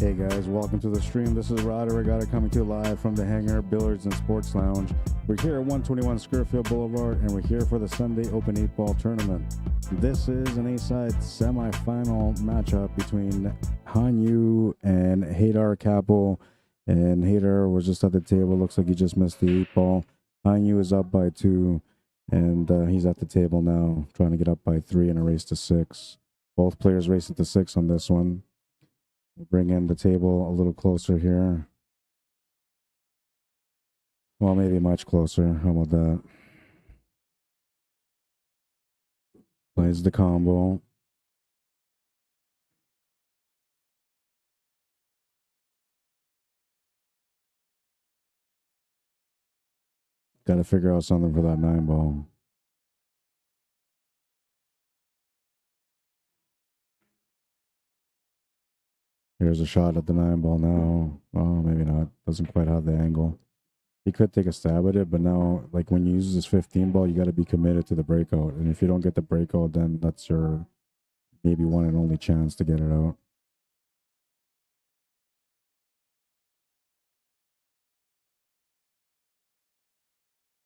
Hey guys, welcome to the stream. This is Rod Arriagada coming to you live from the Hangar Billiards and Sports Lounge. We're here at 121 Scurfield Blvd, and we're here for the Sunday Open 8-Ball Tournament. This is an A-side semifinal matchup between Hanyu and HAYDAY CAPPO. And HAYDAY was just at the table. Looks like he just missed the 8-ball. Hanyu is up by 2, and he's at the table now, trying to get up by 3 in a race to 6. Both players racing to 6 on this one. We'll bring in the table a little closer here. Well, maybe much closer. How about that? Plays the combo. Got to figure out something for that 9-ball. Here's a shot at the 9-ball now. Oh, maybe not. Doesn't quite have the angle. He could take a stab at it, but now, like when you use this 15-ball, you got to be committed to the breakout. And if you don't get the breakout, then that's your maybe one and only chance to get it out.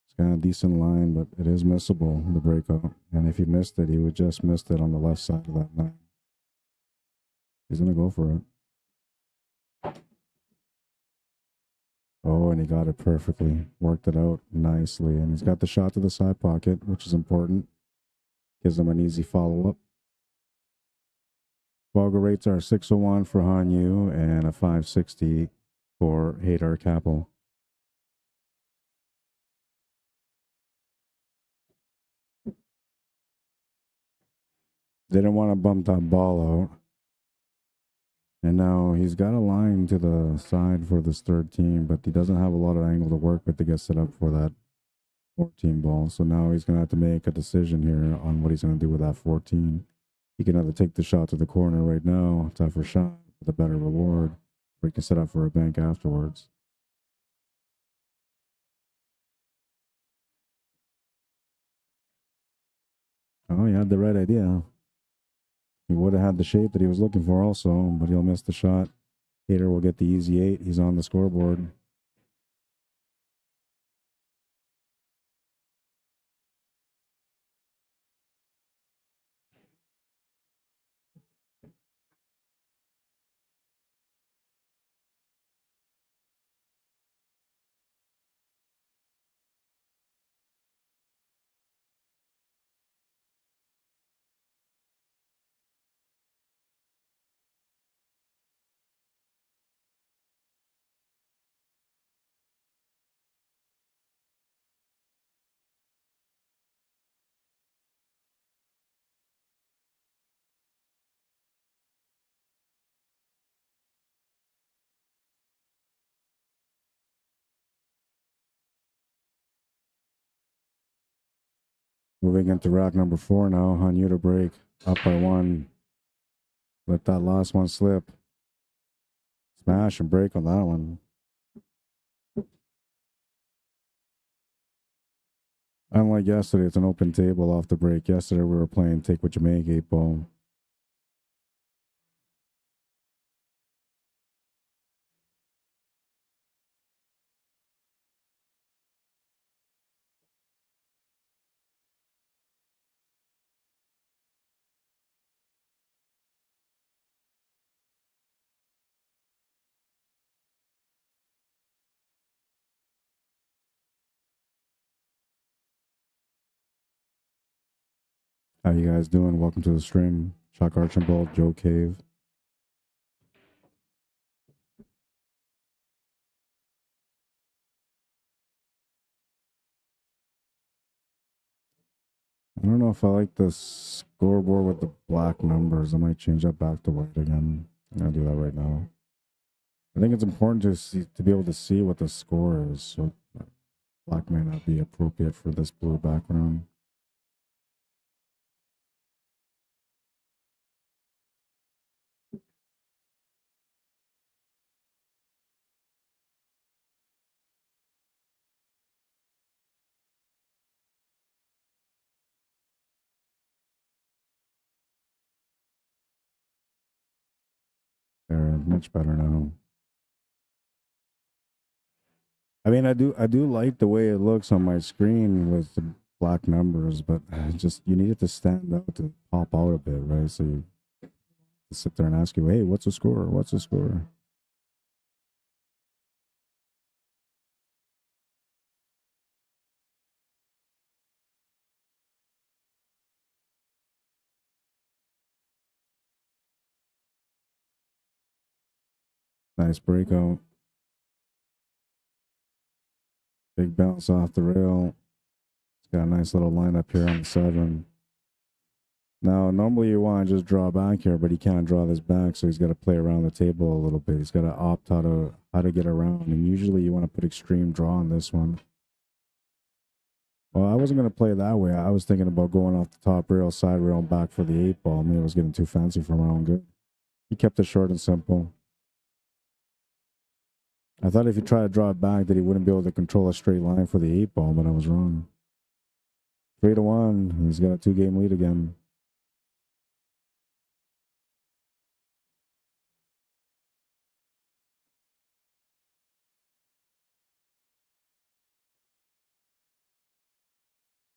It's kind of a decent line, but it is missable, the breakout. And if he missed it, he would just missed it on the left side of that 9. He's going to go for it. Oh, and he got it perfectly. Worked it out nicely. And he's got the shot to the side pocket, which is important. Gives him an easy follow-up. FargoRates are 601 for Hanyu and a 560 for HAYDAY CAPPO. Didn't want to bump that ball out. And now he's got a line to the side for this third team, but he doesn't have a lot of angle to work with to get set up for that 14 ball. So now he's going to have to make a decision here on what he's going to do with that 14. He can either take the shot to the corner right now, tougher shot with a better reward, or he can set up for a bank afterwards. Oh, he had the right idea. He would have had the shape that he was looking for also, but he'll miss the shot. HAYDAY will get the easy 8. He's on the scoreboard. Moving into rack number 4 now. Hanyu to break. Up by 1. Let that last one slip. Smash and break on that one. Unlike yesterday, it's an open table off the break. Yesterday, we were playing take what you make 8-ball. How you guys doing? Welcome to the stream. Chuck Archibald, Joe Cave. I don't know if I like the scoreboard with the black numbers. I might change that back to white again. I'm gonna do that right now. I think it's important to be able to see what the score is. So black may not be appropriate for this blue background. They're much better now. I mean, I do like the way it looks on my screen with the black numbers, but just you need it to stand out to pop out a bit, right? So you sit there and ask you, hey, what's the score? What's the score? Nice breakout. Big bounce off the rail. It's got a nice little lineup here on the 7. Now, normally you want to just draw back here, but he can't draw this back, so he's got to play around the table a little bit. He's got to opt how to get around, and usually you want to put extreme draw on this one. Well, I wasn't going to play that way. I was thinking about going off the top rail, side rail, and back for the 8 ball. Maybe I was getting too fancy for my own good. He kept it short and simple. I thought if he tried to draw it back that he wouldn't be able to control a straight line for the 8 ball, but I was wrong. 3-1. He's got a 2-game lead again.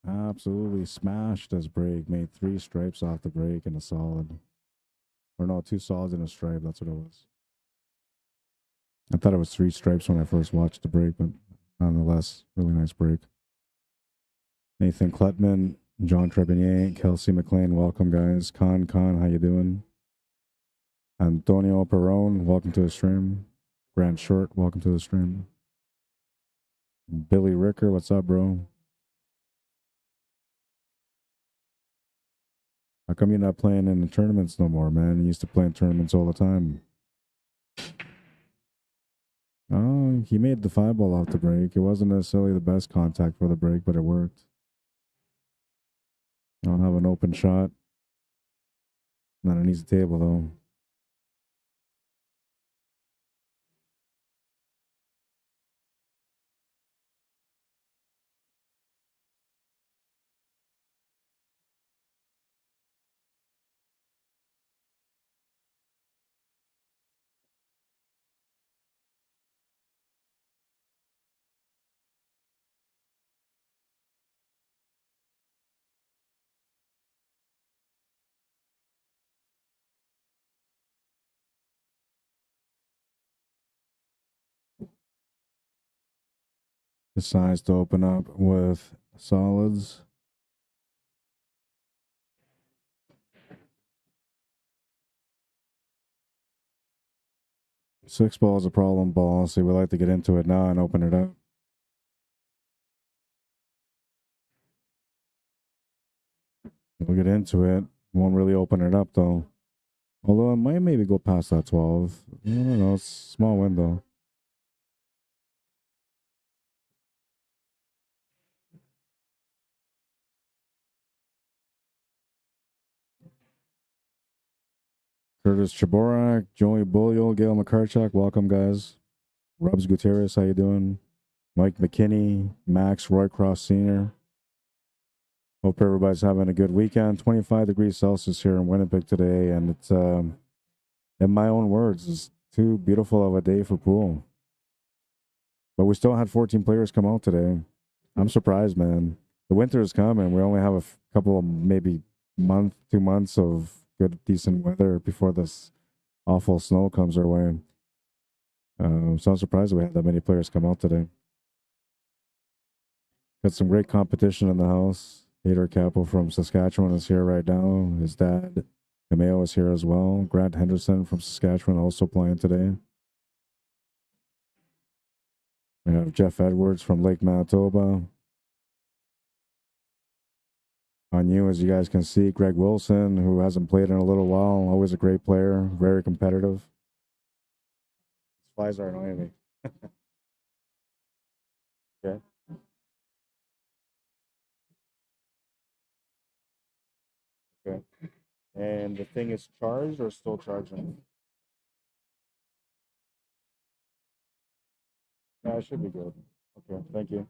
Absolutely smashed his break. Made 3 stripes off the break and a solid. Or no, 2 solids and a stripe. That's what it was. I thought it was 3 stripes when I first watched the break, but nonetheless, really nice break. Nathan Klutman, John Trebinier, Kelsey McLean, welcome guys. Khan, how you doing? Antonio Perron, welcome to the stream. Grant Short, welcome to the stream. Billy Ricker, what's up, bro? How come you're not playing in the tournaments no more, man? You used to play in tournaments all the time. Oh, he made the 5 ball off the break. It wasn't necessarily the best contact for the break, but it worked. I'll have an open shot. Not an easy table, though. Decides to open up with solids. Six ball is a problem ball, so we like to get into it now and open it up. We'll get into it. Won't really open it up though. Although it might maybe go past that 12. I don't know. It's a small window. Curtis Chaborak, Joey Bulliol, Gail McCarchak, welcome guys. Rubs Gutierrez, how you doing? Mike McKinney, Max Roycross Sr. Hope everybody's having a good weekend. 25 degrees Celsius here in Winnipeg today, and it's, in my own words, it's too beautiful of a day for pool. But we still had 14 players come out today. I'm surprised, man. The winter is coming. We only have a couple of maybe month, 2 months of good, decent weather before this awful snow comes our way. So I'm surprised we had that many players come out today. Got some great competition in the house. HAYDAY CAPPO from Saskatchewan is here right now. His dad, Cameo, is here as well. Grant Henderson from Saskatchewan also playing today. We have Jeff Edwards from Lake Manitoba. On you, as you guys can see, Greg Wilson, who hasn't played in a little while, always a great player, very competitive. These flies are annoying me. Okay. Okay. And the thing is charged or still charging? Yeah, it should be good. Okay, thank you.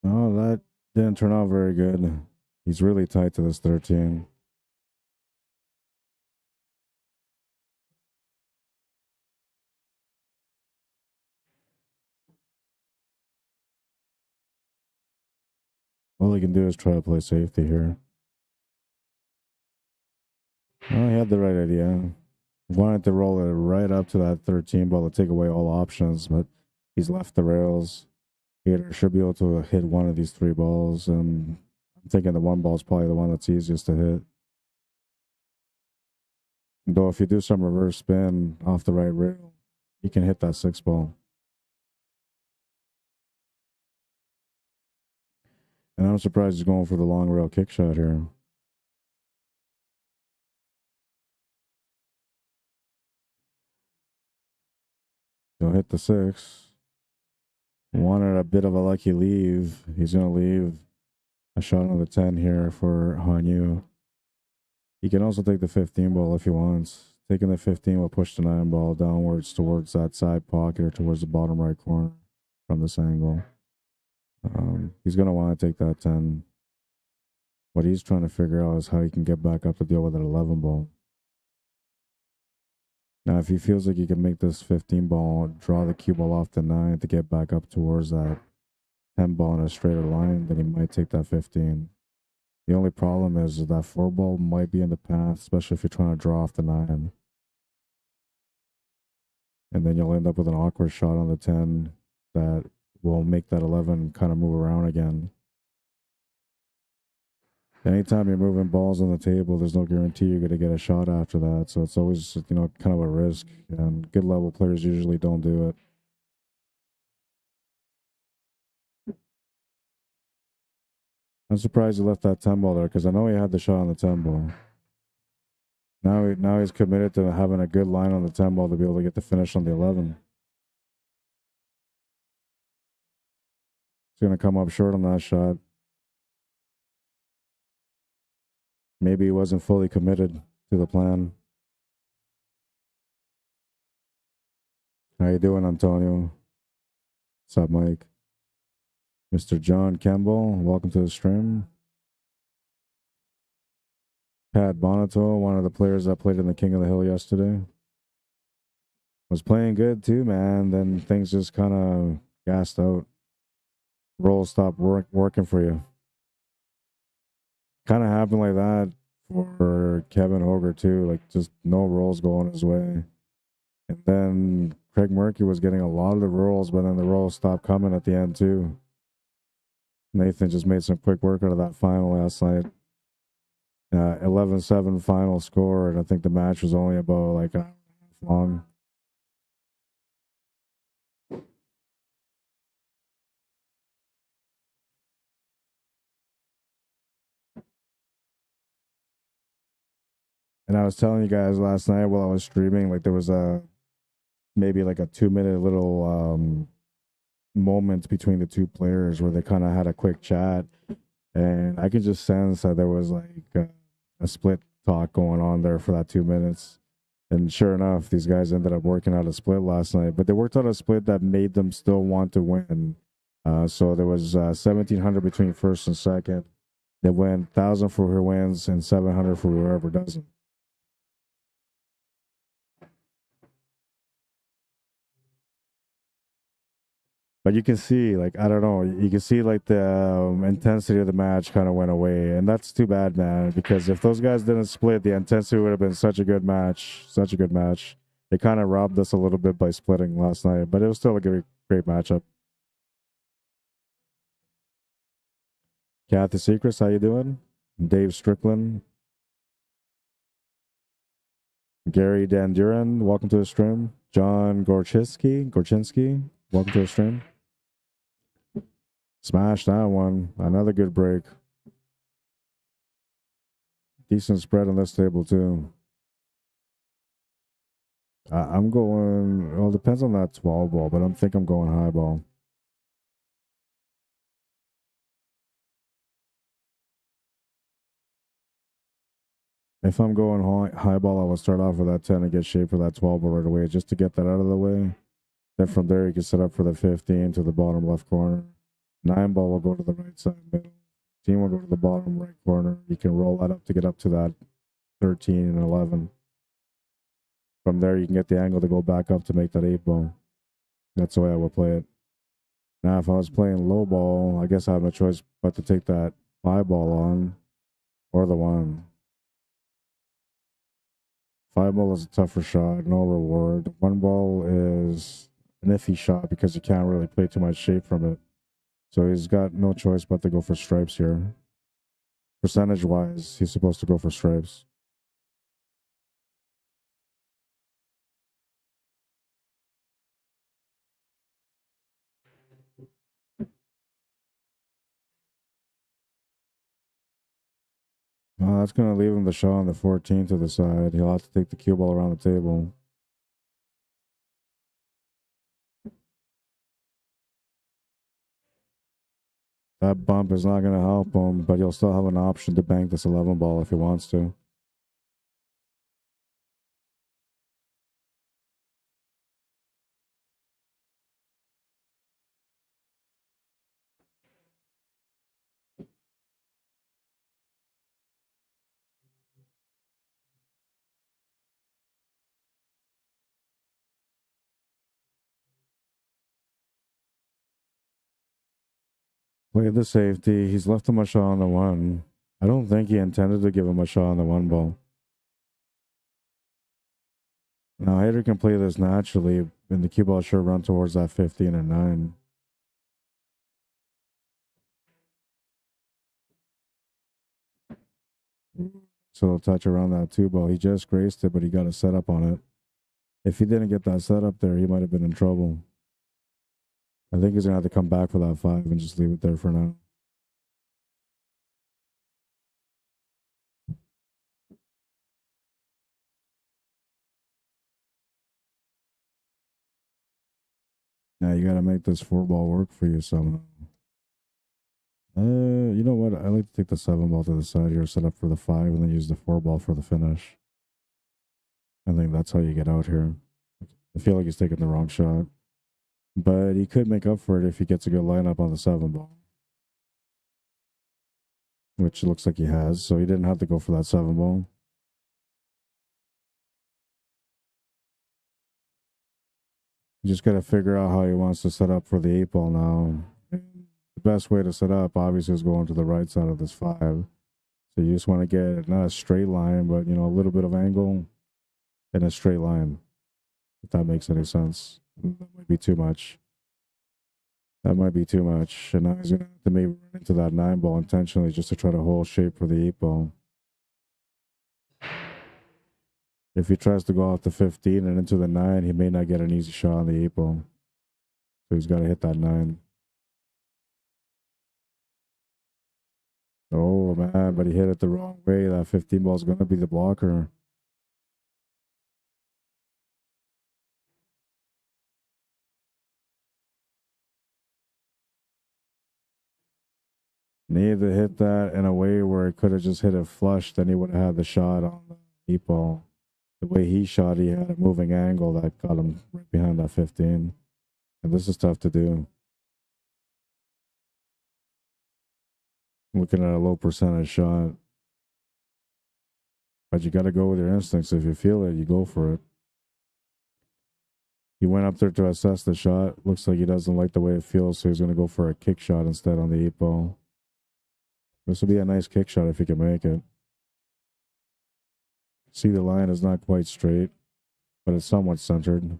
Oh, that didn't turn out very good. He's really tight to this 13. All he can do is try to play safety here. Oh, he had the right idea. Wanted to roll it right up to that 13 ball to take away all options, but he's left the rails. He should be able to hit one of these 3 balls, and I'm thinking the 1 ball is probably the one that's easiest to hit. Though if you do some reverse spin off the right rail, you can hit that 6 ball. And I'm surprised he's going for the long rail kick shot here. He'll hit the 6. Wanted a bit of a lucky leave. He's going to leave a shot on the 10 here for Hanyu. He can also take the 15 ball if he wants. Taking the 15 will push the 9 ball downwards towards that side pocket or towards the bottom right corner from this angle. He's going to want to take that 10. What he's trying to figure out is how he can get back up to deal with that 11 ball. Now, if he feels like he can make this 15 ball, draw the cue ball off the 9 to get back up towards that 10 ball in a straighter line, then he might take that 15. The only problem is that 4 ball might be in the path, especially if you're trying to draw off the 9. And then you'll end up with an awkward shot on the 10 that will make that 11 kind of move around again. Anytime you're moving balls on the table, there's no guarantee you're going to get a shot after that. So it's always, kind of a risk. And good level players usually don't do it. I'm surprised he left that 10 ball there because I know he had the shot on the 10 ball. Now he's committed to having a good line on the 10 ball to be able to get the finish on the 11. He's going to come up short on that shot. Maybe he wasn't fully committed to the plan. How you doing, Antonio? What's up, Mike? Mr. John Campbell, welcome to the stream. Pat Bonato, one of the players that played in the King of the Hill yesterday, was playing good too, man. Then things just kind of gassed out. Rolls stopped working for you. Kind of happened like that for Kevin Hoger too. Like just no rolls going his way. And then Craig Murphy was getting a lot of the rolls, but then the rolls stopped coming at the end too. Nathan just made some quick work out of that final last night. 11-7 final score, and I think the match was only about like an hour and a half long. And I was telling you guys last night while I was streaming, like there was maybe like a 2-minute little moment between the two players where they kind of had a quick chat, and I could just sense that there was like a split talk going on there for that 2 minutes. And sure enough, these guys ended up working out a split last night, but they worked out a split that made them still want to win. So there was 1,700 between first and second. They went 1,000 for who wins and 700 for whoever doesn't. But you can see, like, I don't know, you can see like the intensity of the match kind of went away. And that's too bad, man, because if those guys didn't split, the intensity would have been such a good match. Such a good match. They kind of robbed us a little bit by splitting last night, but it was still a great matchup. Kathy Secrets, how you doing? Dave Strickland. Gary Danduran, welcome to the stream. John Gorchinski, welcome to the stream. Smash that one. Another good break. Decent spread on this table, too. I'm going, well, it depends on that 12 ball, but I think I'm going high ball. If I'm going high ball, I will start off with that 10 and get shape for that 12 ball right away, just to get that out of the way. Then from there, you can set up for the 15 to the bottom left corner. 9 ball will go to the right side middle. 15 will go to the bottom right corner. You can roll that up to get up to that 13 and 11. From there, you can get the angle to go back up to make that 8 ball. That's the way I would play it. Now, if I was playing low ball, I guess I have no choice but to take that 5 ball on or the 1. 5 ball is a tougher shot, no reward. 1 ball is an iffy shot because you can't really play too much shape from it. So he's got no choice but to go for stripes here. Percentage-wise, he's supposed to go for stripes. That's going to leave him the shot on the 14 to the side. He'll have to take the cue ball around the table. That bump is not going to help him, but he'll still have an option to bank this 11 ball if he wants to. Look at the safety. He's left him a shot on the 1. I don't think he intended to give him a shot on the 1 ball. Now, Hayday can play this naturally, and the cue ball should run towards that 15 and 9. So he'll touch around that 2 ball. He just graced it, but he got a setup on it. If he didn't get that setup there, he might have been in trouble. I think he's going to have to come back for that 5 and just leave it there for now. Now you got to make this 4 ball work for you somehow. You know what? I like to take the 7 ball to the side here, set up for the 5, and then use the 4 ball for the finish. I think that's how you get out here. I feel like he's taking the wrong shot. But he could make up for it if he gets a good lineup on the 7 ball. Which looks like he has, so he didn't have to go for that 7 ball. You just got to figure out how he wants to set up for the 8 ball now. The best way to set up, obviously, is going to the right side of this 5. So you just want to get not a straight line, but, you know, a little bit of angle and a straight line. If that makes any sense. That might be too much. That might be too much. And now he's going to have to maybe run into that 9 ball intentionally just to try to hold shape for the 8 ball. If he tries to go off the 15 and into the 9, he may not get an easy shot on the 8 ball. So he's got to hit that 9. Oh, man, but he hit it the wrong way. That 15 ball is going to be the blocker. Needed to hit that in a way where it could have just hit it flush. Then he would have had the shot on the 8 ball. The way he shot, he had a moving angle that got him right behind that 15. And this is tough to do. Looking at a low percentage shot. But you got to go with your instincts. If you feel it, you go for it. He went up there to assess the shot. Looks like he doesn't like the way it feels, so he's going to go for a kick shot instead on the 8 ball. This will be a nice kick shot if he can make it. See, the line is not quite straight, but it's somewhat centered.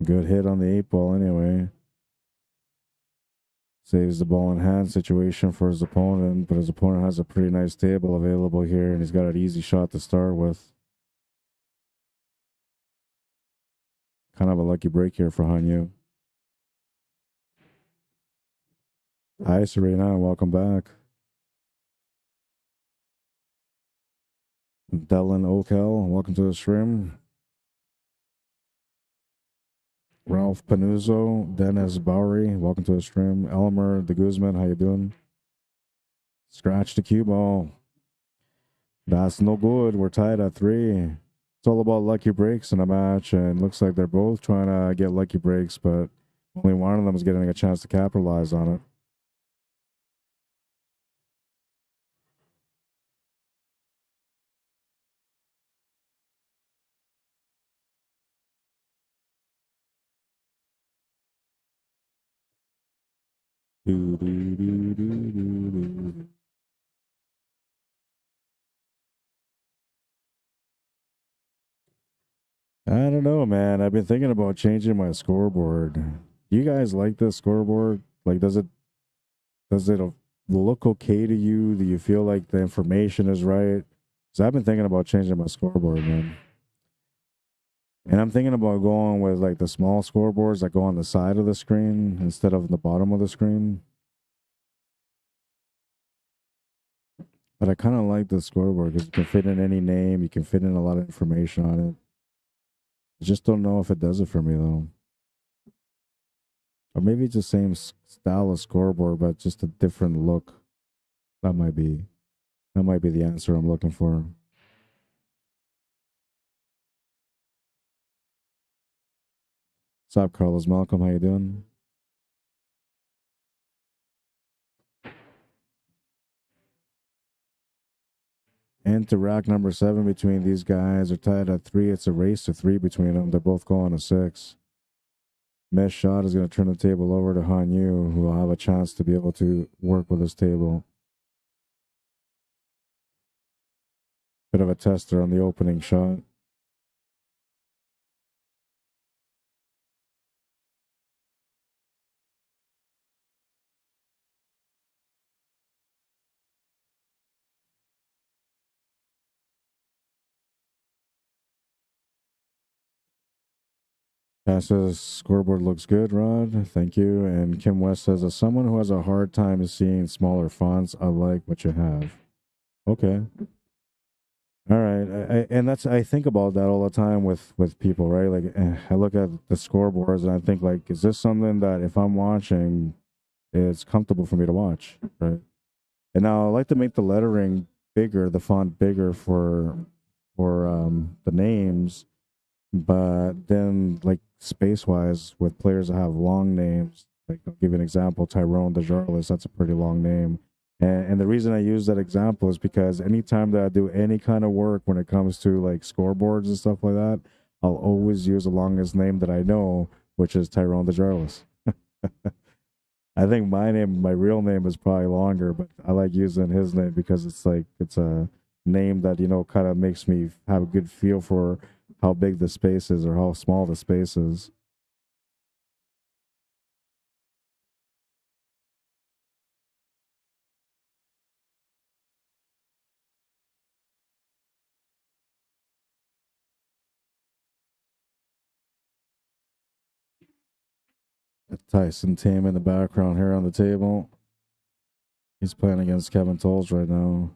Good hit on the 8 ball anyway. Saves the ball in hand situation for his opponent, but his opponent has a pretty nice table available here, and he's got an easy shot to start with. Kind of a lucky break here for Hanyu. Hi, Serena, welcome back. Dylan Okel, welcome to the stream. Ralph Panuzzo, Dennis Bowery, welcome to the stream. Elmer de Guzman, how you doing? Scratch the cue ball. That's no good. We're tied at 3. It's all about lucky breaks in a match, and looks like they're both trying to get lucky breaks, but only one of them is getting a chance to capitalize on it. Do, do, do, do, do, do. I don't know, man. I've been thinking about changing my scoreboard. Do you guys like this scoreboard? Like, does it look okay to you? Do you feel like the information is right? Because I've been thinking about changing my scoreboard, man. And I'm thinking about going with like the small scoreboards that go on the side of the screen instead of the bottom of the screen. But I kind of like the scoreboard because you can fit in any name, you can fit in a lot of information on it. I just don't know if it does it for me though. Or maybe it's the same style of scoreboard, but just a different look. That might be the answer I'm looking for. What's up, Carlos Malcolm? How you doing? Into rack number 7 between these guys are tied at 3. It's a race to 3 between them. They're both going to 6. Mesh shot is going to turn the table over to Hanyu, who will have a chance to be able to work with his table. Bit of a tester on the opening shot. Pat says scoreboard looks good, Rod. Thank you. And Kim West says, as someone who has a hard time seeing smaller fonts, I like what you have. Okay. All right. And that's, I think about that all the time with people, right? Like I look at the scoreboards and I think like, is this something that if I'm watching, it's comfortable for me to watch, right? And now I like to make the lettering bigger, the font bigger for the names, but then like space wise with players that have long names, like I'll give you an example, Tyrone DeJarlis, that's a pretty long name. And the reason I use that example is because anytime that I do any kind of work when it comes to like scoreboards and stuff like that, I'll always use the longest name that I know, which is Tyrone DeJarlis. I think my real name is probably longer, but I like using his name because it's like it's a name that kind of makes me have a good feel for how big the space is or how small the space is. Tyson Tam in the background here on the table. He's playing against Kevin Tolles right now.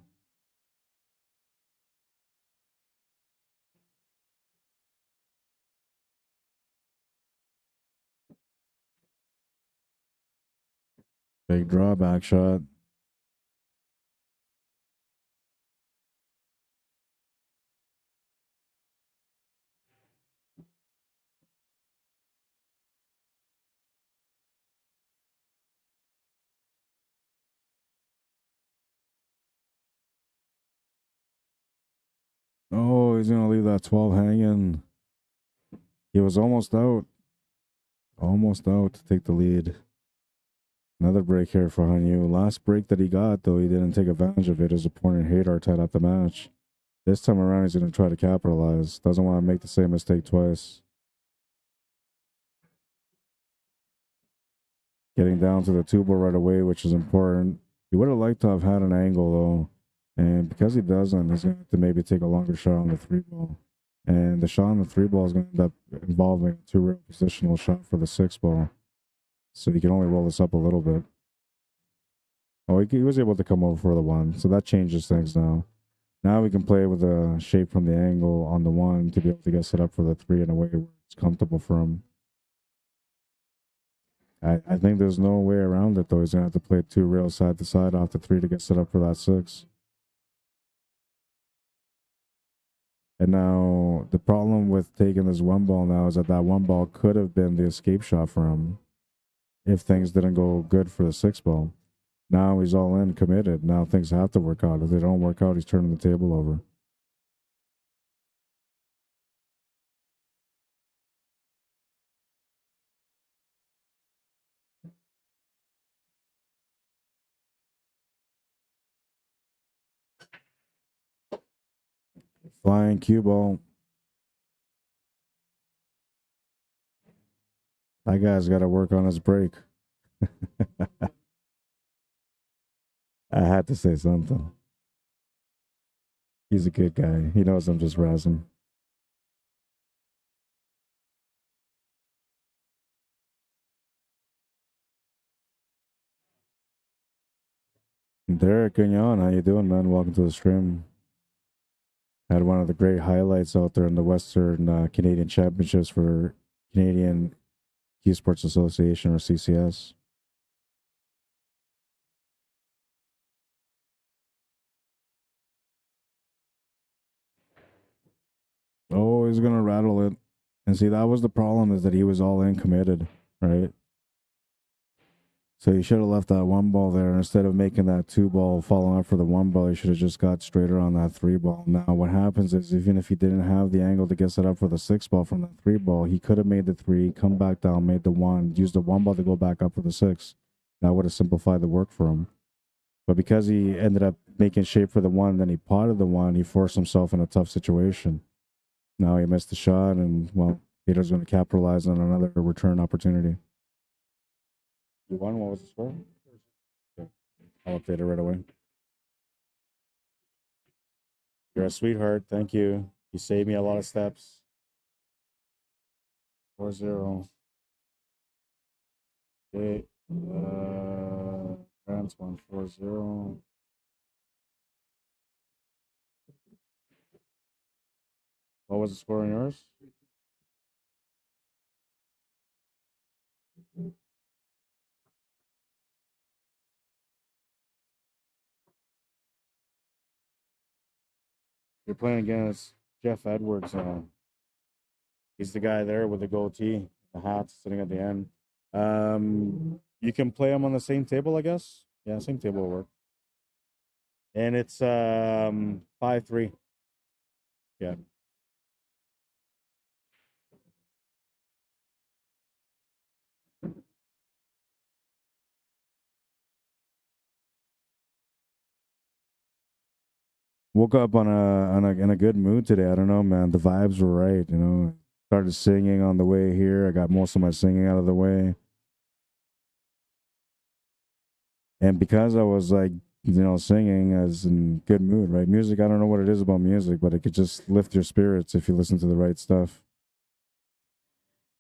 Big drawback shot. Oh, he's gonna leave that 12 hanging. He was almost out. Almost out to take the lead. Another break here for Hanyu. Last break that he got, though, he didn't take advantage of it. His opponent Haydar tied up the match. This time around, he's going to try to capitalize. Doesn't want to make the same mistake twice. Getting down to the 2 ball right away, which is important. He would have liked to have had an angle, though. And because he doesn't, he's going to have to maybe take a longer shot on the 3 ball. And the shot on the 3 ball is going to end up involving a 2-rail positional shot for the 6 ball. So he can only roll this up a little bit. Oh, he was able to come over for the 1. So that changes things now. Now we can play with the shape from the angle on the 1 to be able to get set up for the 3 in a way where it's comfortable for him. I think there's no way around it, though. He's going to have to play 2 rails side to side off the 3 to get set up for that 6. And now the problem with taking this one ball now is that that one ball could have been the escape shot for him if things didn't go good for the 6 ball. Now he's all in, committed. Now things have to work out. If they don't work out, he's turning the table over. Flying cue ball. That guy's got to work on his break. I had to say something. He's a good guy. He knows I'm just razzing. Derek Gagnon, how you doing, man? Welcome to the stream. Had one of the great highlights out there in the Western Canadian Championships for Canadian QUESPORTS Association, or CCS. Oh, he's gonna rattle it. And see, that was the problem, is that he was all in committed, right? So you should have left that one ball there instead of making that 2 ball following up for the 1 ball. You should have just got straighter on that 3 ball. Now what happens is, even if he didn't have the angle to get set up for the 6 ball from that 3 ball, he could have made the 3, come back down, made the 1, used the 1 ball to go back up for the 6. That would have simplified the work for him. But because he ended up making shape for the 1, then he potted the 1, he forced himself in a tough situation. Now he missed the shot, and well, Peter's going to capitalize on another return opportunity. You won? What was the score? Okay. I'll update it right away. You're a sweetheart. Thank you. You saved me a lot of steps. 4-0. Okay. France won 4-0. What was the score on yours? You're playing against Jeff Edwards. He's the guy there with the goatee, the hat sitting at the end. You can play him on the same table, I guess. Yeah, same table will work. And it's 5-3. Yeah. Woke up in a good mood today. I don't know, man. The vibes were right, you know. Started singing on the way here. I got most of my singing out of the way. And because I was like, you know, singing, I was in good mood, right? Music, I don't know what it is about music, but it could just lift your spirits if you listen to the right stuff.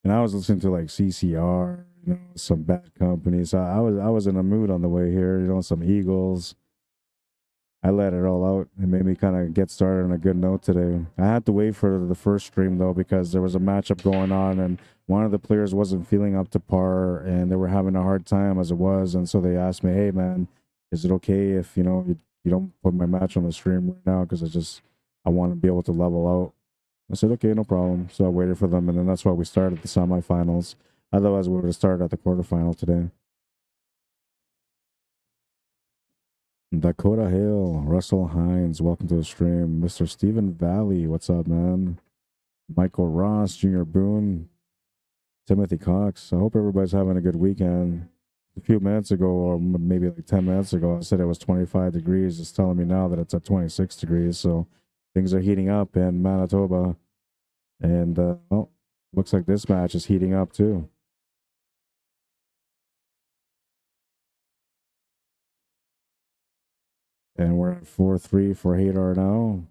And I was listening to like CCR, you know, some Bad Company. So I was in a mood on the way here, you know, some Eagles. I let it all out. It made me kind of get started on a good note today. I had to wait for the first stream though, because there was a matchup going on and one of the players wasn't feeling up to par and they were having a hard time as it was. And so they asked me, hey man, is it okay if, you know, you don't put my match on the stream right now? Because I want to be able to level out. I said, okay, no problem. So I waited for them. And then that's why we started the semifinals. Otherwise we would have started at the quarterfinal today. Dakota Hill, Russell Hines, welcome to the stream. Mr. Stephen Valley, what's up, man? Michael Ross, Junior Boone, Timothy Cox. I hope everybody's having a good weekend. A few minutes ago, or maybe like 10 minutes ago, I said it was 25 degrees. It's telling me now that it's at 26 degrees. So things are heating up in Manitoba. And, well, looks like this match is heating up too. And we're at 4-3 for Haydar now.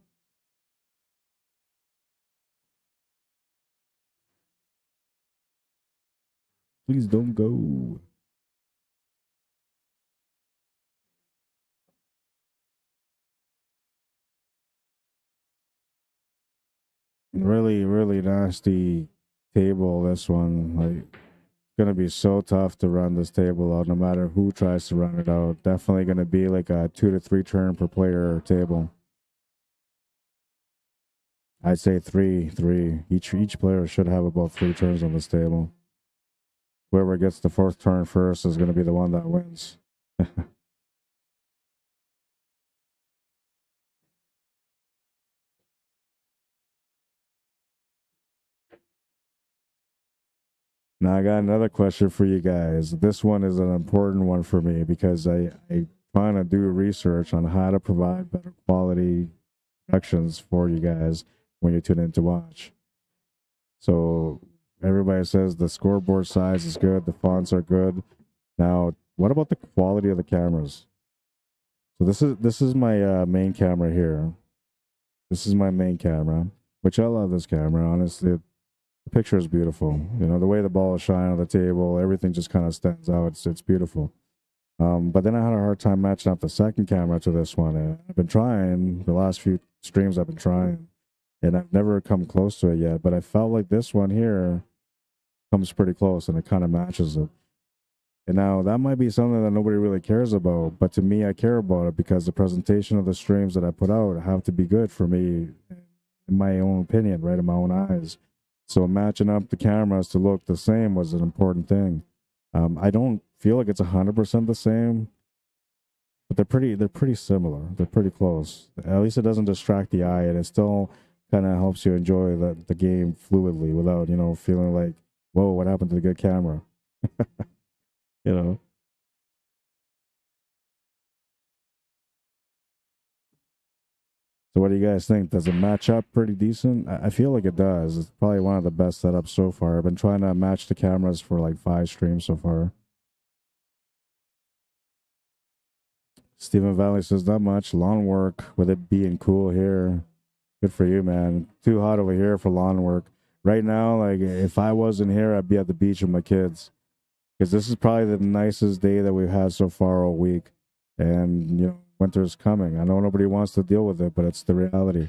Please don't go. Really, really nasty table, this one. Like, gonna be so tough to run this table out, no matter who tries to run it out. Definitely gonna be like a 2 to 3 turn per player table. I'd say three. Each player should have about 3 turns on this table. Whoever gets the 4th turn first is going to be the one that wins. Now I got another question for you guys. This one is an important one for me because I trying to do research on how to provide better quality productions for you guys when you tune in to watch. So everybody says the scoreboard size is good, the fonts are good. Now, what about the quality of the cameras? So this is my main camera here. This is my main camera, which I love this camera. Honestly, the picture is beautiful. You know, the way the ball is shining on the table, everything just kind of stands out. It's beautiful. But then I had a hard time matching up the second camera to this one. And I've been trying the last few streams. I've been trying, and I've never come close to it yet. But I felt like this one here comes pretty close, and it kind of matches it. And now that might be something that nobody really cares about, but to me, I care about it because the presentation of the streams that I put out have to be good for me, in my own opinion, right, in my own eyes. So matching up the cameras to look the same was an important thing. I don't feel like it's 100% the same, but they're pretty similar. They're pretty close. At least it doesn't distract the eye, and it still kind of helps you enjoy the game fluidly without, you know, feeling like, whoa, what happened to the good camera? You know. So what do you guys think? Does it match up pretty decent? I feel like it does. It's probably one of the best setups so far. I've been trying to match the cameras for like 5 streams so far. Stephen Valley says not much lawn work with it being cool here. Good for you, man. Too hot over here for lawn work. Right now, like if I wasn't here, I'd be at the beach with my kids. Because this is probably the nicest day that we've had so far all week. And you know, winter's coming. I know nobody wants to deal with it, but it's the reality.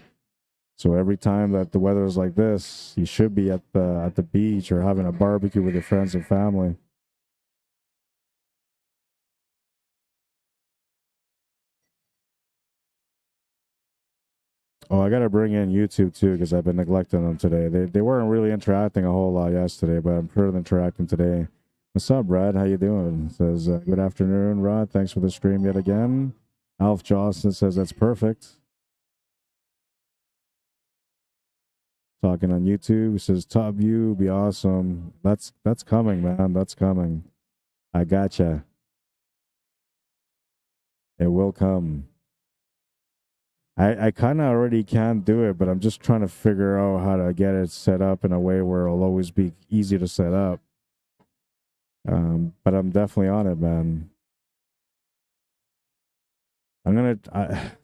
So every time that the weather is like this, you should be at the beach or having a barbecue with your friends and family. Oh, I gotta bring in YouTube too because I've been neglecting them today. They weren't really interacting a whole lot yesterday, but I'm sure they're interacting today. What's up, Brad? How you doing? Says good afternoon, Rod. Thanks for the stream yet again. Alf Johnson says that's perfect. Talking on YouTube, he says top view be awesome. That's coming, man. That's coming. I gotcha. It will come. I kind of already can do it, but I'm just trying to figure out how to get it set up in a way where it'll always be easy to set up. But I'm definitely on it, man.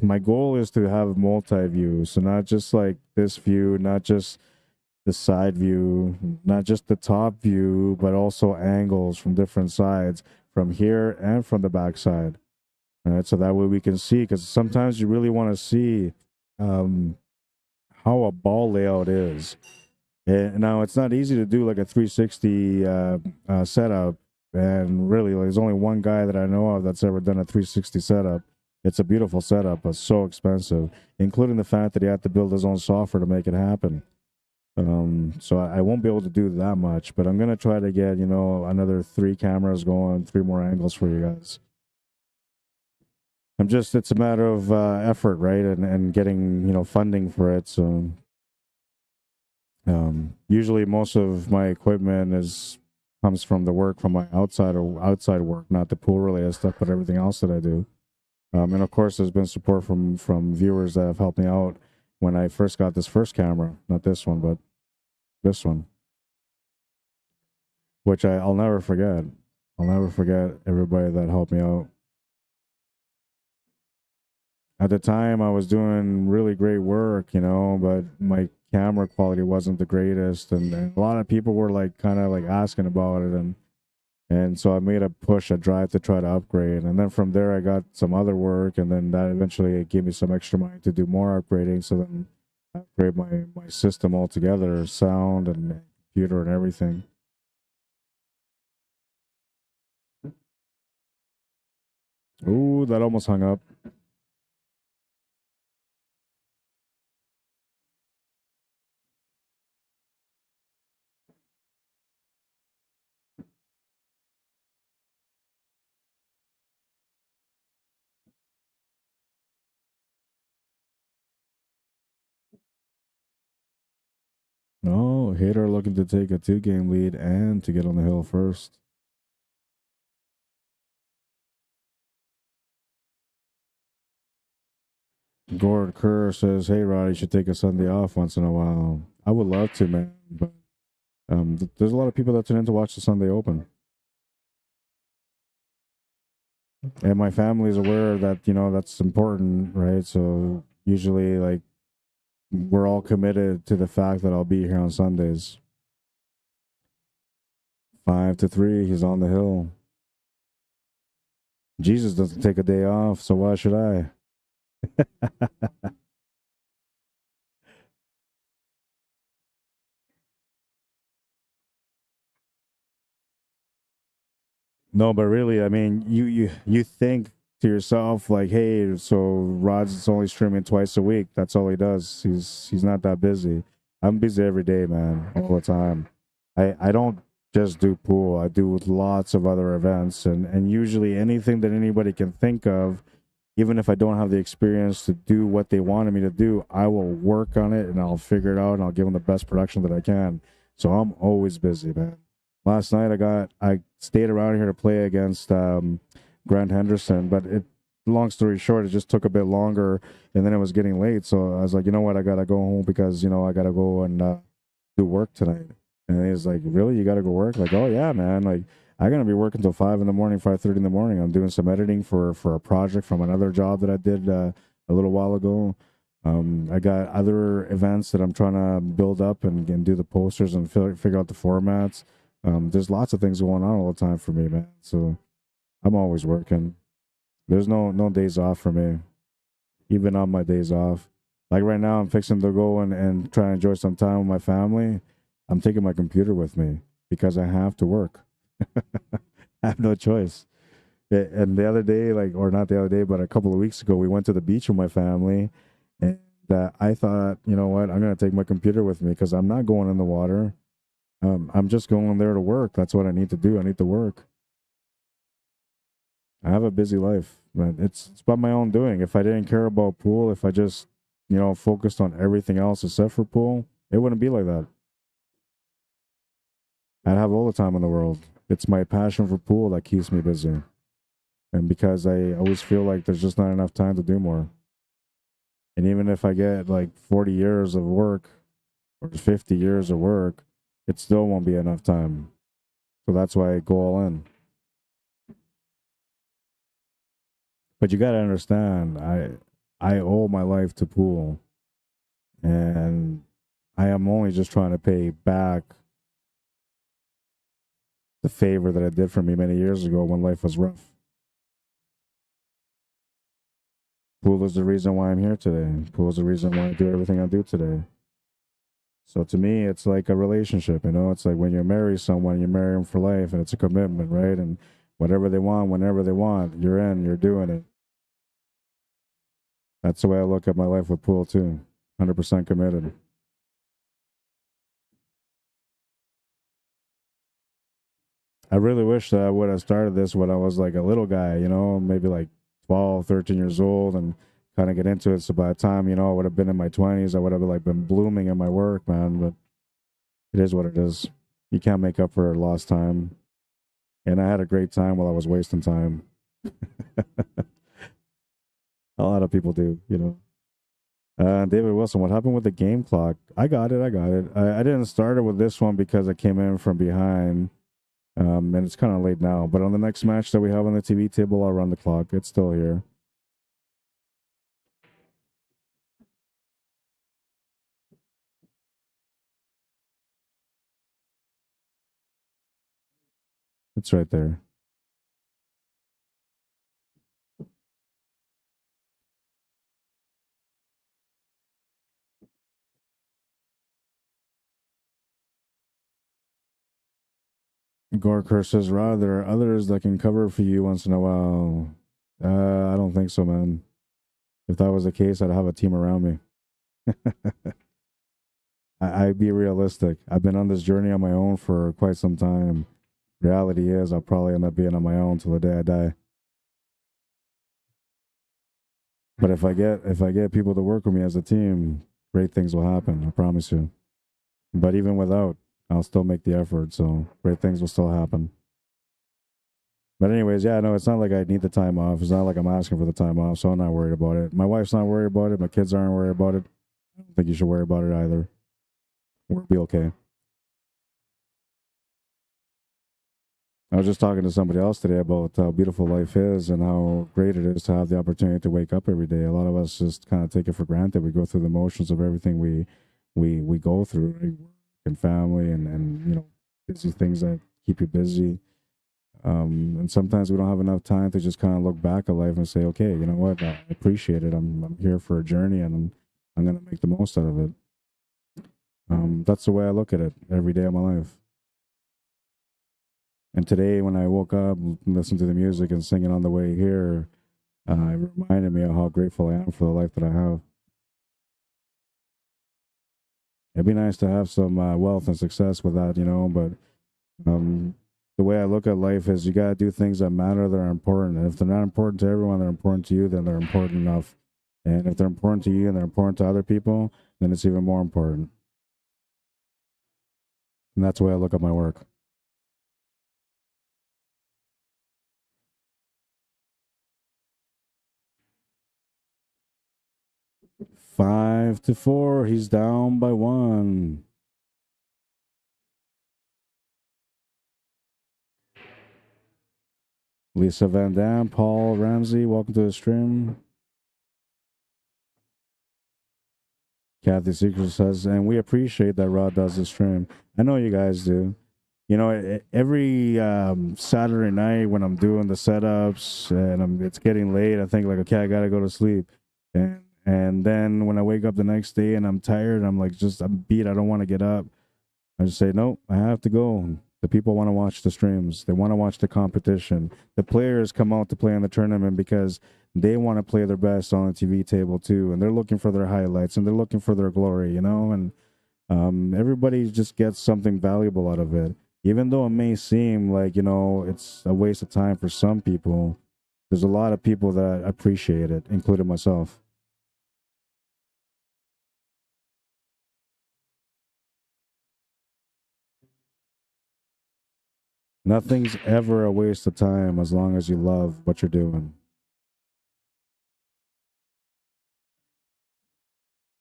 My goal is to have multi-view, so not just like this view, not just the side view, not just the top view, but also angles from different sides, from here and from the back side. All right, so that way we can see, because sometimes you really want to see um, how a ball layout is. And now it's not easy to do like a 360 setup, and really, there's only one guy that I know of that's ever done a 360 setup. It's a beautiful setup, but so expensive, including the fact that he had to build his own software to make it happen. So I won't be able to do that much, but I'm gonna try to get, you know, another 3 cameras going, 3 more angles for you guys. It's a matter of effort, right? And getting, you know, funding for it. So usually most of my equipment comes from the work from my outside work, not the pool related stuff, but everything else that I do. And of course, there's been support from viewers that have helped me out when I first got this first camera, not this one, but this one, which I'll never forget. I'll never forget everybody that helped me out. At the time, I was doing really great work, you know, but my camera quality wasn't the greatest, and a lot of people were like kind of like asking about it, and so I made a push, a drive to try to upgrade, and then from there I got some other work, and then that eventually gave me some extra money to do more upgrading. So then I upgrade my system altogether, sound and computer and everything. Ooh, that almost hung up. Oh, Hater looking to take a 2-game lead and to get on the hill first. Gord Kerr says, "Hey Rod, you should take a Sunday off once in a while." I would love to, man, but there's a lot of people that tune in to watch the Sunday Open, and my family is aware that that's important, right? So usually, like, we're all committed to the fact that I'll be here on Sundays. 5-3, he's on the hill. Jesus doesn't take a day off, so why should I? No, but really, I mean, you think to yourself like, hey, so Rod's only streaming twice a week. That's all he does. He's not that busy. I'm busy every day, man, all the time. I don't just do pool. I do lots of other events, and usually anything that anybody can think of, even if I don't have the experience to do what they wanted me to do, I will work on it and I'll figure it out and I'll give them the best production that I can. So I'm always busy, man. Last night I stayed around here to play against Grant Henderson, but long story short, it just took a bit longer, and then it was getting late. So I was like, you know what, I gotta go home because I gotta go and do work tonight. And he's like, really, you gotta go work? Like, oh yeah, man. Like, I'm gonna be working till 5 in the morning, 5:30 in the morning. I'm doing some editing for a project from another job that I did a little while ago. I got other events that I'm trying to build up and do the posters and figure out the formats. There's lots of things going on all the time for me, man. So I'm always working. There's no days off for me, even on my days off. Like right now, I'm fixing to go and try and enjoy some time with my family. I'm taking my computer with me because I have to work. I have no choice. And the other day, like, or not the other day, but a couple of weeks ago, we went to the beach with my family. And I thought, you know what, I'm going to take my computer with me because I'm not going in the water. I'm just going there to work. That's what I need to do. I need to work. I have a busy life, but it's by my own doing. If I didn't care about pool, if I just focused on everything else except for pool, it wouldn't be like that. I'd have all the time in the world. It's my passion for pool that keeps me busy, and because I always feel like there's just not enough time to do more. And even if I get like 40 years of work or 50 years of work, it still won't be enough time. So that's why I go all in. But you got to understand, I owe my life to pool, and I am only just trying to pay back the favor that it did for me many years ago when life was rough. Pool is the reason why I'm here today. Pool is the reason why I do everything I do today. So to me, it's like a relationship. It's like when you marry someone, you marry them for life, and it's a commitment, right? And whatever they want, whenever they want, you're in, you're doing it. That's the way I look at my life with pool too. 100% committed. I really wish that I would have started this when I was like a little guy, maybe like 12, 13 years old, and kind of get into it. So by the time, I would have been in my 20s, I would have like been blooming in my work, man. But it is what it is. You can't make up for lost time. And I had a great time while I was wasting time. A lot of people do. David Wilson, what happened with the game clock? I got it. I didn't start it with this one because I came in from behind. And it's kind of late now. But on the next match that we have on the TV table, I'll run the clock. It's still here. It's right there. Gorker says, Rod, there are others that can cover for you once in a while. I don't think so, man. If that was the case, I'd have a team around me. I'd be realistic. I've been on this journey on my own for quite some time. Reality is, I'll probably end up being on my own till the day I die. But if I get people to work with me as a team, great things will happen. I promise you. But even without, I'll still make the effort. So great things will still happen. But anyways, yeah, no, it's not like I need the time off. It's not like I'm asking for the time off, so I'm not worried about it. My wife's not worried about it. My kids aren't worried about it. I don't think you should worry about it either. We'll be okay. I was just talking to somebody else today about how beautiful life is and how great it is to have the opportunity to wake up every day. A lot of us just kind of take it for granted. We go through the motions of everything we go through, right? Work and family and busy things that keep you busy. And sometimes we don't have enough time to just kind of look back at life and say, okay, you know what? I appreciate it. I'm here for a journey, and I'm gonna make the most out of it. That's the way I look at it every day of my life. And today, when I woke up, listened to the music and singing on the way here, it reminded me of how grateful I am for the life that I have. It'd be nice to have some wealth and success with that, but um, the way I look at life is you got to do things that matter, that are important. And if they're not important to everyone, they're important to you, then they're important enough. And if they're important to you and they're important to other people, then it's even more important. And that's the way I look at my work. 5-4. He's down by one. Lisa Van Dam, Paul Ramsey, welcome to the stream. Kathy Secret says, and we appreciate that Rod does the stream. I know you guys do. Every Saturday night when I'm doing the setups and it's getting late, I think like, okay, I gotta go to sleep, and then when I wake up the next day and I'm tired, I'm like, I'm beat. I don't want to get up. I just say, no, I have to go. The people want to watch the streams. They want to watch the competition. The players come out to play in the tournament because they want to play their best on the TV table too, and they're looking for their highlights and they're looking for their glory, and everybody just gets something valuable out of it. Even though it may seem like, it's a waste of time for some people, there's a lot of people that appreciate it, including myself. Nothing's ever a waste of time as long as you love what you're doing.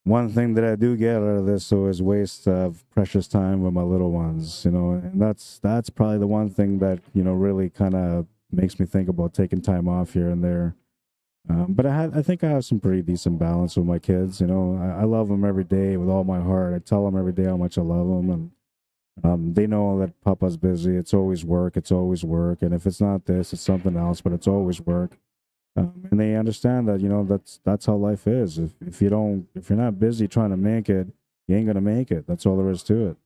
One thing that I do get out of this though is waste of precious time with my little ones, and that's probably the one thing that really kind of makes me think about taking time off here and there. But I think I have some pretty decent balance with my kids. I love them every day with all my heart. I tell them every day how much I love them, and they know that Papa's busy. It's always work. It's always work. And if it's not this, it's something else. But it's always work. And they understand that that's how life is. If you're not busy trying to make it, you ain't gonna make it. That's all there is to it.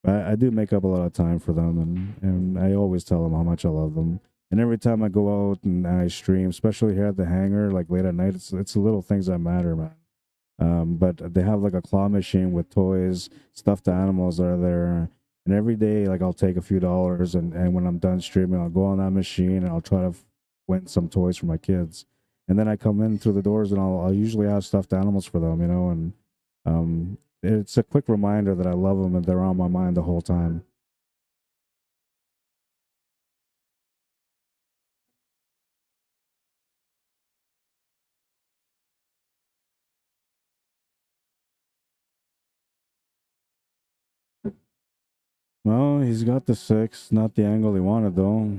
I do make up a lot of time for them, and I always tell them how much I love them. And every time I go out and I stream, especially here at the hangar, like late at night, it's the little things that matter, man. But they have like a claw machine with toys, stuffed animals that are there. And every day, like I'll take a few dollars, and when I'm done streaming, I'll go on that machine and I'll try to win some toys for my kids. And then I come in through the doors and I'll usually have stuffed animals for them, and it's a quick reminder that I love them and they're on my mind the whole time. Well, he's got the six, not the angle he wanted though.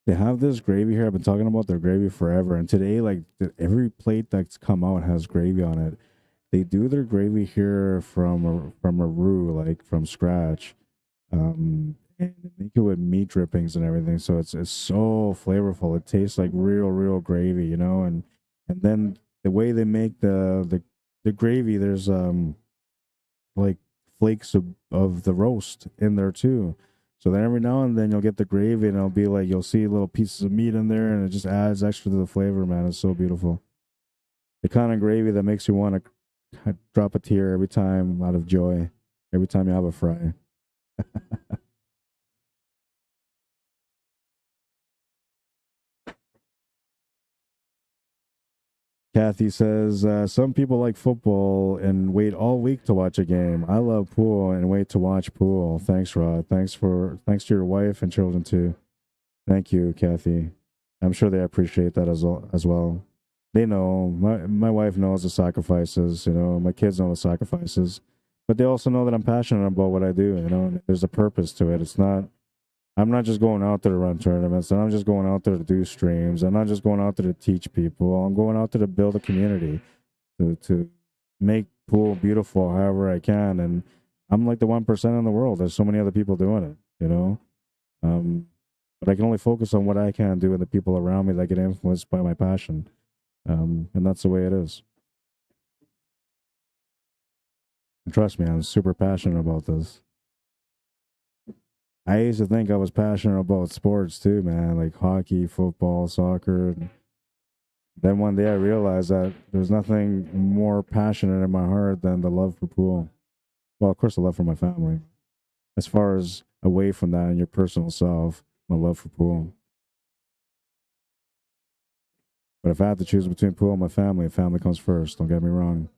They have this gravy here. I've been talking about their gravy forever, and today, like every plate that's come out has gravy on it. They do their gravy here from a roux, like from scratch, and they make it with meat drippings and everything. So it's so flavorful. It tastes like real gravy, and then the way they make the gravy, there's like flakes of the roast in there too. So then every now and then you'll get the gravy and it'll be like you'll see little pieces of meat in there and it just adds extra to the flavor, man. It's so beautiful. The kind of gravy that makes you want to drop a tear every time out of joy, every time you have a fry. Kathy says, some people like football and wait all week to watch a game. I love pool and wait to watch pool. Thanks, Rod. Thanks to your wife and children too. Thank you, Kathy. I'm sure they appreciate that as well. They know, my wife knows the sacrifices, you know, my kids know the sacrifices, but they also know that I'm passionate about what I do, you know, and there's a purpose to it. It's not, I'm not just going out there to run tournaments. I'm not just going out there to do streams. I'm not just going out there to teach people. I'm going out there to build a community, to make pool beautiful however I can. And I'm like the 1% in the world. There's so many other people doing it, you know? But I can only focus on what I can do and the people around me that get influenced by my passion. And that's the way it is. And trust me, I'm super passionate about this. I used to think I was passionate about sports too, man, like hockey, football, soccer. Then one day I realized that there's nothing more passionate in my heart than the love for pool. Well, of course, the love for my family. As far as away from that and your personal self, my love for pool. But if I had to choose between pool and my family comes first. Don't get me wrong.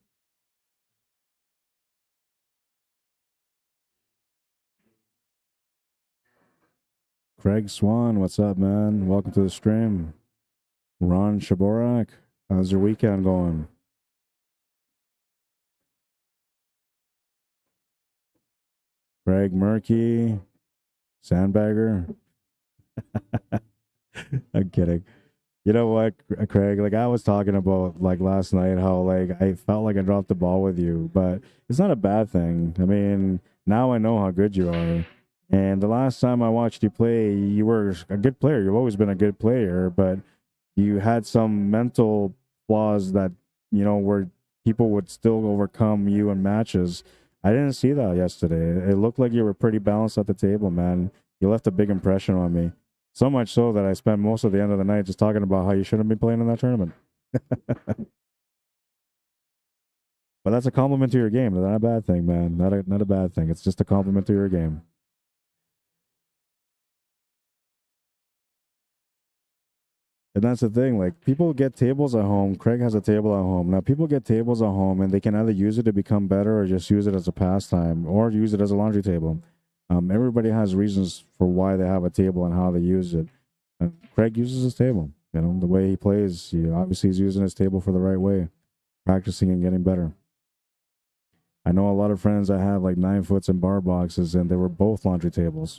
Craig Swan, what's up, man? Welcome to the stream. Ron Shaborak, how's your weekend going? Craig Murky, Sandbagger. I'm kidding. You know what, Craig? Like I was talking about like last night, how like I felt like I dropped the ball with you, but it's not a bad thing. I mean, now I know how good you are. And the last time I watched you play, you were a good player. You've always been a good player, but you had some mental flaws that, you know, where people would still overcome you in matches. I didn't see that yesterday. It looked like you were pretty balanced at the table, man. You left a big impression on me. So much so that I spent most of the end of the night just talking about how you shouldn't be playing in that tournament. But that's a compliment to your game. Not a bad thing, man. Not a bad thing. It's just a compliment to your game. And that's the thing. Like people get tables at home. Craig has a table at home. Now people get tables at home and they can either use it to become better or just use it as a pastime or use it as a laundry table. Everybody has reasons for why they have a table and how they use it. And Craig uses his table. You know, the way he plays, obviously he's using his table for the right way, practicing and getting better. I know a lot of friends that have like 9-foots and bar boxes, and they were both laundry tables.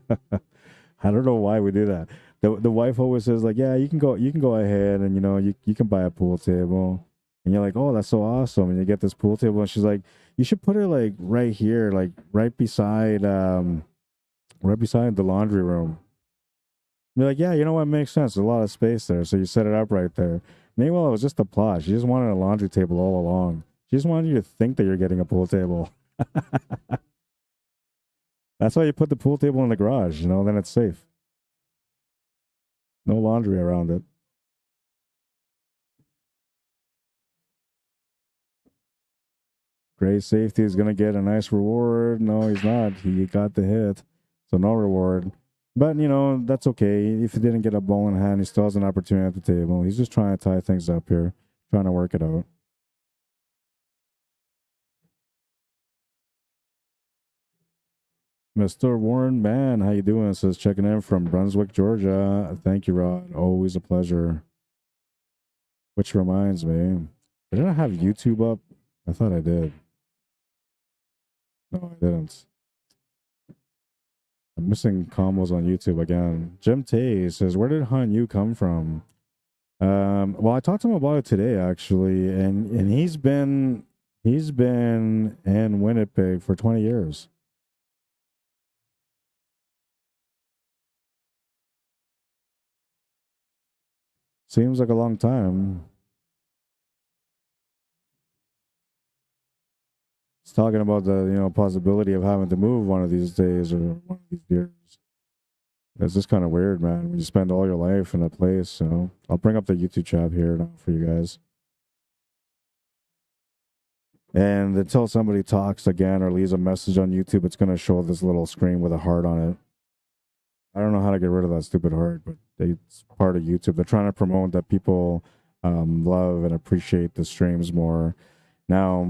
I don't know why we do that. The wife always says like, yeah, you can go ahead and you can buy a pool table. And you're like, oh, that's so awesome. And you get this pool table, and she's like, you should put it like right here, like right beside the laundry room. And you're like, yeah, you know what makes sense. There's a lot of space there, so you set it up right there. Meanwhile, it was just a plot. She just wanted a laundry table all along. She just wanted you to think that you're getting a pool table. That's why you put the pool table in the garage, then it's safe. No laundry around it. Gray safety is going to get a nice reward. No, he's not. He got the hit, so no reward. But, that's okay. If he didn't get a ball in hand, he still has an opportunity at the table. He's just trying to tie things up here, trying to work it out. Mr. Warren Mann, how you doing? Says checking in from Brunswick, Georgia. Thank you, Rod. Always a pleasure. Which reminds me, did I have YouTube up? I thought I did. No, I didn't. I'm missing combos on YouTube again. Jim Tay says, where did Han Yu come from? Well, I talked to him about it today, actually, and he's been in Winnipeg for 20 years. Seems like a long time. He's talking about the possibility of having to move one of these days or one of these years. It's just kind of weird, man. When you spend all your life in a place, I'll bring up the YouTube chat here now for you guys. And until somebody talks again or leaves a message on YouTube, it's going to show this little screen with a heart on it. I don't know how to get rid of that stupid heart, but it's part of YouTube. They're trying to promote that people love and appreciate the streams more. Now,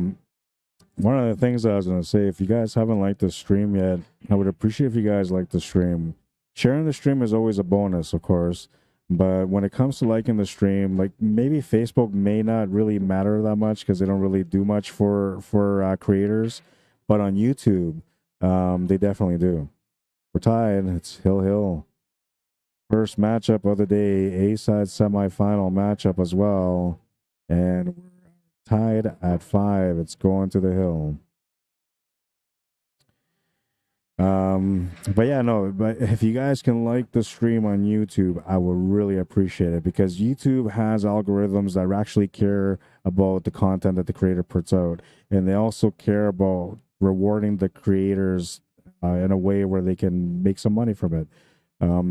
one of the things that I was going to say, if you guys haven't liked the stream yet, I would appreciate if you guys like the stream. Sharing the stream is always a bonus, of course. But when it comes to liking the stream, like maybe Facebook may not really matter that much because they don't really do much for creators. But on YouTube, they definitely do. We're tied. It's Hill. First matchup of the day, A-side semifinal matchup as well. And we're tied at 5. It's going to the Hill. But yeah, no, but if you guys can like the stream on YouTube, I would really appreciate it because YouTube has algorithms that actually care about the content that the creator puts out. And they also care about rewarding the creators in a way where they can make some money from it.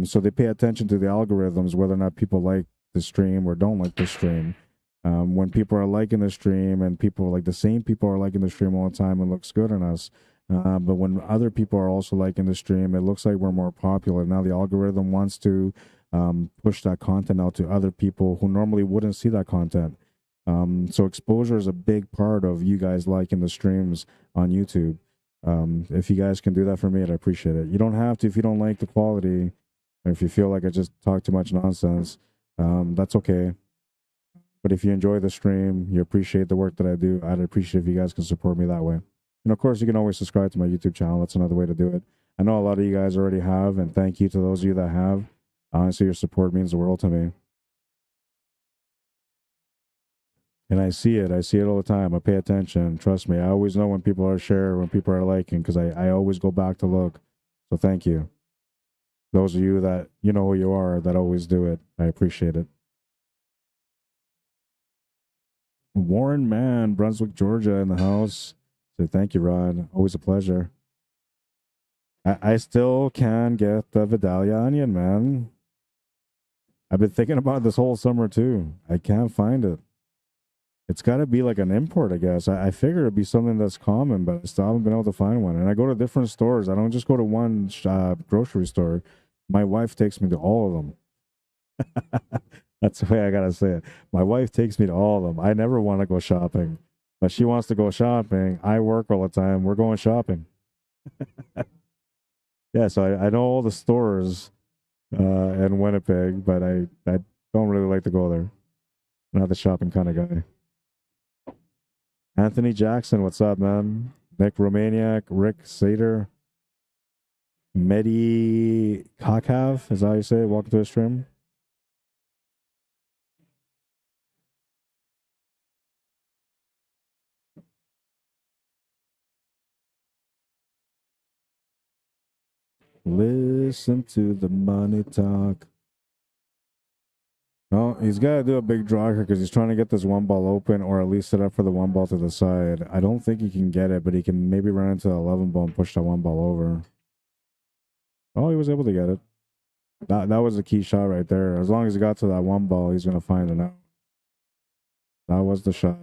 So they pay attention to the algorithms, whether or not people like the stream or don't like the stream. When people are liking the stream and people like the same people are liking the stream all the time, it looks good on us. But when other people are also liking the stream, it looks like we're more popular. Now the algorithm wants to push that content out to other people who normally wouldn't see that content. So exposure is a big part of you guys liking the streams on YouTube. If you guys can do that for me, I'd appreciate it. You don't have to if you don't like the quality, or if you feel like I just talk too much nonsense. That's okay. But if you enjoy the stream, you appreciate the work that I do, I'd appreciate if you guys can support me that way. And of course, you can always subscribe to my YouTube channel. That's another way to do it. I know a lot of you guys already have, and thank you to those of you that have. Honestly, your support means the world to me. And I see it all the time. I pay attention. Trust me, I always know when people are sharing, when people are liking, because I always go back to look. So thank you. Those of you that, you know who you are, that always do it. I appreciate it. Warren Mann, Brunswick, Georgia in the house. So thank you, Rod. Always a pleasure. I still can get the Vidalia onion, man. I've been thinking about it this whole summer too. I can't find it. It's got to be like an import, I guess. I figure it'd be something that's common, but I still haven't been able to find one. And I go to different stores. I don't just go to one grocery store. My wife takes me to all of them. That's the way I gotta say it. My wife takes me to all of them. I never want to go shopping, but she wants to go shopping. I work all the time. We're going shopping. Yeah, so I know all the stores in Winnipeg, but I don't really like to go there. Not the shopping kind of guy. Anthony Jackson, what's up, man? Nick Romaniak, Rick Sater, Medi Kakav, is that how you say it? Welcome to the stream. Listen to the money talk. Oh, he's got to do a big draw here because he's trying to get this one ball open or at least set up for the one ball to the side. I don't think he can get it, but he can maybe run into the 11 ball and push that one ball over. Oh, he was able to get it. That was a key shot right there. As long as he got to that one ball, he's going to find it out. That was the shot.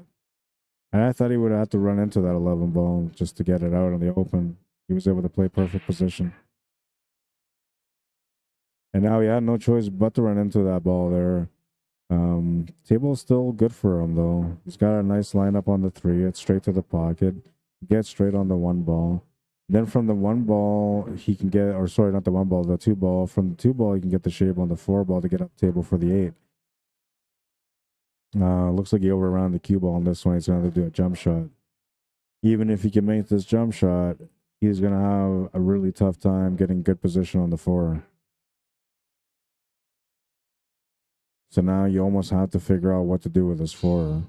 And I thought he would have to run into that 11 ball just to get it out in the open. He was able to play perfect position. And now he had no choice but to run into that ball there. Table's still good for him, though. He's got a nice lineup on the 3. It's straight to the pocket. Gets straight on the 1 ball. Then from the 1 ball, he can get, or sorry, not the 1 ball, the 2 ball. From the 2 ball, he can get the shape on the 4 ball to get up table for the 8. Looks like he overran the cue ball on this one. He's going to have to do a jump shot. Even if he can make this jump shot, he's going to have a really tough time getting good position on the 4. So now you almost have to figure out what to do with this 4.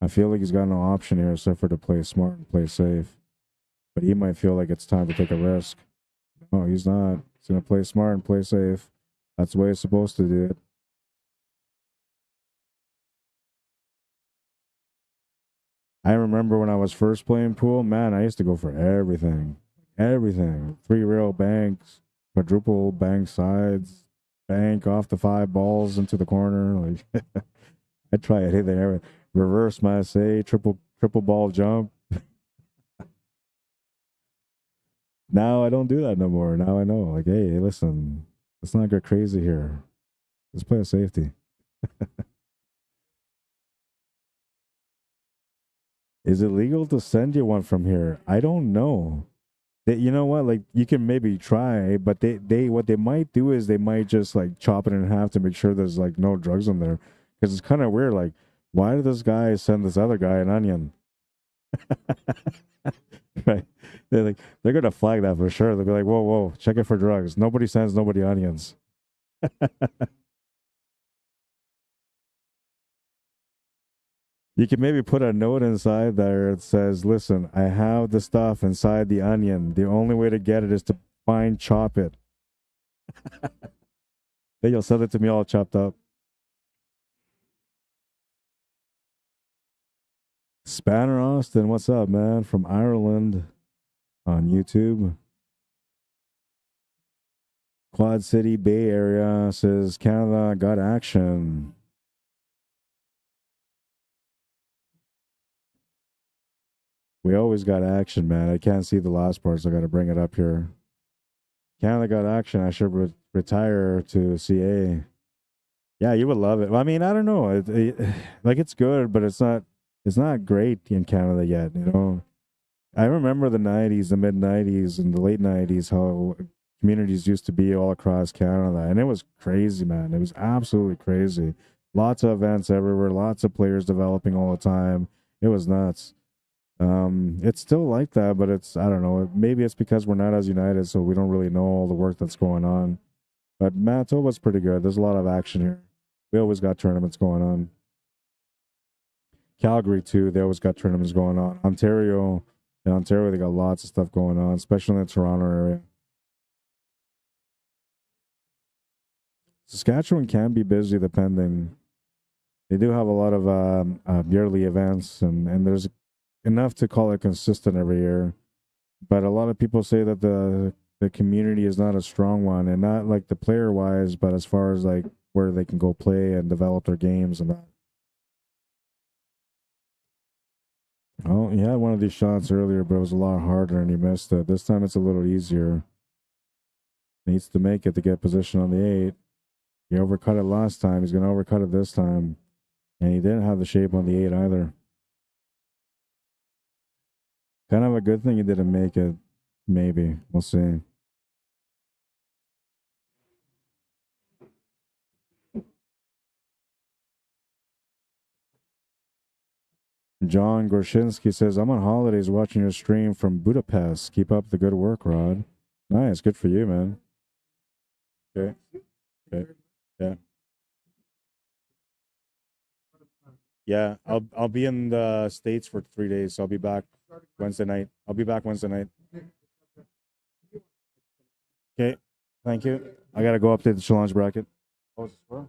I feel like he's got no option here except for to play smart and play safe. But he might feel like it's time to take a risk. No, he's not. He's going to play smart and play safe. That's the way it's supposed to do it. I remember when I was first playing pool, man, I used to go for everything. Everything. 3-rail banks, quadruple bank sides, bank off the 5 balls into the corner. Like I try anything. Reverse masse, triple ball jump. Now I don't do that no more. Now I know, like, hey, listen, let's not get crazy here. Let's play a safety. Is it legal to send you one from here? I don't know. You know what? Like you can maybe try, but they what they might do is they might just like chop it in half to make sure there's like no drugs in there, because it's kind of weird. Like, why did this guy send this other guy an onion? Right? They're gonna flag that for sure. They'll be like, whoa, whoa, check it for drugs. Nobody sends nobody onions. You can maybe put a note inside there that says, listen, I have the stuff inside the onion. The only way to get it is to fine chop it. Then you'll send it to me all chopped up. Spanner Austin, what's up, man? From Ireland on YouTube. Quad City Bay Area says Canada got action. We always got action, man. I can't see the last part, so I got to bring it up here. Canada got action. I should retire to CA. Yeah, you would love it. I mean, I don't know. Like it's good, but it's not great in Canada yet. You know, I remember the '90s, the mid '90s, and the late '90s, how communities used to be all across Canada, and it was crazy, man. It was absolutely crazy. Lots of events everywhere, lots of players developing all the time. It was nuts. It's still like that, but I don't know. Maybe it's because we're not as united, so we don't really know all the work that's going on. But Manitoba's pretty good. There's a lot of action here. We always got tournaments going on. Calgary too. They always got tournaments going on. In Ontario, they got lots of stuff going on, especially in the Toronto area. Saskatchewan can be busy depending. They do have a lot of yearly events, and there's enough to call it consistent every year. But a lot of people say that the community is not a strong one, and not like the player wise, but as far as like where they can go play and develop their games and that. Oh, he had one of these shots earlier, but it was a lot harder and he missed it. This time it's a little easier. Needs to make it to get position on the 8. He overcut it last time. He's going to overcut it this time. And he didn't have the shape on the 8 either. Kind of a good thing he didn't make it. Maybe. We'll see. John Gorshinsky says, I'm on holidays watching your stream from Budapest. Keep up the good work, Rod. Nice. Good for you, man. Okay. Okay. Yeah. Yeah. I'll be in the States for 3 days. So I'll be back Wednesday night. I'll be back Wednesday night. Okay. Thank you. I gotta go update the challenge bracket. Oh, is this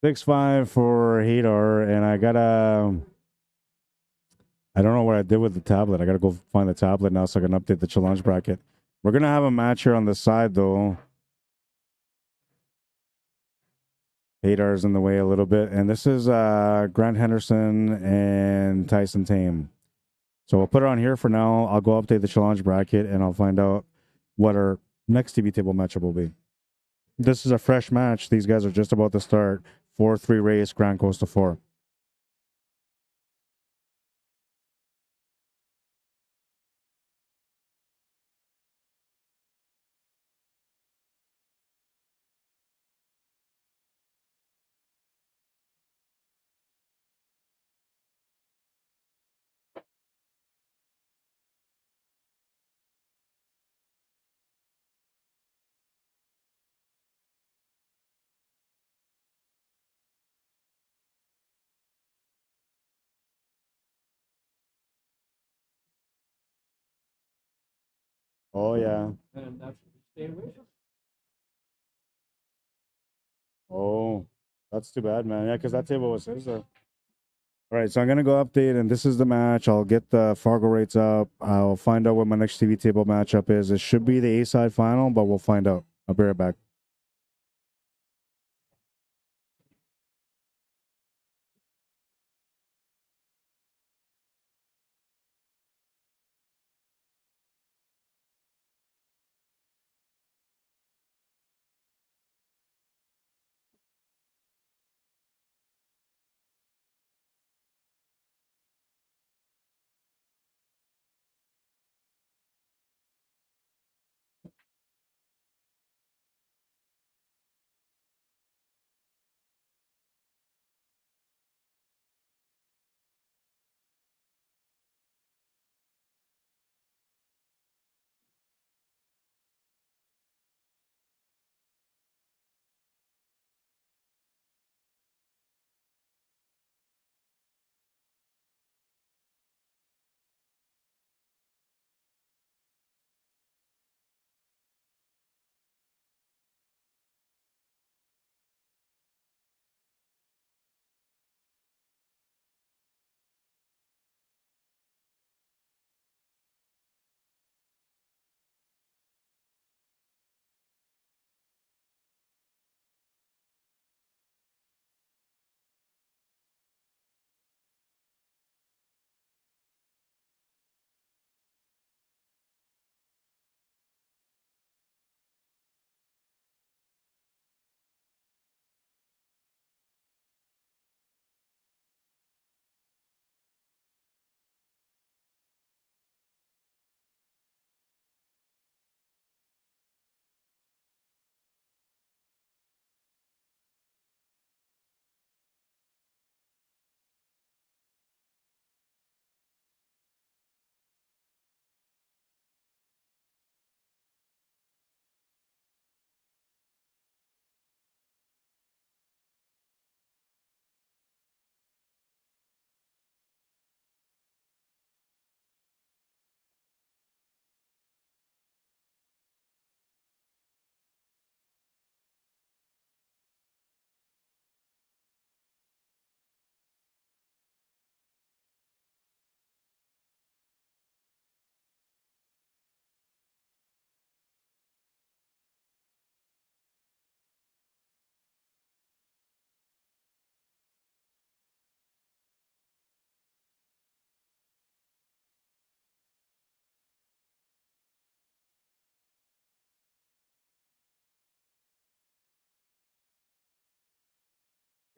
6-5 for Hadar, and I don't know what I did with the tablet. I gotta go find the tablet now so I can update the challenge bracket. We're gonna have a match here on the side though. Hadar's in the way a little bit, and this is Grant Henderson and Tyson Tame. So we'll put it on here for now. I'll go update the challenge bracket, and I'll find out what our next TV table matchup will be. This is a fresh match. These guys are just about to start. 4-3 race. Grant goes to 4. Oh yeah. Oh, that's too bad, man. Yeah, because that table was his. All right, so I'm gonna go update, and this is the match. I'll get the Fargo rates up. I'll find out what my next TV table matchup is. It should be the A side final, but we'll find out. I'll be right back.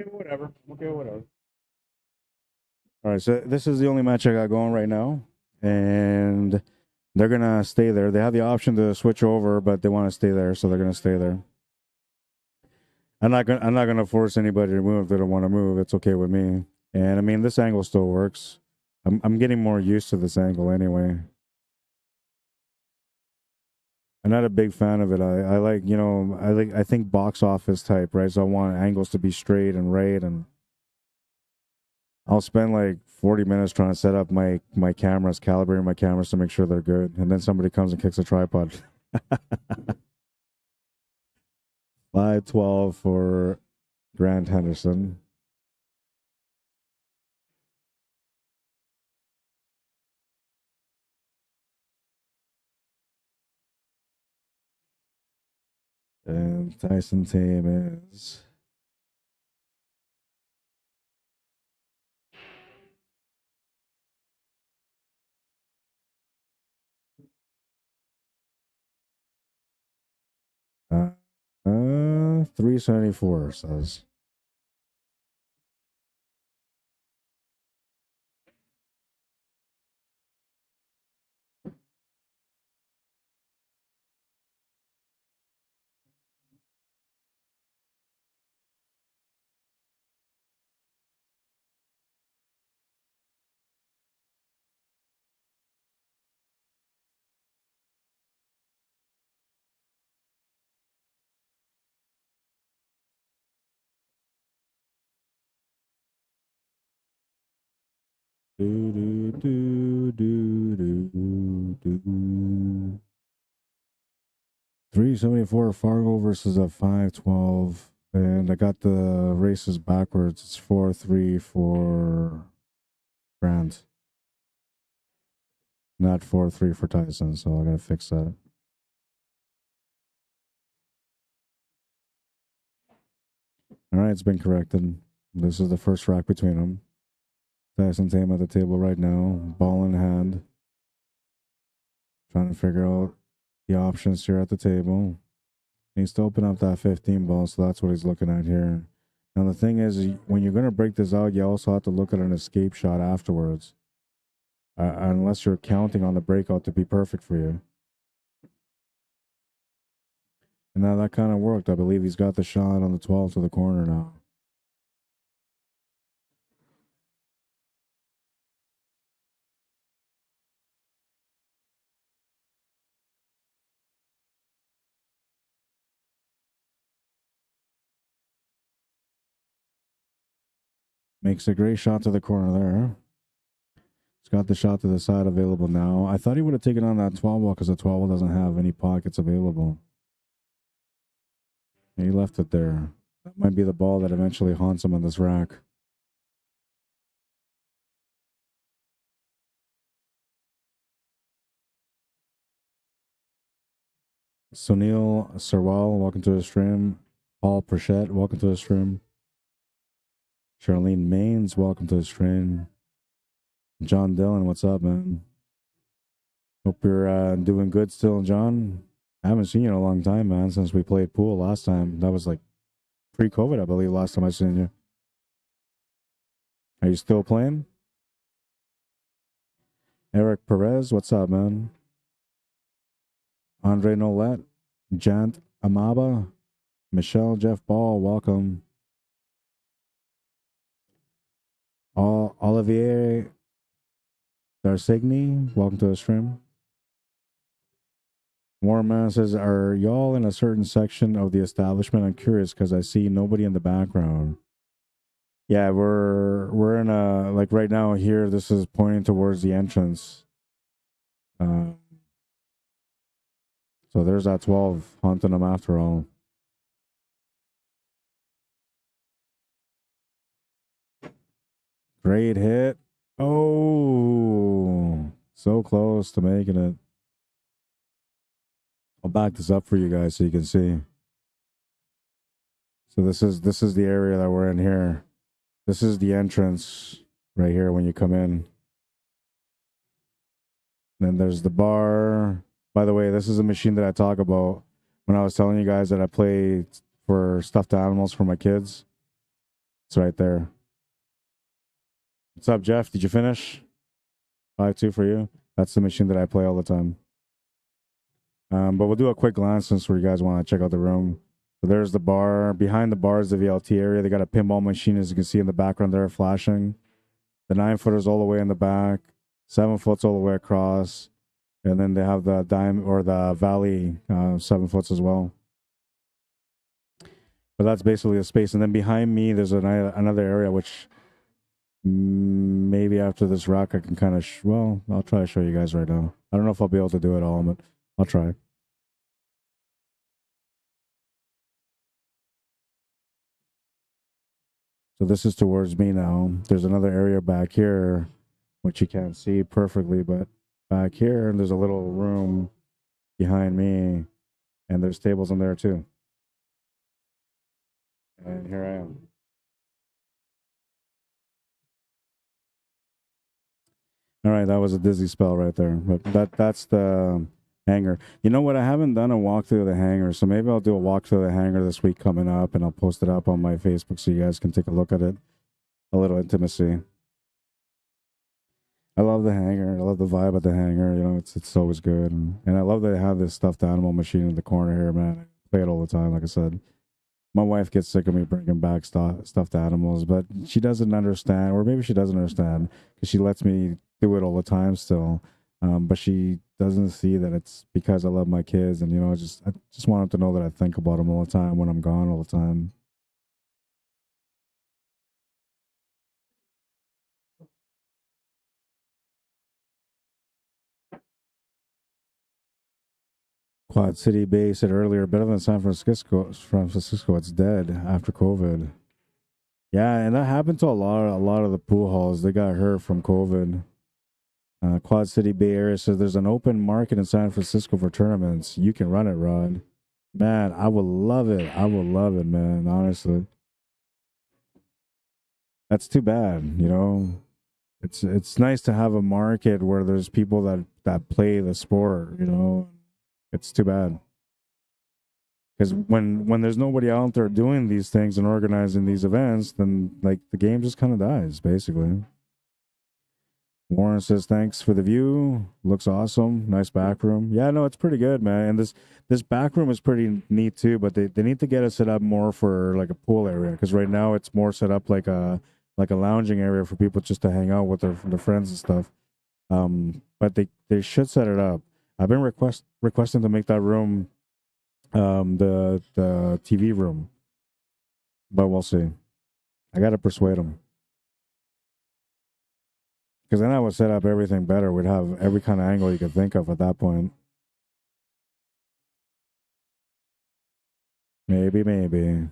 Okay, whatever. Okay, whatever. All right, so this is the only match I got going right now, and they're gonna stay there. They have the option to switch over, but they want to stay there, so they're gonna stay there. I'm not gonna force anybody to move if they don't want to move. It's okay with me. And I mean, this angle still works. I'm getting more used to this angle anyway. I'm not a big fan of it. I like, I think box office type, right? So I want angles to be straight and right, and I'll spend like 40 minutes trying to set up my cameras, calibrating my cameras to make sure they're good, and then somebody comes and kicks a tripod. 5-12 for Grant Henderson. And Tyson Tame is uh, 374 says. Do, do, do, do, do, do. 374 Fargo versus a 512. And I got the races backwards. It's 4-3 for Grant. Not 4-3 for Tyson, so I gotta fix that. All right, it's been corrected. This is the first rack between them. Tyson Tame at the table right now, ball in hand. Trying to figure out the options here at the table. Needs to open up that 15 ball, so that's what he's looking at here. Now, the thing is, when you're going to break this out, you also have to look at an escape shot afterwards. Unless you're counting on the breakout to be perfect for you. And now that kind of worked. I believe he's got the shot on the 12 to the corner now. Makes a great shot to the corner there. He's got the shot to the side available now. I thought he would have taken on that 12 ball because the 12 ball doesn't have any pockets available. He left it there. That might be the ball that eventually haunts him on this rack. Sunil Sarwal, welcome to the stream. Paul Prachette, welcome to the stream. Charlene Maines, welcome to the stream. John Dillon, what's up, man? Hope you're doing good still, John. I haven't seen you in a long time, man, since we played pool last time. That was like pre-COVID, I believe, last time I seen you. Are you still playing? Eric Perez, what's up, man? Andre Nolette, Jant Amaba, Michelle Jeff Ball, welcome. Olivier Darsigny, welcome to the stream. Warren Man says, are y'all in a certain section of the establishment? I'm curious because I see nobody in the background. Yeah, we're in a, like right now here, this is pointing towards the entrance. So there's that 12 haunting them after all. Great hit. Oh, so close to making it. I'll back this up for you guys so you can see. So this is the area that we're in here. This is the entrance right here when you come in. Then there's the bar. By the way, this is a machine that I talk about when I was telling you guys that I play for stuffed animals for my kids. It's right there. What's up, Jeff? Did you finish? 5-2 for you. That's the machine that I play all the time. But we'll do a quick glance since you guys want to check out the room. So there's the bar. Behind the bar is the VLT area. They got a pinball machine, as you can see in the background there, flashing. The 9-footers all the way in the back. 7-foots all the way across. And then they have the dime or the valley 7-foots as well. But that's basically the space. And then behind me, there's another area which maybe after this rack I can kind of, well, I'll try to show you guys right now. I don't know if I'll be able to do it all, but I'll try. So this is towards me now. There's another area back here, which you can't see perfectly, but back here, there's a little room behind me, and there's tables in there too. And here I am. All right, that was a dizzy spell right there. But that's the hangar. You know what? I haven't done a walkthrough of the hangar, so maybe I'll do a walkthrough of the hangar this week coming up, and I'll post it up on my Facebook so you guys can take a look at it. A little intimacy. I love the hangar. I love the vibe of the hangar. You know, it's always good, and I love that they have this stuffed animal machine in the corner here, man. I play it all the time, like I said. My wife gets sick of me bringing back stuffed animals, but she doesn't understand, or maybe she doesn't understand, because she lets me do it all the time still. But she doesn't see that it's because I love my kids, and you know, I just want them to know that I think about them all the time when I'm gone all the time. Quad City Bay said earlier, better than San Francisco. San Francisco, it's dead after COVID. Yeah, and that happened to a lot of the pool halls. They got hurt from COVID. Quad City Bay Area says there's an open market in San Francisco for tournaments. You can run it, Rod. Man, I would love it. I would love it, man. Honestly, that's too bad. You know, it's nice to have a market where there's people that play the sport. You know, it's too bad. Because when there's nobody out there doing these things and organizing these events, then like the game just kind of dies, basically. Warren says thanks for the view. Looks awesome. Nice back room. Yeah, no, it's pretty good, man. And this back room is pretty neat too. But they need to get it set up more for like a pool area, because right now it's more set up like a lounging area for people just to hang out with their friends and stuff. But they should set it up. I've been requesting to make that room the TV room, but we'll see. I got to persuade them, because then I would set up everything better. We'd have every kind of angle you could think of at that point. Maybe.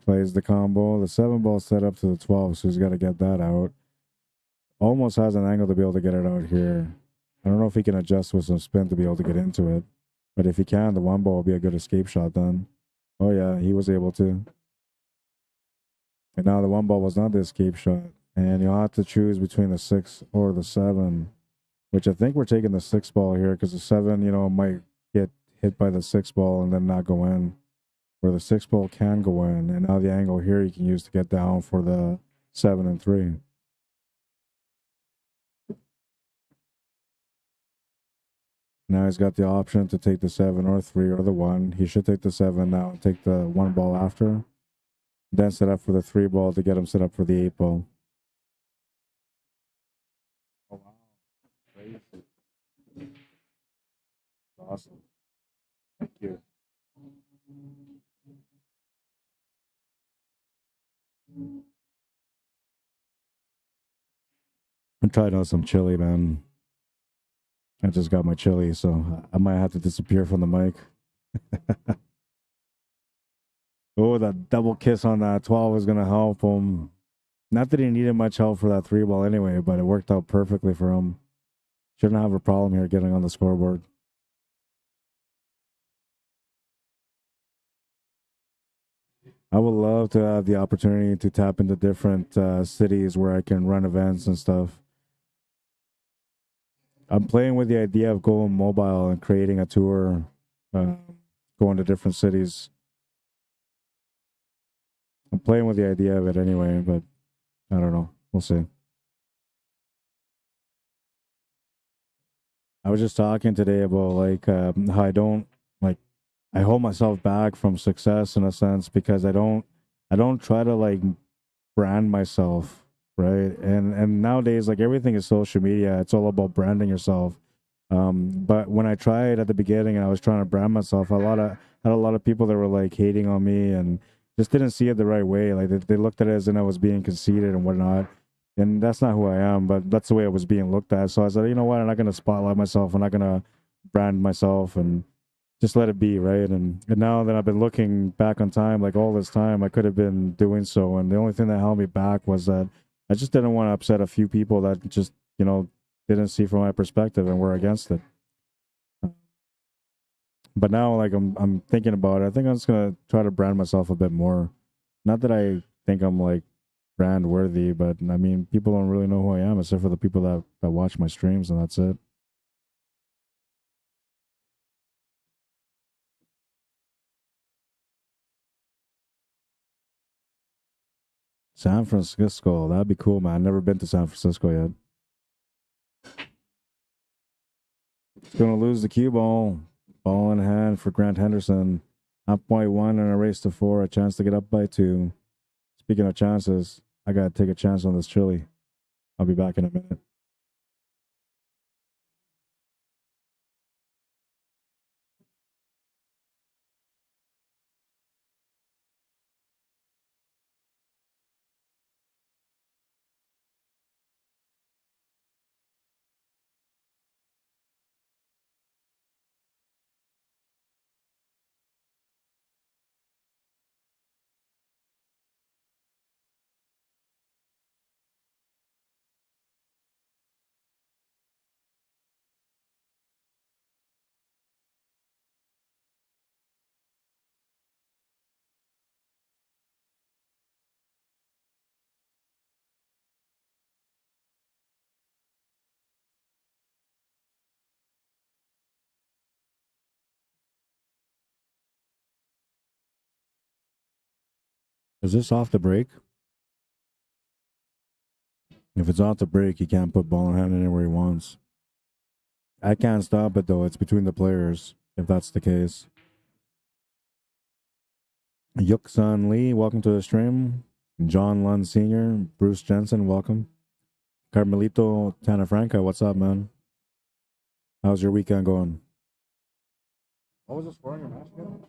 Plays the combo. The 7-ball set up to the 12, so he's got to get that out. Almost has an angle to be able to get it out here. I don't know if he can adjust with some spin to be able to get into it. But if he can, the 1-ball will be a good escape shot then. Oh yeah, he was able to. And now the 1-ball was not the escape shot. And you'll have to choose between the 6 or the 7. Which I think we're taking the 6-ball here, because the 7, you know, might get hit by the 6-ball and then not go in. Where the 6-ball can go in. And now the angle here you can use to get down for the 7 and 3. Now he's got the option to take the 7 or 3 or the 1. He should take the 7 now and take the 1-ball after. Then set up for the 3-ball to get him set up for the 8-ball. Oh, wow. Crazy. Awesome. Thank you. I'm trying out some chili, man. I just got my chili, so I might have to disappear from the mic. Oh, that double kiss on that 12 is going to help him. Not that he needed much help for that 3-ball anyway, but it worked out perfectly for him. Shouldn't have a problem here getting on the scoreboard. I would love to have the opportunity to tap into different cities where I can run events and stuff. I'm playing with the idea of going mobile and creating a tour, going to different cities. I'm playing with the idea of it anyway, but I don't know. We'll see. I was just talking today about like how I don't like I hold myself back from success in a sense, because I don't try to like brand myself, right? And nowadays, like, everything is social media. It's all about branding yourself. But when I tried at the beginning and I was trying to brand myself, had a lot of people that were like hating on me and just didn't see it the right way. Like they looked at it as in I was being conceited and whatnot. And that's not who I am, but that's the way it was being looked at. So I said, you know what? I'm not going to spotlight myself. I'm not going to brand myself and just let it be, right? And now that I've been looking back on time, like all this time, I could have been doing so. And the only thing that held me back was that I just didn't want to upset a few people that just, didn't see from my perspective and were against it. But now, like I'm thinking about it, I think I'm just gonna try to brand myself a bit more. Not that I think I'm like brand worthy, but I mean, people don't really know who I am except for the people that watch my streams, and that's it. San Francisco, that'd be cool, man. I've never been to San Francisco yet. It's gonna lose the cue ball. Ball in hand for Grant Henderson. Up by one and a race to four. A chance to get up by two. Speaking of chances, I gotta take a chance on this chili. I'll be back in a minute. Is this off the break? If it's off the break, he can't put ball in hand anywhere he wants. I can't stop it though. It's between the players, if that's the case. Yuk-San Lee, welcome to the stream. John Lund Sr., Bruce Jensen, welcome. Carmelito Tanafranca, what's up, man? How's your weekend going? What was the score on your match again?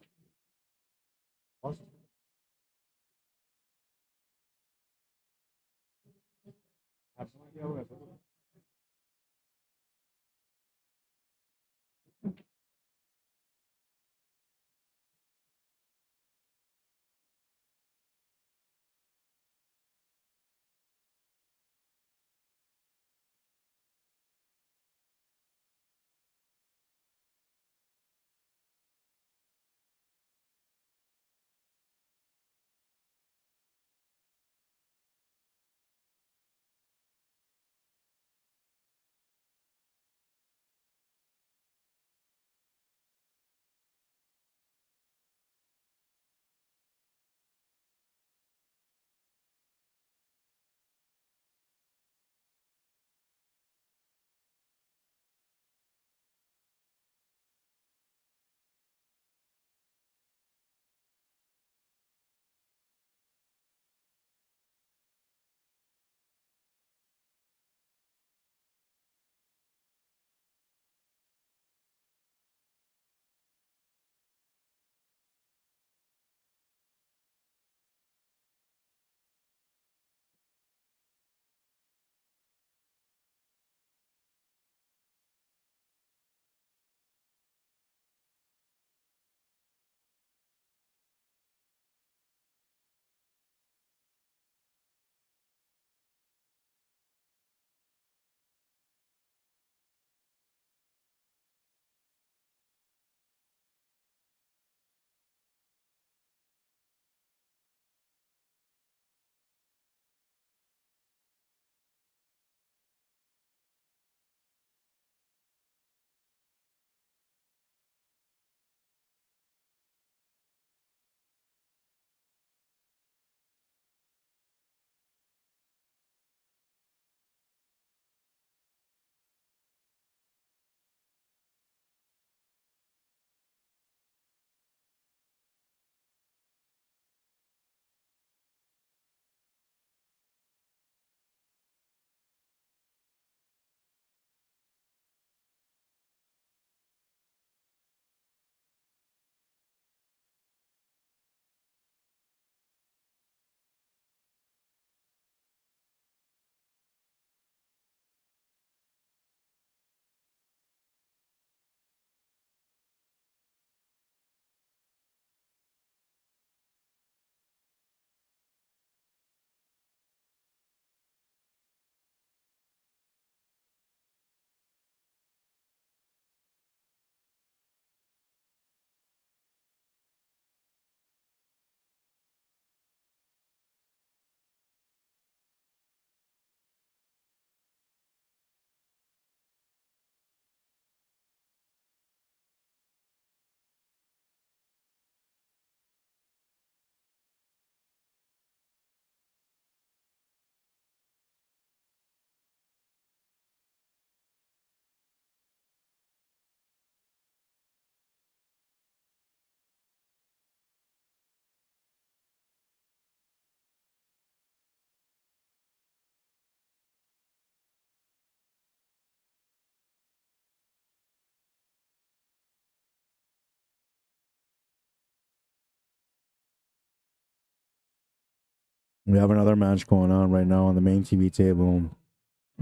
We have another match going on right now on the main TV table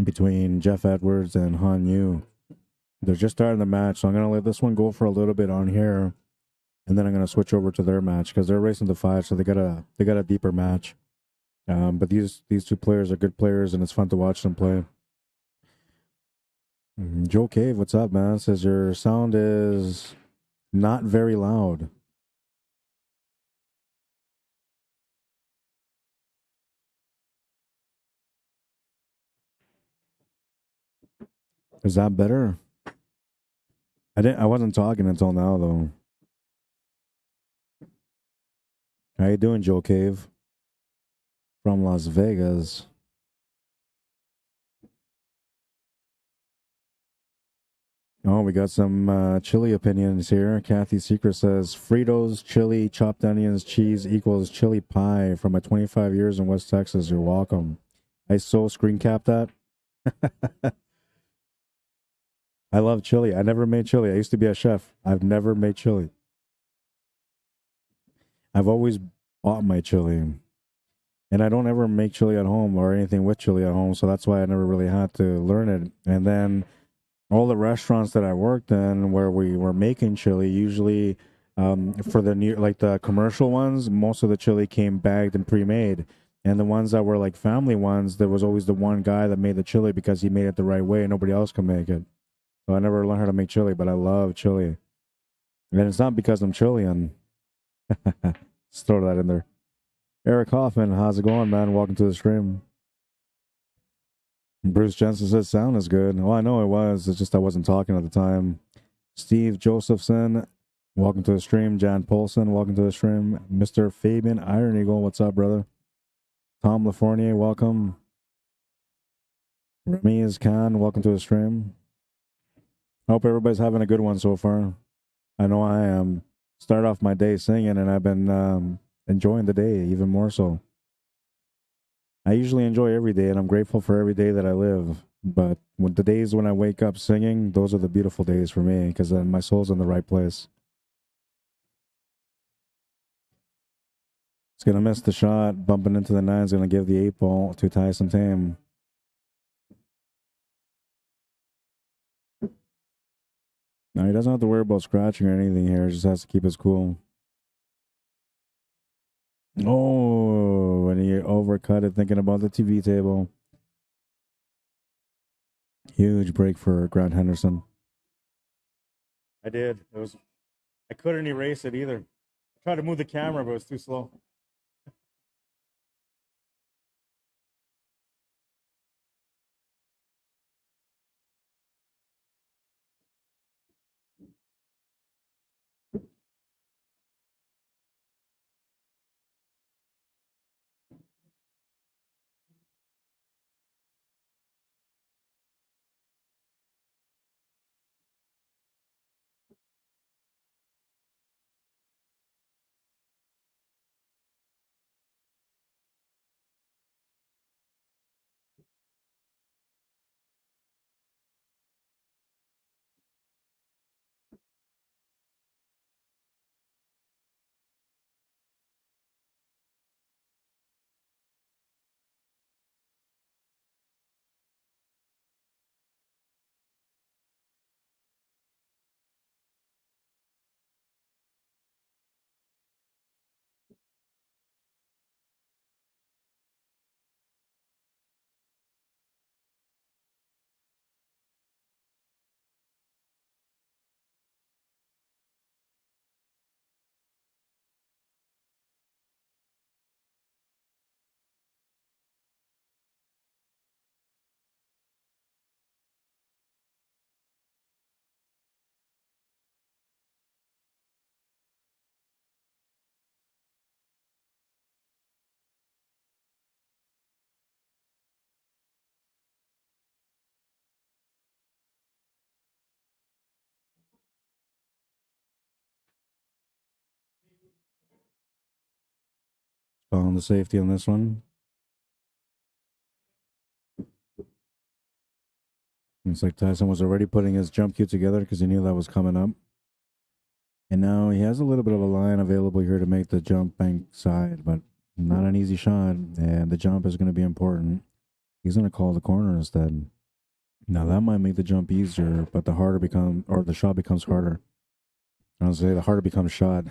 between Jeff Edwards and Han Yu. They're just starting the match, so I'm going to let this one go for a little bit on here, and then I'm going to switch over to their match because they're racing to 5, so they got a deeper match. But these two players are good players, and it's fun to watch them play. Joe Cave, what's up, man? Says your sound is not very loud. Is that better? I wasn't talking until now though. How you doing, Joe Cave? From Las Vegas. Oh, we got some chili opinions here. Kathy Secret says Fritos, chili, chopped onions, cheese equals chili pie from my 25 years in West Texas. You're welcome. I so screen capped that. I love chili. I never made chili. I used to be a chef. I've never made chili. I've always bought my chili. And I don't ever make chili at home or anything with chili at home. So that's why I never really had to learn it. And then all the restaurants that I worked in where we were making chili, usually for the new, like the commercial ones, most of the chili came bagged and pre-made. And the ones that were like family ones, there was always the one guy that made the chili because he made it the right way and nobody else could make it. So I never learned how to make chili, but I love chili. And it's not because I'm Chilean. Just throw that in there. Eric Hoffman, how's it going, man? Welcome to the stream. Bruce Jensen says sound is good. Well, I know it was. It's just I wasn't talking at the time. Steve Josephson, welcome to the stream. Jan Polson, welcome to the stream. Mr. Fabian Iron Eagle, what's up, brother? Tom LaFournier, welcome. Ramiz Khan, welcome to the stream. Hope everybody's having a good one so far. I know I am. Start off my day singing, and I've been enjoying the day even more so. I usually enjoy every day, and I'm grateful for every day that I live. But with the days when I wake up singing, those are the beautiful days for me because then my soul's in the right place. It's going to miss the shot. Bumping into the 9 is going to give the 8 ball to Tyson Tame. Now, he doesn't have to worry about scratching or anything here. He just has to keep his cool. Oh, and he overcut it thinking about the TV table. Huge break for Grant Henderson. I did. I couldn't erase it either. I tried to move the camera, but it was too slow. Calling the safety on this one. It's like Tyson was already putting his jump cue together because he knew that was coming up. And now he has a little bit of a line available here to make the jump bank side, but Not an easy shot, and the jump is going to be important. He's going to call the corner instead. Now that might make the jump easier, but the shot becomes harder. I was say the harder becomes shot.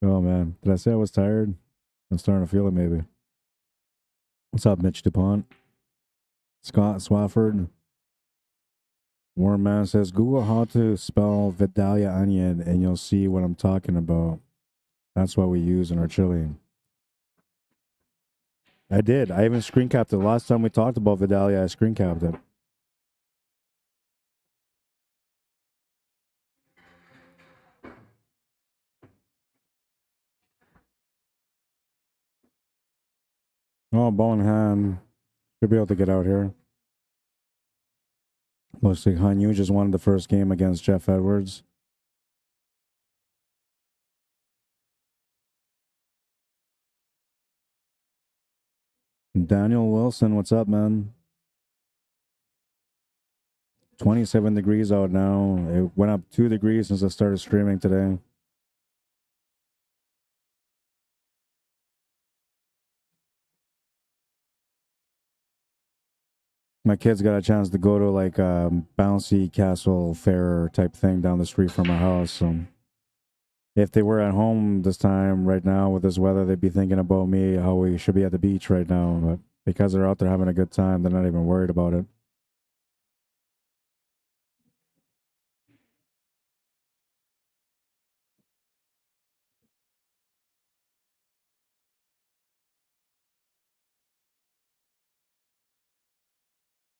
Oh man, did I say I was tired? I'm starting to feel it maybe. What's up, Mitch DuPont? Scott Swafford. Warren Man says, Google how to spell Vidalia onion and you'll see what I'm talking about. That's what we use in our chili. I did. I even screen capped it. Last time we talked about Vidalia, I screen capped it. Oh, ball in hand. Should be able to get out here. Looks like Hanyu just won the first game against Jeff Edwards. Daniel Wilson, what's up, man? 27 degrees out now. It went up 2 degrees since I started streaming today. My kids got a chance to go to like a bouncy castle fair type thing down the street from our house. So if they were at home this time right now with this weather, they'd be thinking about me, how we should be at the beach right now. But because they're out there having a good time, they're not even worried about it.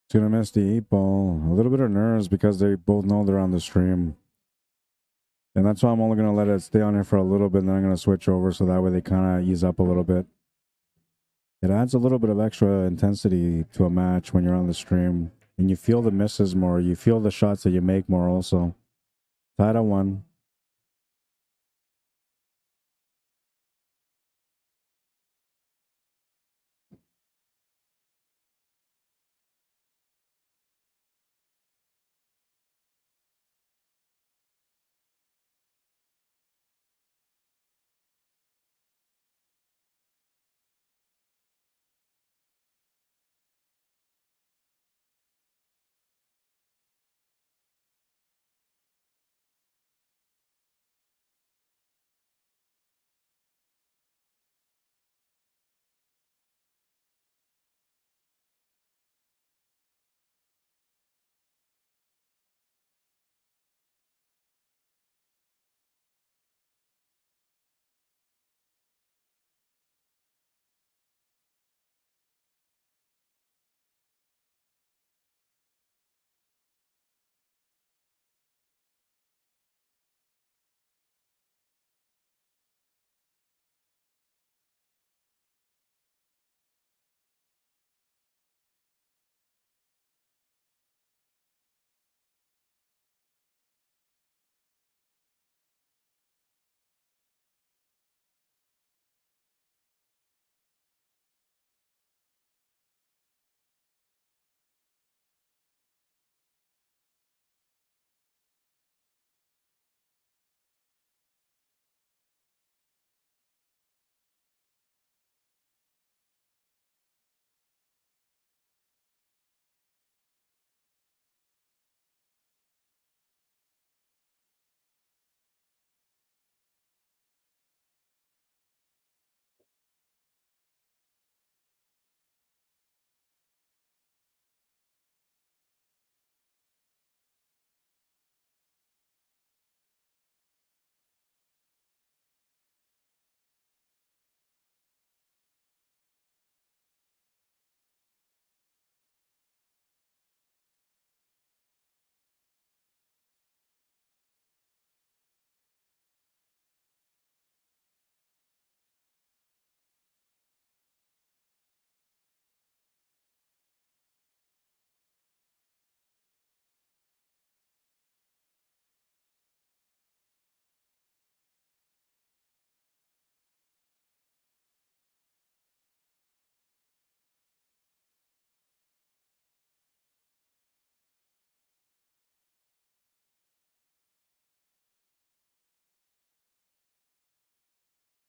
It's gonna miss the 8 ball. A little bit of nerves because they both know they're on the stream. And that's why I'm only gonna let it stay on here for a little bit, and then I'm gonna switch over so that way they kind of ease up a little bit. It adds a little bit of extra intensity to a match when you're on the stream, and you feel the misses more. You feel the shots that you make more also. Tied at 1.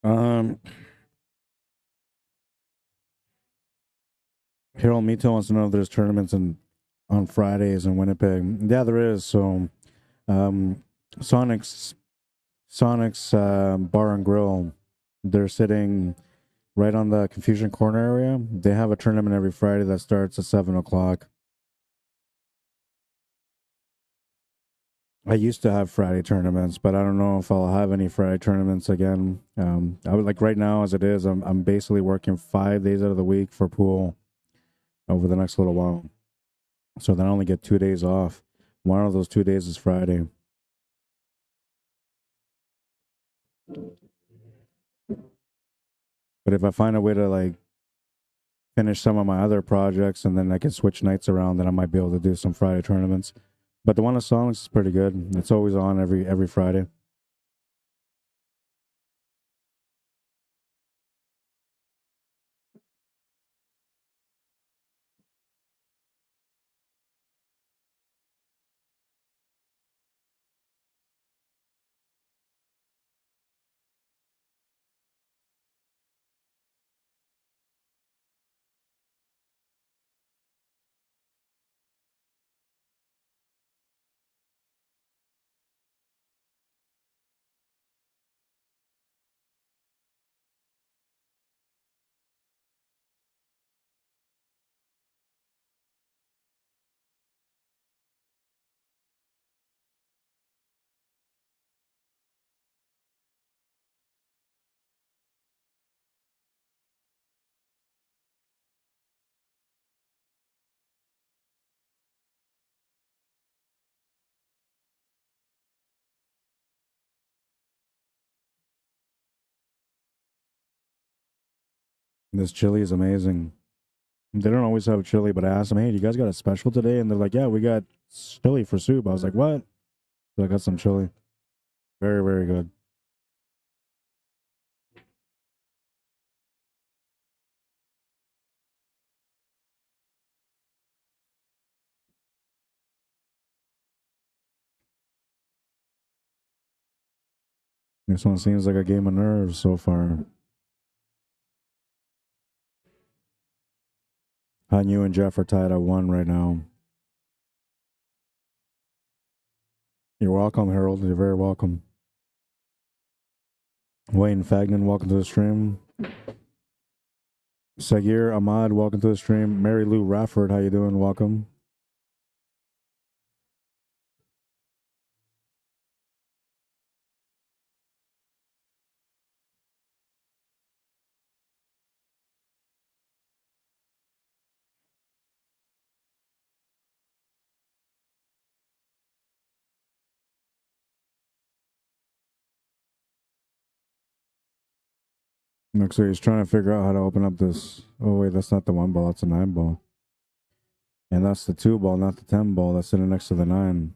Um, Harold Mito wants to know if there's tournaments on Fridays in Winnipeg. Yeah, there is. So, um, Sonic's Bar and Grill. They're sitting right on the Confusion Corner area. They have a tournament every Friday that starts at 7 o'clock. I used to have Friday tournaments, but I don't know if I'll have any Friday tournaments again. I would like right now as it is. I'm basically working 5 days out of the week for pool over the next little while. So then I only get 2 days off. One of those 2 days is Friday. But if I find a way to like finish some of my other projects and then I can switch nights around, then I might be able to do some Friday tournaments. But the one at Sonics is pretty good. It's always on every Friday. This chili is amazing. They don't always have chili, but I asked them, hey, you guys got a special today? And they're like, yeah, we got chili for soup. I was like, what? So I got some chili. Very, very good. This one seems like a game of nerves so far. You and Jeff are tied at 1 right now. You're welcome, Harold. You're very welcome. Wayne Fagnan, welcome to the stream. Sagir Ahmad, welcome to the stream. Mary Lou Rafford, how you doing? Welcome. Looks like he's trying to figure out how to open up this. Oh, wait, that's not the 1 ball. That's a 9 ball. And that's the 2 ball, not the 10 ball. That's sitting next to the 9.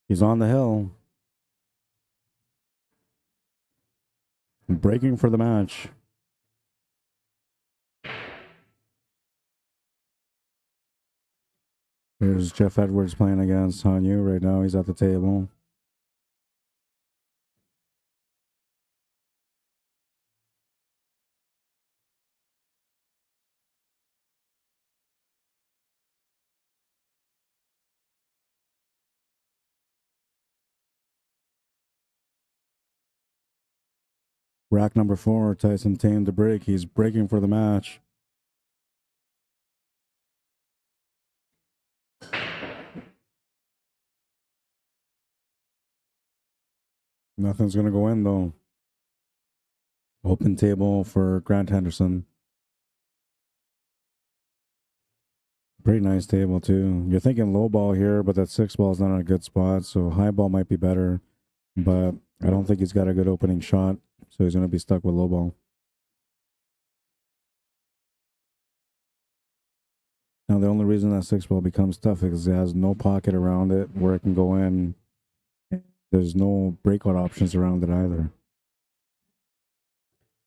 He's on the hill. Breaking for the match. Here's Jeff Edwards playing against Hanyu right now. He's at the table. Rack number 4, Tyson tamed the break. He's breaking for the match. Nothing's going to go in, though. Open table for Grant Henderson. Pretty nice table, too. You're thinking low ball here, but that 6 ball is not in a good spot, so high ball might be better. But I don't think he's got a good opening shot, so he's going to be stuck with low ball. Now, the only reason that 6 ball becomes tough is it has no pocket around it where it can go in. There's no breakout options around it either.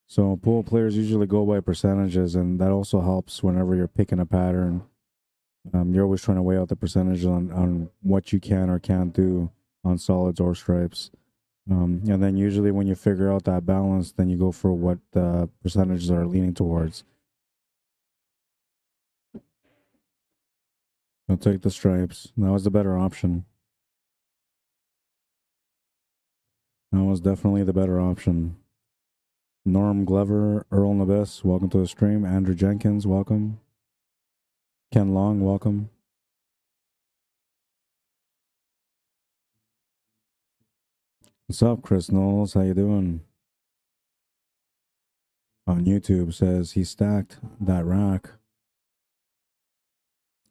So pool players usually go by percentages, and that also helps whenever you're picking a pattern. You're always trying to weigh out the percentage on what you can or can't do on solids or stripes. And then usually when you figure out that balance, then you go for what the percentages are leaning towards. I'll take the stripes. That was the better option. That was definitely the better option. Norm Glover, Earl Nabis, welcome to the stream. Andrew Jenkins, welcome. Ken Long, welcome. What's up, Chris Knowles? How you doing? On YouTube says he stacked that rack.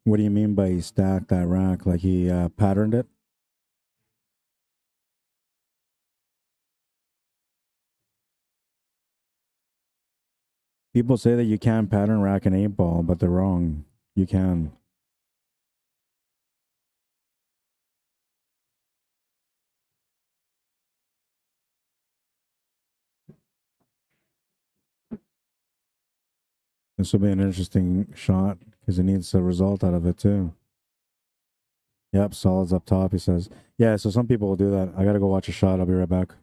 What do you mean by he stacked that rack? Like he patterned it? People say that you can't pattern rack an 8-ball, but they're wrong. You can. This will be an interesting shot because it needs a result out of it too. Yep, solids up top, he says. Yeah, so some people will do that. I got to go watch a shot. I'll be right back.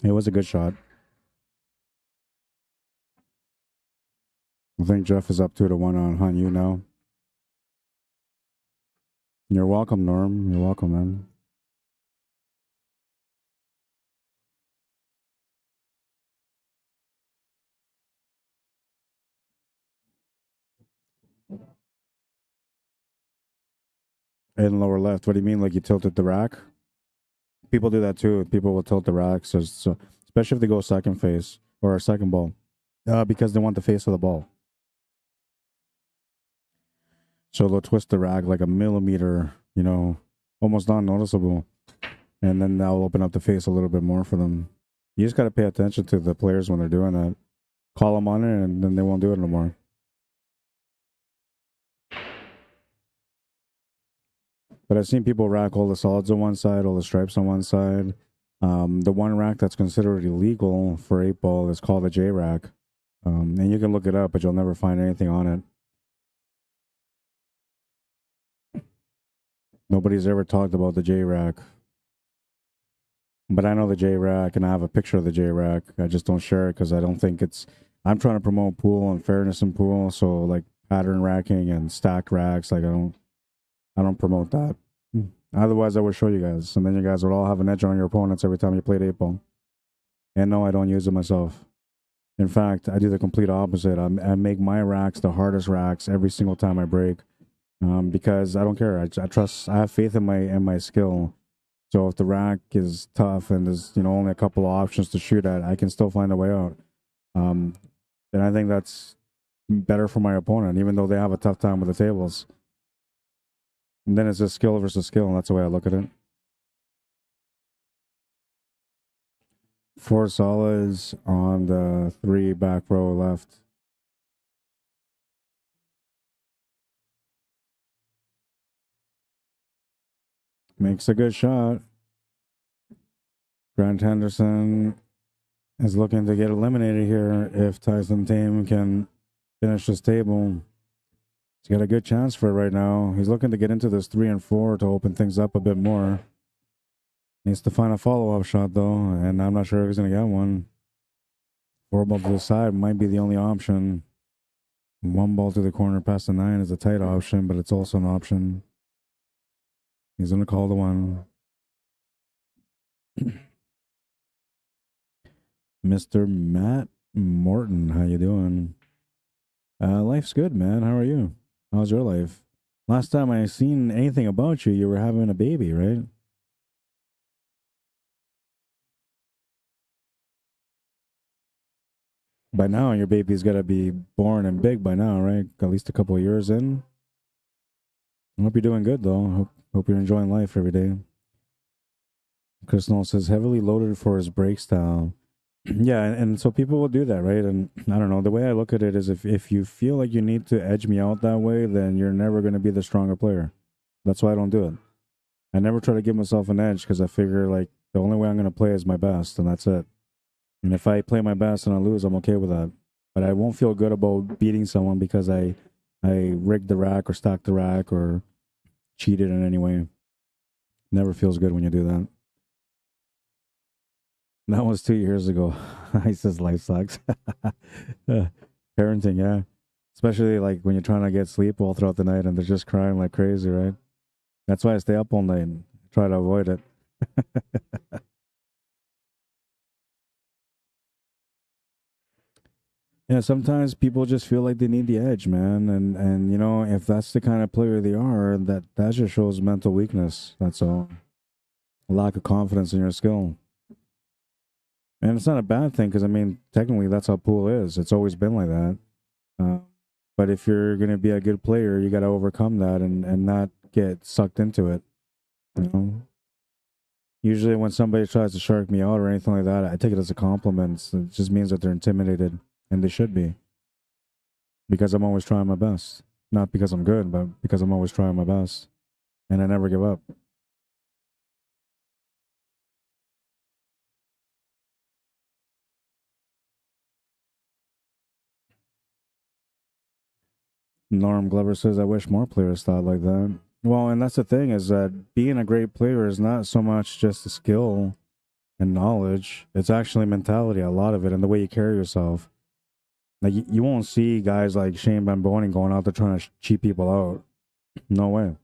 It was a good shot. I think Jeff is up 2-1 on Hanyu now. You're welcome, Norm. You're welcome, man. In lower left. What do you mean? Like you tilted the rack? People do that too. People will tilt the rack, so especially if they go second face or a second ball, because they want the face of the ball. So they'll twist the rack like a millimeter, you know, almost not noticeable, and then that'll open up the face a little bit more for them. You just got to pay attention to the players when they're doing that. Call them on it, and then they won't do it no more. But I've seen people rack all the solids on one side, all the stripes on one side. The one rack that's considered illegal for 8-ball is called a J rack. And you can look it up, but you'll never find anything on it. Nobody's ever talked about the J rack. But I know the J rack, and I have a picture of the J rack. I just don't share it because I don't think it's. I'm trying to promote pool and fairness in pool, so like pattern racking and stacked racks, like I don't promote that. Otherwise, I would show you guys, and then you guys would all have an edge on your opponents every time you played 8-ball. And no, I don't use it myself. In fact, I do the complete opposite. I make my racks the hardest racks every single time I break, because I don't care. I trust. I have faith in my skill. So if the rack is tough and there's only a couple of options to shoot at, I can still find a way out. And I think that's better for my opponent, even though they have a tough time with the tables. And then it's just skill versus skill, and that's the way I look at it. 4 solids on the 3 back row left. Makes a good shot. Grant Henderson is looking to get eliminated here if Tyson Tame can finish this table. He's got a good chance for it right now. He's looking to get into this 3 and 4 to open things up a bit more. Needs to find a follow-up shot, though, and I'm not sure if he's going to get one. 4 ball to the side might be the only option. 1 ball to the corner past the 9 is a tight option, but it's also an option. He's going to call the 1. Mr. Matt Morton, how you doing? Life's good, man. How are you? How's your life? Last time I seen anything about you, you were having a baby, right? By now, your baby's got to be born and big by now, right? At least a couple of years in. I hope you're doing good, though. Hope you're enjoying life every day. Chris Noel says, heavily loaded for his break style. Yeah, and so people will do that, right? And I don't know, the way I look at it is if you feel like you need to edge me out that way, then you're never going to be the stronger player. That's why I don't do it. I never try to give myself an edge because I figure like the only way I'm going to play is my best, and that's it. And if I play my best and I lose, I'm okay with that. But I won't feel good about beating someone because I rigged the rack or stacked the rack or cheated in any way. Never feels good when you do that. That was 2 years ago. He says life sucks. Parenting, yeah. Especially like when you're trying to get sleep all throughout the night and they're just crying like crazy, right? That's why I stay up all night and try to avoid it. Yeah, sometimes people just feel like they need the edge, man. And if that's the kind of player they are, that just shows mental weakness. That's all. A lack of confidence in your skill. And it's not a bad thing because, I mean, technically that's how pool is. It's always been like that. But if you're going to be a good player, you got to overcome that and not get sucked into it. Usually when somebody tries to shark me out or anything like that, I take it as a compliment. It just means that they're intimidated, and they should be. Because I'm always trying my best. Not because I'm good, but because I'm always trying my best. And I never give up. Norm Glover says, I wish more players thought like that. Well, and that's the thing, is that being a great player is not so much just a skill and knowledge. It's actually mentality, a lot of it, and the way you carry yourself. Like, you won't see guys like Shane Van Boening going out there trying to cheat people out. No way.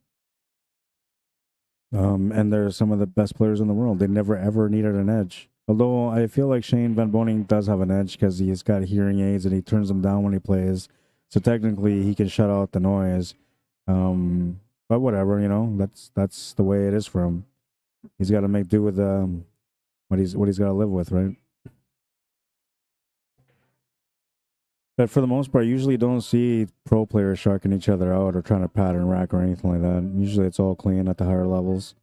And they're some of the best players in the world. They never, ever needed an edge. Although I feel like Shane Van Boening does have an edge because he's got hearing aids and he turns them down when he plays. So technically, he can shut out the noise. But whatever, that's the way it is for him. He's got to make do with what he's got to live with, right? But for the most part, usually you don't see pro players sharking each other out or trying to pattern rack or anything like that. Usually it's all clean at the higher levels.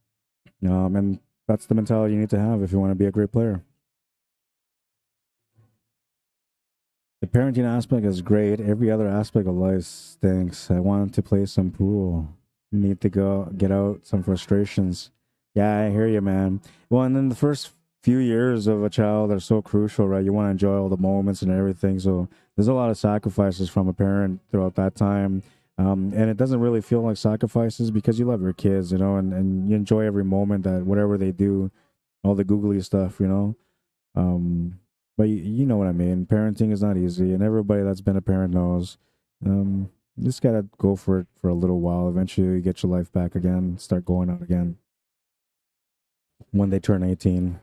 And that's the mentality you need to have if you want to be a great player. The parenting aspect is great. Every other aspect of life stinks. I want to play some pool. Need to go get out some frustrations. Yeah, I hear you, man. Well, and then the first few years of a child are so crucial, right? You want to enjoy all the moments and everything. So there's a lot of sacrifices from a parent throughout that time. And it doesn't really feel like sacrifices because you love your kids, you know, and you enjoy every moment that whatever they do, all the googly stuff, you know. Um, but you know what I mean. Parenting is not easy, and everybody that's been a parent knows. You just gotta go for it for a little while. Eventually, you get your life back again. Start going out again when they turn 18.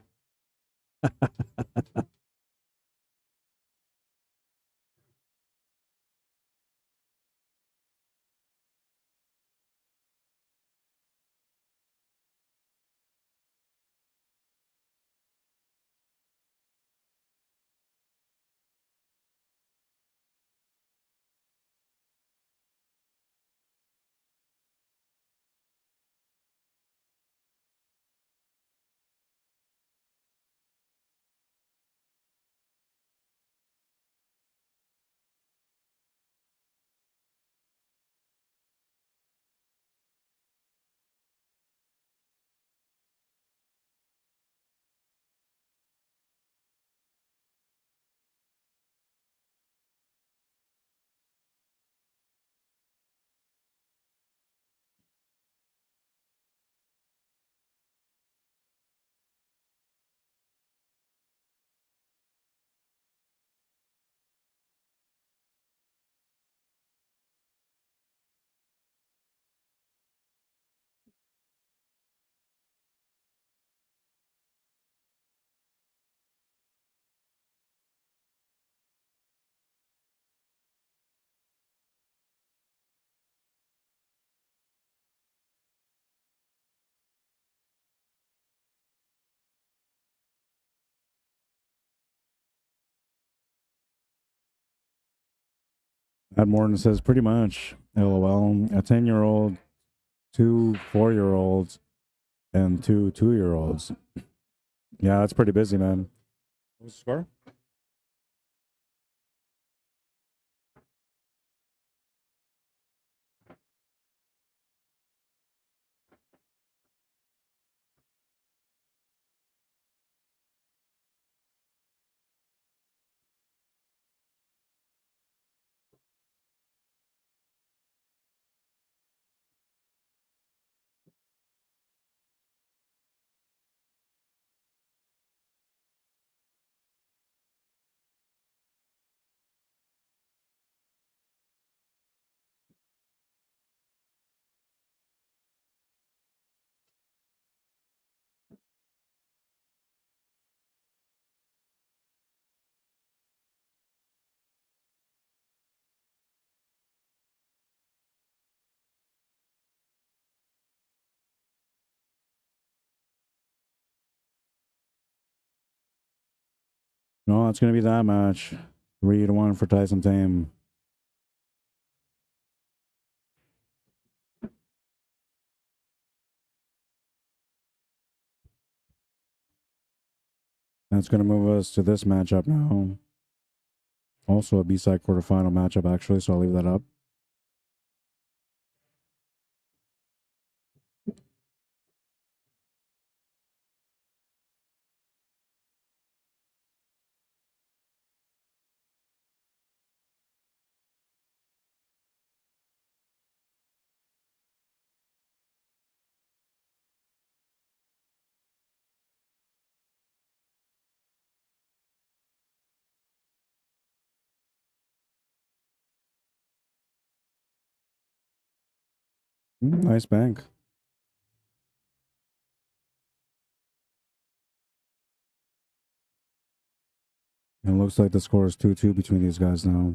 Ed Morton says pretty much. LOL. A 10-year-old, two 4-year-olds, and two 2-year-olds. Yeah, that's pretty busy, man. What was the score? No, it's gonna be that match. 3-1 for Tyson Tame. That's gonna move us to this matchup now. Also a B-side quarterfinal matchup, actually, so I'll leave that up. Nice bank. And it looks like the score is 2-2 between these guys now.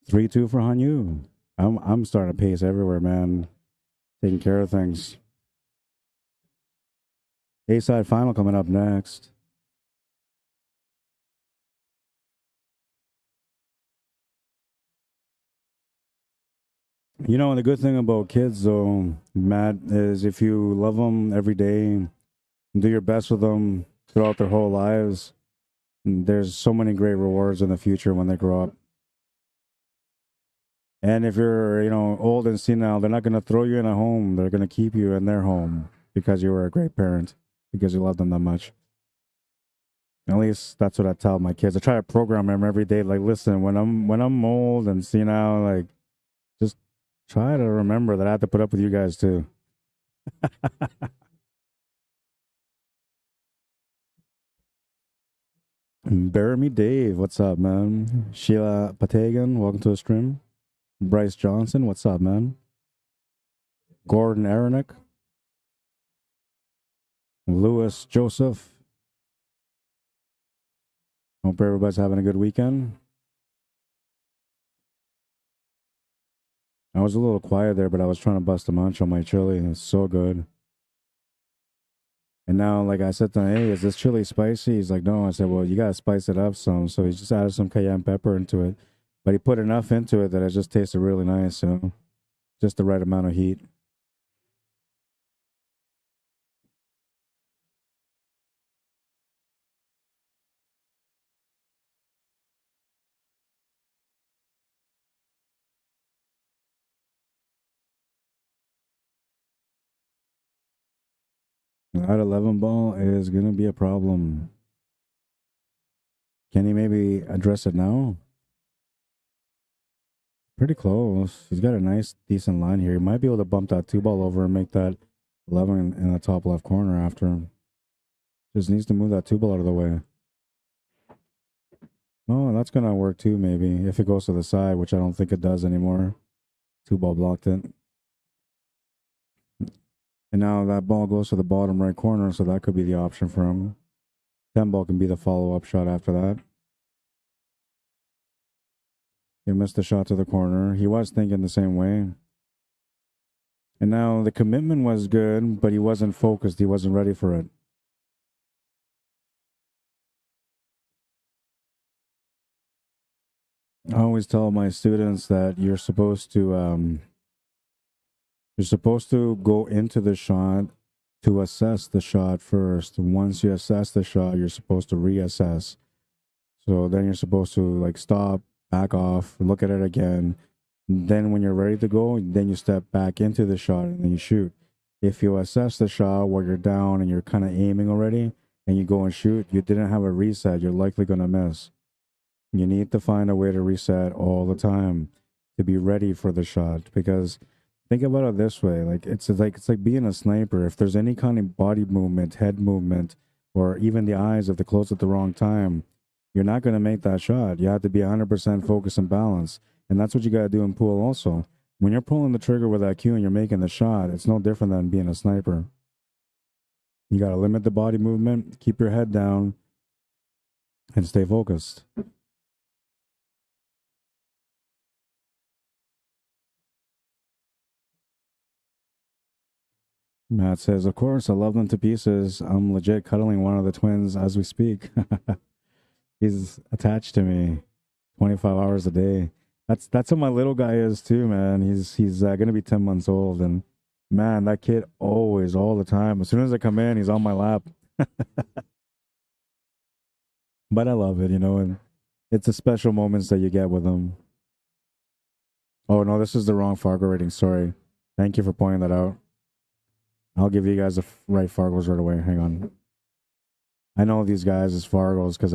3-2 for Hanyu. I'm starting to pace everywhere, man. Taking care of things. A-side final coming up next. You know, the good thing about kids, though, Matt, is if you love them every day, do your best with them throughout their whole lives, there's so many great rewards in the future when they grow up. And if you're, you know, old and senile, they're not going to throw you in a home. They're going to keep you in their home because you were a great parent, because you love them that much. At least that's what I tell my kids. I try to program them every day. Like, listen, when I'm old and senile, like, just try to remember that I have to put up with you guys too. Bear me Dave, what's up, man? Sheila Patagan, welcome to the stream. Bryce Johnson, what's up, man? Gordon Aronik. Lewis Joseph. Hope everybody's having a good weekend. I was a little quiet there, but I was trying to bust a munch on my chili. It's so good. And now, like I said to him, hey, is this chili spicy? He's like, no. I said, well, you got to spice it up some. So he just added some cayenne pepper into it. But he put enough into it that it just tasted really nice. So just the right amount of heat. That 11 ball is going to be a problem. Can he maybe address it now? Pretty close. He's got a nice, decent line here. He might be able to bump that 2 ball over and make that 11 in the top left corner after him. Just needs to move that 2 ball out of the way. Oh, that's going to work too, maybe. If it goes to the side, which I don't think it does anymore. 2 ball blocked it. And now that ball goes to the bottom right corner, so that could be the option for him. 10 ball can be the follow-up shot after that. He missed the shot to the corner. He was thinking the same way. And now the commitment was good, but he wasn't focused. He wasn't ready for it. I always tell my students that you're supposed to go into the shot to assess the shot first. Once you assess the shot, you're supposed to reassess. So then you're supposed to like stop, back off, look at it again. Then when you're ready to go, then you step back into the shot and then you shoot. If you assess the shot while you're down and you're kind of aiming already and you go and shoot, you didn't have a reset, you're likely going to miss. You need to find a way to reset all the time to be ready for the shot, because think about it this way, like it's like being a sniper. If there's any kind of body movement, head movement, or even the eyes, if they close at the wrong time, you're not going to make that shot. You have to be 100% focused and balanced. And that's what you got to do in pool also. When you're pulling the trigger with that cue and you're making the shot, it's no different than being a sniper. You got to limit the body movement, keep your head down, and stay focused. Matt says, of course, I love them to pieces. I'm legit cuddling one of the twins as we speak. He's attached to me 25 hours a day. That's what my little guy is too, man. He's going to be 10 months old. And man, that kid always, all the time, as soon as I come in, he's on my lap. But I love it, you know, and it's the special moments that you get with him. Oh, no, this is the wrong Fargo rating. Sorry. Thank you for pointing that out. I'll give you guys the right Fargos right away. Hang on. I know these guys as Fargos because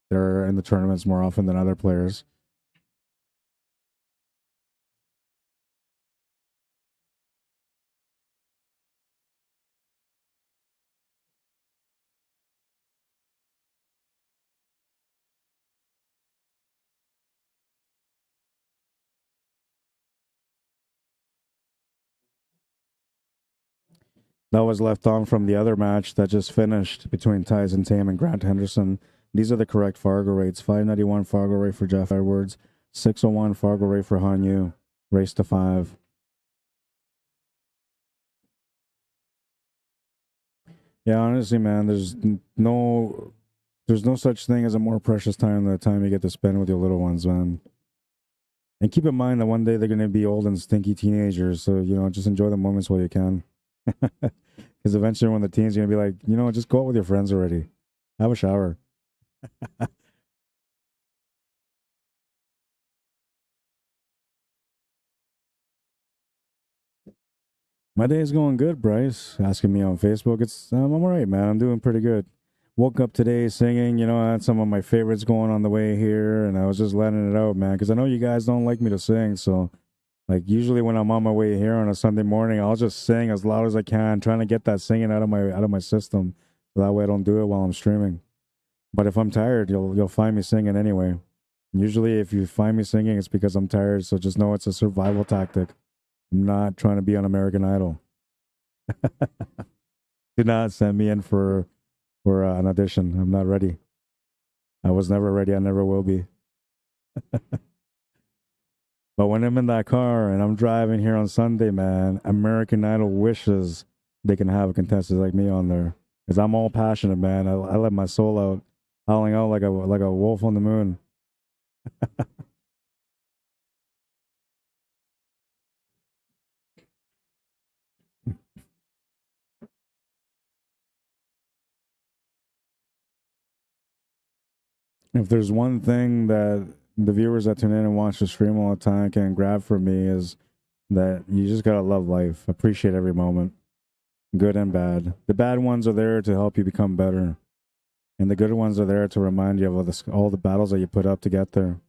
they're in the tournaments more often than other players. That was left on from the other match that just finished between Tyson Tame and Grant Henderson. These are the correct Fargo rates. 591 Fargo rate for Jeff Edwards, 601 FargoRate for Hanyu. Race to 5. Yeah, honestly, man, there's no such thing as a more precious time than the time you get to spend with your little ones, man. And keep in mind that one day they're going to be old and stinky teenagers. So, just enjoy the moments while you can. Because eventually when the teens are going to be like, just go out with your friends already. Have a shower. My day is going good, Bryce. Asking me on Facebook. I'm all right, man. I'm doing pretty good. Woke up today singing, I had some of my favorites going on the way here, and I was just letting it out, man, because I know you guys don't like me to sing, so like usually when I'm on my way here on a Sunday morning, I'll just sing as loud as I can, trying to get that singing out of my system, so that way I don't do it while I'm streaming. But if I'm tired, you'll find me singing anyway. Usually, if you find me singing, it's because I'm tired. So just know it's a survival tactic. I'm not trying to be on American Idol. Do not send me in for an audition. I'm not ready. I was never ready. I never will be. But when I'm in that car and I'm driving here on Sunday, man, American Idol wishes they can have a contestant like me on there. Because I'm all passionate, man. I let my soul out, howling out like a wolf on the moon. If there's one thing that the viewers that tune in and watch the stream all the time can grab from me is that you just gotta love life, appreciate every moment, good and bad. The bad ones are there to help you become better, and the good ones are there to remind you of all the battles that you put up to get there.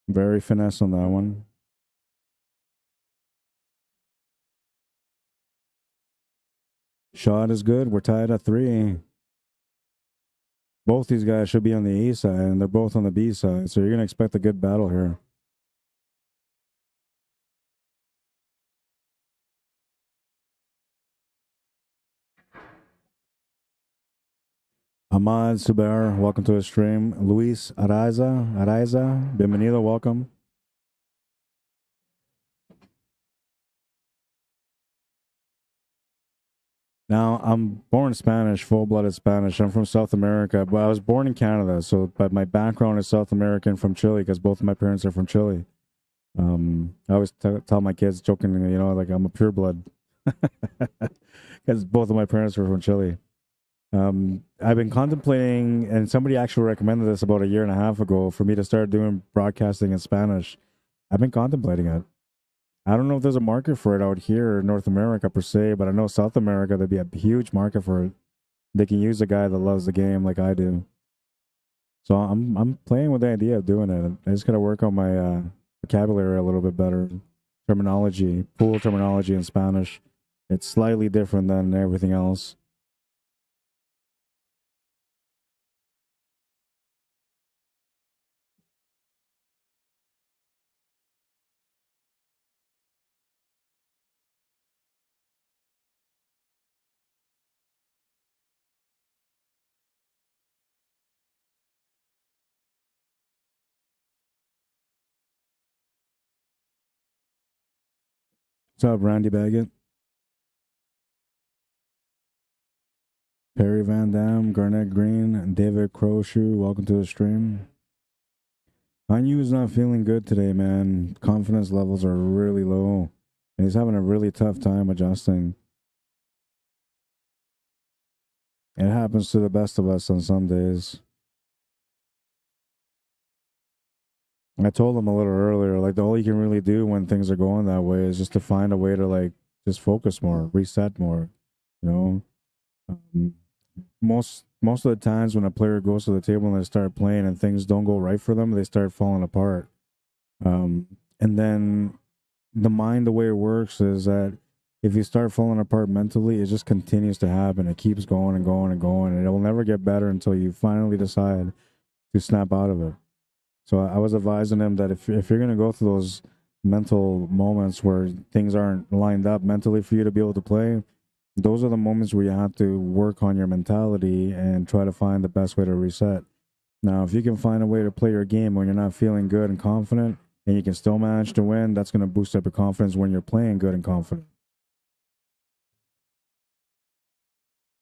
Very finesse on that one. Shot is good. We're tied at 3. Both these guys should be on the A side, and they're both on the B side, so you're gonna expect a good battle here. Ahmad Subair, welcome to the stream. Luis Araiza, bienvenido, welcome. Now, I'm born Spanish, full-blooded Spanish. I'm from South America, but I was born in Canada, but my background is South American from Chile because both of my parents are from Chile. I always tell my kids, jokingly, like I'm a pureblood because both of my parents were from Chile. I've been contemplating, and somebody actually recommended this about a year and a half ago for me to start doing broadcasting in Spanish. I've been contemplating it. I don't know if there's a market for it out here in North America per se, but I know South America, there'd be a huge market for it. They can use a guy that loves the game like I do. So I'm playing with the idea of doing it. I just got to work on my vocabulary a little bit better. Terminology, pool terminology in Spanish. It's slightly different than everything else. What's up, Randy Baggett? Perry Van Dam, Garnett Green, and David Crowshoe, welcome to the stream. Hanyu is not feeling good today, man. Confidence levels are really low, and he's having a really tough time adjusting. It happens to the best of us on some days. I told him a little earlier, like all you can really do when things are going that way is just to find a way to just focus more, reset more. You know, um, most of the times when a player goes to the table and they start playing and things don't go right for them, they start falling apart. And then the mind, the way it works is that if you start falling apart mentally, it just continues to happen. It keeps going and going and going, and it will never get better until you finally decide to snap out of it. So I was advising him that if you're gonna go through those mental moments where things aren't lined up mentally for you to be able to play, Those are the moments where you have to work on your mentality and try to find the best way to reset. Now, if you can find a way to play your game when you're not feeling good and confident, and you can still manage to win, that's going to boost up your confidence when you're playing good and confident.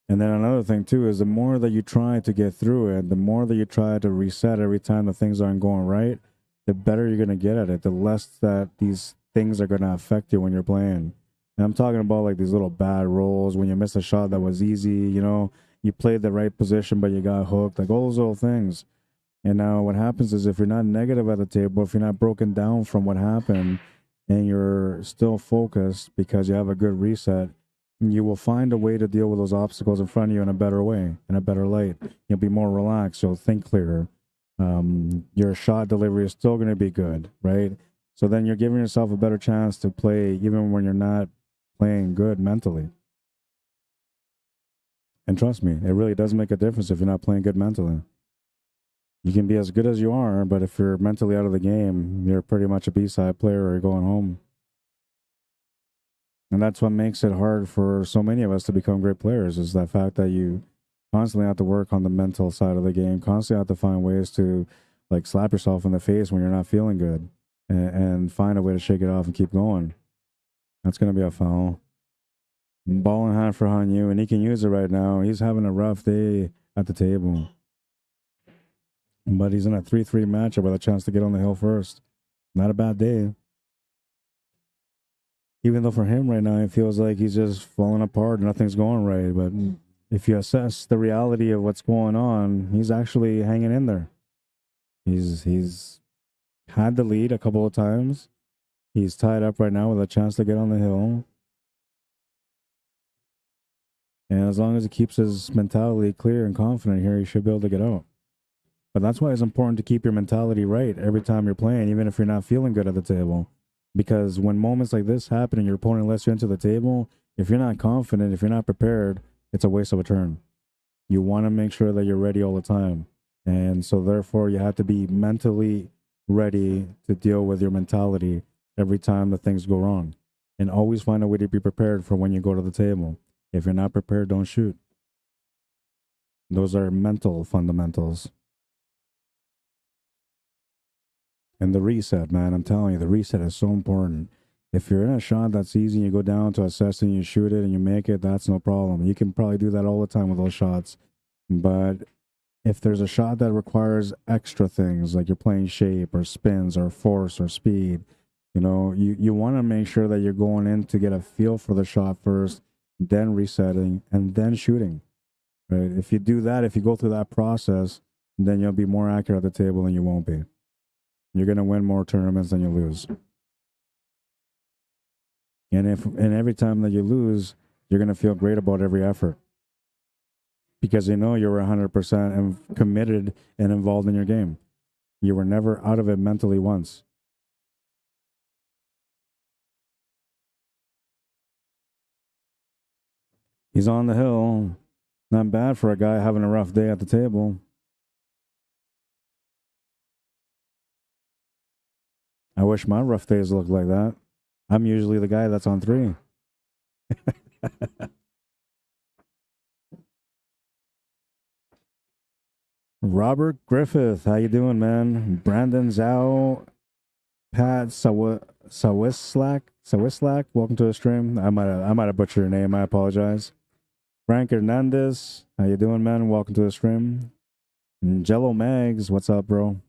And then another thing too is the more that you try to get through it, the more that you try to reset every time the things aren't going right, the better you're going to get at it, the less that these things are going to affect you when you're playing. And I'm talking about like these little bad rolls when you miss a shot that was easy, you know, you played the right position but you got hooked, like all those little things. And now what happens is if you're not negative at the table, if you're not broken down from what happened and you're still focused because you have a good reset, you will find a way to deal with those obstacles in front of you in a better way, in a better light. You'll be more relaxed. You'll think clearer. Your shot delivery is still going to be good, right? So then you're giving yourself a better chance to play even when you're not playing good mentally. And trust me, it really does make a difference if you're not playing good mentally. You can be as good as you are, but if you're mentally out of the game, you're pretty much a B-side player or you're going home. And that's what makes it hard for so many of us to become great players, is the fact that you constantly have to work on the mental side of the game, constantly have to find ways to like slap yourself in the face when you're not feeling good and find a way to shake it off and keep going. That's going to be a foul. Ball in hand for Hanyu, and he can use it right now. He's having a rough day at the table. But he's in a 3-3 matchup with a chance to get on the hill first. Not a bad day. Even though for him right now, it feels like he's just falling apart. Nothing's going right. But if you assess the reality of what's going on, he's actually hanging in there. He's had the lead a couple of times. He's tied up right now with a chance to get on the hill. And as long as he keeps his mentality clear and confident here, he should be able to get out. But that's why it's important to keep your mentality right every time you're playing, even if you're not feeling good at the table. Because when moments like this happen and your opponent lets you into the table, if you're not confident, if you're not prepared, it's a waste of a turn. You want to make sure that you're ready all the time. And so therefore, you have to be mentally ready to deal with your mentality every time the things go wrong. And always find a way to be prepared for when you go to the table. If you're not prepared, don't shoot. Those are mental fundamentals. And the reset, man, I'm telling you, the reset is so important. If you're in a shot that's easy and you go down to assess and you shoot it and you make it, that's no problem. You can probably do that all the time with those shots. But if there's a shot that requires extra things, like you're playing shape or spins or force or speed, you know, you want to make sure that you're going in to get a feel for the shot first, then resetting, and then shooting. Right? If you do that, if you go through that process, then you'll be more accurate at the table than you won't be. You're going to win more tournaments than you lose. And every time that you lose, you're going to feel great about every effort. Because you know you were 100% committed and involved in your game. You were never out of it mentally once. He's on the hill. Not bad for a guy having a rough day at the table. I wish my rough days looked like that. I'm usually the guy that's on 3. Robert Griffith, how you doing, man? Brandon Zhao, Pat Sawislak, welcome to the stream. I might have butchered your name. I apologize. Frank Hernandez, how you doing, man? Welcome to the stream. And Jello Mags, what's up, bro?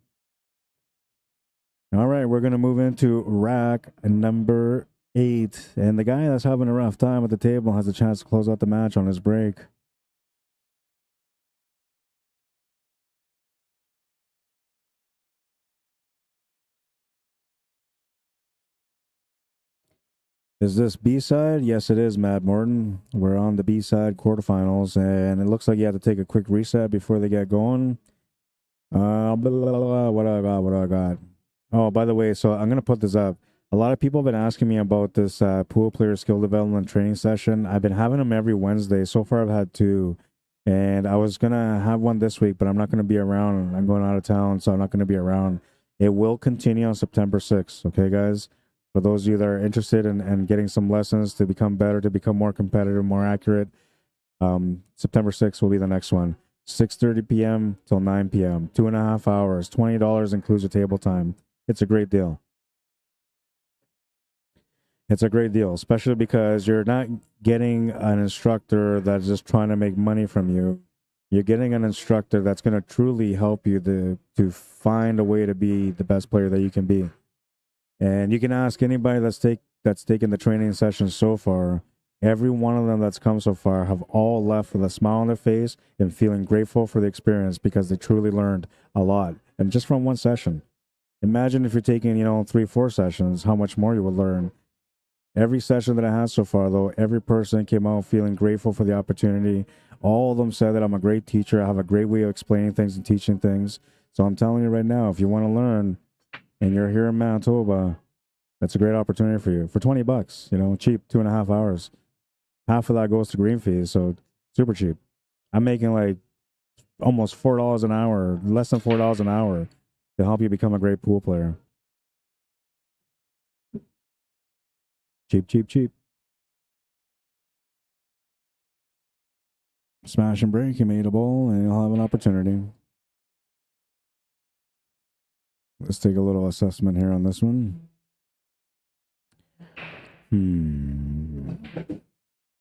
All right, we're going to move into rack number 8. And the guy that's having a rough time at the table has a chance to close out the match on his break. Is this B-side? Yes, it is, Matt Morton. We're on the B-side quarterfinals, and it looks like you have to take a quick reset before they get going. What do I got? Oh, by the way, so I'm going to put this up. A lot of people have been asking me about this pool player skill development training session. I've been having them every Wednesday. So far, I've had 2. And I was going to have one this week, but I'm not going to be around. I'm going out of town, so I'm not going to be around. It will continue on September 6th, okay, guys? For those of you that are interested in getting some lessons to become better, to become more competitive, more accurate, September 6th will be the next one. 6:30 p.m. till 9 p.m. 2.5 hours. $20 includes your table time. It's a great deal. It's a great deal, especially because you're not getting an instructor that's just trying to make money from you. You're getting an instructor that's going to truly help you to find a way to be the best player that you can be. And you can ask anybody that's taken the training sessions so far. Every one of them that's come so far have all left with a smile on their face and feeling grateful for the experience because they truly learned a lot. And just from one session. Imagine if you're taking, 3-4 sessions, how much more you would learn. Every session that I had so far, though, every person came out feeling grateful for the opportunity. All of them said that I'm a great teacher. I have a great way of explaining things and teaching things. So I'm telling you right now, if you want to learn and you're here in Manitoba, that's a great opportunity for you. For $20, cheap, 2.5 hours. Half of that goes to green fees, so super cheap. I'm making like almost $4 an hour, less than $4 an hour to help you become a great pool player. Cheap, cheap, cheap. Smash and break, you made a ball, and you'll have an opportunity. Let's take a little assessment here on this one.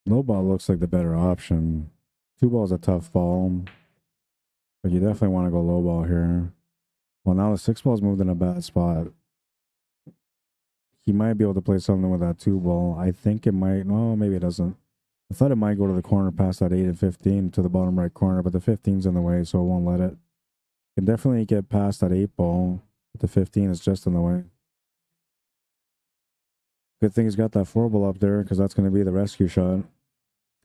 Low ball looks like the better option. 2 ball's a tough ball, but you definitely want to go low ball here. Well, now the 6 ball's moved in a bad spot. He might be able to play something with that 2 ball. I think it might. No, maybe it doesn't. I thought it might go to the corner past that 8 and 15 to the bottom right corner, but the 15's in the way, so it won't let it. Can definitely get past that 8 ball, but the 15 is just in the way. Good thing he's got that 4 ball up there because that's going to be the rescue shot.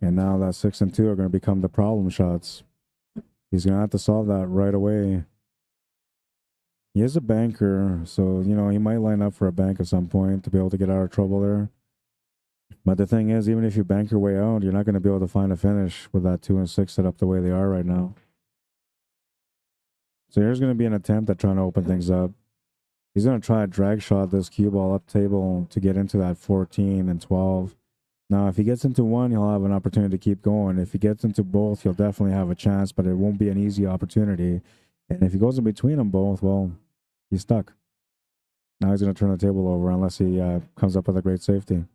And now that 6 and 2 are going to become the problem shots. He's going to have to solve that right away. He is a banker, so, he might line up for a bank at some point to be able to get out of trouble there. But the thing is, even if you bank your way out, you're not going to be able to find a finish with that 2 and 6 set up the way they are right now. So here's going to be an attempt at trying to open things up. He's going to try to drag shot this cue ball up table to get into that 14 and 12. Now, if he gets into one, he'll have an opportunity to keep going. If he gets into both, he'll definitely have a chance, but it won't be an easy opportunity. And if he goes in between them both, well, he's stuck. Now he's going to turn the table over unless he comes up with a great safety.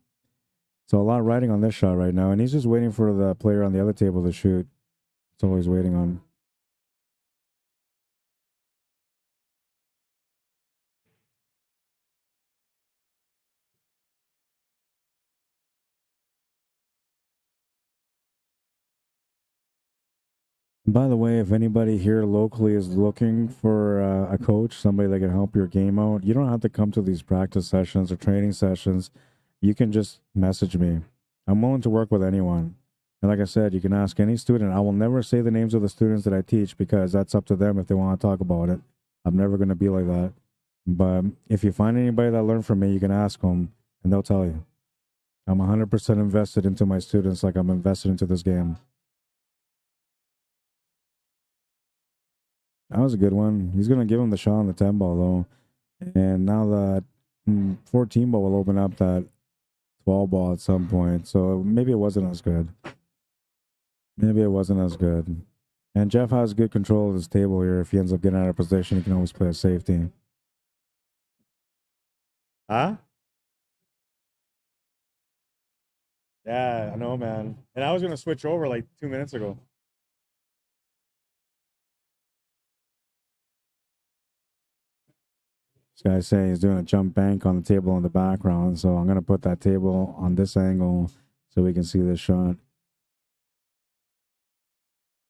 So a lot riding on this shot right now, and he's just waiting for the player on the other table to shoot. That's all he's waiting on. By the way, if anybody here locally is looking for a coach, somebody that can help your game out, you don't have to come to these practice sessions or training sessions. You can just message me. I'm willing to work with anyone. And like I said, you can ask any student. I will never say the names of the students that I teach because that's up to them if they want to talk about it. I'm never going to be like that. But if you find anybody that learned from me, you can ask them and they'll tell you. I'm 100% invested into my students like I'm invested into this game. That was a good one. He's going to give him the shot on the 10 ball, though. And now that 14 ball will open up that 12 ball at some point. So maybe it wasn't as good. Maybe it wasn't as good. And Jeff has good control of his table here. If he ends up getting out of position, he can always play a safety. Huh? Yeah, I know, man. And I was going to switch over like 2 minutes ago. This guy's saying he's doing a jump bank on the table in the background. So I'm going to put that table on this angle so we can see this shot.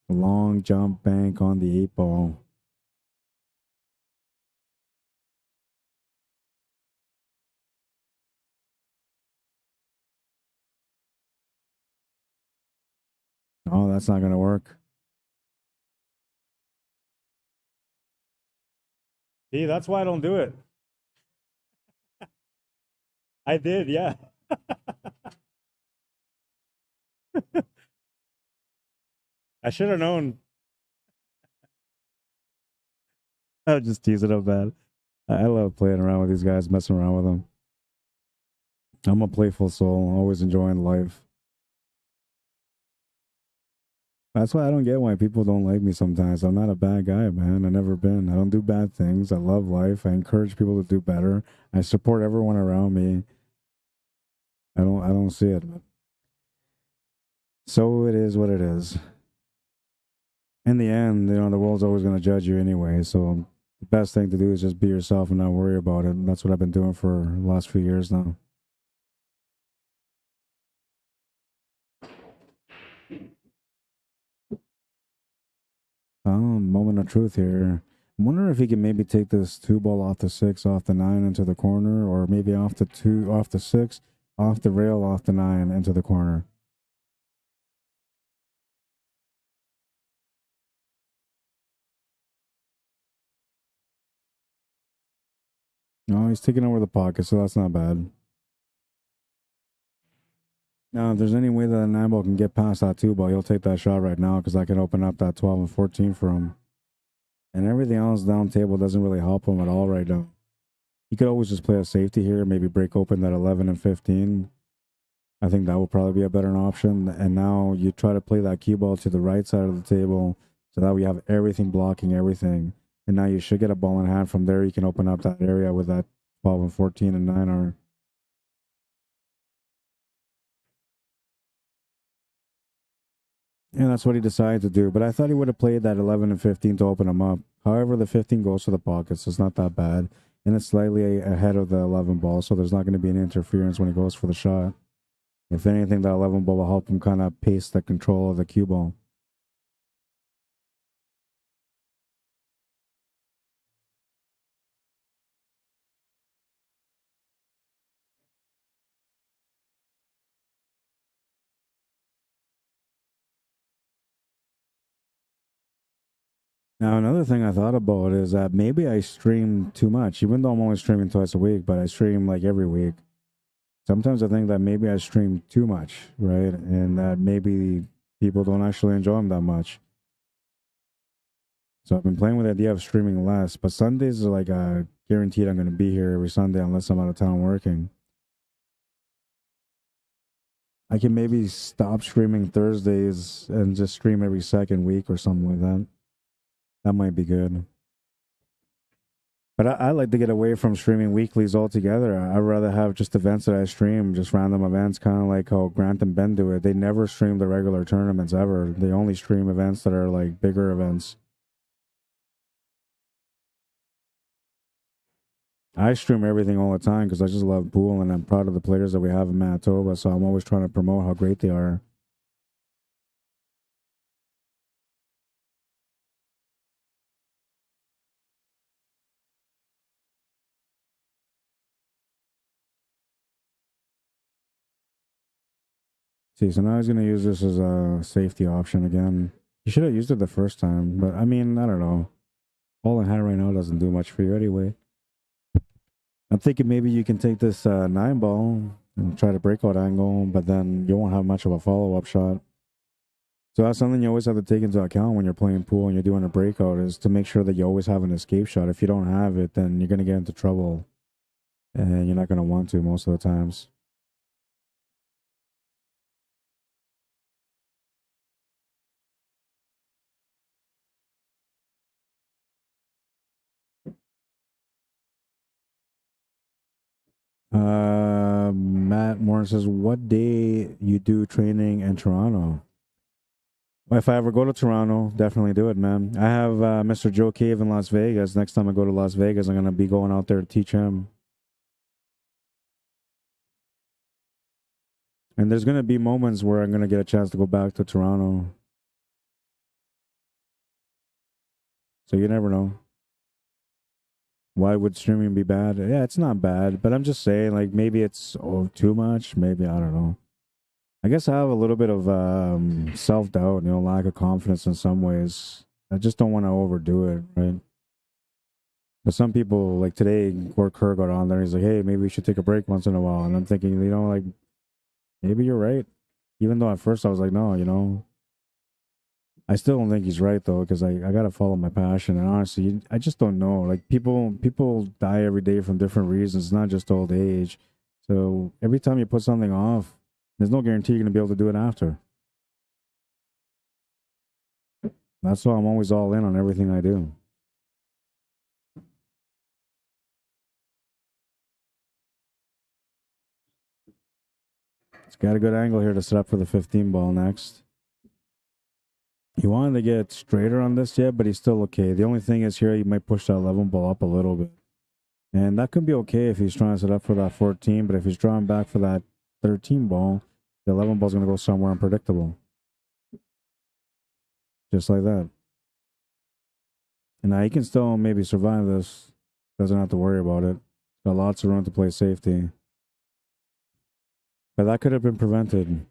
Long jump bank on the 8 ball. Oh, that's not going to work. See, that's why I don't do it. I did, yeah. I should have known. I was just teasing up, man. I love playing around with these guys, messing around with them. I'm a playful soul, always enjoying life. That's why I don't get why people don't like me sometimes. I'm not a bad guy, man. I've never been. I don't do bad things. I love life. I encourage people to do better. I support everyone around me. I don't see it. So it is what it is. In the end, the world's always going to judge you anyway. So the best thing to do is just be yourself and not worry about it. And that's what I've been doing for the last few years now. Moment of truth here. I'm wondering if he can maybe take this 2 ball off the 6, off the 9 into the corner, or maybe off the 2, off the 6, off the rail, off the 9 into the corner. No, he's taking over the pocket, so that's not bad. Now, if there's any way that a 9 ball can get past that 2 ball, he'll take that shot right now because I can open up that 12 and 14 for him. And everything else down table doesn't really help him at all right now. He could always just play a safety here, maybe break open that 11 and 15. I think that would probably be a better option. And now you try to play that cue ball to the right side of the table so that we have everything blocking everything. And now you should get a ball in hand from there. You can open up that area with that 12 and 14 and 9 are. And that's what he decided to do. But I thought he would have played that 11 and 15 to open him up. However, the 15 goes to the pocket, so it's not that bad. And it's slightly ahead of the 11 ball, so there's not going to be an interference when he goes for the shot. If anything, that 11 ball will help him kind of pace the control of the cue ball. Now, another thing I thought about is that maybe I stream too much, even though I'm only streaming twice a week, but I stream like every week. Sometimes I think that maybe I stream too much, right? And that maybe people don't actually enjoy them that much. So I've been playing with the idea of streaming less, but Sundays are like guaranteed I'm going to be here every Sunday unless I'm out of town working. I can maybe stop streaming Thursdays and just stream every second week or something like that. That might be good. But I like to get away from streaming weeklies altogether. I'd rather have just events that I stream, just random events, kind of like how Grant and Ben do it. They never stream the regular tournaments ever. They only stream events that are like bigger events. I stream everything all the time because I just love pool and I'm proud of the players that we have in Manitoba. So I'm always trying to promote how great they are. See, so now he's going to use this as a safety option again. He should have used it the first time, but I mean, I don't know. All in hand right now doesn't do much for you anyway. I'm thinking maybe you can take this 9 ball and try to breakout angle, but then you won't have much of a follow-up shot. So that's something you always have to take into account when you're playing pool and you're doing a breakout is to make sure that you always have an escape shot. If you don't have it, then you're going to get into trouble and you're not going to want to most of the times. Matt Moore says, what day you do training in Toronto? If I ever go to Toronto, definitely do it, man. I have Mr. Joe Cave in Las Vegas. Next time I go to Las Vegas, I'm going to be going out there to teach him. And there's going to be moments where I'm going to get a chance to go back to Toronto. So you never know. Why would streaming be bad? Yeah, it's not bad, but I'm just saying, like, maybe it's too much. Maybe, I don't know. I guess I have a little bit of self-doubt, lack of confidence in some ways. I just don't want to overdo it, right? But some people, like today, Kerr got on there. He's like, hey, maybe we should take a break once in a while. And I'm thinking, like, maybe you're right. Even though at first I was like, no. I still don't think he's right, though, because I got to follow my passion. And honestly, I just don't know. Like, people die every day from different reasons, not just old age. So every time you put something off, there's no guarantee you're going to be able to do it after. That's why I'm always all in on everything I do. It's got a good angle here to set up for the 15 ball next. He wanted to get straighter on this yet, but he's still okay. The only thing is here, he might push that 11 ball up a little bit. And that could be okay if he's trying to set up for that 14, but if he's drawing back for that 13 ball, the 11 ball is going to go somewhere unpredictable. Just like that. And now he can still maybe survive this. Doesn't have to worry about it. Got lots of room to play safety. But that could have been prevented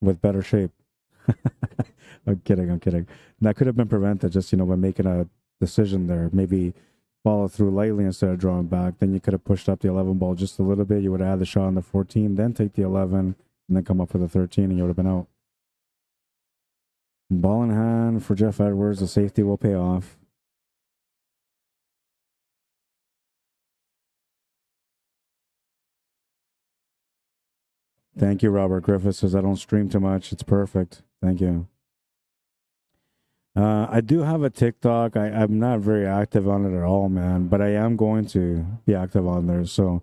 with better shape. I'm kidding. That could have been prevented just, by making a decision there. Maybe follow through lightly instead of drawing back. Then you could have pushed up the 11 ball just a little bit. You would have had the shot on the 14, then take the 11, and then come up for the 13, and you would have been out. Ball in hand for Jeff Edwards. The safety will pay off. Thank you, Robert Griffith says I don't stream too much. It's perfect. Thank you. I do have a TikTok. I'm not very active on it at all, man, but I am going to be active on there. So,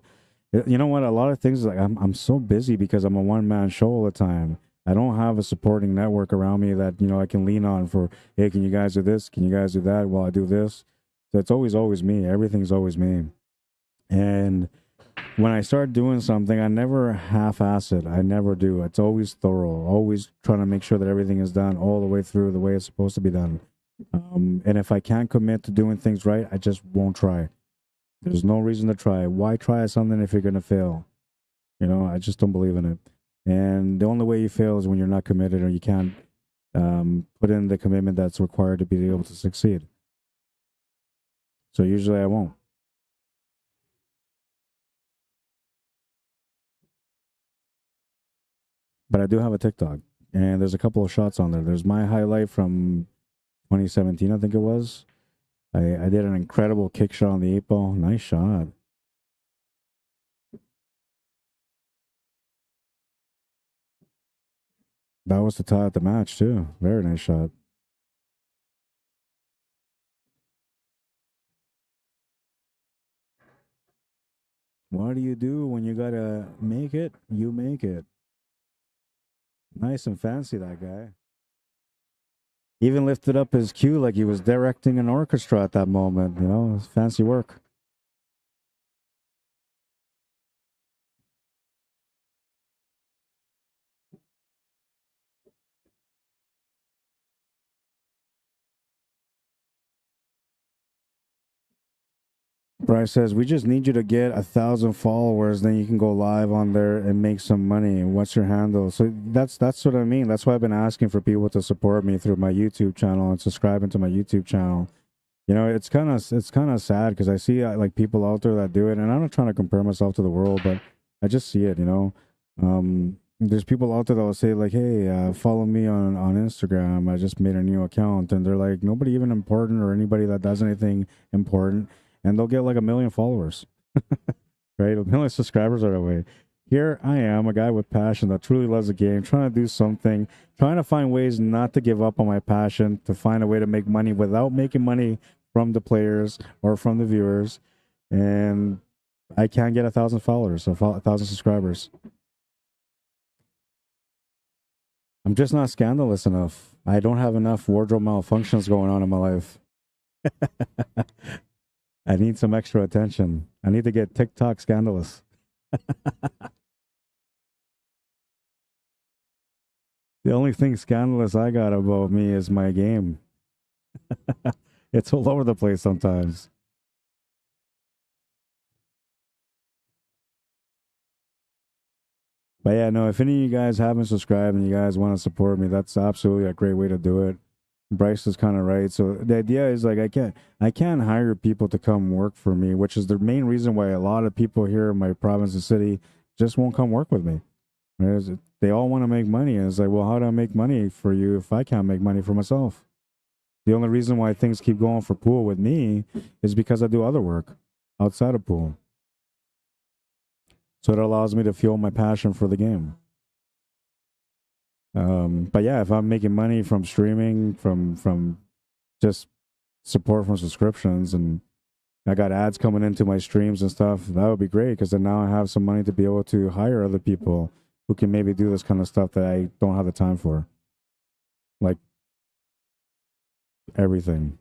you know what? A lot of things, like I'm so busy because I'm a one-man show all the time. I don't have a supporting network around me that, I can lean on for, hey, can you guys do this? Can you guys do that while I do this? So it's always me. Everything's always me. And when I start doing something, I never half-ass it. I never do. It's always thorough. Always trying to make sure that everything is done all the way through the way it's supposed to be done. And if I can't commit to doing things right, I just won't try. There's no reason to try. Why try something if you're going to fail? I just don't believe in it. And the only way you fail is when you're not committed or you can't put in the commitment that's required to be able to succeed. So usually I won't. But I do have a TikTok, and there's a couple of shots on there. There's my highlight from 2017, I think it was. I did an incredible kick shot on the 8 ball. Nice shot. That was the tie at the match, too. Very nice shot. What do you do when you gotta make it? You make it. Nice and fancy, that guy. Even lifted up his cue like he was directing an orchestra at that moment. It was fancy work. Bryce says, we just need you to get 1,000 followers, then you can go live on there and make some money. What's your handle? So that's what I mean. That's why I've been asking for people to support me through my YouTube channel and subscribing to my YouTube channel. It's kind of sad because I see like people out there that do it, and I'm not trying to compare myself to the world, but I just see it. There's people out there that will say like, hey, follow me on Instagram. I just made a new account, and they're like, nobody even important or anybody that does anything important. And they'll get like 1 million followers, right? 1 million subscribers right away. Here I am, a guy with passion that truly loves the game, trying to do something, trying to find ways not to give up on my passion, to find a way to make money without making money from the players or from the viewers. And I can't get 1,000 followers, or 1,000 subscribers. I'm just not scandalous enough. I don't have enough wardrobe malfunctions going on in my life. I need some extra attention. I need to get TikTok scandalous. The only thing scandalous I got about me is my game. It's all over the place sometimes. But yeah, no, if any of you guys haven't subscribed and you guys want to support me, that's absolutely a great way to do it. Bryce is kind of right. So the idea is like I can't hire people to come work for me, which is the main reason why a lot of people here in my province and city just won't come work with me. Right? They all want to make money, and it's like, well, how do I make money for you if I can't make money for myself? The only reason why things keep going for pool with me is because I do other work outside of pool. So it allows me to fuel my passion for the game. But yeah, if I'm making money from streaming, from just support from subscriptions, and I got ads coming into my streams and stuff, that would be great, because then now I have some money to be able to hire other people who can maybe do this kind of stuff that I don't have the time for. Like everything.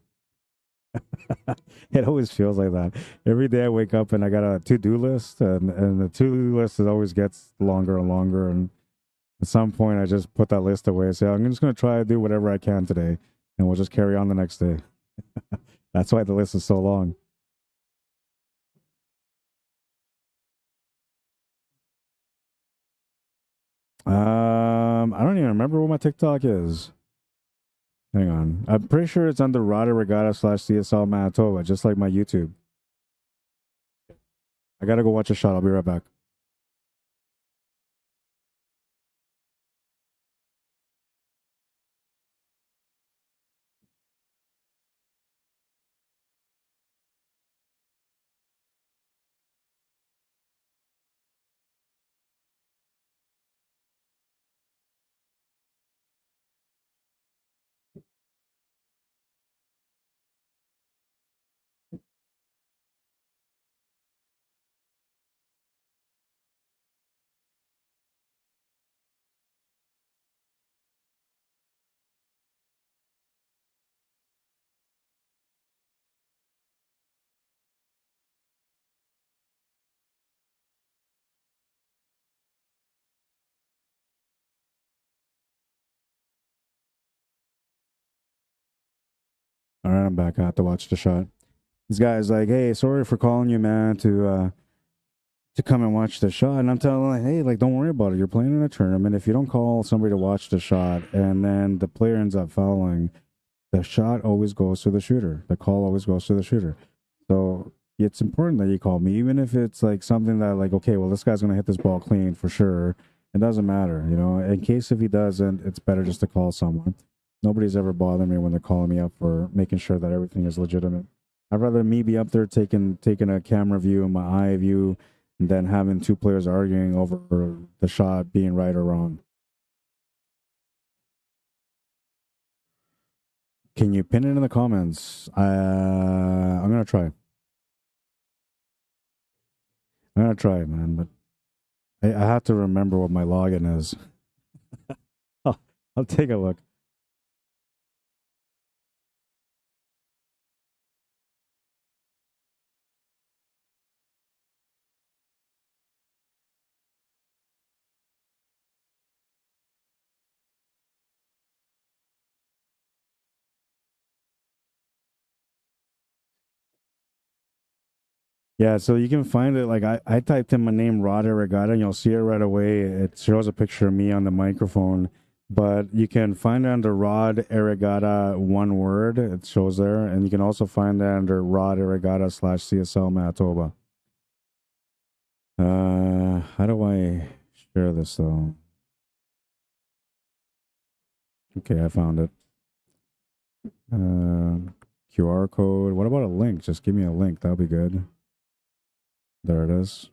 It always feels like that. Every day I wake up and I got a to-do list, and the to-do list always gets longer and longer. And at some point, I just put that list away and say, I'm just going to try to do whatever I can today, and we'll just carry on the next day. That's why the list is so long. I don't even remember what my TikTok is. Hang on. I'm pretty sure it's under Rod Arriagada /CSL Manitoba, just like my YouTube. I gotta go watch a shot. I'll be right back. All right, I'm back. I have to watch the shot. This guy's like, "Hey, sorry for calling you, man, to come and watch the shot." And I'm telling him, like, "Hey, like, don't worry about it. You're playing in a tournament. If you don't call somebody to watch the shot, and then the player ends up fouling, the shot always goes to the shooter. The call always goes to the shooter. So it's important that you call me, even if it's like something that, like, okay, well, this guy's gonna hit this ball clean for sure. It doesn't matter, you know. In case if he doesn't, it's better just to call someone. Nobody's ever bothered me when they're calling me up for making sure that everything is legitimate. I'd rather me be up there taking a camera view and my eye view than having two players arguing over the shot being right or wrong. Can you pin it in the comments? I'm gonna try. I'm gonna try, man, but I have to remember what my login is. I'll take a look. Yeah, so you can find it. Like I typed in my name, Rod Arriagada, and you'll see it right away. It shows a picture of me on the microphone, but you can find it under Rod Arriagada, one word. It shows there, and you can also find that under Rod Arriagada /CSL Manitoba. How do I share this though? Okay, I found it. QR code. What about a link? Just give me a link. That'll be good. There it is.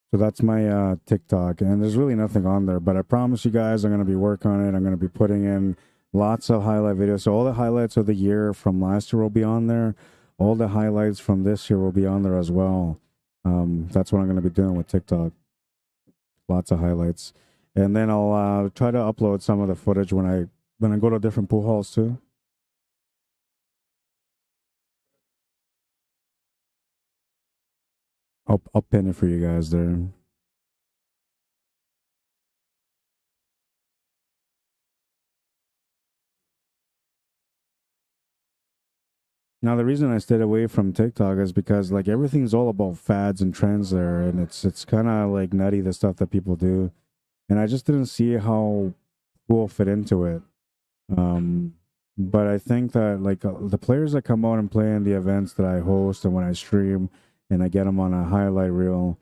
So that's my TikTok, and there's really nothing on there, but I promise you guys I'm going to be working on it. I'm going to be putting in lots of highlight videos. So all the highlights of the year from last year will be on there. All the highlights from this year will be on there as well. That's what I'm going to be doing with TikTok. Lots of highlights. And then I'll try to upload some of the footage when I go to different pool halls too. I'll pin it for you guys there. Now, the reason I stayed away from TikTok is because like everything's all about fads and trends there, and it's kind of like nutty the stuff that people do, and I just didn't see how pool fit into it. Um, but I think that like the players that come out and play in the events that I host and when I stream and I get them on a highlight reel,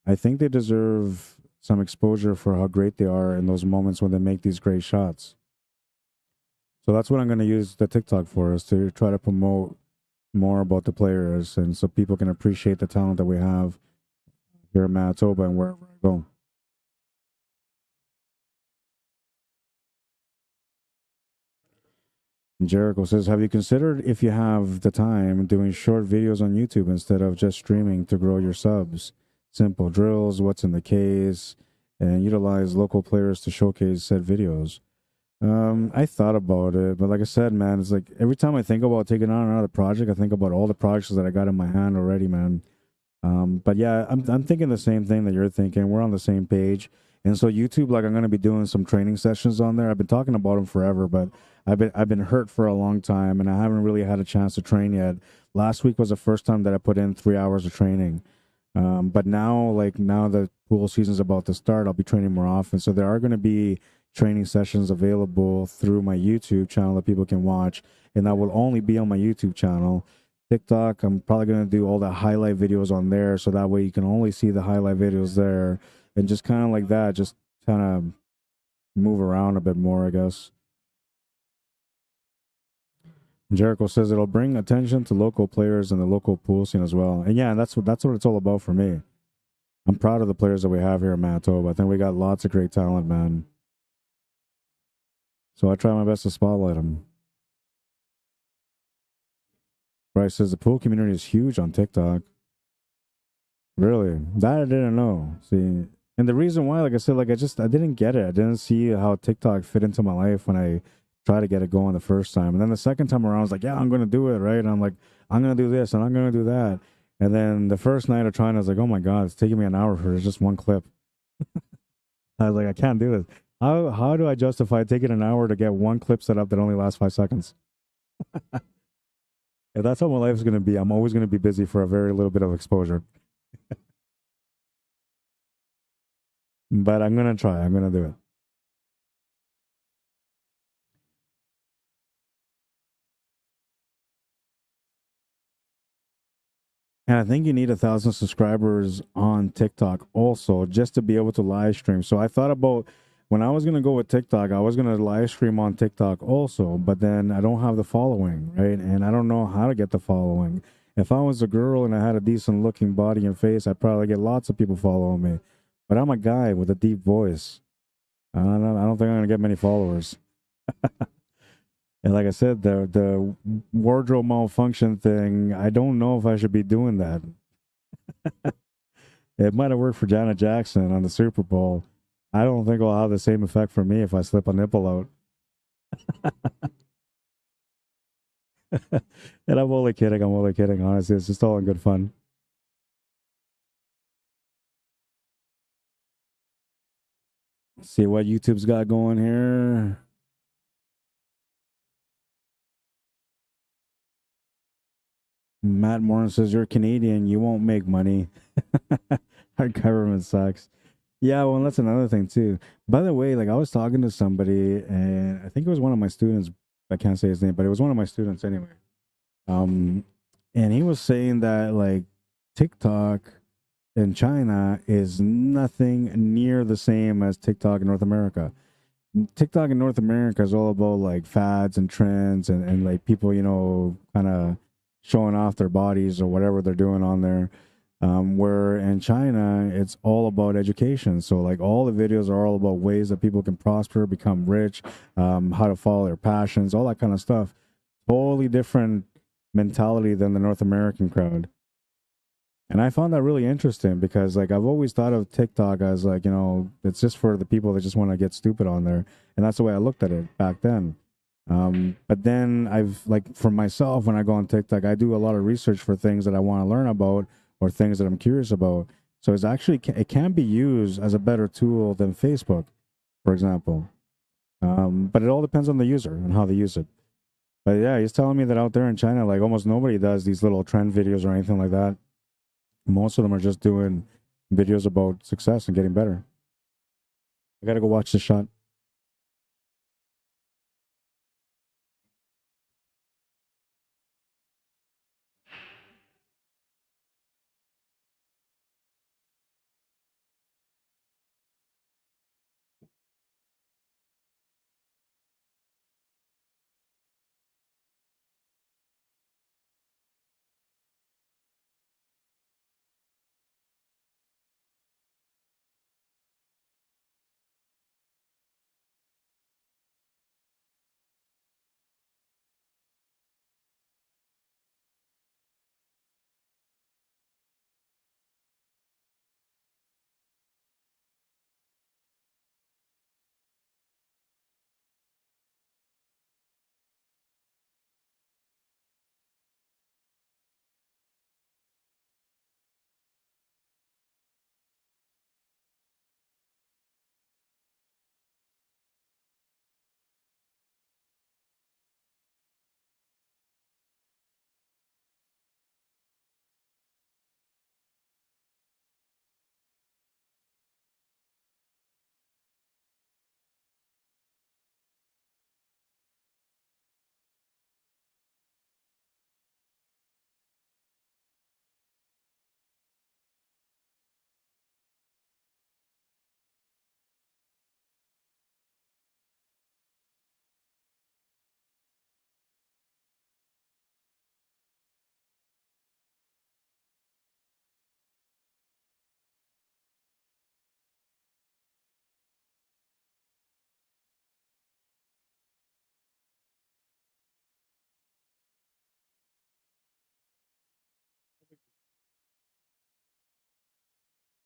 I think they deserve some exposure for how great they are in those moments when they make these great shots. So that's what I'm going to use the TikTok for, is to try to promote more about the players, and so people can appreciate the talent that we have here in Manitoba and wherever I go. Jericho says, have you considered, if you have the time, doing short videos on YouTube instead of just streaming to grow your subs? Simple drills, what's in the case, and utilize local players to showcase said videos. I thought about it, but like I said, man, it's like every time I think about taking on another project, I think about all the projects that I got in my hand already, man. But yeah, I'm thinking the same thing that you're thinking. We're on the same page. And so YouTube, like I'm gonna be doing some training sessions on there. I've been talking about them forever, but I've been hurt for a long time, and I haven't really had a chance to train yet. Last week was the first time that I put in 3 hours of training. But now, like now the pool season's about to start, I'll be training more often. So there are going to be training sessions available through my YouTube channel that people can watch, and that will only be on my YouTube channel. TikTok, I'm probably going to do all the highlight videos on there, so that way you can only see the highlight videos there, and just kind of like that, just kind of move around a bit more, I guess. Jericho says it'll bring attention to local players and the local pool scene as well. And yeah, that's what it's all about for me. I'm proud of the players that we have here in Manitoba. I think we got lots of great talent, man. So I try my best to spotlight them. Bryce says the pool community is huge on TikTok. Really? That I didn't know. See, and the reason why, like I said, like I didn't get it. I didn't see how TikTok fit into my life when I tried to get it going the first time. And then the second time around, I was like, yeah, I'm going to do it, right? And I'm like, I'm going to do this and I'm going to do that. And then the first night of trying, I was like, oh my God, it's taking me an hour for just one clip. I was like, I can't do this. How do I justify taking an hour to get one clip set up that only lasts 5 seconds? If that's how my life is going to be, I'm always going to be busy for a very little bit of exposure. But I'm going to try. I'm going to do it. And I think you need 1,000 subscribers on TikTok also just to be able to live stream. So I thought about when I was going to go with TikTok, I was going to live stream on TikTok also, but then I don't have the following, right? And I don't know how to get the following. If I was a girl and I had a decent looking body and face, I'd probably get lots of people following me. But I'm a guy with a deep voice. I don't think I'm going to get many followers. And like I said, the wardrobe malfunction thing, I don't know if I should be doing that. It might have worked for Janet Jackson on the Super Bowl. I don't think it'll have the same effect for me if I slip a nipple out. And I'm only kidding. I'm only kidding. Honestly, it's just all in good fun. See what YouTube's got going here. Matt Morin says, you're Canadian. You won't make money. Our government sucks. Yeah, well, that's another thing too. By the way, like I was talking to somebody, and I think it was one of my students. I can't say his name, but it was one of my students anyway. Um, and he was saying that like TikTok in China is nothing near the same as TikTok in North America. TikTok in North America is all about like fads and trends and like people, kind of showing off their bodies or whatever they're doing on there. Where in China, it's all about education. So, like, all the videos are all about ways that people can prosper, become rich, how to follow their passions, all that kind of stuff. Totally different mentality than the North American crowd. And I found that really interesting because, like, I've always thought of TikTok as, like, it's just for the people that just want to get stupid on there. And that's the way I looked at it back then. But then like, for myself, when I go on TikTok, I do a lot of research for things that I want to learn about or things that I'm curious about. So it can be used as a better tool than Facebook, for example. But it all depends on the user and how they use it. But yeah, he's telling me that out there in China, like almost nobody does these little trend videos or anything like that. Most of them are just doing videos about success and getting better. I gotta go watch the shot.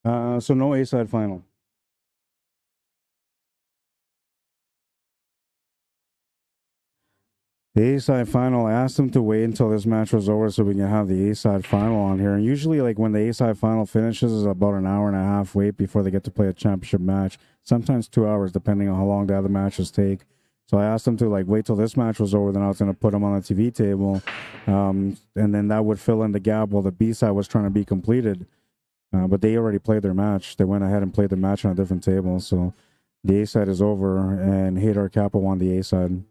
So no A-side final. The A-side final, I asked them to wait until this match was over so we can have the A-side final on here. And usually, like, when the A-side final finishes is about an hour and a half wait before they get to play a championship match. Sometimes 2 hours, depending on how long the other matches take. So I asked them to, like, wait till this match was over, then I was going to put them on the TV table. And then that would fill in the gap while the B-side was trying to be completed. But they already played their match. They went ahead and played the match on a different table. So the A-side is over, and HAYDAY CAPPO won the A-side.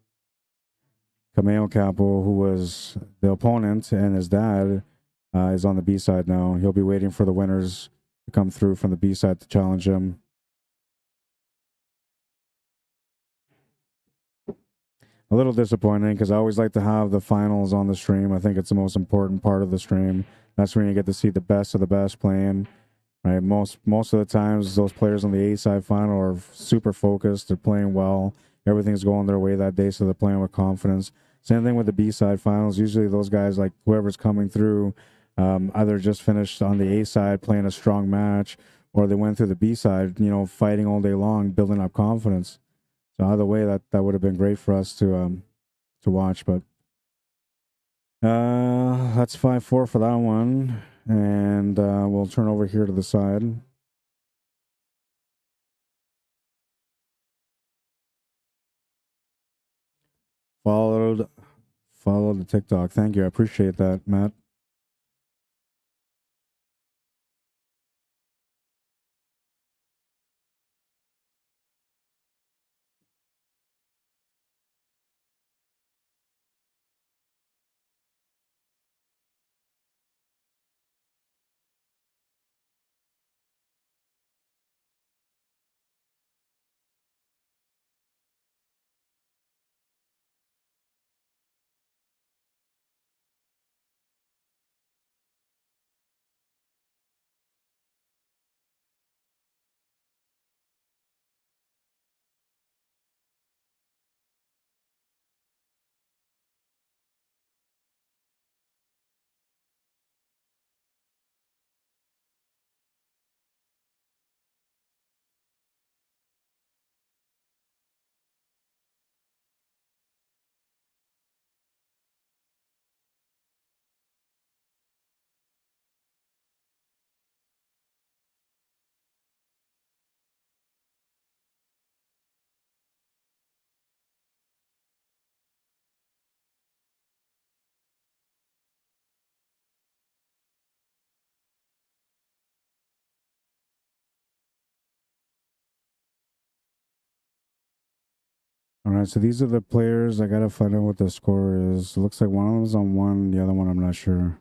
Kameo Cappo, who was the opponent, and his dad is on the B side now. He'll be waiting for the winners to come through from the B side to challenge him. A little disappointing because I always like to have the finals on the stream. I think it's the most important part of the stream. That's when you get to see the best of the best playing. Right, most of the times those players on the A side final are super focused. They're playing well. Everything's going their way that day, so they're playing with confidence. Same thing with the B side finals. Usually those guys, like whoever's coming through, either just finished on the A side playing a strong match, or they went through the B side, you know, fighting all day long, building up confidence. So either way, that would have been great for us to watch. But that's 5-4 for that one, and we'll turn over here to the side. Followed the TikTok. Thank you. I appreciate that, Matt. All right, so these are the players. I gotta find out what the score is. It looks like one of them is on one, the other one I'm not sure.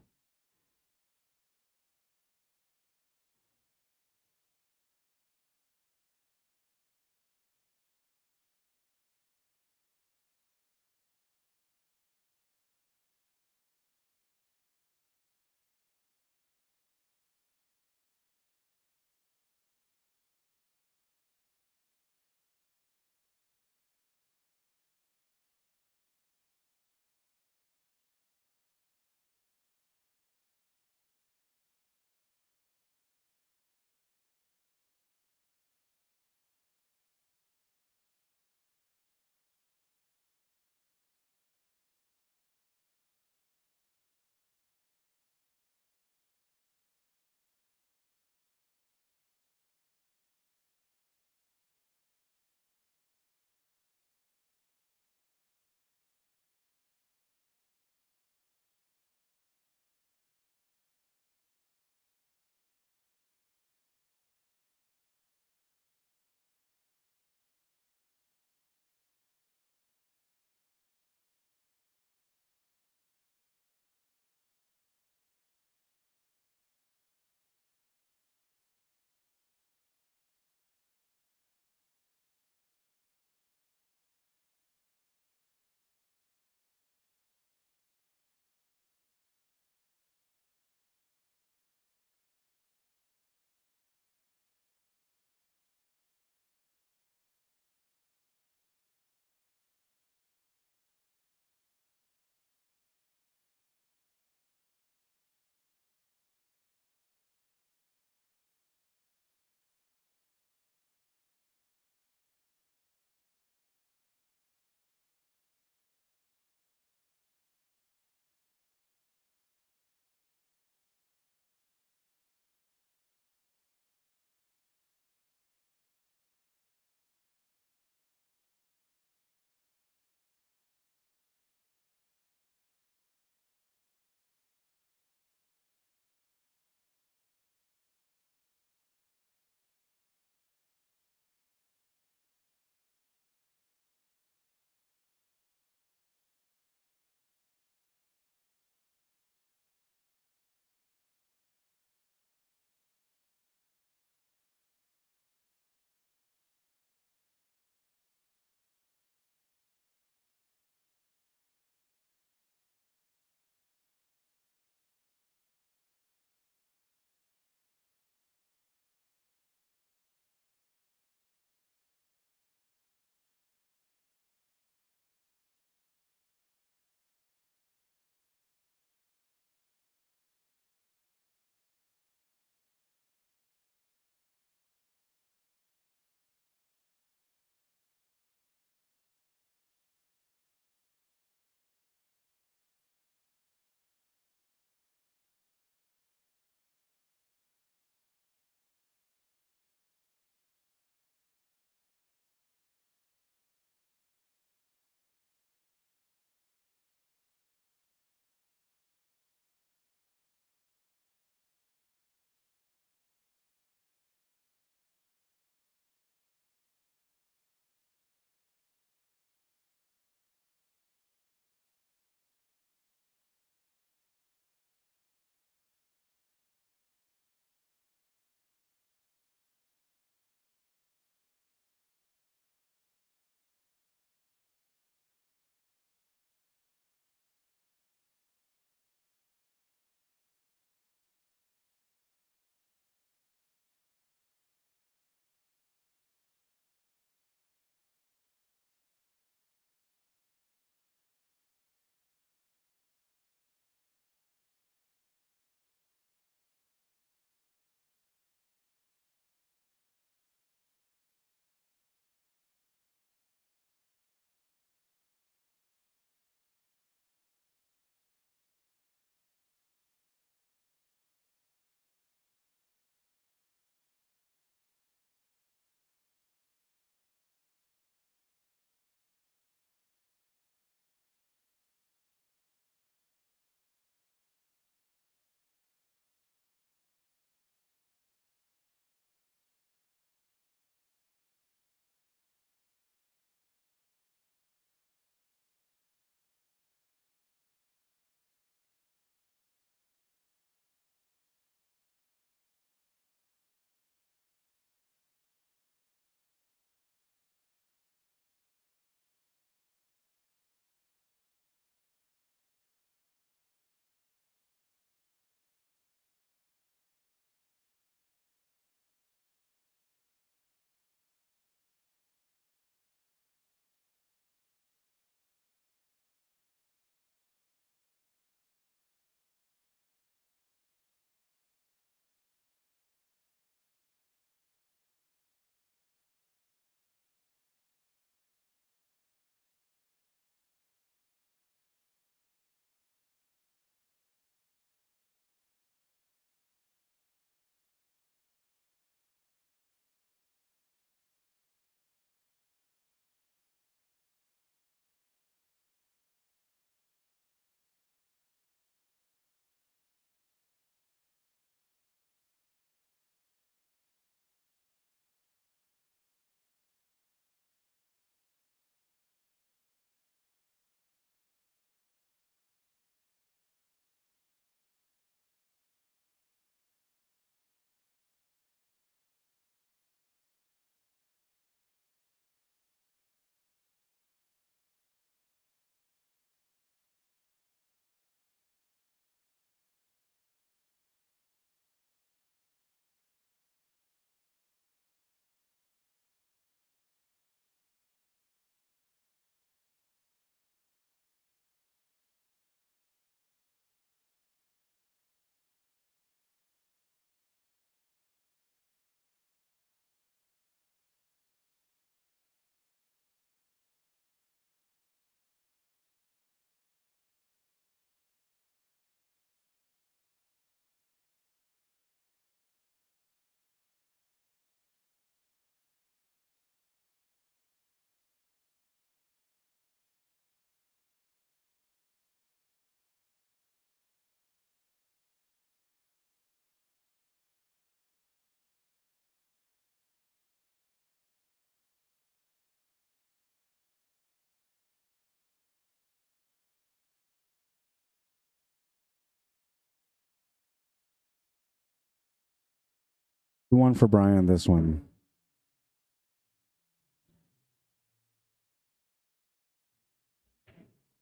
2-1 for Brian, this one.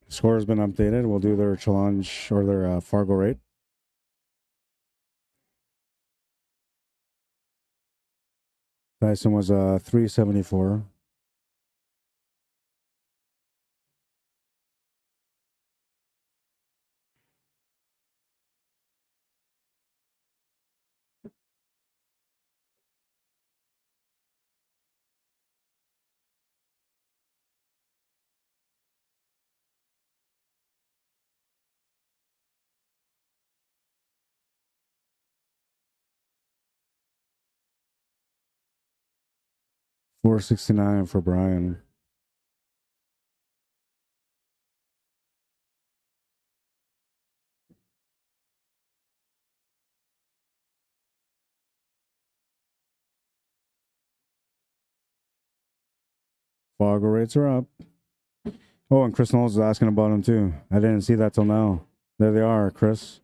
Score has been updated. We'll do their challenge or their FargoRate. Tyson was 374. $469 for Brian. Fargo rates are up. Oh, and Chris Knowles is asking about him too. I didn't see that till now. There they are, Chris.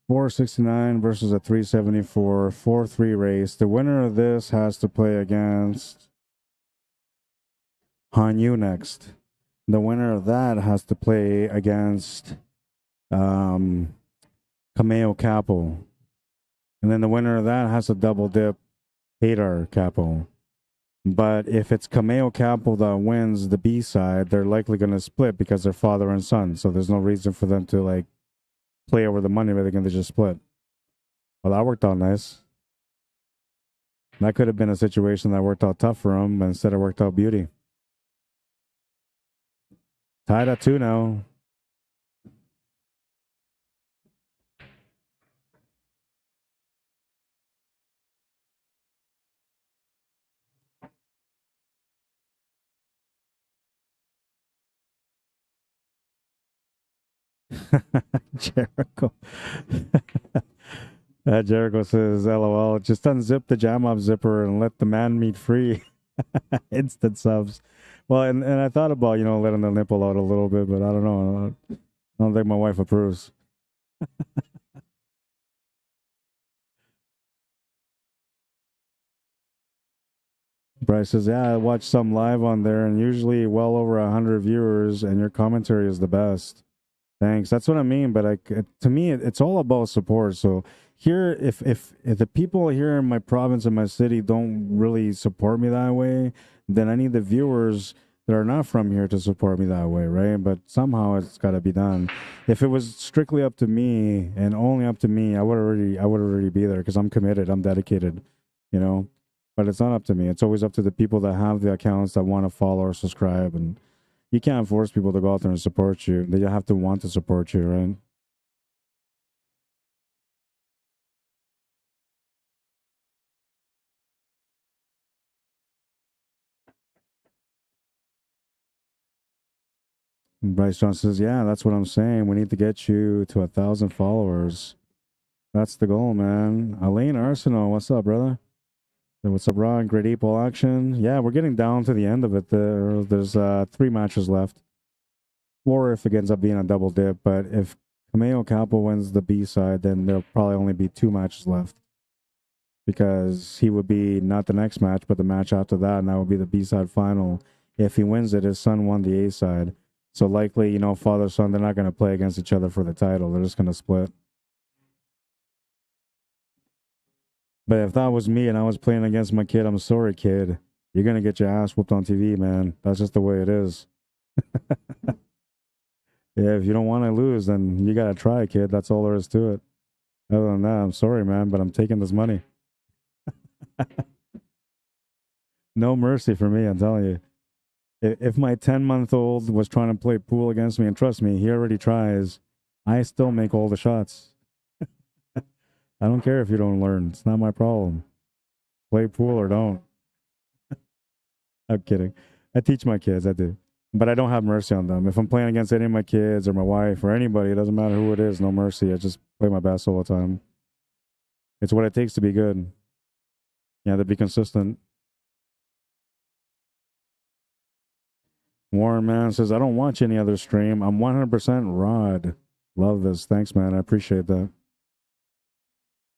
469 versus a 374, 4-3 race. The winner of this has to play against Hanyu next. The winner of that has to play against Kameo Cappo. And then the winner of that has to double dip HAYDAY CAPPO. But if it's Kameo Cappo that wins the B side, they're likely going to split because they're father and son. So there's no reason for them to like play over the money, but they're going to just split. Well, that worked out nice. That could have been a situation that worked out tough for him, but instead it worked out beauty. Tied at 2 now. Jericho. Jericho says, LOL, just unzip the jam off zipper and let the man meat free. Instant subs. Well, and I thought about, you know, letting the nipple out a little bit, but I don't know. I don't think my wife approves. Bryce says, yeah, I watched some live on there and usually well over 100 viewers and your commentary is the best. Thanks. That's what I mean. But to me, it's all about support. So here, if the people here in my province and my city don't really support me that way, then I need the viewers that are not from here to support me that way, right? But somehow it's got to be done. If it was strictly up to me and only up to me, I would already be there because I'm committed. I'm dedicated, you know. But it's not up to me. It's always up to the people that have the accounts that want to follow or subscribe. And you can't force people to go out there and support you. They have to want to support you, right? And Bryce John says, yeah, that's what I'm saying. We need to get you to 1,000 followers. That's the goal, man. Elaine Arsenal, what's up, brother? What's up, Ron? Great 8-ball action. Yeah, we're getting down to the end of it. There's 3 matches left. Or if it ends up being a double dip. But if Kameo Cappo wins the B side, then there'll probably only be 2 matches left. Because he would be not the next match, but the match after that, and that would be the B side final. If he wins it, his son won the A side. So likely, you know, father, son, they're not going to play against each other for the title. They're just going to split. But if that was me and I was playing against my kid, I'm sorry, kid. You're going to get your ass whooped on TV, man. That's just the way it is. Yeah, if you don't want to lose, then you got to try, kid. That's all there is to it. Other than that, I'm sorry, man, but I'm taking this money. No mercy for me, I'm telling you. If my 10-month-old was trying to play pool against me, and trust me, he already tries, I still make all the shots. I don't care if you don't learn. It's not my problem. Play pool or don't. I'm kidding. I teach my kids, I do. But I don't have mercy on them. If I'm playing against any of my kids or my wife or anybody, it doesn't matter who it is, no mercy. I just play my best all the time. It's what it takes to be good. Yeah, to be consistent. Warren Man says, I don't watch any other stream. I'm 100% Rod. Love this. Thanks, man. I appreciate that.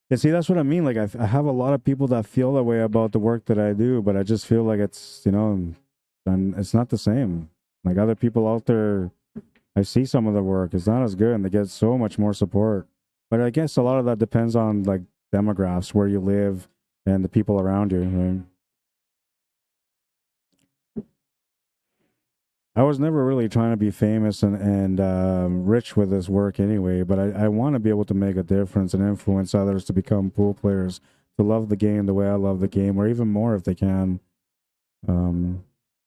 Yeah, see, that's what I mean. Like, I have a lot of people that feel that way about the work that I do, but I just feel like it's, and it's not the same. Like other people out there, I see some of the work. It's not as good, and they get so much more support. But I guess a lot of that depends on like demographics, where you live, and the people around you. Right? I was never really trying to be famous and rich with this work anyway, but I want to be able to make a difference and influence others to become pool players, to love the game the way I love the game, or even more if they can. Um,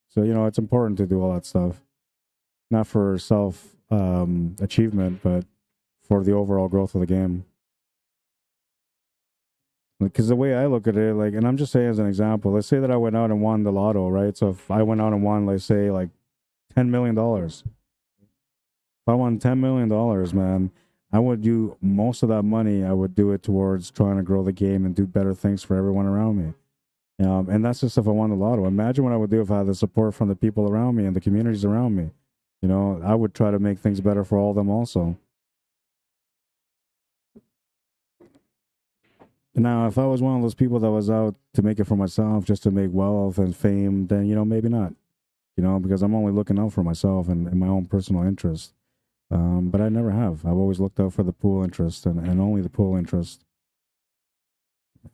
so, it's important to do all that stuff, not for self achievement, but for the overall growth of the game. Because the way I look at it, like, and I'm just saying as an example, let's say that I went out and won the lotto, right? So if I went out and won, let's say, like $10 million. If I won $10 million, man, I would do most of that money. I would do it towards trying to grow the game and do better things for everyone around me. And that's just if I won the lotto. Imagine what I would do if I had the support from the people around me and the communities around me. I would try to make things better for all of them also. Now, if I was one of those people that was out to make it for myself, just to make wealth and fame, then, maybe not. Because I'm only looking out for myself and my own personal interest. But I never have. I've always looked out for the pool interest and only the pool interest.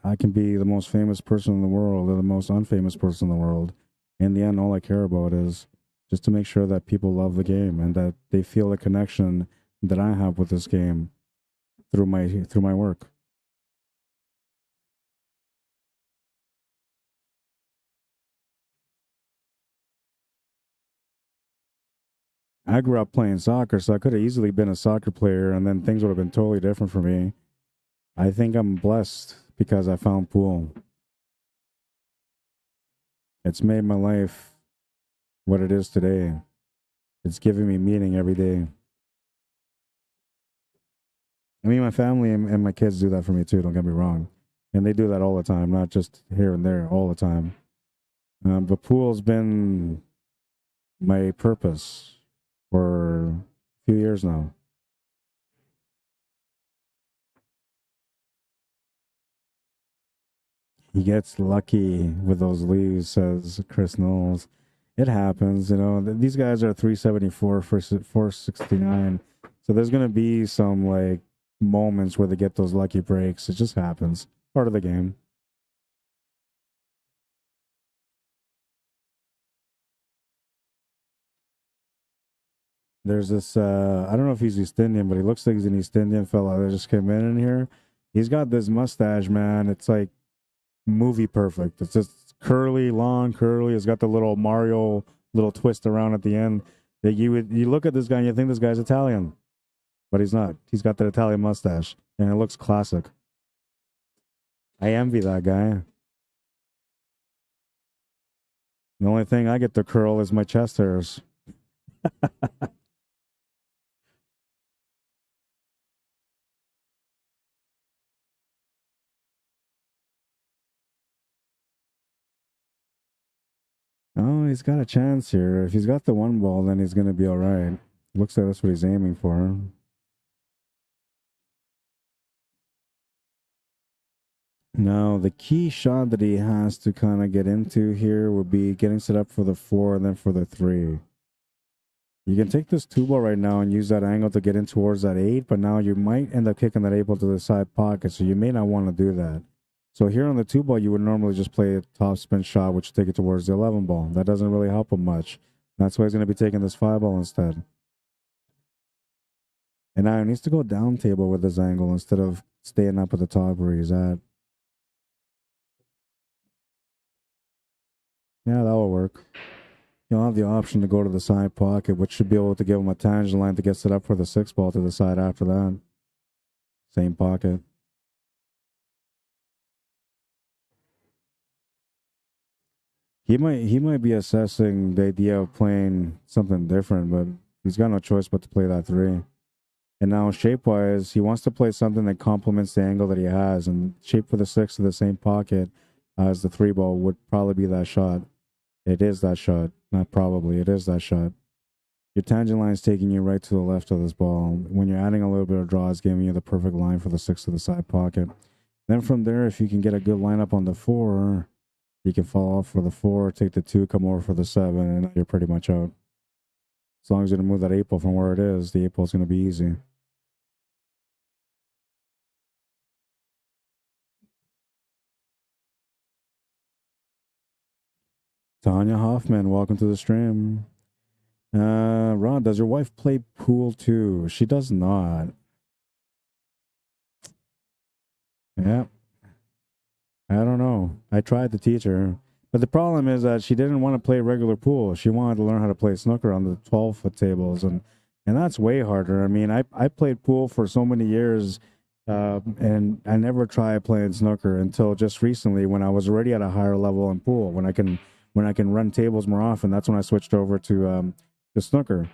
I can be the most famous person in the world or the most unfamous person in the world. In the end, all I care about is just to make sure that people love the game and that they feel the connection that I have with this game through my work. I grew up playing soccer, so I could have easily been a soccer player and then things would have been totally different for me. I think I'm blessed because I found pool. It's made my life what it is today. It's giving me meaning every day. I mean, my family and my kids do that for me too, don't get me wrong. And they do that all the time, not just here and there, all the time. But pool's been my purpose for a few years now. He gets lucky with those leaves, says Chris Knowles. It happens, These guys are 374 for 469. So there's going to be some like moments where they get those lucky breaks. It just happens. Part of the game. There's this, I don't know if he's East Indian, but he looks like he's an East Indian fella that just came in here. He's got this mustache, man. It's like movie perfect. It's just curly, long, curly. It's got the little Mario little twist around at the end. That you look at this guy and you think this guy's Italian, but he's not. He's got that Italian mustache, and it looks classic. I envy that guy. The only thing I get to curl is my chest hairs. Oh, he's got a chance here. If he's got the one ball, then he's going to be all right. Looks like that's what he's aiming for. Now, the key shot that he has to kind of get into here would be getting set up for the 4 and then for the 3. You can take this 2 ball right now and use that angle to get in towards that 8, but now you might end up kicking that 8 ball to the side pocket, so you may not want to do that. So here on the 2 ball, you would normally just play a top spin shot, which would take it towards the 11 ball. That doesn't really help him much. That's why he's going to be taking this 5 ball instead. And now he needs to go down table with this angle instead of staying up at the top where he's at. Yeah, that will work. You'll have the option to go to the side pocket, which should be able to give him a tangent line to get set up for the 6 ball to the side after that. Same pocket. He might be assessing the idea of playing something different, but he's got no choice but to play that 3. And now shape-wise, he wants to play something that complements the angle that he has, and shape for the 6 to the same pocket as the 3 ball would probably be that shot. It is that shot. Not probably. It is that shot. Your tangent line is taking you right to the left of this ball. When you're adding a little bit of draw, it's giving you the perfect line for the 6 to the side pocket. Then from there, if you can get a good lineup on the 4, you can fall off for the 4, take the 2, come over for the 7, and you're pretty much out. As long as you don't move that 8 ball from where it is, the 8 ball is going to be easy. Tanya Hoffman, welcome to the stream. Ron, does your wife play pool too? She does not. Yeah. I don't know. I tried to teach her. But the problem is that she didn't want to play regular pool. She wanted to learn how to play snooker on the 12-foot tables. And that's way harder. I mean, I played pool for so many years, and I never tried playing snooker until just recently when I was already at a higher level in pool. When I can run tables more often, that's when I switched over to snooker.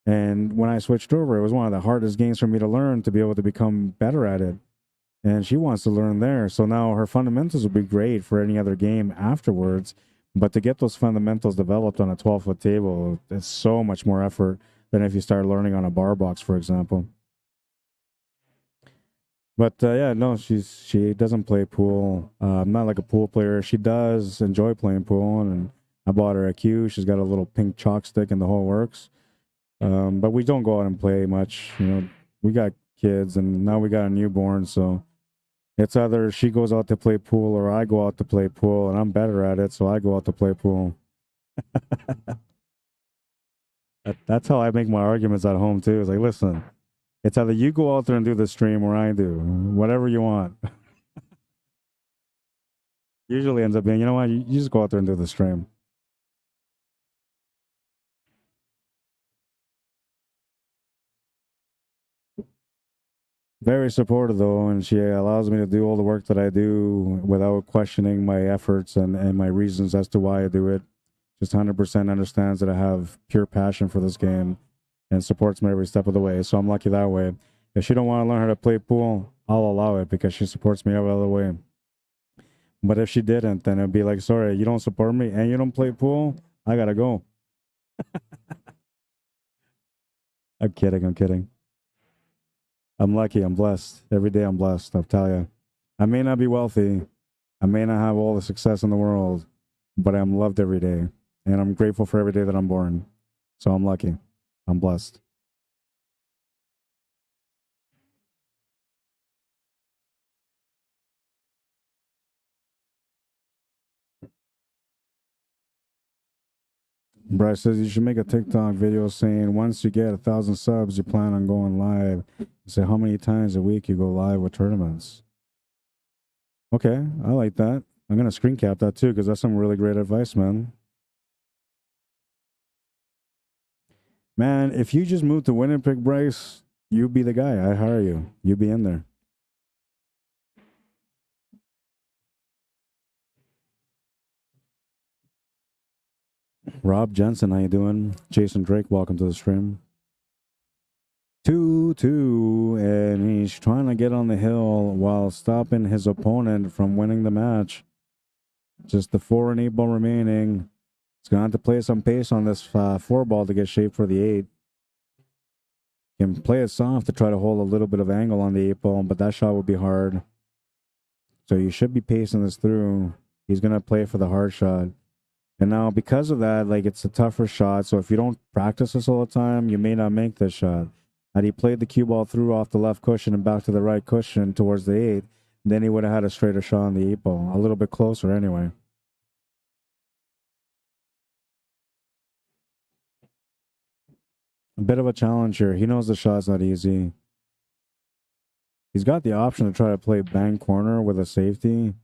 And when I switched over, it was one of the hardest games for me to learn to be able to become better at it. And she wants to learn there. So now her fundamentals would be great for any other game afterwards. But to get those fundamentals developed on a 12-foot table, it's so much more effort than if you start learning on a bar box, for example. But yeah, no, she doesn't play pool. I'm not like a pool player. She does enjoy playing pool, and I bought her a cue. She's got a little pink chalk stick and the whole works. But we don't go out and play much. You know, we got kids, and now we got a newborn, so it's either she goes out to play pool or I go out to play pool, and I'm better at it, so I go out to play pool. That's how I make my arguments at home, too. It's like, listen, it's either you go out there and do the stream or I do. Whatever you want. Usually ends up being, you know what, you just go out there and do the stream. Very supportive, though, and she allows me to do all the work that I do without questioning my efforts and my reasons as to why I do it. Just 100% understands that I have pure passion for this game and supports me every step of the way. So I'm lucky that way. If she don't want to learn how to play pool, I'll allow it because she supports me every other way. But if she didn't, then it'd be like, sorry, you don't support me and you don't play pool, I gotta go. I'm kidding. I'm kidding. I'm lucky. I'm blessed. Every day I'm blessed. I'll tell you. I may not be wealthy. I may not have all the success in the world, but I'm loved every day. And I'm grateful for every day that I'm born. So I'm lucky. I'm blessed. Bryce says you should make a TikTok video saying once you get 1,000 subs, you plan on going live. Say how many times a week you go live with tournaments. Okay, I like that. I'm going to screen cap that too because that's some really great advice, man. Man, if you just moved to Winnipeg, Bryce, you'd be the guy. I hire you. You'd be in there. Rob Jensen, how you doing? Jason Drake, welcome to the stream. 2-2, and he's trying to get on the hill while stopping his opponent from winning the match. Just the 4 and 8 ball remaining. He's going to have to play some pace on this 4 ball to get shaped for the 8. Can play it soft to try to hold a little bit of angle on the 8 ball, but that shot would be hard. So you should be pacing this through. He's going to play for the hard shot. And now, because of that, like, it's a tougher shot. So if you don't practice this all the time, you may not make this shot. Had he played the cue ball through off the left cushion and back to the right cushion towards the 8, then he would have had a straighter shot on the 8 ball. A little bit closer anyway. A bit of a challenge here. He knows the shot's not easy. He's got the option to try to play bang corner with a safety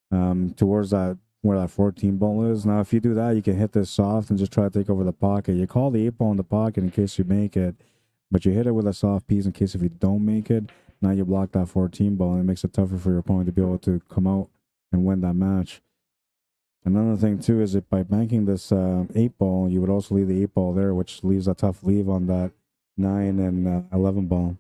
towards that where that 14 ball is. Now, if you do that, you can hit this soft and just try to take over the pocket. You call the 8 ball in the pocket in case you make it, but you hit it with a soft piece in case if you don't make it. Now you block that 14 ball, and it makes it tougher for your opponent to be able to come out and win that match. Another thing, too, is that by banking this 8 ball, you would also leave the 8 ball there, which leaves a tough leave on that 9 and 11 ball.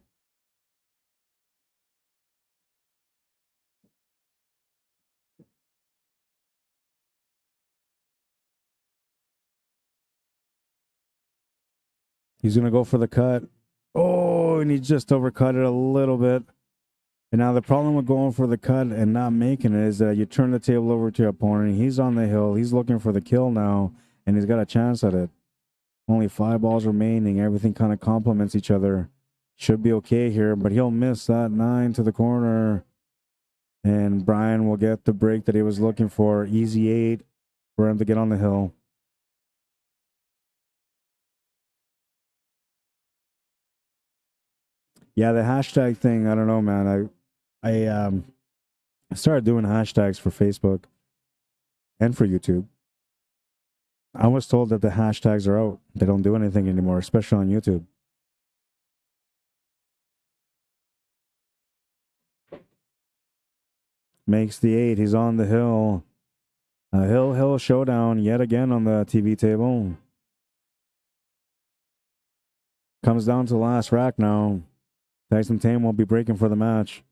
He's going to go for the cut. Oh, and he just overcut it a little bit. And now the problem with going for the cut and not making it is that you turn the table over to your opponent. He's on the hill. He's looking for the kill now, and he's got a chance at it. Only 5 balls remaining. Everything kind of complements each other. Should be okay here, but he'll miss that 9 to the corner. And Brian will get the break that he was looking for. Easy 8 for him to get on the hill. Yeah, the hashtag thing, I don't know, man. I started doing hashtags for Facebook and for YouTube. I was told that the hashtags are out. They don't do anything anymore, especially on YouTube. Makes the 8. He's on the hill. A hill showdown yet again on the TV table. Comes down to the last rack now. Tyson Tame will be breaking for the match.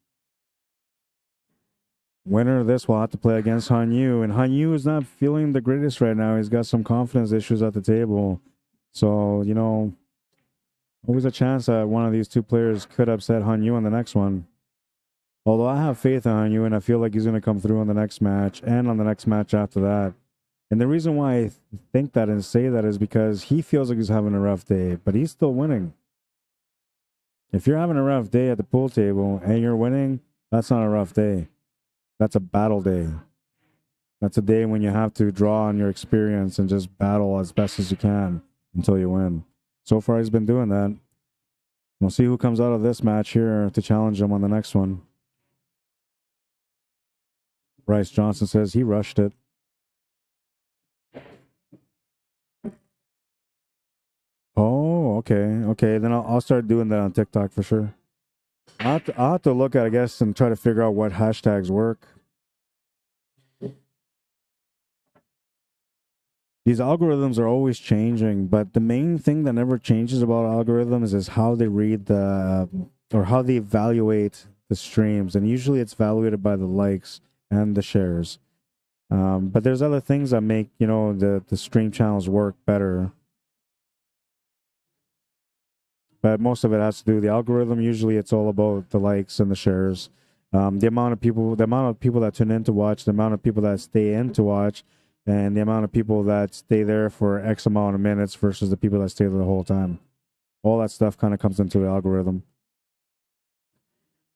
Winner of this will have to play against Han Yu. And Han Yu is not feeling the greatest right now. He's got some confidence issues at the table. So, you know, always a chance that one of these two players could upset Han Yu in the next one. Although I have faith in Han Yu, and I feel like he's going to come through on the next match and on the next match after that. And the reason why I think that and say that is because he feels like he's having a rough day, but he's still winning. If you're having a rough day at the pool table and you're winning, that's not a rough day. That's a battle day. That's a day when you have to draw on your experience and just battle as best as you can until you win. So far, he's been doing that. We'll see who comes out of this match here to challenge him on the next one. Bryce Johnson says he rushed it. Oh, okay. Okay, then I'll start doing that on TikTok for sure. I'll have to look at, I guess, and try to figure out what hashtags work. These algorithms are always changing, but the main thing that never changes about algorithms is how they read the, or how they evaluate the streams. And usually it's evaluated by the likes and the shares. But there's other things that make, you know, the stream channels work better. But most of it has to do with the algorithm. Usually it's all about the likes and the shares. The amount of people that tune in to watch, the amount of people that stay in to watch, and the amount of people that stay there for X amount of minutes versus the people that stay there the whole time. All that stuff kind of comes into the algorithm.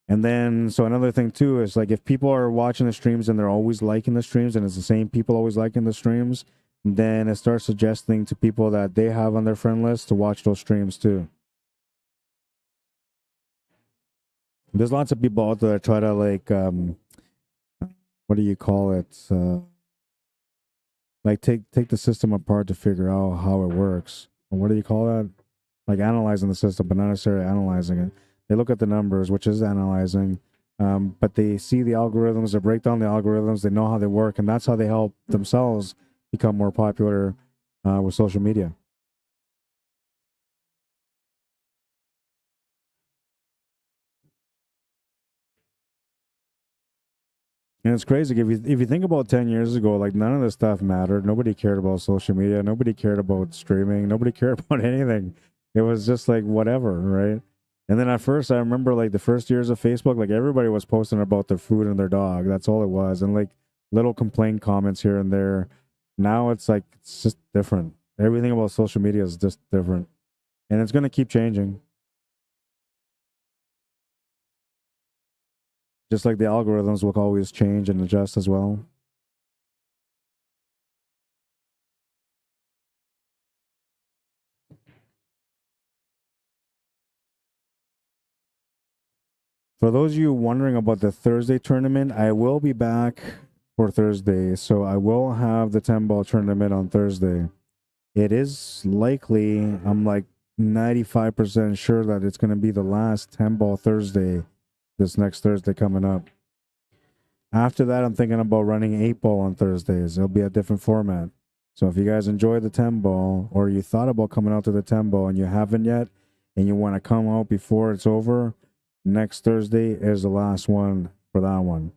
And then, so another thing too is like if people are watching the streams and they're always liking the streams and it's the same people always liking the streams, then it starts suggesting to people that they have on their friend list to watch those streams too. There's lots of people out there that try to like, what do you call it? Like take the system apart to figure out how it works. What do you call that? Like analyzing the system, but not necessarily analyzing it. They look at the numbers, which is analyzing, but they see the algorithms, they break down the algorithms, they know how they work, and that's how they help themselves become more popular with social media. And it's crazy if you think about 10 years ago, like none of this stuff mattered. Nobody cared about social media. Nobody cared about streaming. Nobody cared about anything. It was just like whatever, right? And then at first, I remember like the first years of Facebook, like everybody was posting about their food and their dog. That's all it was, and like little complaint comments here and there. Now it's like it's just different. Everything about social media is just different, and it's going to keep changing. Just like the algorithms will always change and adjust as well. For those of you wondering about the Thursday tournament, I will be back for Thursday. So I will have the 10-ball tournament on Thursday. It is likely, I'm like 95% sure that it's going to be the last 10-ball Thursday, this next Thursday coming up. After that, I'm thinking about running 8-ball on Thursdays. It'll be a different format. So if you guys enjoy the 10-ball, or you thought about coming out to the 10-ball and you haven't yet, and you want to come out before it's over, next Thursday is the last one for that one.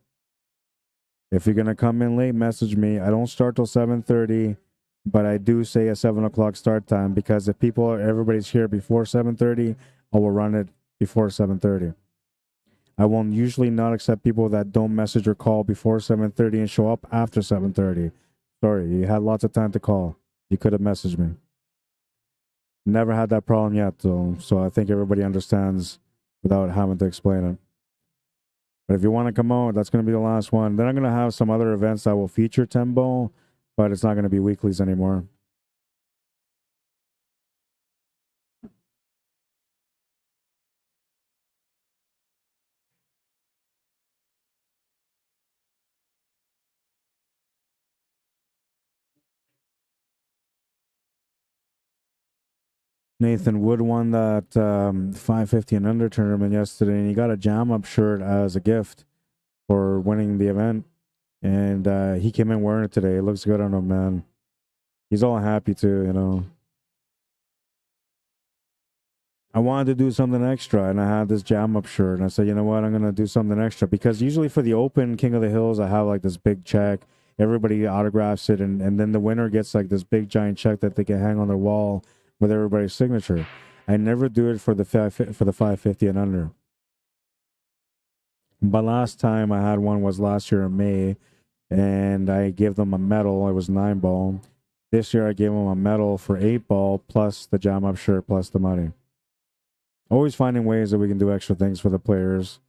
If you're going to come in late, message me. I don't start till 7:30, but I do say a 7 o'clock start time because if everybody's here before 7:30, I will run it before 7:30. I will usually not accept people that don't message or call before 7:30 and show up after 7:30. Sorry, you had lots of time to call. You could have messaged me. Never had that problem yet, though, so I think everybody understands without having to explain it. But if you want to come out, that's going to be the last one. Then I'm going to have some other events that will feature Tembo, but it's not going to be weeklies anymore. Nathan Wood won that 550 and under tournament yesterday, and he got a jam up shirt as a gift for winning the event. And he came in wearing it today. It looks good on him, man. He's all happy too, you know. I wanted to do something extra, and I had this jam up shirt, and I said, you know what, I'm gonna do something extra because usually for the Open King of the Hills, I have like this big check. Everybody autographs it, and then the winner gets like this big giant check that they can hang on their wall with everybody's signature. I never do it for the 550 and under. But last time I had one was last year in May, and I gave them a medal. It was 9-ball. This year I gave them a medal for 8-ball plus the jam up shirt plus the money. Always finding ways that we can do extra things for the players.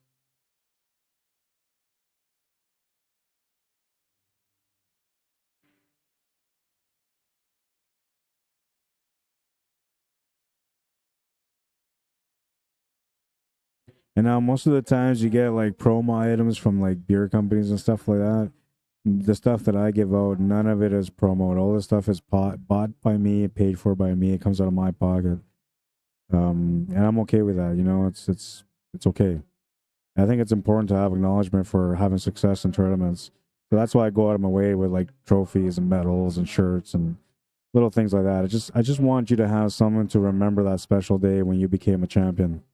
And now most of the times you get like promo items from like beer companies and stuff like that. The stuff that I give out, none of it is promoted. All the stuff is bought by me, paid for by me. It comes out of my pocket, and I'm okay with that. You know, it's okay. I think it's important to have acknowledgement for having success in tournaments. So that's why I go out of my way with like trophies and medals and shirts and little things like that. I just want you to have someone to remember that special day when you became a champion.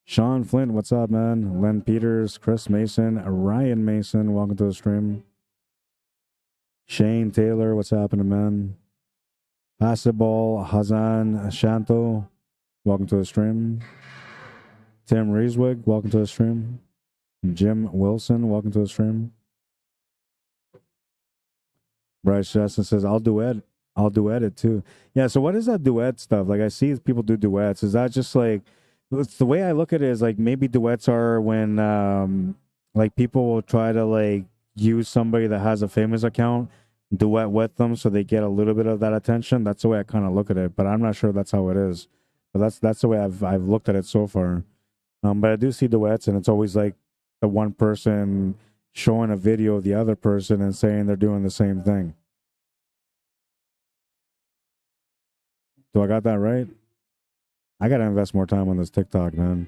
Sean Flint, what's up, man? Len Peters, Chris Mason, Ryan Mason, welcome to the stream. Shane Taylor, what's happening, man? Hasibal Hazan Shanto, welcome to the stream. Tim Rieswig, welcome to the stream. Jim Wilson, welcome to the stream. Bryce Justin says, I'll duet it too. Yeah, so what is that duet stuff? Like I see people do duets. Is that just like, it's the way I look at it is like maybe duets are when like people will try to like use somebody that has a famous account, duet with them so they get a little bit of that attention. That's the way I kind of look at it, but I'm not sure that's how it is. But that's the way I've looked at it so far. But I do see duets, and it's always like the one person showing a video of the other person and saying they're doing the same thing. Do I got that right? I got to invest more time on this TikTok, man.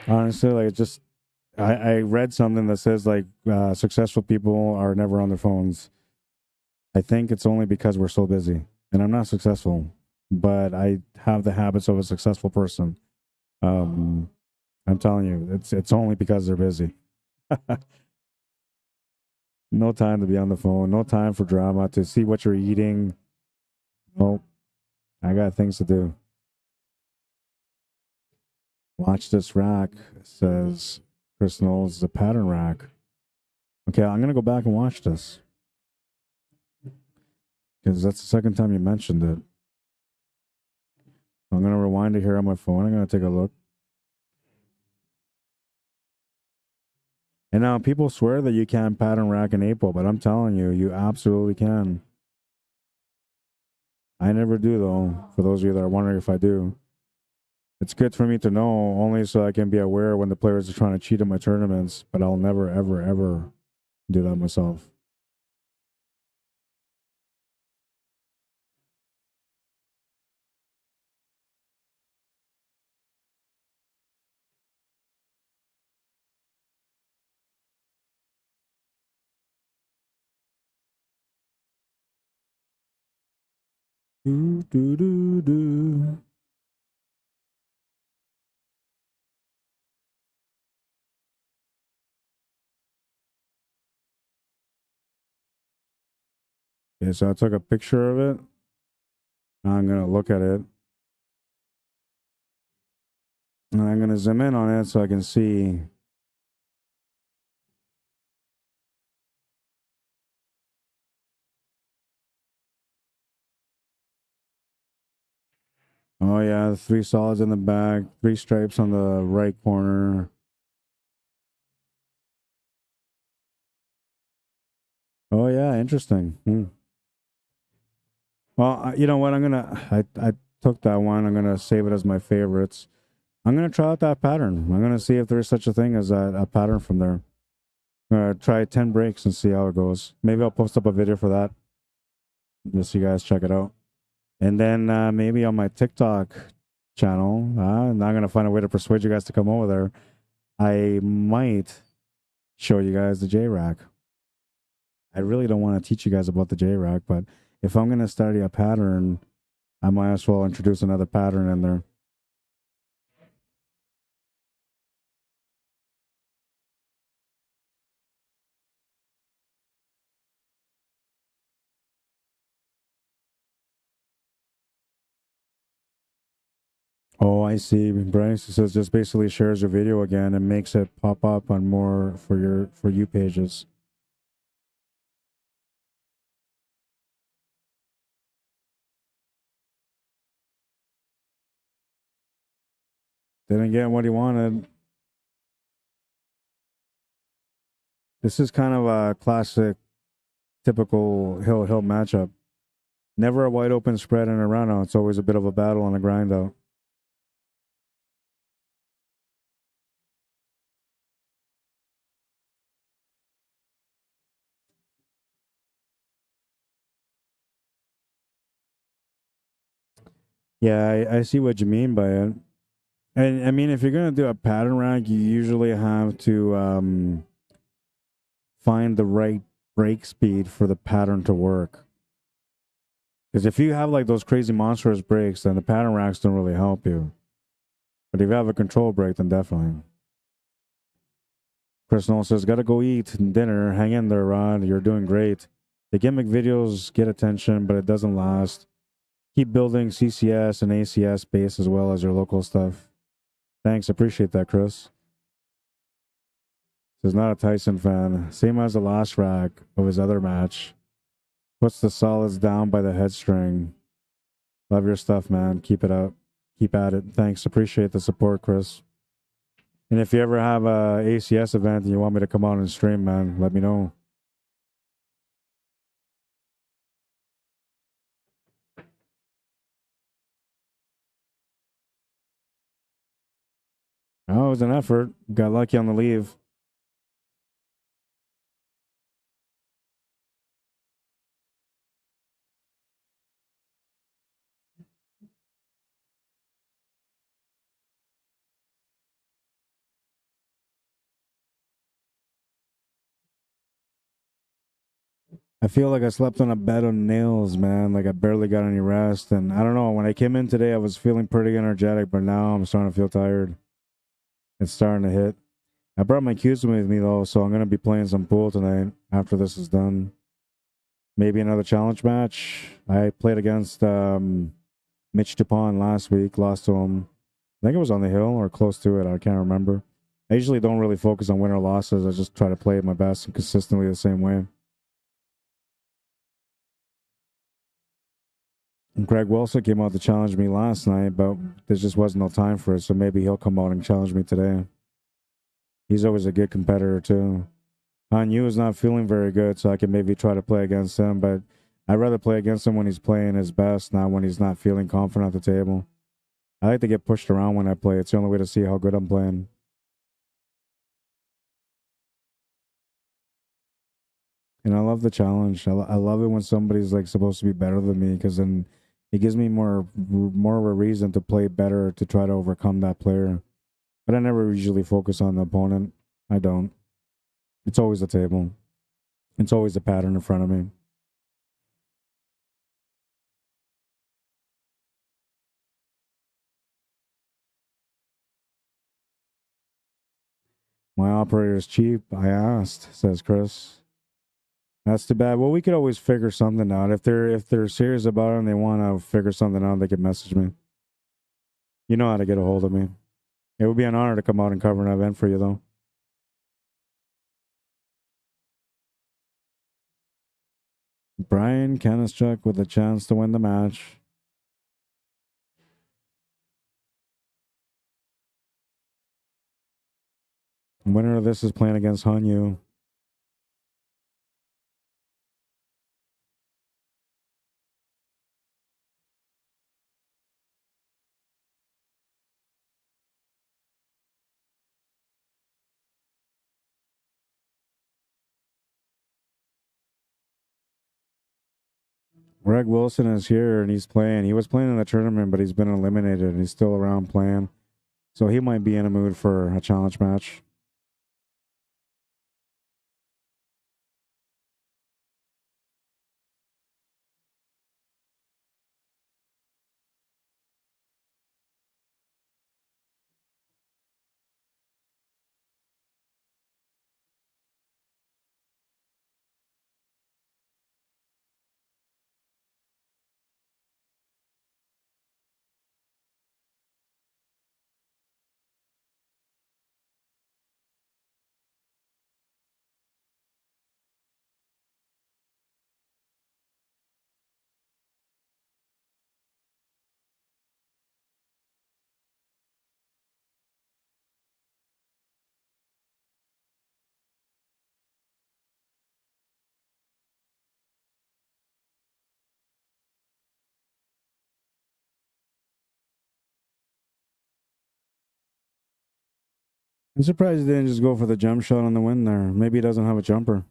Honestly, like just I read something that says like successful people are never on their phones. I think it's only because we're so busy, and I'm not successful, but I have the habits of a successful person. I'm telling you, it's only because they're busy. No time to be on the phone. No time for drama to see what you're eating. Nope, I got things to do. Watch this rack, says Chris Knowles, the pattern rack. Okay, I'm going to go back and watch this. Because that's the second time you mentioned it. I'm going to rewind it here on my phone. I'm going to take a look. And now people swear that you can't pattern rack an 8-ball, but I'm telling you, you absolutely can. I never do, though, for those of you that are wondering if I do. It's good for me to know, only so I can be aware when the players are trying to cheat in my tournaments, but I'll never, ever, ever do that myself. Do, do, do, do. Okay, so I took a picture of it. I'm going to look at it. And I'm going to zoom in on it so I can see. Oh, yeah, 3 solids in the back, 3 stripes on the right corner. Oh, yeah, interesting. Well, you know what? I took that one. I'm going to save it as my favorites. I'm going to try out that pattern. I'm going to see if there's such a thing as a pattern from there. I'm going to try 10 breaks and see how it goes. Maybe I'll post up a video for that. Just so you guys check it out. And then maybe on my TikTok channel, and I'm going to find a way to persuade you guys to come over there. I might show you guys the J-Rack. I really don't want to teach you guys about the J-Rack, but if I'm going to study a pattern, I might as well introduce another pattern in there. Oh, I see. Bryce, it says just basically shares your video again and makes it pop up on more for you pages. Didn't get what he wanted. This is kind of a classic, typical hill matchup. Never a wide open spread in a run out. It's always a bit of a battle and a grind out. Yeah, I see what you mean by it. And I mean, if you're gonna do a pattern rack, you usually have to find the right break speed for the pattern to work. Because if you have like those crazy monstrous breaks, then the pattern racks don't really help you. But if you have a control break, then definitely. Chris Noel says, gotta go eat dinner. Hang in there, Rod. You're doing great. The gimmick videos get attention, but it doesn't last. Keep building CCS and ACS base as well as your local stuff. Thanks, appreciate that, Chris. Says not a Tyson fan. Same as the last rack of his other match. Puts the solids down by the head string. Love your stuff, man. Keep it up. Keep at it. Thanks. Appreciate the support, Chris. And if you ever have a ACS event and you want me to come on and stream, man, let me know. Oh, it was an effort. Got lucky on the leave. I feel like I slept on a bed of nails, man. Like I barely got any rest. And I don't know, when I came in today, I was feeling pretty energetic, but now I'm starting to feel tired. It's starting to hit. I brought my cues with me, though, so I'm going to be playing some pool tonight after this is done. Maybe another challenge match. I played against Mitch Dupont last week, lost to him. I think it was on the hill or close to it. I can't remember. I usually don't really focus on win or losses. I just try to play my best and consistently the same way. And Greg Wilson came out to challenge me last night, but there just wasn't no time for it, so maybe he'll come out and challenge me today. He's always a good competitor, too. Han Yu is not feeling very good, so I can maybe try to play against him, but I'd rather play against him when he's playing his best, not when he's not feeling confident at the table. I like to get pushed around when I play. It's the only way to see how good I'm playing. And I love the challenge. I love it when somebody's like supposed to be better than me, because then it gives me more of a reason to play better to try to overcome that player. But I never usually focus on the opponent. I don't. It's always the table. It's always the pattern in front of me. My operator is cheap. I asked, says Chris. That's too bad. Well, we could always figure something out. If they're serious about it and they want to figure something out, they can message me. You know how to get a hold of me. It would be an honor to come out and cover an event for you, though. Brian Kanischuk with a chance to win the match. Winner of this is playing against Hanyu. Greg Wilson is here and he's playing. He was playing in the tournament, but he's been eliminated and he's still around playing. So he might be in a mood for a challenge match. I'm surprised he didn't just go for the jump shot on the win there. Maybe he doesn't have a jumper.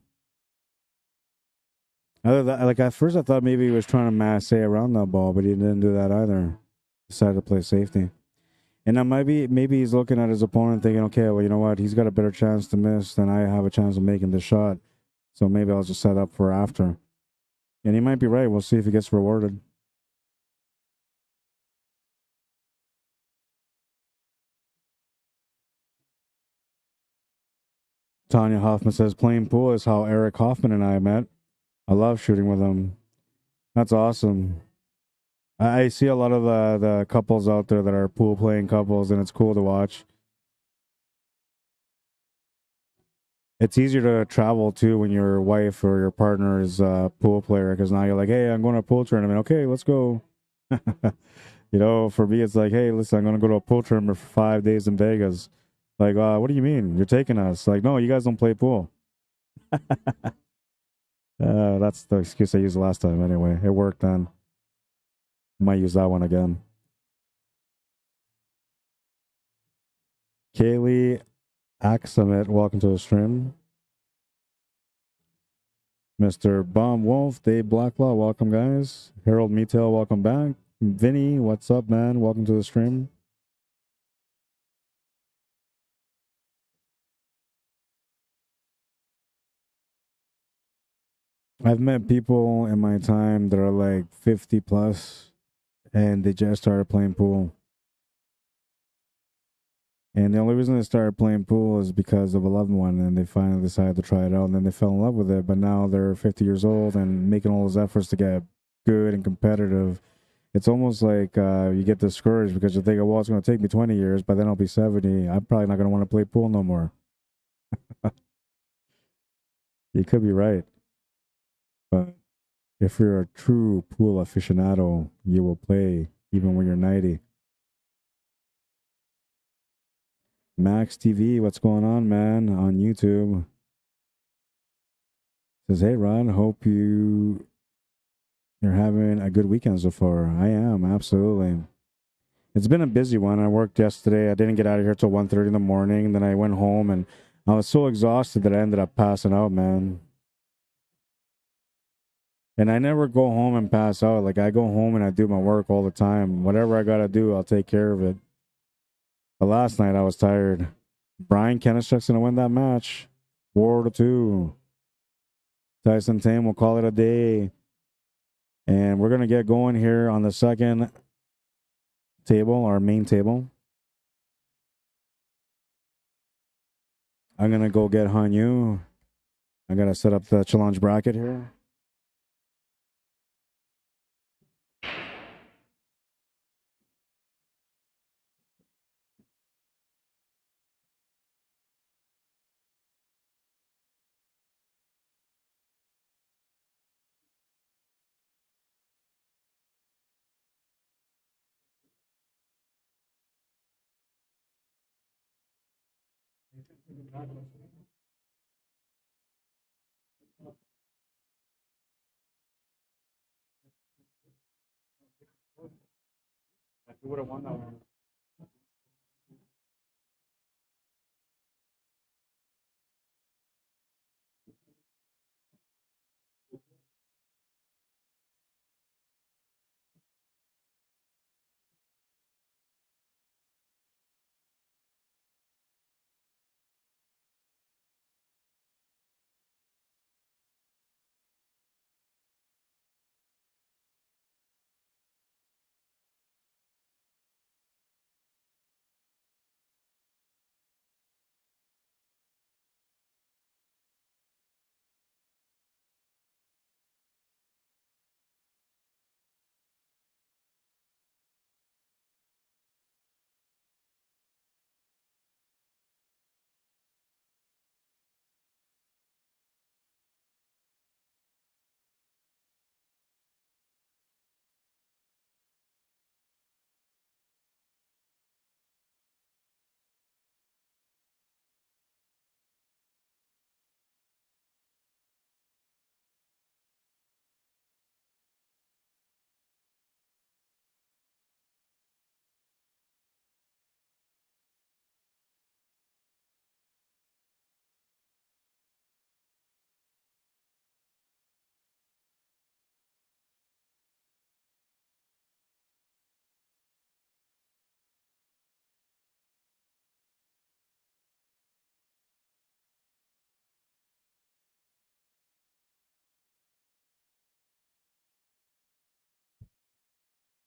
Other than, like at first I thought maybe he was trying to massay around that ball, but he didn't do that either. Decided to play safety. And now maybe he's looking at his opponent thinking, okay, well, you know what? He's got a better chance to miss than I have a chance of making this shot. So maybe I'll just set up for after. And he might be right. We'll see if he gets rewarded. Tanya Hoffman says, playing pool is how Eric Hoffman and I met. I love shooting with him. That's awesome. I see a lot of the couples out there that are pool playing couples, and it's cool to watch. It's easier to travel too when your wife or your partner is a pool player, because now you're like, hey, I'm going to a pool tournament. Okay, let's go. You know, for me, it's like, hey, listen, I'm going to go to a pool tournament for 5 days in Vegas. Like, what do you mean? You're taking us? Like, no, you guys don't play pool. That's the excuse I used last time anyway. It worked then. Might use that one again. Kaylee Axamet, welcome to the stream. Mr. Bomb Wolf, Dave Blacklaw, welcome, guys. Harold Meatel, welcome back. Vinny, what's up, man? Welcome to the stream. I've met people in my time that are like 50 plus, and they just started playing pool. And the only reason they started playing pool is because of a loved one, and they finally decided to try it out, and then they fell in love with it. But now they're 50 years old and making all those efforts to get good and competitive. It's almost like you get discouraged because you think, well, it's going to take me 20 years, but then I'll be 70. I'm probably not going to want to play pool no more. You could be right. But if you're a true pool aficionado, you will play even when you're 90. Max TV, what's going on, man? On YouTube. Says, hey, Ron, hope you're having a good weekend so far. I am, absolutely. It's been a busy one. I worked yesterday. I didn't get out of here till 1:30 in the morning. Then I went home, and I was so exhausted that I ended up passing out, man. And I never go home and pass out. Like, I go home and I do my work all the time. Whatever I got to do, I'll take care of it. But last night, I was tired. Brian Kanischuk's going to win that match. 4-2. Tyson Tame will call it a day. And we're going to get going here on the second table, our main table. I'm going to go get Hanyu. I gotta set up the challenge bracket here. You would have won that one.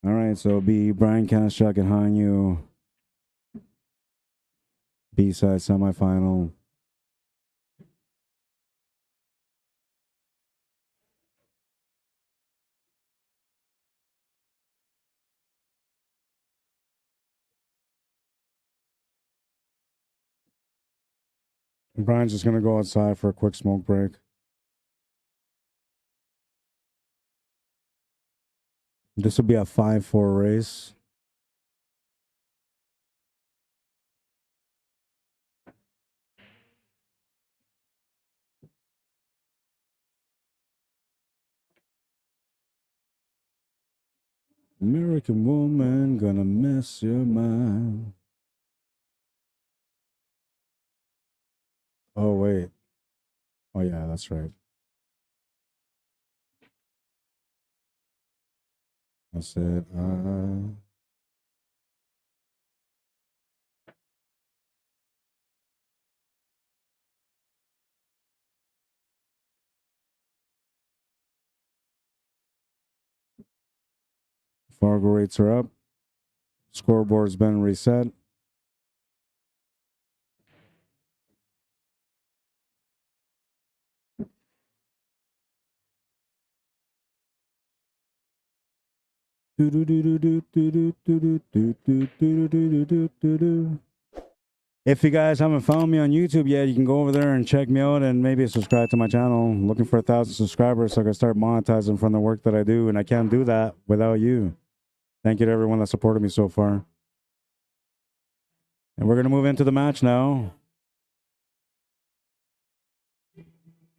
All right, so it'll be Brian Kanishuk and Hanyu. B-side semifinal. Brian's just gonna go outside for a quick smoke break. This will be a 5-4 race. American woman, gonna mess your mind. Oh, wait. Oh, yeah, that's right. I said, Fargo rates are up. Scoreboard's been reset. If you guys haven't found me on YouTube yet, you can go over there and check me out and maybe subscribe to my channel. I'm looking for 1,000 subscribers so I can start monetizing from the work that I do, and I can't do that without you. Thank you to everyone that supported me so far. And we're going to move into the match now.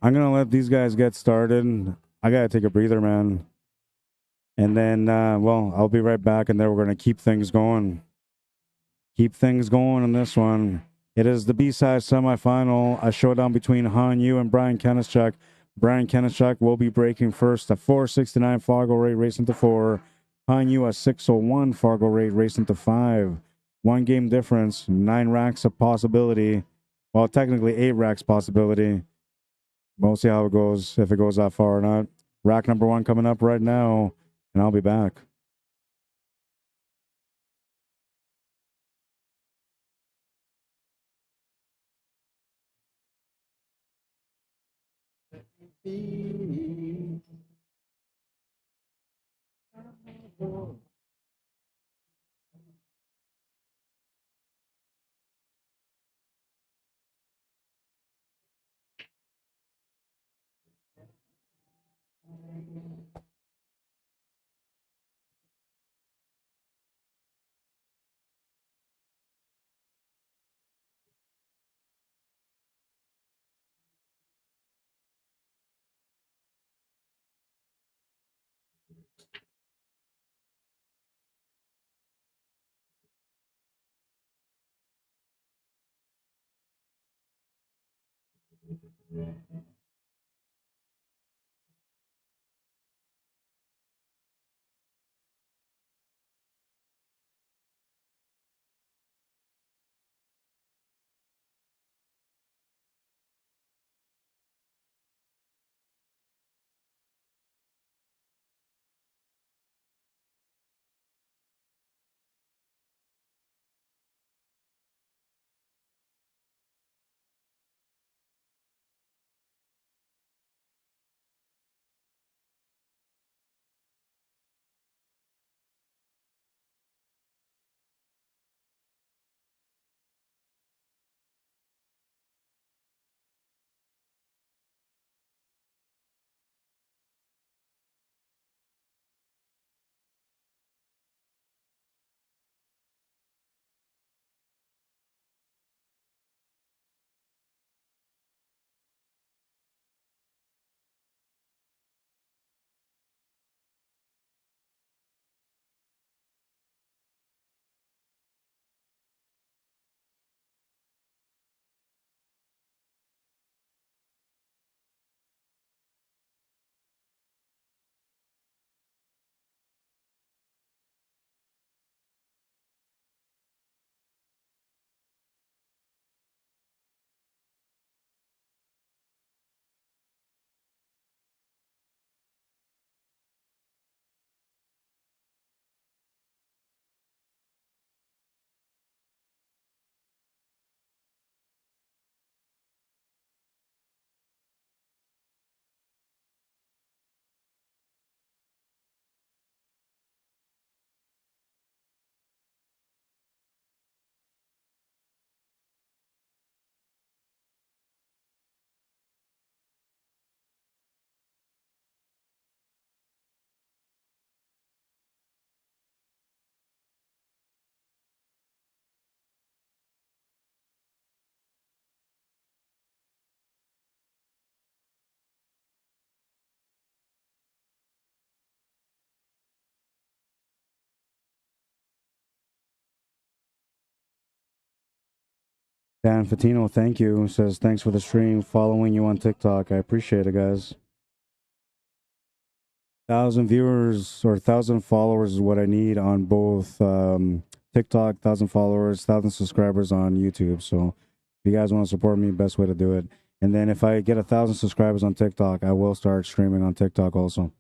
I'm going to let these guys get started. I got to take a breather, man. And then, well, I'll be right back, and then we're going to keep things going. Keep things going in this one. It is the B-side semifinal, a showdown between Han Yu and Brian Kanishuk. Brian Kanishuk will be breaking first, a 469 FargoRate racing to 4. Han Yu a 601 FargoRate racing to 5. 1 game difference, 9 racks of possibility. Well, technically 8 racks possibility. We'll see how it goes, if it goes that far or not. Rack number 1 coming up right now, and I'll be back. Dan Fatino, thank you. Says thanks for the stream. Following you on TikTok. I appreciate it, guys. 1,000 viewers or 1,000 followers is what I need on both TikTok. 1,000 followers, 1,000 subscribers on YouTube. So if you guys want to support me, best way to do it. And then if I get 1,000 subscribers on TikTok, I will start streaming on TikTok also.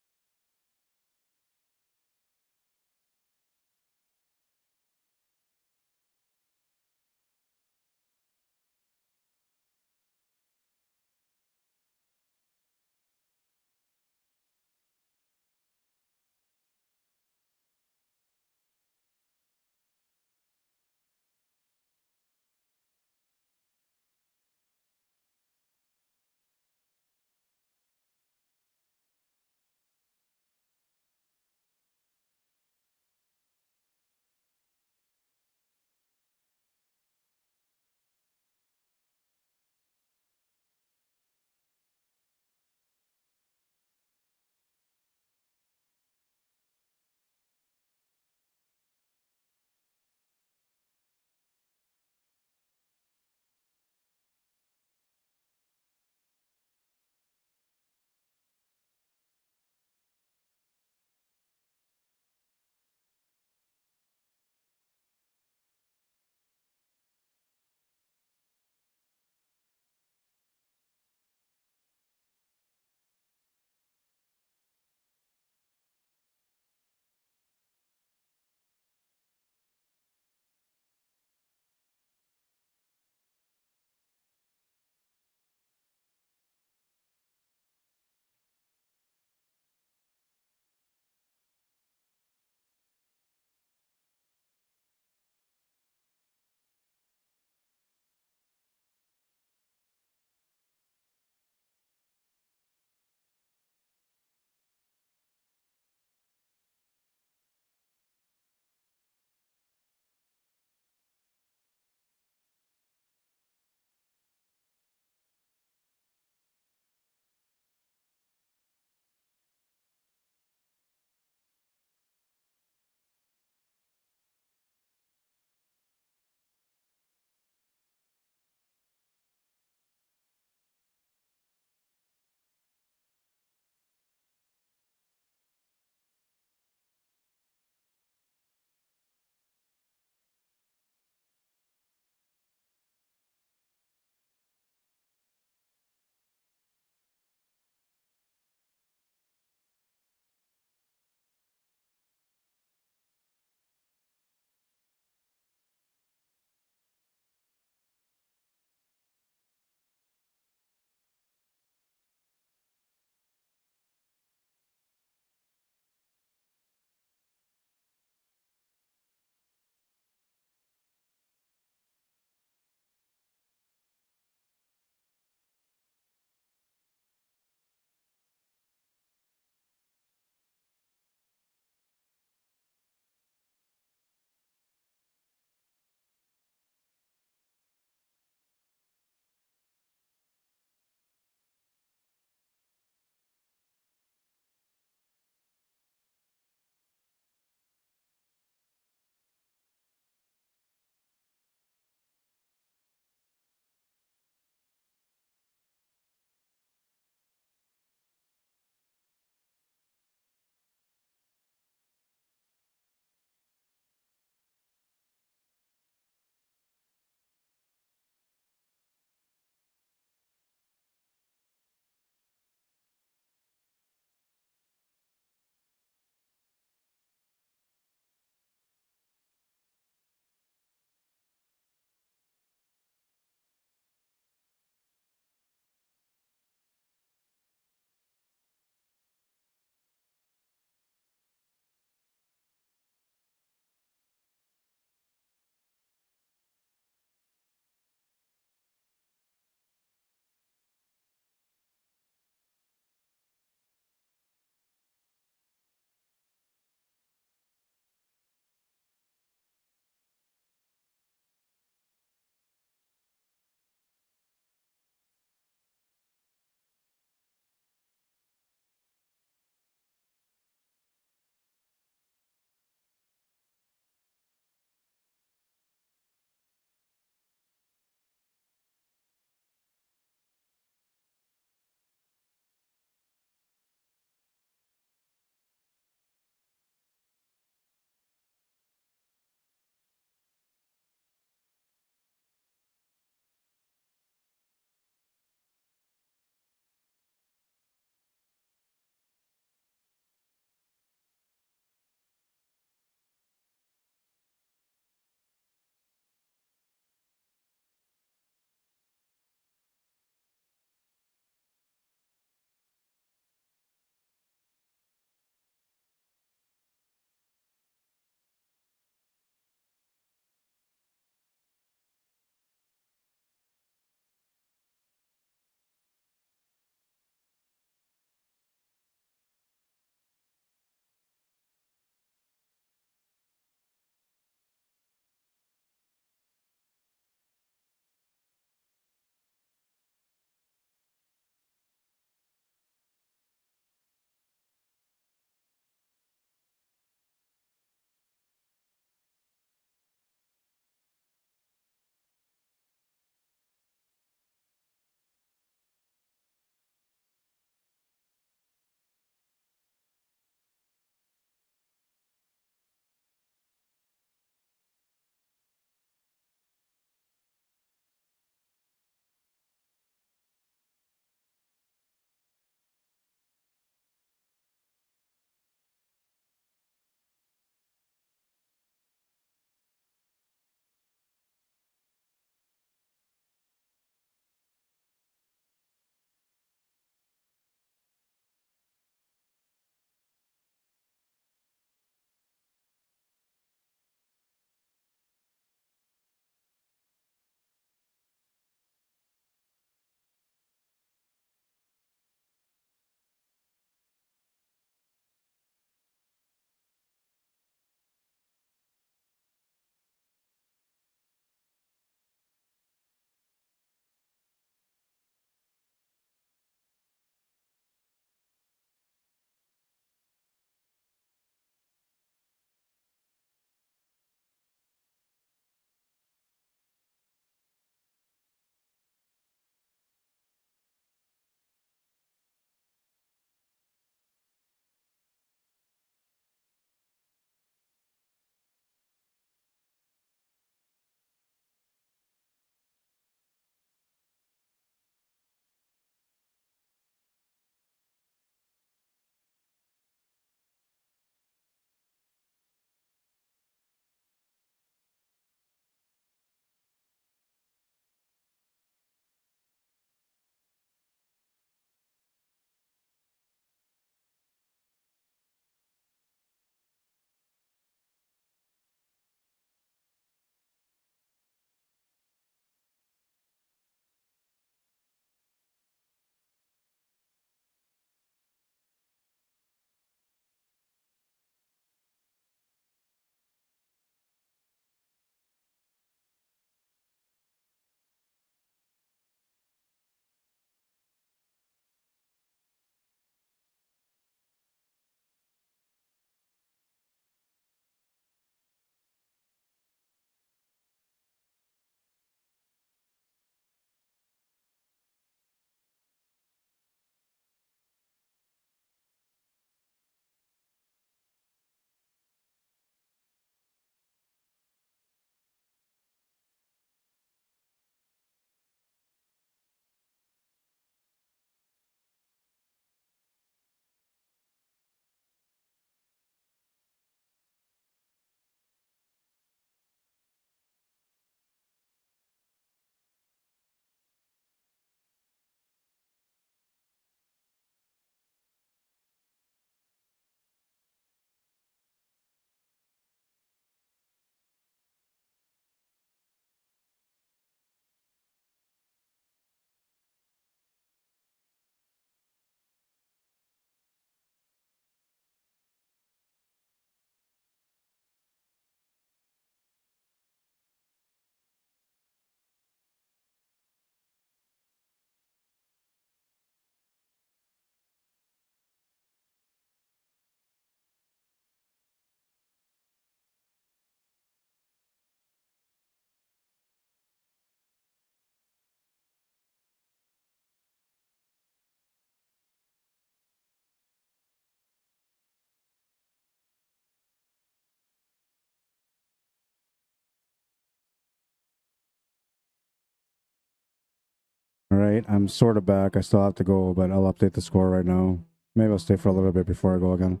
late. I'm sort of back. I still have to go, but I'll update the score right now. Maybe I'll stay for a little bit before I go again.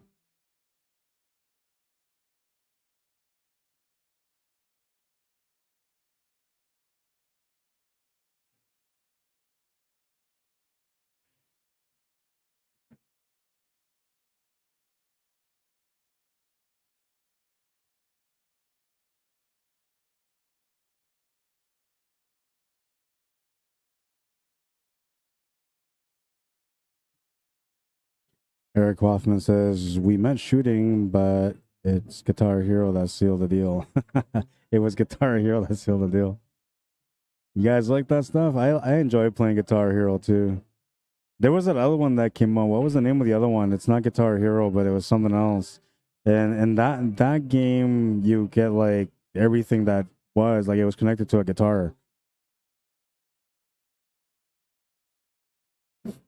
Eric Hoffman says, we meant shooting, but it's Guitar Hero that sealed the deal. It was Guitar Hero that sealed the deal. You guys like that stuff? I enjoy playing Guitar Hero too. There was that other one that came out. What was the name of the other one? It's not Guitar Hero, but it was something else. And that game, you get like everything that was like it was connected to a guitar.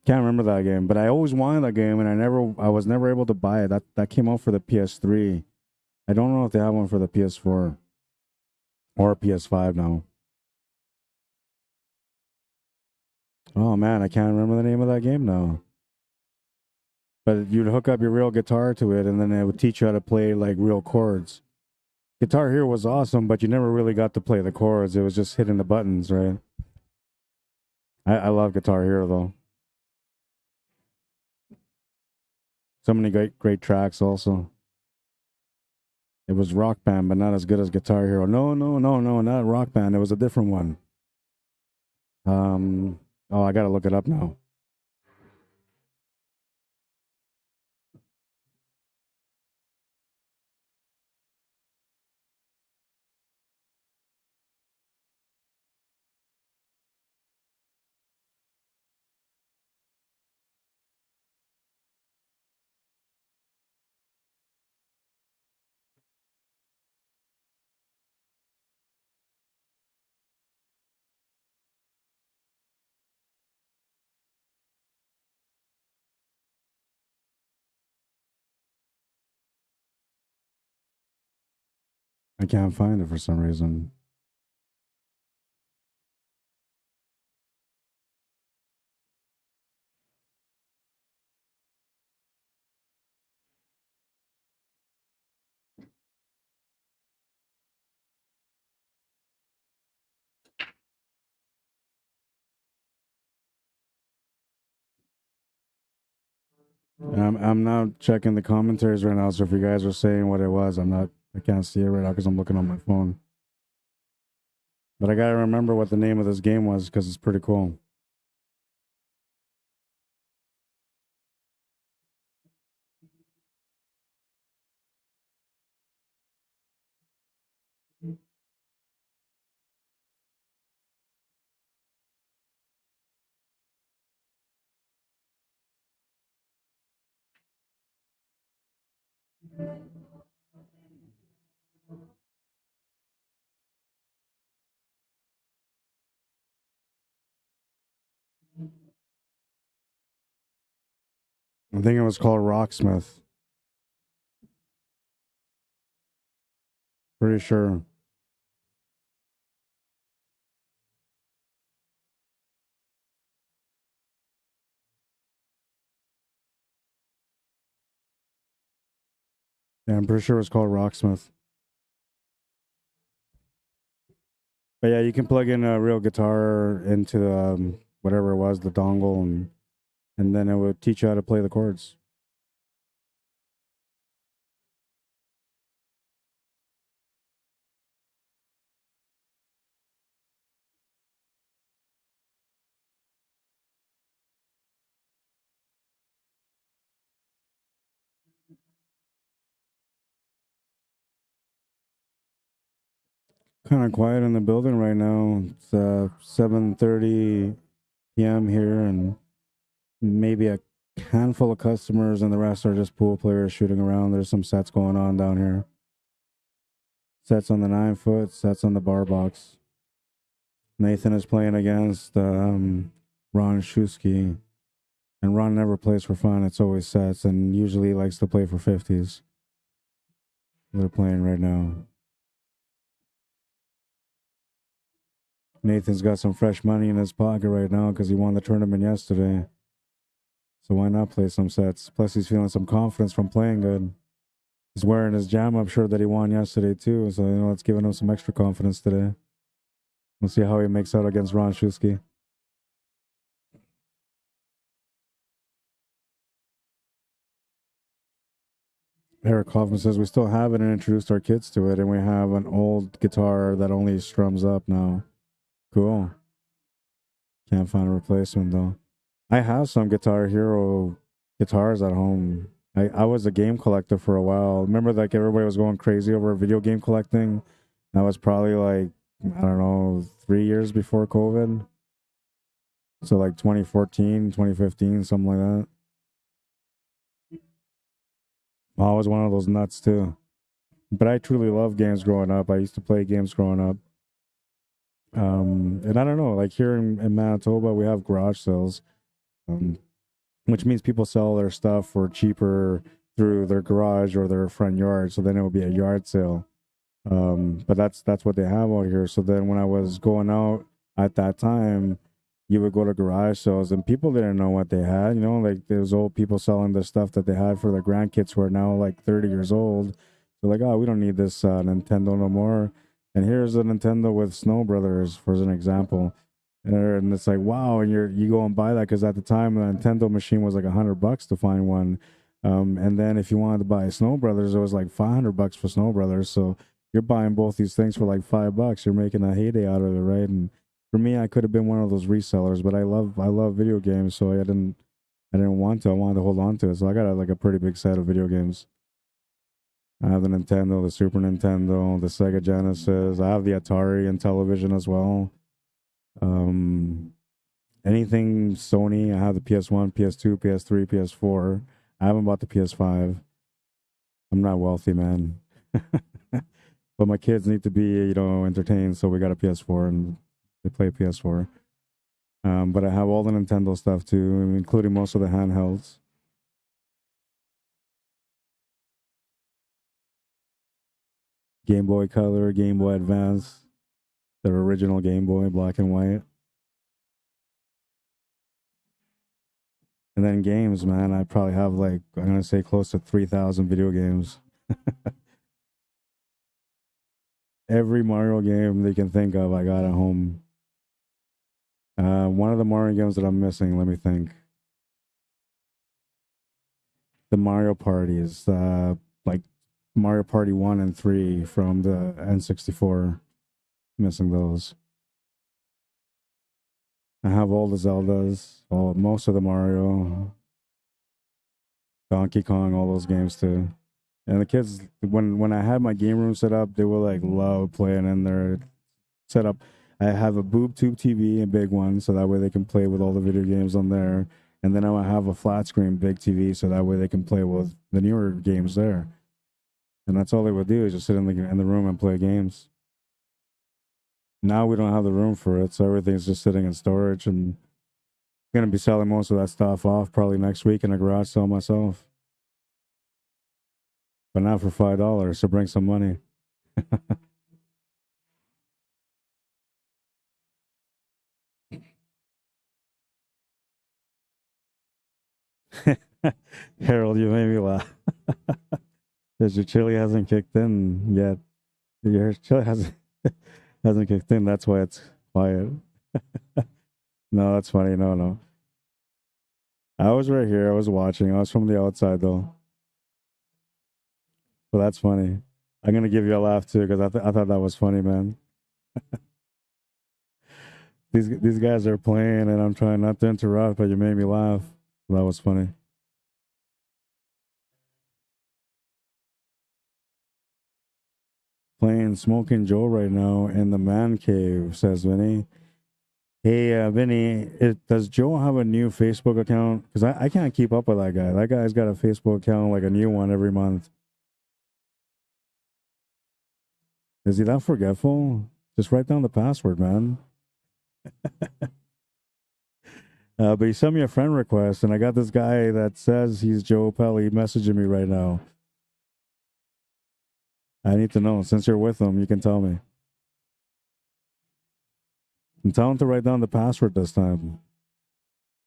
Can't remember that game, but I always wanted that game, and I was never able to buy it. That came out for the PS3. I don't know if they have one for the PS4 or PS5 now. Oh man, I can't remember the name of that game now. But you'd hook up your real guitar to it, and then it would teach you how to play like real chords. Guitar Hero was awesome, but you never really got to play the chords. It was just hitting the buttons, right? I love Guitar Hero though. So many great tracks also. It was Rock Band, but not as good as Guitar Hero. No, not Rock Band. It was a different one. Oh, I gotta look it up now. I can't find it for some reason. And I'm now checking the commentaries right now. So if you guys are saying what it was, I can't see it right now because I'm looking on my phone. But I gotta remember what the name of this game was because it's pretty cool. I think it was called Rocksmith. Pretty sure. Yeah, I'm pretty sure it was called Rocksmith. But yeah, you can plug in a real guitar into whatever it was, the dongle, and then it would teach you how to play the chords. Kind of quiet in the building right now. It's 7:30 p.m. here, and maybe a handful of customers, and the rest are just pool players shooting around. There's some sets going on down here. Sets on the 9-foot, sets on the bar box. Nathan is playing against Ron Shusky, and Ron never plays for fun. It's always sets, and usually likes to play for 50s. They're playing right now. Nathan's got some fresh money in his pocket right now because he won the tournament yesterday. So why not play some sets? Plus, he's feeling some confidence from playing good. He's wearing his jam-up shirt that he won yesterday, too. So, it's giving him some extra confidence today. We'll see how he makes out against Ron Shusky. Eric Hoffman says we still haven't introduced our kids to it, and we have an old guitar that only strums up now. Cool. Can't find a replacement, though. I have some Guitar Hero guitars at home. I was a game collector for a while. Remember, like, everybody was going crazy over video game collecting? That was probably, like, I don't know, 3 years before COVID. So, like, 2014, 2015, something like that. I was one of those nuts, too. But I truly loved games growing up. I used to play games growing up. And I don't know, like, here in Manitoba, we have garage sales. Which means people sell their stuff for cheaper through their garage or their front yard. So then it would be a yard sale. But that's what they have out here. So then when I was going out at that time, you would go to garage sales and people didn't know what they had. Like there's old people selling the stuff that they had for their grandkids who are now like 30 years old. So like, oh, we don't need this Nintendo no more. And here's a Nintendo with Snow Brothers, for an example. And it's like, wow, and you go and buy that because at the time the Nintendo machine was like $100 to find one, and then if you wanted to buy Snow Brothers, it was like $500 for Snow Brothers. So you're buying both these things for like $5. You're making a heyday out of it, right? And for me, I could have been one of those resellers, but I love video games, so I didn't want to. I wanted to hold on to it, so I got like a pretty big set of video games. I have the Nintendo, the Super Nintendo, the Sega Genesis. I have the Atari and television as well. Anything Sony, I have the PS1, PS2, PS3, PS4. I haven't bought the PS5. I'm not wealthy, man. But my kids need to be, entertained, so we got a PS4 and they play PS4. But I have all the Nintendo stuff too, including most of the handhelds. Game Boy Color, Game Boy Advance, the original Game Boy, black and white. And then games, man, I probably have like, I'm going to say close to 3,000 video games. Every Mario game they can think of, I got at home. One of the Mario games that I'm missing, let me think. The Mario Parties, like Mario Party 1 and 3 from the N64. Missing those. I have all the Zeldas, most of the Mario, Donkey Kong, all those games too. And the kids, when I had my game room set up, they were like love playing in there. Set up, I have a boob tube TV, a big one, so that way they can play with all the video games on there. And then I have a flat screen big TV, so that way they can play with the newer games there. And that's all they would do is just sit in the room and play games. Now we don't have the room for it, so everything's just sitting in storage, and I'm gonna be selling most of that stuff off probably next week in a garage sale myself. But not for $5, so bring some money. Harold, you made me laugh. Because your chili hasn't kicked in yet. Your chili hasn't kicked in. That's why it's quiet. No, that's funny. No. I was right here. I was watching. I was from the outside though. But that's funny. I'm gonna give you a laugh too because I thought that was funny, man. These guys are playing, and I'm trying not to interrupt, but you made me laugh. That was funny. Playing Smoking Joe right now in the man cave, says Vinny. Hey, Vinny, does Joe have a new Facebook account? Because I can't keep up with that guy. That guy's got a Facebook account, like a new one every month. Is he that forgetful? Just write down the password, man. But he sent me a friend request, and I got this guy that says he's Joe Pelly messaging me right now. I need to know. Since you're with him, you can tell me. And tell him to write down the password this time.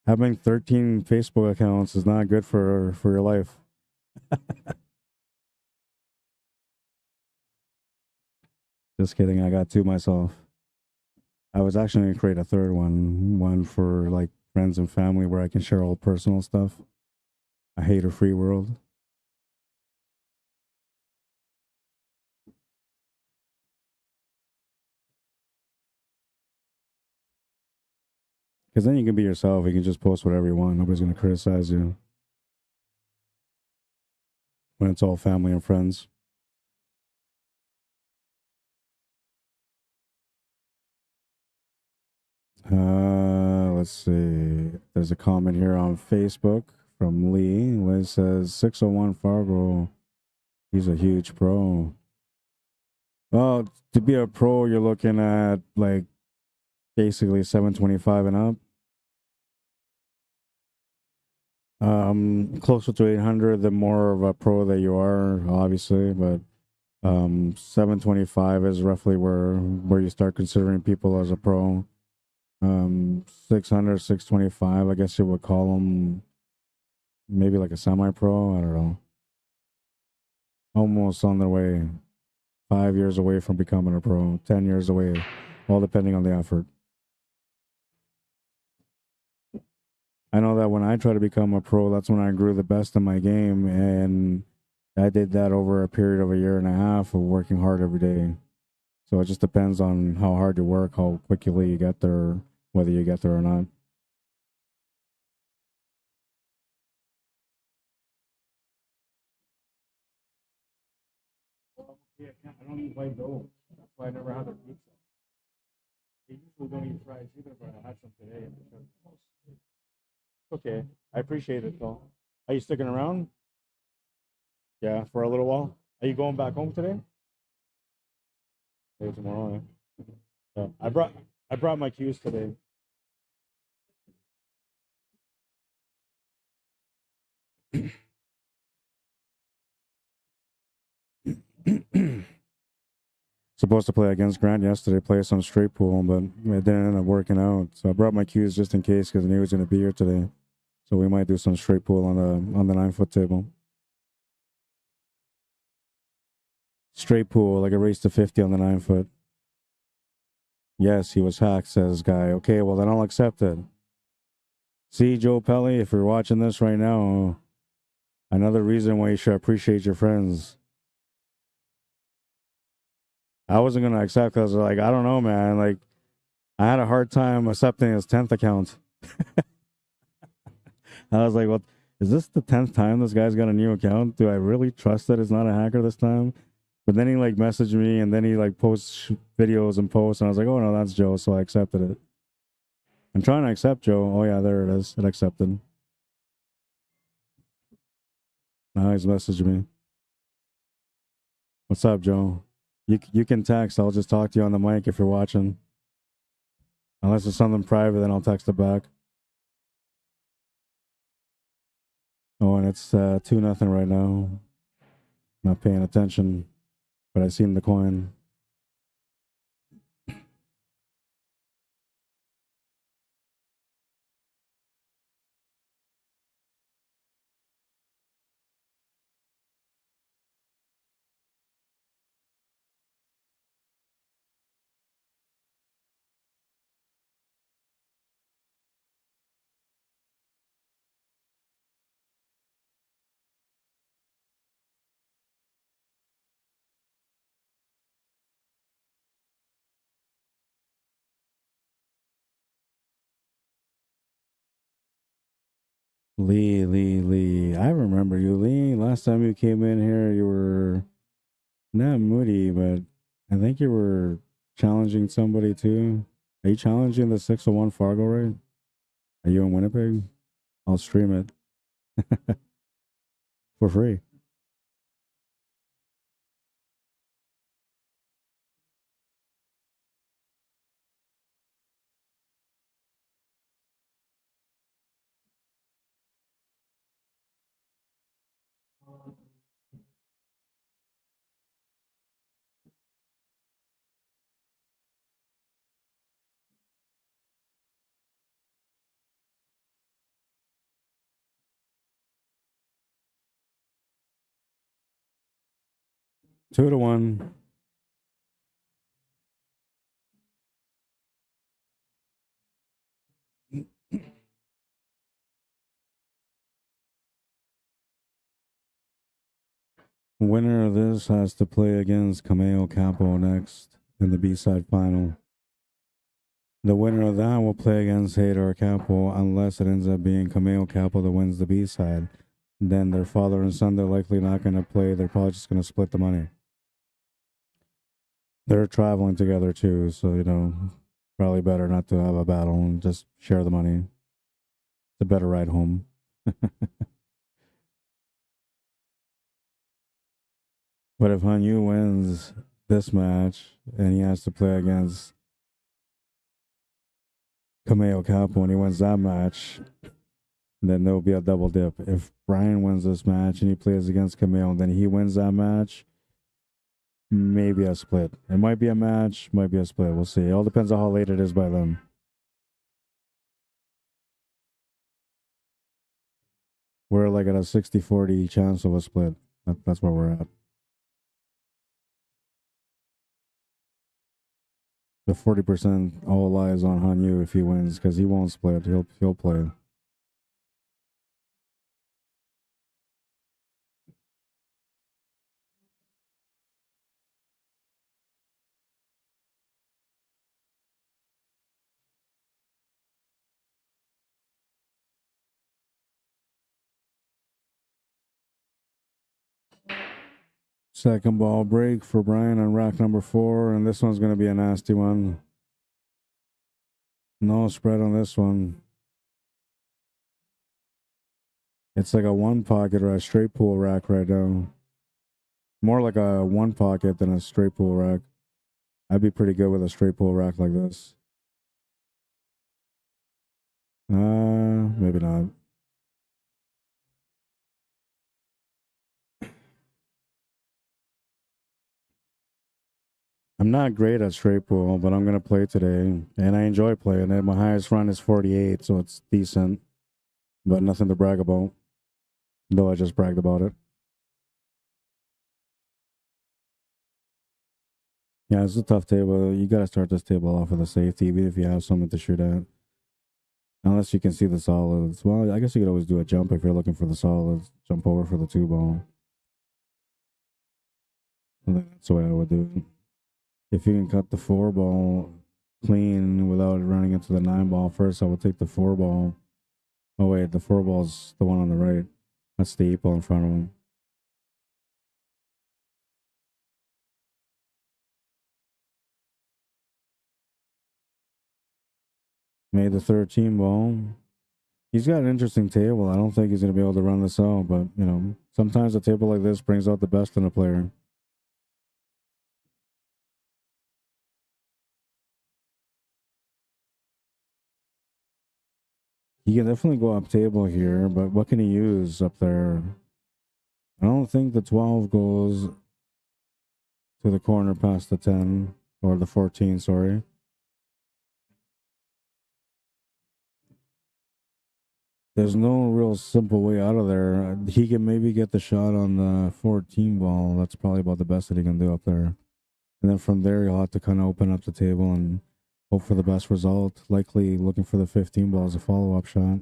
Having 13 Facebook accounts is not good for your life. Just kidding. I got two myself. I was actually going to create a third one for like friends and family where I can share all personal stuff. I hate a free world. Because then you can be yourself. You can just post whatever you want. Nobody's going to criticize you when it's all family and friends. Let's see. There's a comment here on Facebook from Lee. Lee says 601 Fargo. He's a huge pro. Well, to be a pro, you're looking at like basically 725 and up. Closer to 800, the more of a pro that you are, obviously, but 725 is roughly where you start considering people as a pro. 600, 625, I guess you would call them maybe like a semi-pro. I don't know. Almost on their way. 5 years away from becoming a pro. 10 years away, all depending on the effort. I know that when I try to become a pro, that's when I grew the best in my game, and I did that over a period of a year and a half of working hard every day. So it just depends on how hard you work, how quickly you get there, whether you get there or not. Yeah, I don't eat white dough. That's why I never had a pizza. They usually don't eat fries either, but I had some today. Okay, I appreciate it though. Are you sticking around? Yeah, for a little while. Are you going back home today? Maybe tomorrow. Yeah. I brought my cues today. Supposed to play against Grant yesterday, play some straight pool, but it didn't end up working out. So I brought my cues just in case because I knew he was going to be here today. So we might do some straight pool on the 9-foot table. Straight pool, like a race to 50 on the 9-foot. Yes, he was hacked, says guy. Okay, well then I'll accept it. See, Joe Pelly, if you're watching this right now, another reason why you should appreciate your friends. I wasn't gonna accept because like I don't know, man. Like I had a hard time accepting his 10th account. I was like, "What? Is this the 10th time this guy's got a new account? Do I really trust that it's not a hacker this time?" But then he like messaged me, and then he like posts videos and posts, and I was like, "Oh no, that's Joe," so I accepted it. I'm trying to accept Joe. Oh yeah, there it is. It accepted. Now he's messaged me. What's up, Joe? You can text. I'll just talk to you on the mic if you're watching. Unless it's something private, then I'll text it back. Oh, and it's 2-0 right now. Not paying attention, but I seen the coin. Lee. I remember you, Lee. Last time you came in here, you were not moody, but I think you were challenging somebody too. Are you challenging the 601 FargoRate? Are you in Winnipeg? I'll stream it for free. 2-1. Winner of this has to play against HAYDAY CAPPO next in the B-side final. The winner of that will play against HAYDAY CAPPO unless it ends up being HAYDAY CAPPO that wins the B-side. Then their father and son, they're likely not going to play. They're probably just going to split the money. They're traveling together too, so, you know, probably better not to have a battle and just share the money. It's a better ride home. But if Hanyu wins this match and he has to play against HAYDAY CAPPO and he wins that match, then there'll be a double dip. If Brian wins this match and he plays against Camille, then he wins that match, maybe a split. It might be a match, might be a split. We'll see. It all depends on how late it is by then. We're like at a 60-40 chance of a split. That's where we're at. The 40% all lies on Hanyu if he wins, because he won't split. He'll play. Second ball break for Brian on rack number 4, and this one's going to be a nasty one. No spread on this one. It's like a one pocket or a straight pool rack right now. More like a one pocket than a straight pool rack. I'd be pretty good with a straight pool rack like this. Maybe not. I'm not great at straight pool, but I'm going to play today. And I enjoy playing it. My highest run is 48, so it's decent. But nothing to brag about. Though I just bragged about it. Yeah, it's a tough table. You got to start this table off with a safety, even if you have something to shoot at. Unless you can see the solids. Well, I guess you could always do a jump if you're looking for the solids. Jump over for the 2 ball. That's the way I would do it. If you can cut the 4 ball clean without running into the 9 ball first, I would take the 4 ball. Oh, wait, the 4 ball's the one on the right. That's the 8 ball in front of him. Made the 13 ball. He's got an interesting table. I don't think he's going to be able to run this out, but, you know, sometimes a table like this brings out the best in a player. He can definitely go up table here, but what can he use up there? I don't think the 12 goes to the corner past the 10, or the 14, sorry. There's no real simple way out of there. He can maybe get the shot on the 14 ball. That's probably about the best that he can do up there. And then from there, he'll have to kind of open up the table and hope for the best result. Likely looking for the 15 ball as a follow-up shot.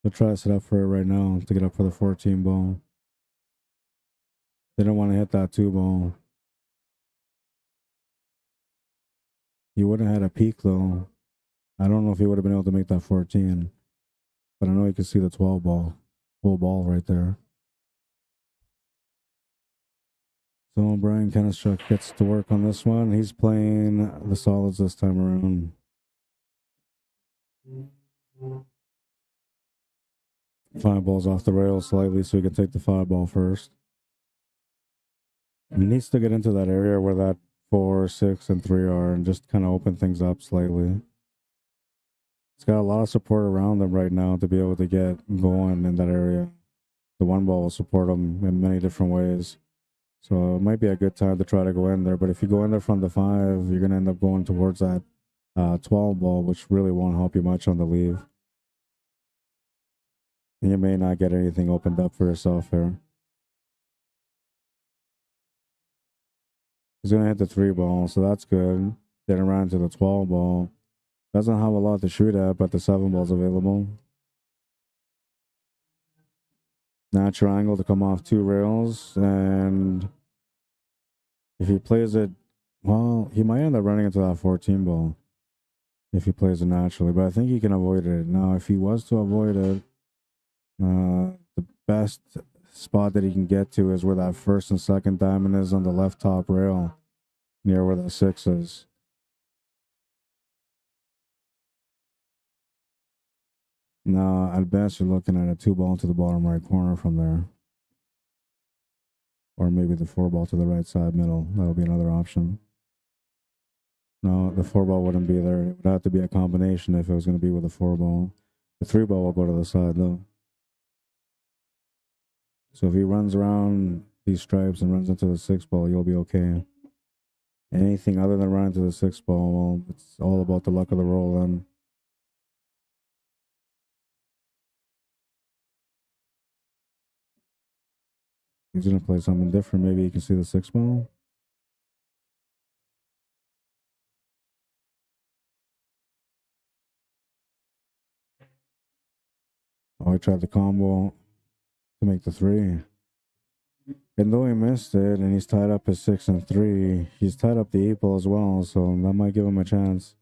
He'll try to set up for it right now to get up for the 14 ball. They don't want to hit that 2 ball. He would have had a peak, though. I don't know if he would have been able to make that 14. But I know you can see the 12 ball. Full ball right there. So Brian Kennestruck gets to work on this one. He's playing the solids this time around. 5 balls off the rail slightly, so he can take the 5 ball first. He needs to get into that area where that 4, 6, and 3 are and just kind of open things up slightly. It's got a lot of support around him right now to be able to get going in that area. The 1 ball will support him in many different ways. So it might be a good time to try to go in there. But if you go in there from the 5, you're going to end up going towards that 12 ball, which really won't help you much on the leave. And you may not get anything opened up for yourself here. He's going to hit the 3 ball, so that's good. Then it ran to the 12 ball. Doesn't have a lot to shoot at, but the 7 ball's available. Natural angle to come off 2 rails, and if he plays it, well, he might end up running into that 14 ball if he plays it naturally, but I think he can avoid it. Now, if he was to avoid it, the best spot that he can get to is where that first and second diamond is on the left top rail, near where the 6 is. Now, at best, you're looking at a 2 ball to the bottom right corner from there. Or maybe the 4 ball to the right side middle. That'll be another option. No, the 4 ball wouldn't be there. It would have to be a combination if it was going to be with a 4 ball. The 3 ball will go to the side, though. So if he runs around these stripes and runs into the 6 ball, you'll be okay. Anything other than running to the 6 ball, well, it's all about the luck of the roll then. He's going to play something different. Maybe you can see the 6 ball. Oh, he tried the combo to make the 3. And though he missed it and he's tied up his 6 and 3, he's tied up the 8 ball as well, so that might give him a chance.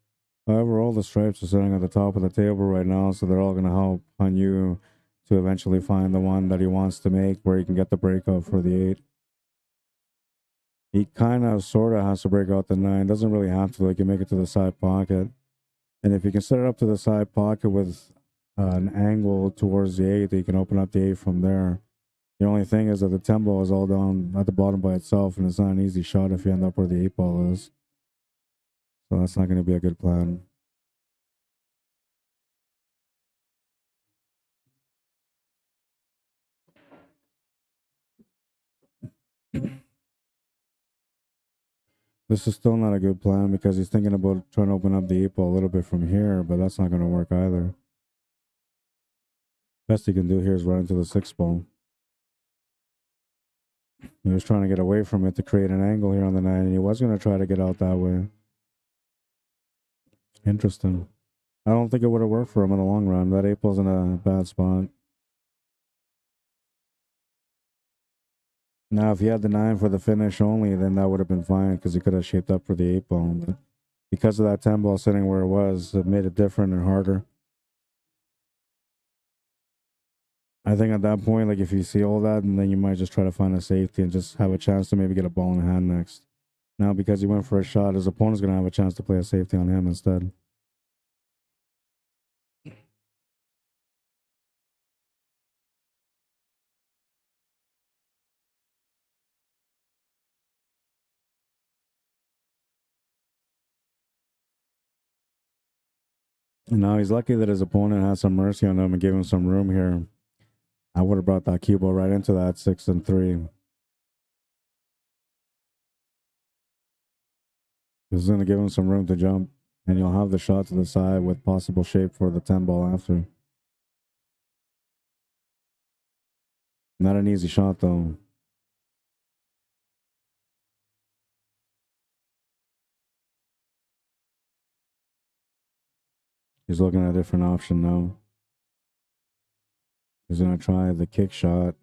However, all the stripes are sitting at the top of the table right now, so they're all going to help on you to eventually find the one that he wants to make where he can get the breakout for the 8. He kind of sort of has to break out the 9. Doesn't really have to. He can make it to the side pocket. And if you can set it up to the side pocket with an angle towards the 8, you can open up the 8 from there. The only thing is that the 10 ball is all down at the bottom by itself, and it's not an easy shot if you end up where the 8 ball is. So that's not going to be a good plan. This is still not a good plan because he's thinking about trying to open up the 8 ball a little bit from here, but that's not going to work either. Best he can do here is run into the 6 ball. He was trying to get away from it to create an angle here on the 9, and he was going to try to get out that way. Interesting. I don't think it would have worked for him in the long run. That 8 ball's in a bad spot. Now, if he had the 9 for the finish only, then that would have been fine because he could have shaped up for the 8 ball. But because of that 10 ball sitting where it was, it made it different and harder. I think at that point, like if you see all that, and then you might just try to find a safety and just have a chance to maybe get a ball in the hand next. Now, because he went for a shot, his opponent's going to have a chance to play a safety on him instead. And now he's lucky that his opponent has some mercy on him and gave him some room here. I would have brought that cue ball right into that 6 and 3. This is going to give him some room to jump, and you'll have the shot to the side with possible shape for the 10 ball after. Not an easy shot, though. He's looking at a different option now. He's going to try the kick shot.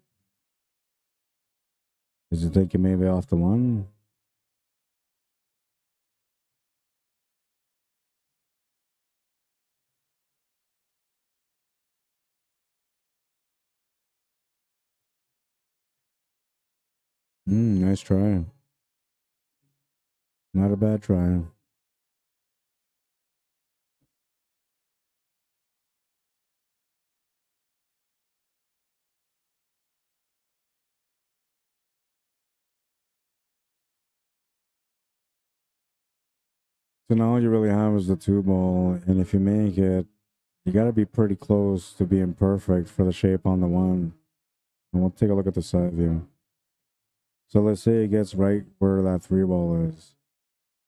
Is he thinking maybe off the 1? Nice try. Not a bad try. So now all you really have is the 2 ball, and if you make it, you got to be pretty close to being perfect for the shape on the 1. And we'll take a look at the side view. So let's say he gets right where that 3 ball is.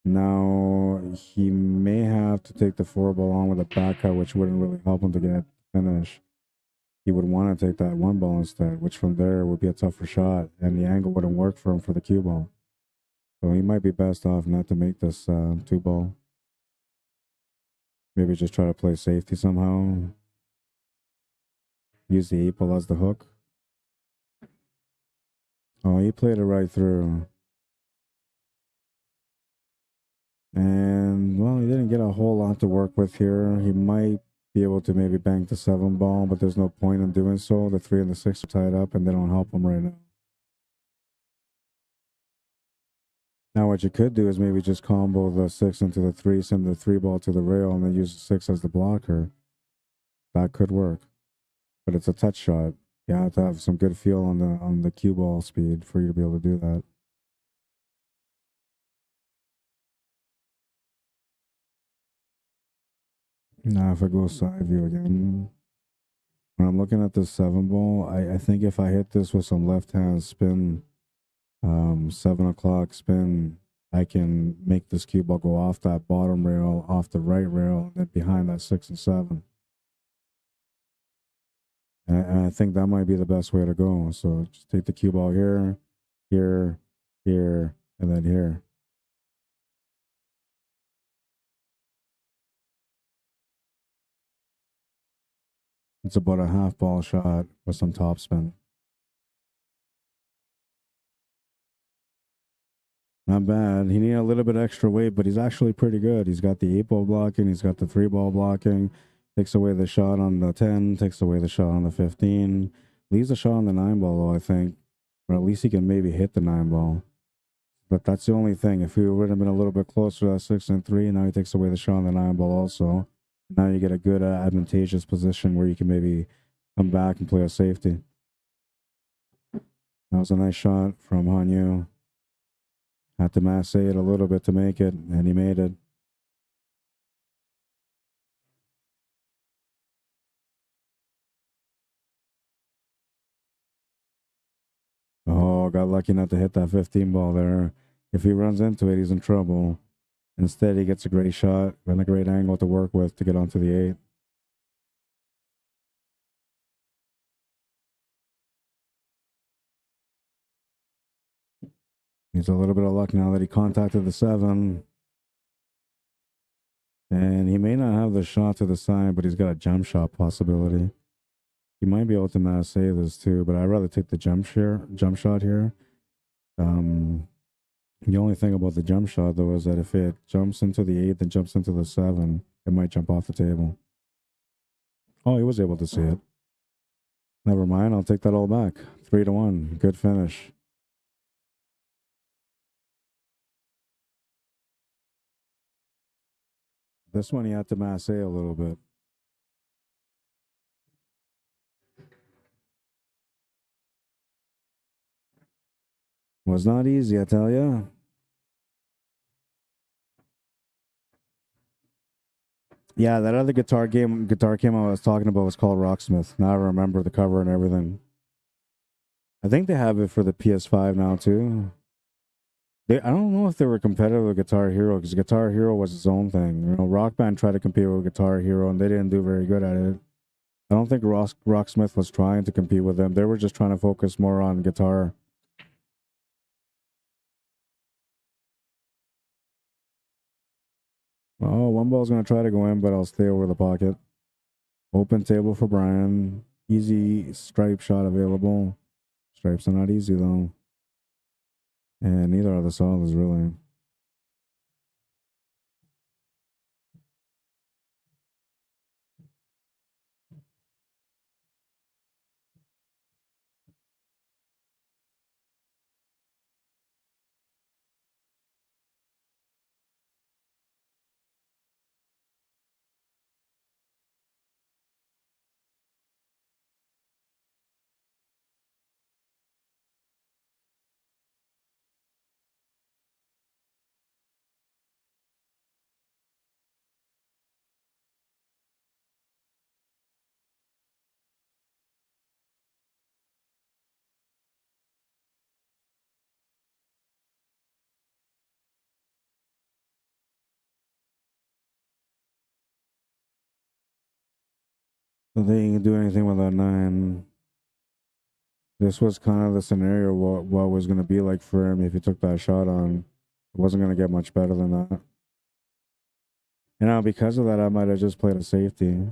Now he may have to take the 4 ball on with a back cut, which wouldn't really help him to get finish. He would want to take that 1 ball instead, which from there would be a tougher shot, and the angle wouldn't work for him for the cue ball. So So he might be best off not to make this 2-ball. Maybe just try to play safety somehow. Use the 8-ball as the hook. Oh, he played it right through. And, well, he didn't get a whole lot to work with here. He might be able to maybe bank the 7-ball, but there's no point in doing so. The 3 and the 6 are tied up, and they don't help him right now. Now, what you could do is maybe just combo the 6 into the 3, send the 3-ball to the rail, and then use the 6 as the blocker. That could work. But it's a touch shot. You have to have some good feel on the cue ball speed for you to be able to do that. Now, if I go side view again, when I'm looking at this 7-ball, I think if I hit this with some left hand spin, 7 o'clock spin, I can make this cue ball go off that bottom rail, off the right rail, and then behind that 6 and 7. And I think that might be the best way to go. So just take the cue ball here, here, here, and then here. It's about a half ball shot with some topspin. Not bad. He needed a little bit extra weight, but he's actually pretty good. He's got the 8-ball blocking. He's got the 3-ball blocking. Takes away the shot on the 10. Takes away the shot on the 15. Leaves the shot on the 9-ball, though, I think. Or at least he can maybe hit the 9-ball. But that's the only thing. If he would have been a little bit closer to that 6 and 3, now he takes away the shot on the 9-ball also. Now you get a good advantageous position where you can maybe come back and play a safety. That was a nice shot from Hanyu. Had to masse it a little bit to make it, and he made it. Oh, got lucky not to hit that 15 ball there. If he runs into it, he's in trouble. Instead, he gets a great shot and a great angle to work with to get onto the 8. He's a little bit of luck now that he contacted the 7. And he may not have the shot to the side, but he's got a jump shot possibility. He might be able to masse this too, but I'd rather take the jump shot here. The only thing about the jump shot, though, is that if it jumps into the 8 and jumps into the 7, it might jump off the table. Oh, he was able to see it. Never mind, I'll take that all back. 3-1. Good finish. This one he had to masse a little bit. Was not easy, I tell ya. Yeah, that other guitar game I was talking about was called Rocksmith. Now I remember the cover and everything. I think they have it for the PS5 now too. I don't know if they were competitive with Guitar Hero, because Guitar Hero was its own thing. You know, Rock Band tried to compete with Guitar Hero and they didn't do very good at it. I don't think Rocksmith was trying to compete with them. They were just trying to focus more on guitar. Oh, 1-ball's going to try to go in, but I'll stay over the pocket. Open table for Brian. Easy stripe shot available. Stripes are not easy, though. And neither are the solids, really. So they didn't do anything with that 9. This was kind of the scenario what was going to be like for him if he took that shot on. It wasn't going to get much better than that. And now because of that, I might have just played a safety.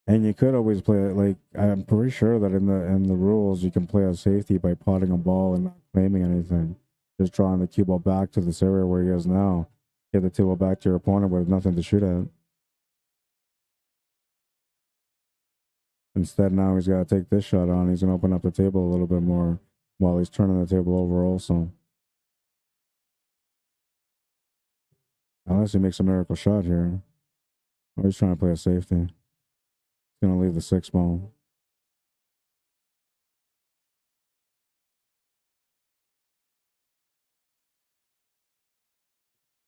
And you could always play it like, I'm pretty sure that in the rules you can play a safety by potting a ball and not claiming anything. Just drawing the cue ball back to this area where he is now. Get the table back to your opponent with nothing to shoot at. Instead, now he's got to take this shot on. He's going to open up the table a little bit more while he's turning the table over also. Unless he makes a miracle shot here. Or he's trying to play a safety. He's going to leave the 6 ball.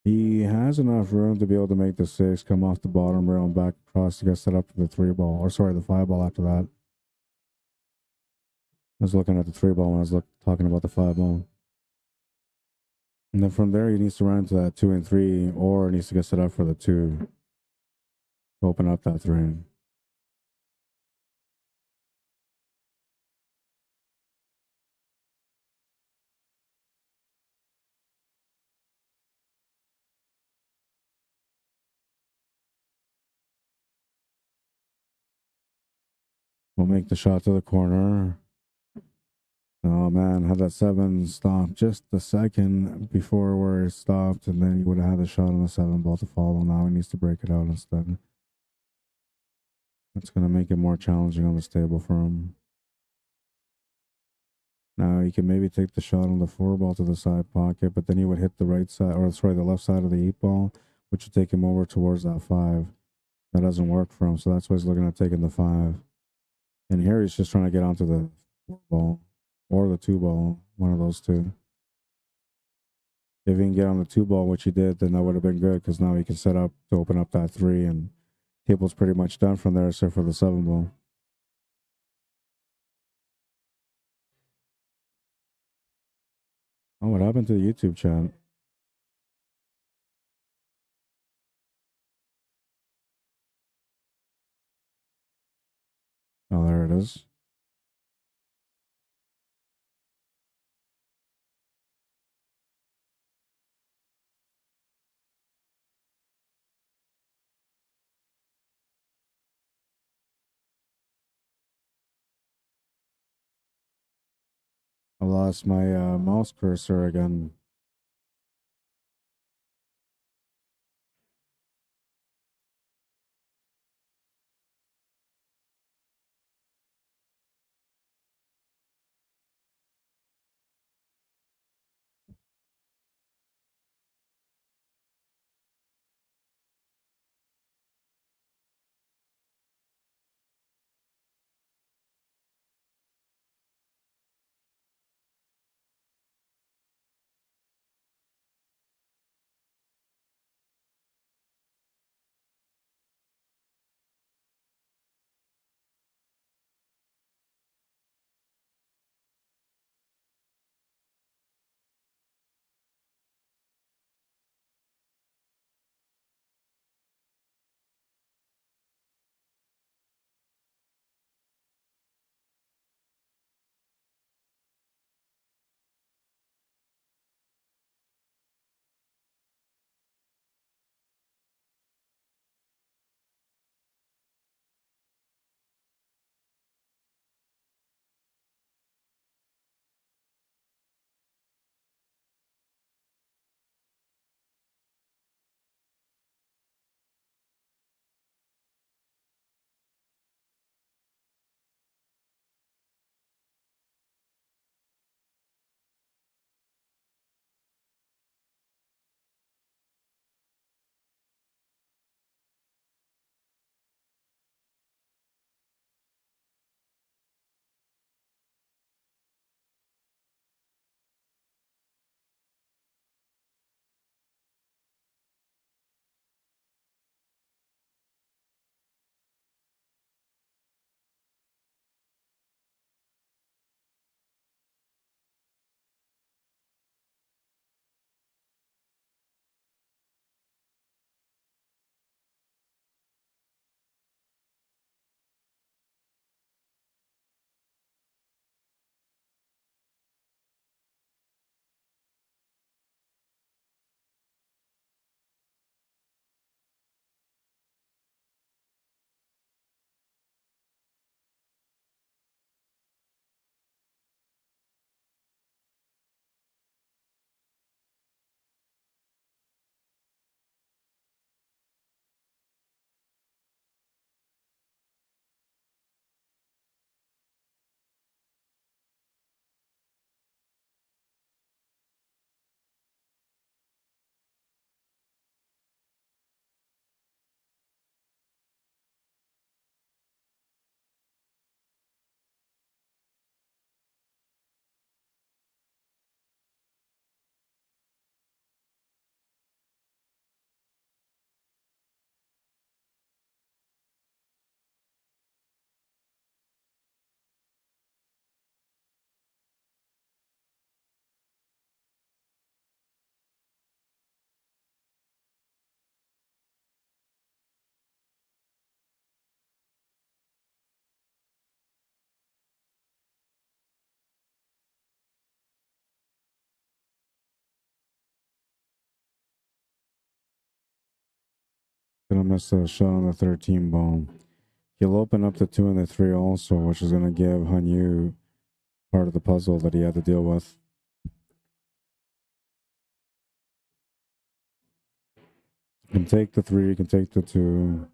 He has enough room to be able to make the 6, come off the bottom rail and back across to get set up for the 3 ball. Or sorry, the 5 ball after that. I was looking at the 3 ball when I was talking about the 5 ball. And then from there, he needs to run into that 2 and 3, or needs to get set up for the 2 to open up that 3. We'll make the shot to the corner. Oh man, had that 7 stop just a second before where it stopped, and then he would have had the shot on the 7 ball to follow. Now he needs to break it out instead. That's going to make it more challenging on this table for him. Now he can maybe take the shot on the 4 ball to the side pocket, but then he would hit the right side, or sorry, the left side of the 8 ball, which would take him over towards that 5. That doesn't work for him, so that's why he's looking at taking the 5. And here he's just trying to get onto the 4 ball or the 2 ball, one of those two. If he can get on the 2 ball, which he did, then that would have been good because now he can set up to open up that 3, and table's pretty much done from there, except for the 7 ball. Oh, what happened to the YouTube chat? Oh, there it is. I lost my mouse cursor again. missed a shot on the 13 ball. He'll open up the 2 and the 3 also, which is going to give Hanyu part of the puzzle that he had to deal with. You can take the 3, you can take the 2.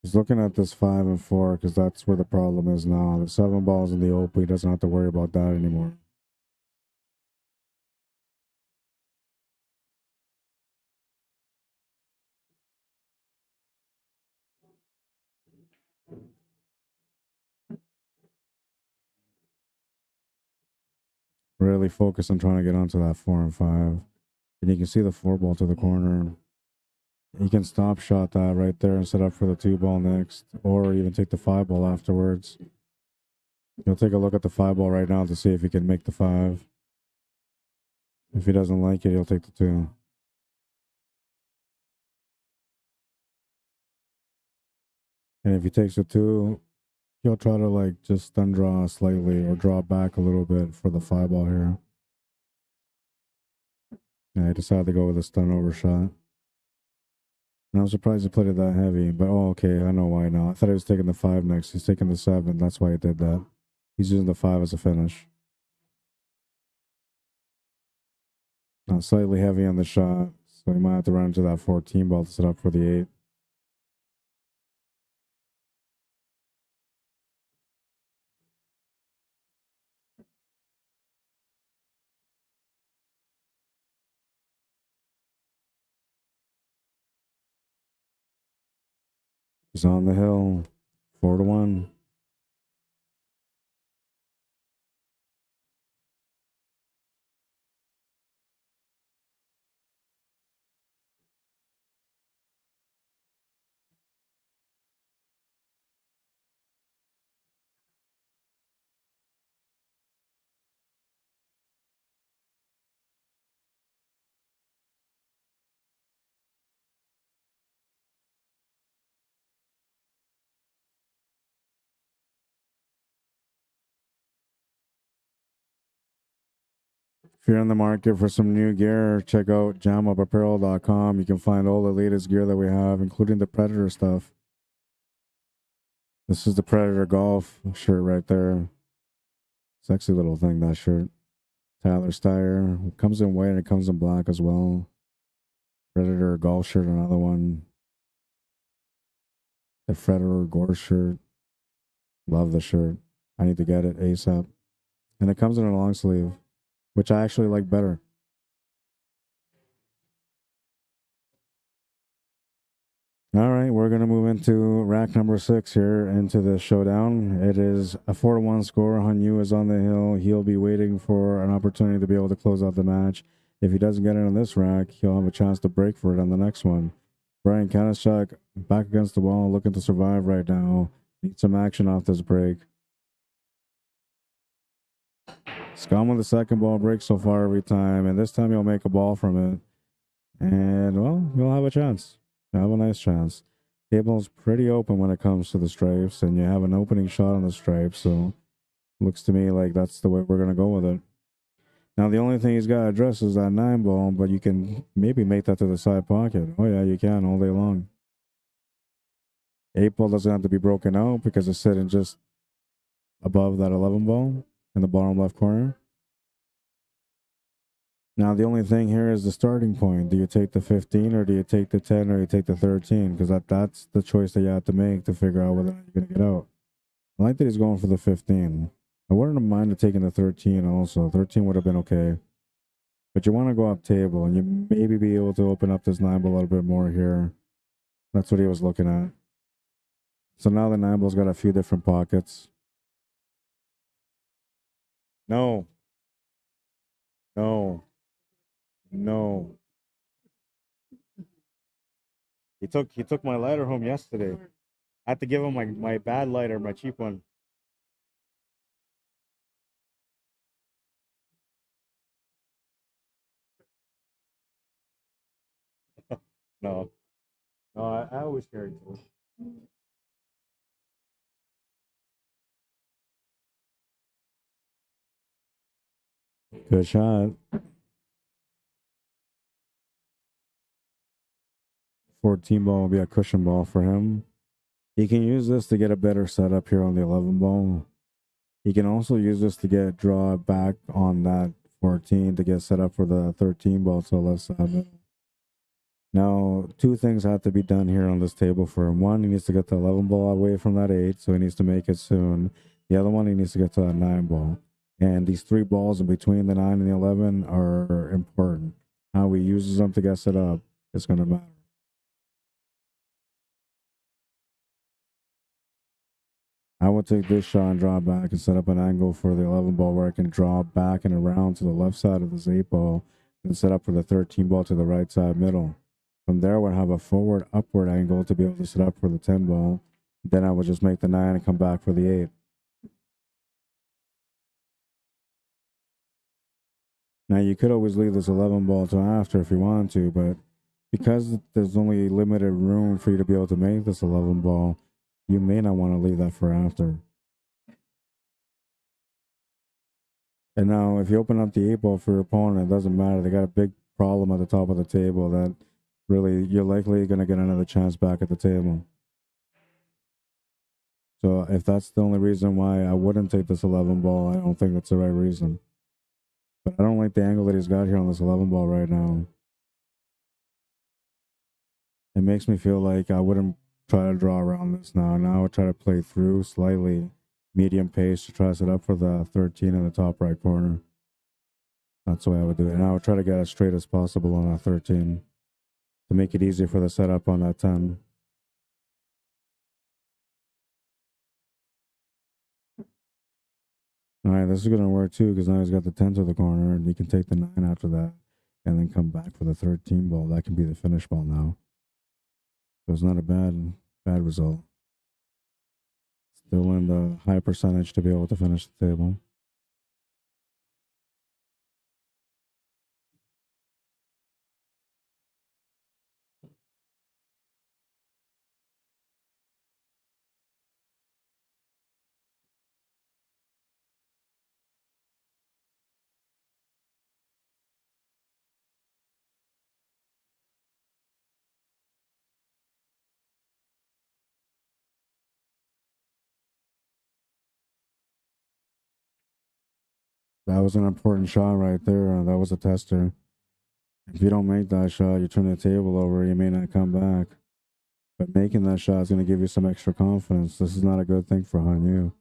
He's looking at this 5 and 4 because that's where the problem is now. The 7 ball's in the open. He doesn't have to worry about that anymore. Really focus on trying to get onto that 4 and 5. And you can see the 4 ball to the corner. He can stop shot that right there and set up for the 2 ball next, or even take the 5 ball afterwards. He'll take a look at the 5 ball right now to see if he can make the 5. If he doesn't like it, he'll take the 2. And if he takes the 2, he'll try to like just stun draw slightly or draw back a little bit for the 5 ball here. Yeah, I decided to go with a stun overshot. And I'm surprised he played it that heavy, but oh, okay, I know why now. I thought he was taking the 5 next. He's taking the 7. That's why he did that. He's using the 5 as a finish. Now, slightly heavy on the shot, so he might have to run into that 14 ball to set up for the 8. He's on the hill, 4-1. If you're in the market for some new gear, check out jamupapparel.com. You can find all the latest gear that we have, including the Predator stuff. This is the Predator Golf shirt right there. Sexy little thing, that shirt. Tyler Steyer. It comes in white and it comes in black as well. Predator Golf shirt, another one. The Predator Gore shirt. Love the shirt. I need to get it ASAP. And it comes in a long sleeve, which I actually like better. All right, we're going to move into rack number 6 here, into the showdown. It is a 4-1 score. Hanyu is on the hill. He'll be waiting for an opportunity to be able to close out the match. If he doesn't get it on this rack, he'll have a chance to break for it on the next one. Brian Kanishuk back against the wall, looking to survive right now. Needs some action off this break. Scum with the second ball breaks so far every time, and this time he'll make a ball from it. And, well, he'll have a chance. Have a nice chance. Table's pretty open when it comes to the stripes, and you have an opening shot on the stripes, so looks to me like that's the way we're going to go with it. Now, the only thing he's got to address is that 9 ball, but you can maybe make that to the side pocket. Oh, yeah, you can all day long. 8 ball doesn't have to be broken out because it's sitting just above that 11 ball in the bottom left corner. Now, the only thing here is the starting point. Do you take the 15 or do you take the 10 or you take the 13? Because that's the choice that you have to make to figure out whether you're going to get out. I like that he's going for the 15. I wouldn't have minded taking the 13 also. 13 would have been okay. But you want to go up table and you maybe be able to open up this 9 ball a little bit more here. That's what he was looking at. So now the 9 ball's got a few different pockets. No. No. No. He took my lighter home yesterday. I had to give him my bad lighter, my cheap one. No. No, I always carry two. Good shot. 14 ball will be a cushion ball for him. He can use this to get a better setup here on the 11 ball. He can also use this to get draw back on that 14 to get set up for the 13 ball to the left side. Now, two things have to be done here on this table for him. One, he needs to get the 11 ball away from that 8, so he needs to make it soon. The other one, he needs to get to that 9 ball. And these 3 balls in between the 9 and the 11 are important. How he uses them to get set up is going to matter. I would take this shot and draw back and set up an angle for the 11 ball where I can draw back and around to the left side of this 8 ball and set up for the 13 ball to the right side middle. From there, I would have a forward upward angle to be able to set up for the 10 ball. Then I would just make the 9 and come back for the 8. Now, you could always leave this 11 ball to after if you wanted to, but because there's only limited room for you to be able to make this 11 ball, you may not want to leave that for after. And now, if you open up the 8 ball for your opponent, it doesn't matter. They got a big problem at the top of the table that really you're likely going to get another chance back at the table. So if that's the only reason why I wouldn't take this 11 ball, I don't think that's the right reason. But I don't like the angle that he's got here on this 11 ball right now. It makes me feel like I wouldn't try to draw around this now. Now I would try to play through slightly medium pace to try to set up for the 13 in the top right corner. That's the way I would do it. And I would try to get as straight as possible on that 13 to make it easier for the setup on that 10. All right, this is going to work too because now he's got the 10 to the corner and he can take the 9 after that and then come back for the 13 ball. That can be the finish ball now. So it's not a bad result. Still in the high percentage to be able to finish the table. That was an important shot right there. That was a tester. If you don't make that shot, you turn the table over, you may not come back. But making that shot is going to give you some extra confidence. This is not a good thing for Hanyu.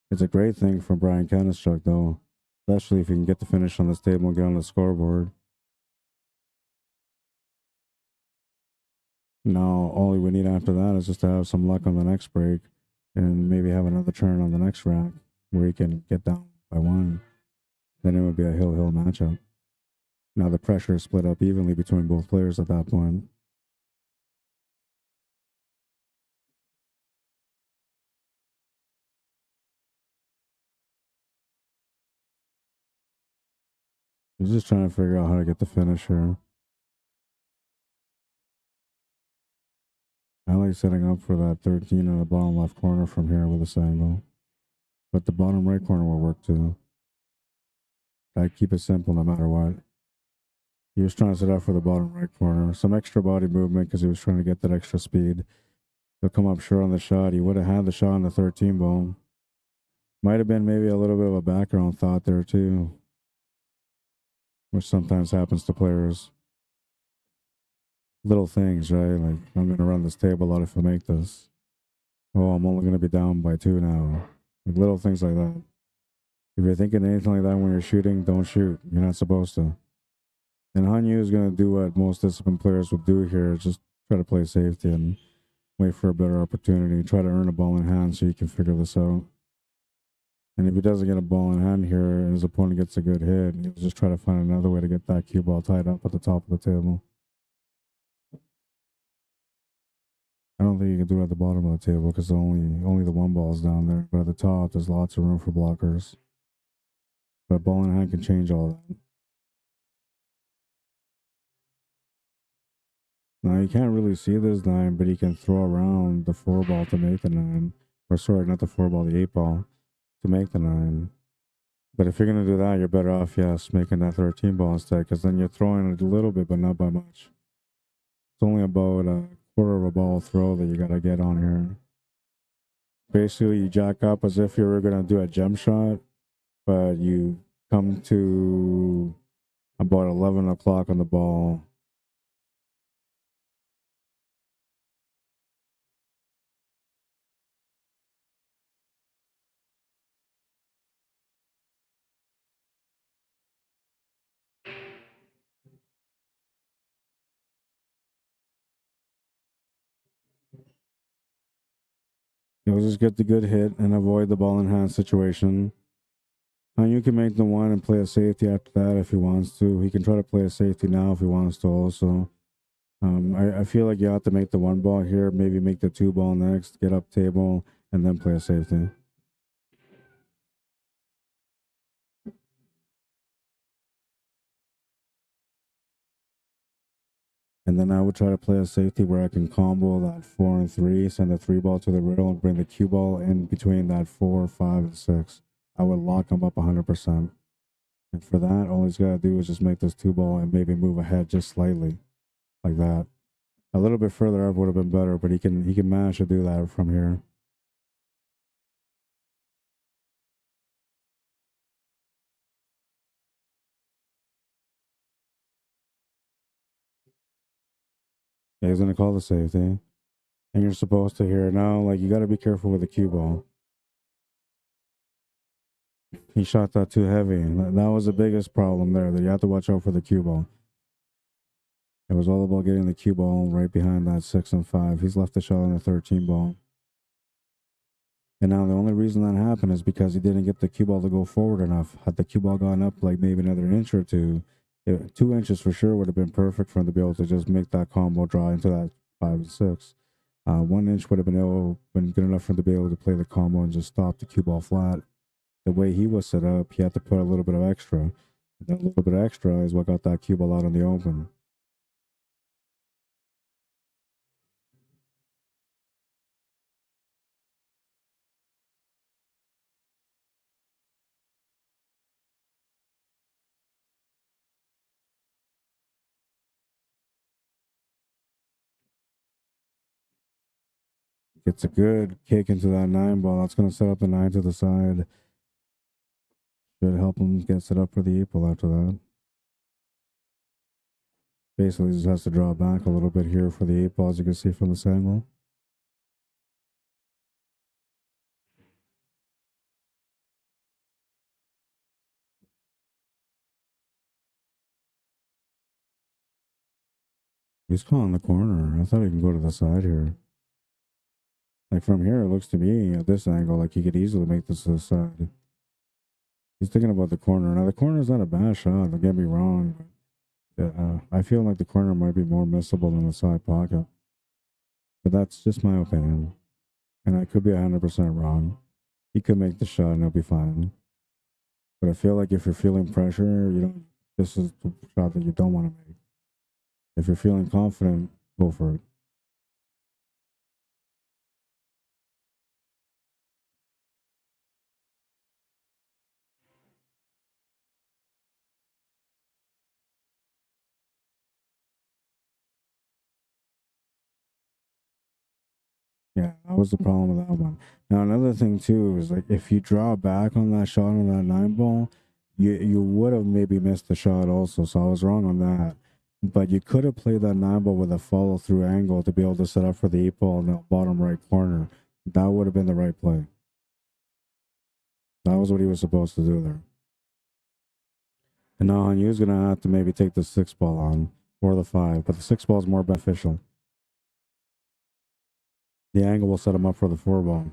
It's a great thing for Brian Kanischuk, though, especially if you can get the finish on this table and get on the scoreboard. Now, all we need after that is just to have some luck on the next break and maybe have another turn on the next rack where he can get down by 1. Then it would be a hill-hill matchup. Now the pressure is split up evenly between both players at that point. He's just trying to figure out how to get the finish here. I like setting up for that 13 in the bottom left corner from here with this angle. But the bottom right corner will work too. I keep it simple no matter what. He was trying to set up for the bottom right corner. Some extra body movement because he was trying to get that extra speed. He'll come up short on the shot. He would have had the shot on the 13 ball. Might have been maybe a little bit of a background thought there too, which sometimes happens to players. Little things, right? Like, I'm going to run this table a lot if I make this. Oh, I'm only going to be down by 2 now. Like little things like that. If you're thinking anything like that when you're shooting, don't shoot. You're not supposed to. And Hanyu is going to do what most disciplined players would do here, just try to play safety and wait for a better opportunity. Try to earn a ball in hand so you can figure this out. And if he doesn't get a ball in hand here and his opponent gets a good hit, he'll just try to find another way to get that cue ball tied up at the top of the table. I don't think you can do it at the bottom of the table because only the 1 ball is down there. But at the top, there's lots of room for blockers. But ball in hand can change all that. Now, you can't really see this 9, but he can throw around the 4 ball to make the 9. Or sorry, not the 4 ball, the 8 ball to make the 9. But if you're going to do that, you're better off, yes, making that 13 ball instead, because then you're throwing it a little bit, but not by much. It's only about a quarter of a ball throw that you got to get on here. Basically, you jack up as if you were going to do a jump shot, but you come to about 11 o'clock on the ball. You'll just get the good hit and avoid the ball in hand situation. And you can make the one and play a safety after that if he wants to. He can try to play a safety now if he wants to also. I feel like you have to make the one ball here, maybe make the two ball next, get up table, and then play a safety. And then I would try to play a safety where I can combo that 4 and 3, send the 3 ball to the rail, and bring the cue ball in between that 4, 5, and 6. I would lock him up 100%. And for that, all he's got to do is just make this 2 ball and maybe move ahead just slightly, like that. A little bit further up would have been better, but he can manage to do that from here. Yeah, he's gonna call the safety, and you're supposed to hear now. Like, you got to be careful with the cue ball. He shot that too heavy. That was the biggest problem there. That you have to watch out for the cue ball. It was all about getting the cue ball right behind that 6 and 5. He's left the shot on the 13 ball. And now the only reason that happened is because he didn't get the cue ball to go forward enough. Had the cue ball gone up like maybe another inch or two, 2 inches for sure would have been perfect for him to be able to just make that combo draw into that 5 and 6. 1 inch would have been good enough for him to be able to play the combo and just stop the cue ball flat. The way he was set up, he had to put a little bit of extra. That little bit of extra is what got that cue ball out in the open. Gets a good kick into that 9 ball. That's going to set up the 9 to the side. Should help him get set up for the 8 ball after that. Basically, just has to draw back a little bit here for the 8 ball, as you can see from this angle. He's calling the corner. I thought he can go to the side here. Like, from here, it looks to me at this angle like he could easily make this to the side. He's thinking about the corner. Now, the corner is not a bad shot. Don't get me wrong. But, I feel like the corner might be more missable than the side pocket. But that's just my opinion. And I could be 100% wrong. He could make the shot and it'll be fine. But I feel like if you're feeling pressure, this is the shot that you don't want to make. If you're feeling confident, go for it. Yeah, that was the problem with that one. Now, another thing too is, like, if you draw back on that shot on that 9 ball, you would have maybe missed the shot also. So I was wrong on that. But you could have played that 9 ball with a follow through angle to be able to set up for the 8 ball in the bottom right corner. That would have been the right play. That was what he was supposed to do there. And now he was gonna have to maybe take the 6 ball on or the 5, but the 6 ball is more beneficial. The angle will set him up for the 4 ball.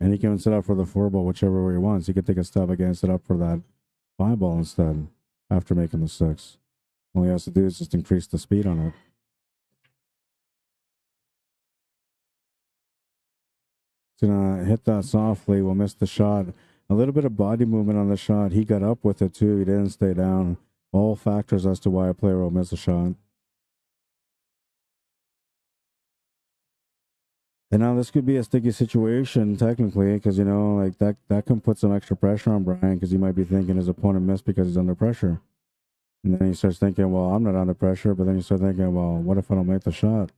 And he can set up for the 4 ball whichever way he wants. He can take a step again, set up for that 5 ball instead after making the 6. All he has to do is just increase the speed on it. He's gonna hit that softly, will miss the shot. A little bit of body movement on the shot. He got up with it too. He didn't stay down. All factors as to why a player will miss a shot. And now this could be a sticky situation technically, because like that can put some extra pressure on Brian, because he might be thinking his opponent missed because he's under pressure. And then you start thinking, well, I'm not under pressure. But then you start thinking, well, what if I don't make the shot?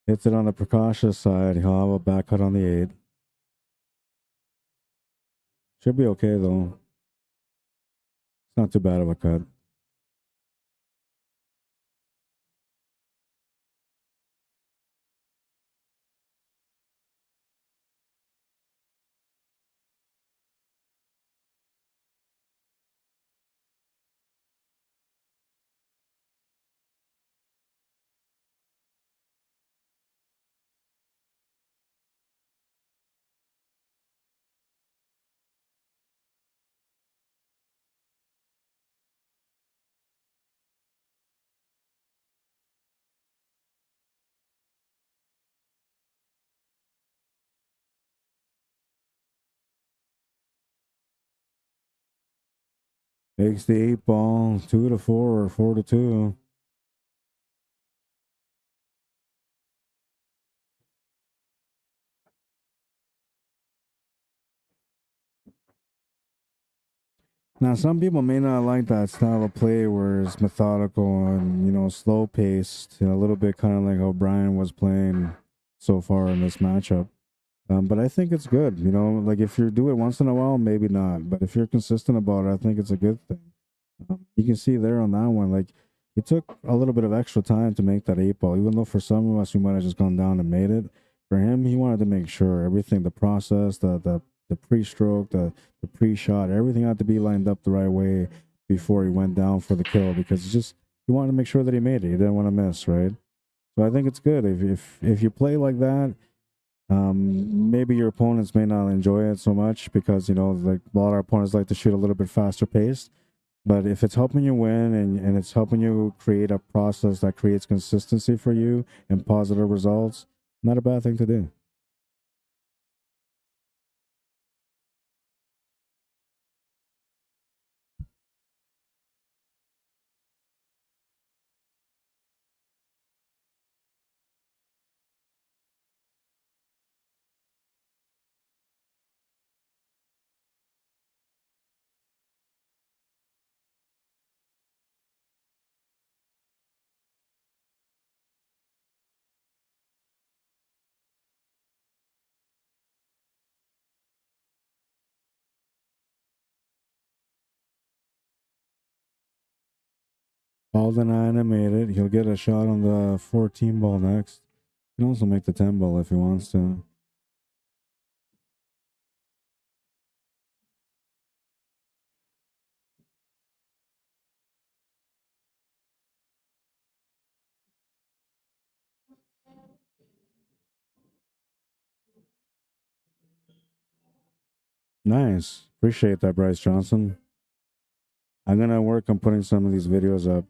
Hits it on the precautious side. He'll have a back cut on the 8. Should be okay, though. It's not too bad of a cut. Takes the 8 ball, 2-4 or 4-2. Now, some people may not like that style of play where it's methodical and, slow paced, a little bit kind of like how Brian was playing so far in this matchup. But I think it's good, like if you do it once in a while, maybe not. But if you're consistent about it, I think it's a good thing. You can see there on that one, like he took a little bit of extra time to make that 8 ball, even though for some of us, we might have just gone down and made it. For him, he wanted to make sure everything, the process, the pre-stroke, the pre-shot, everything had to be lined up the right way before he went down for the kill because he wanted to make sure that he made it. He didn't want to miss, right? So I think it's good if you play like that. Maybe your opponents may not enjoy it so much because like a lot of our opponents like to shoot a little bit faster paced. But if it's helping you win and it's helping you create a process that creates consistency for you and positive results, not a bad thing to do. All the 9 animated. He'll get a shot on the 14 ball next. He can also make the 10 ball if he wants to. Nice. Appreciate that, Bryce Johnson. I'm going to work on putting some of these videos up.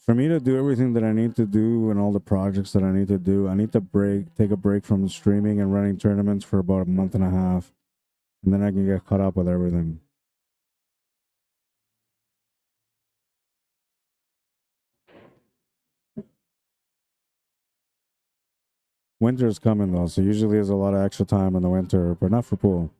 For me to do everything that I need to do and all the projects that I need to do, I need to take a break from streaming and running tournaments for about a month and a half. And then I can get caught up with everything. Winter is coming though, so usually there's a lot of extra time in the winter, but not for pool.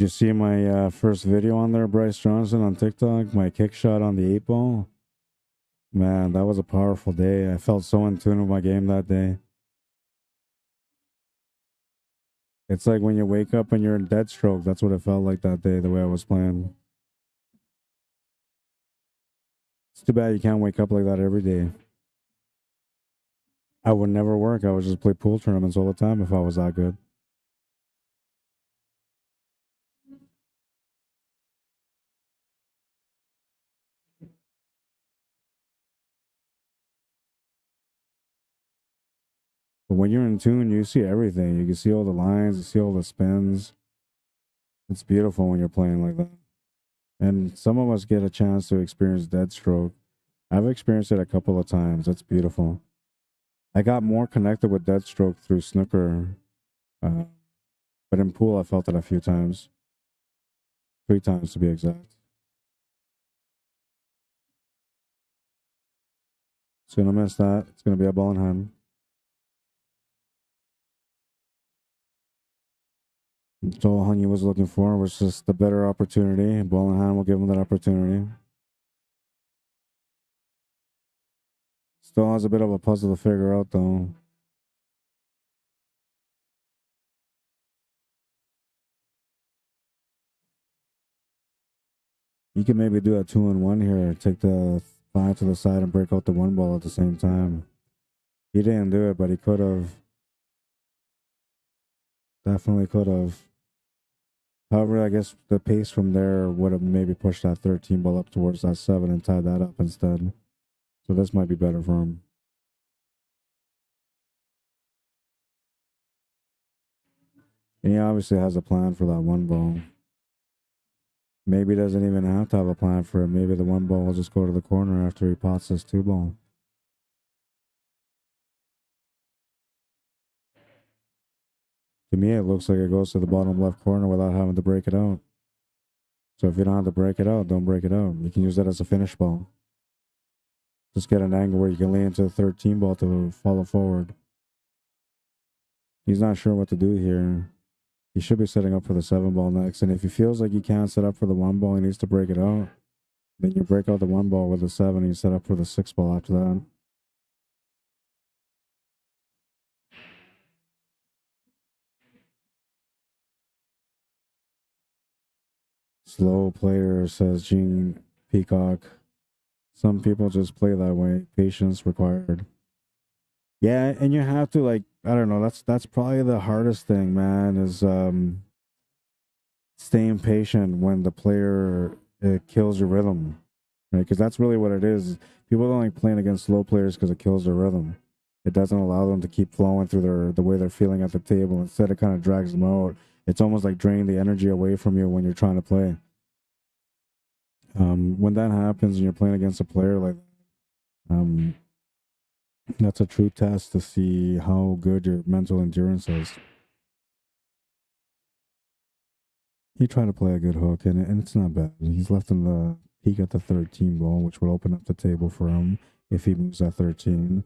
Did you see my first video on there, Bryce Johnson, on TikTok? My kick shot on the 8-ball? Man, that was a powerful day. I felt so in tune with my game that day. It's like when you wake up and you're in dead stroke. That's what it felt like that day, the way I was playing. It's too bad you can't wake up like that every day. I would never work. I would just play pool tournaments all the time if I was that good. But when you're in tune, you see everything. You can see all the lines, you see all the spins. It's beautiful when you're playing like that. And some of us get a chance to experience dead stroke. I've experienced it a couple of times. It's beautiful. I got more connected with dead stroke through snooker. But in pool, I felt it a few times. 3 times to be exact. It's going to miss that. It's going to be a ball in hand. That's all Honey was looking for, was just the better opportunity. Ball in hand will give him that opportunity. Still has a bit of a puzzle to figure out, though. You can maybe do a 2-in-1 here. Take the 5 to the side and break out the 1 ball at the same time. He didn't do it, but he could have. Definitely could have. However, I guess the pace from there would have maybe pushed that 13 ball up towards that 7 and tied that up instead. So this might be better for him. And he obviously has a plan for that 1 ball. Maybe he doesn't even have to have a plan for it. Maybe the 1 ball will just go to the corner after he pots this 2 ball. To me, it looks like it goes to the bottom left corner without having to break it out. So if you don't have to break it out, don't break it out. You can use that as a finish ball. Just get an angle where you can lay into the 13 ball to follow forward. He's not sure what to do here. He should be setting up for the 7 ball next. And if he feels like he can't set up for the 1 ball, he needs to break it out. Then you break out the 1 ball with the 7 and you set up for the 6 ball after that. Slow player, says Gene Peacock. Some people just play that way. Patience required. Yeah, and you have to, like, I don't know, that's probably the hardest thing, man, is staying patient when the player kills your rhythm. Right? Because that's really what it is. People don't like playing against slow players because it kills their rhythm. It doesn't allow them to keep flowing through the way they're feeling at the table. Instead, it kind of drags them out. It's almost like draining the energy away from you when you're trying to play. When that happens and you're playing against a player like that, that's a true test to see how good your mental endurance is. He tried to play a good hook, and it's not bad. He's left in the peak at the 13 ball, which will open up the table for him if he moves at 13.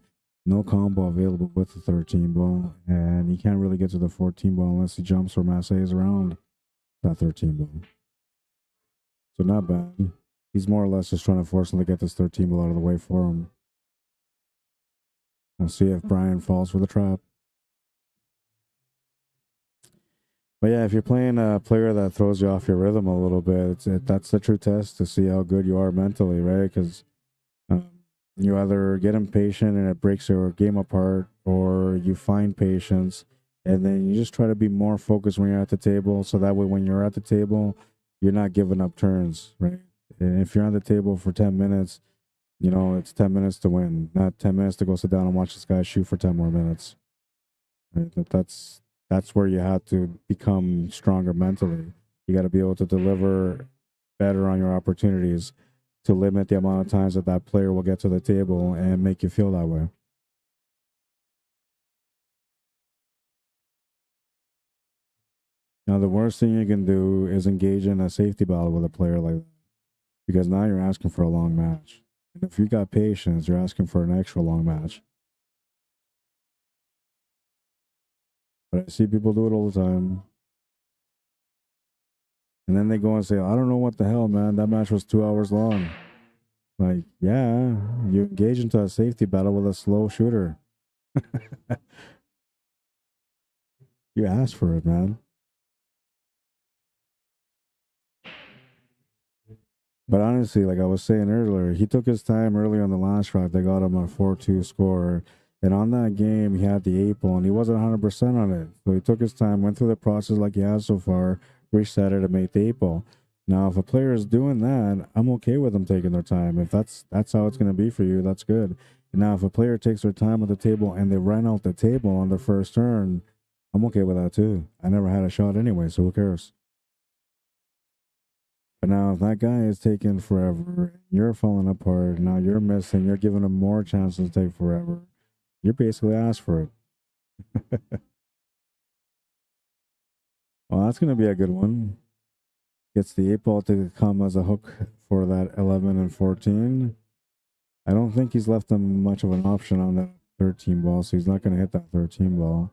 No combo available with the 13 ball, and he can't really get to the 14 ball unless he jumps or massays around that 13 ball. So not bad. He's more or less just trying to force him to get this 13 ball out of the way for him. We'll see if Brian falls for the trap. But yeah, if you're playing a player that throws you off your rhythm a little bit, that's the true test to see how good you are mentally, right? Because you either get impatient and it breaks your game apart, or you find patience and then you just try to be more focused when you're at the table. So that way, when you're at the table, you're not giving up turns, right? And if you're on the table for 10 minutes, you know, it's 10 minutes to win, not 10 minutes to go sit down and watch this guy shoot for 10 more minutes. Right? That's where you have to become stronger mentally. You got to be able to deliver better on your opportunities to limit the amount of times that that player will get to the table and make you feel that way. Now, the worst thing you can do is engage in a safety battle with a player like that, because now you're asking for a long match. And if you got patience, you're asking for an extra long match. But I see people do it all the time. And then they go and say, I don't know what the hell, man. That match was 2 hours long. Like, yeah, you engage into a safety battle with a slow shooter. You asked for it, man. But honestly, like I was saying earlier, he took his time early on the last shot. They got him a 4-2 score. And on that game, he had the 8 ball, and he wasn't 100% on it. So he took his time, went through the process like he has so far, reset it, and made the 8 ball. Now, if a player is doing that, I'm okay with them taking their time. If that's how it's going to be for you, that's good. Now, if a player takes their time at the table and they run out the table on their first turn, I'm okay with that too. I never had a shot anyway, so who cares? But now, if that guy is taking forever, you're falling apart, now you're missing, you're giving him more chances to take forever, you're basically asked for it. Well, that's going to be a good one. Gets the 8 ball to come as a hook for that 11 and 14. I don't think he's left him much of an option on that 13 ball, so he's not going to hit that 13 ball.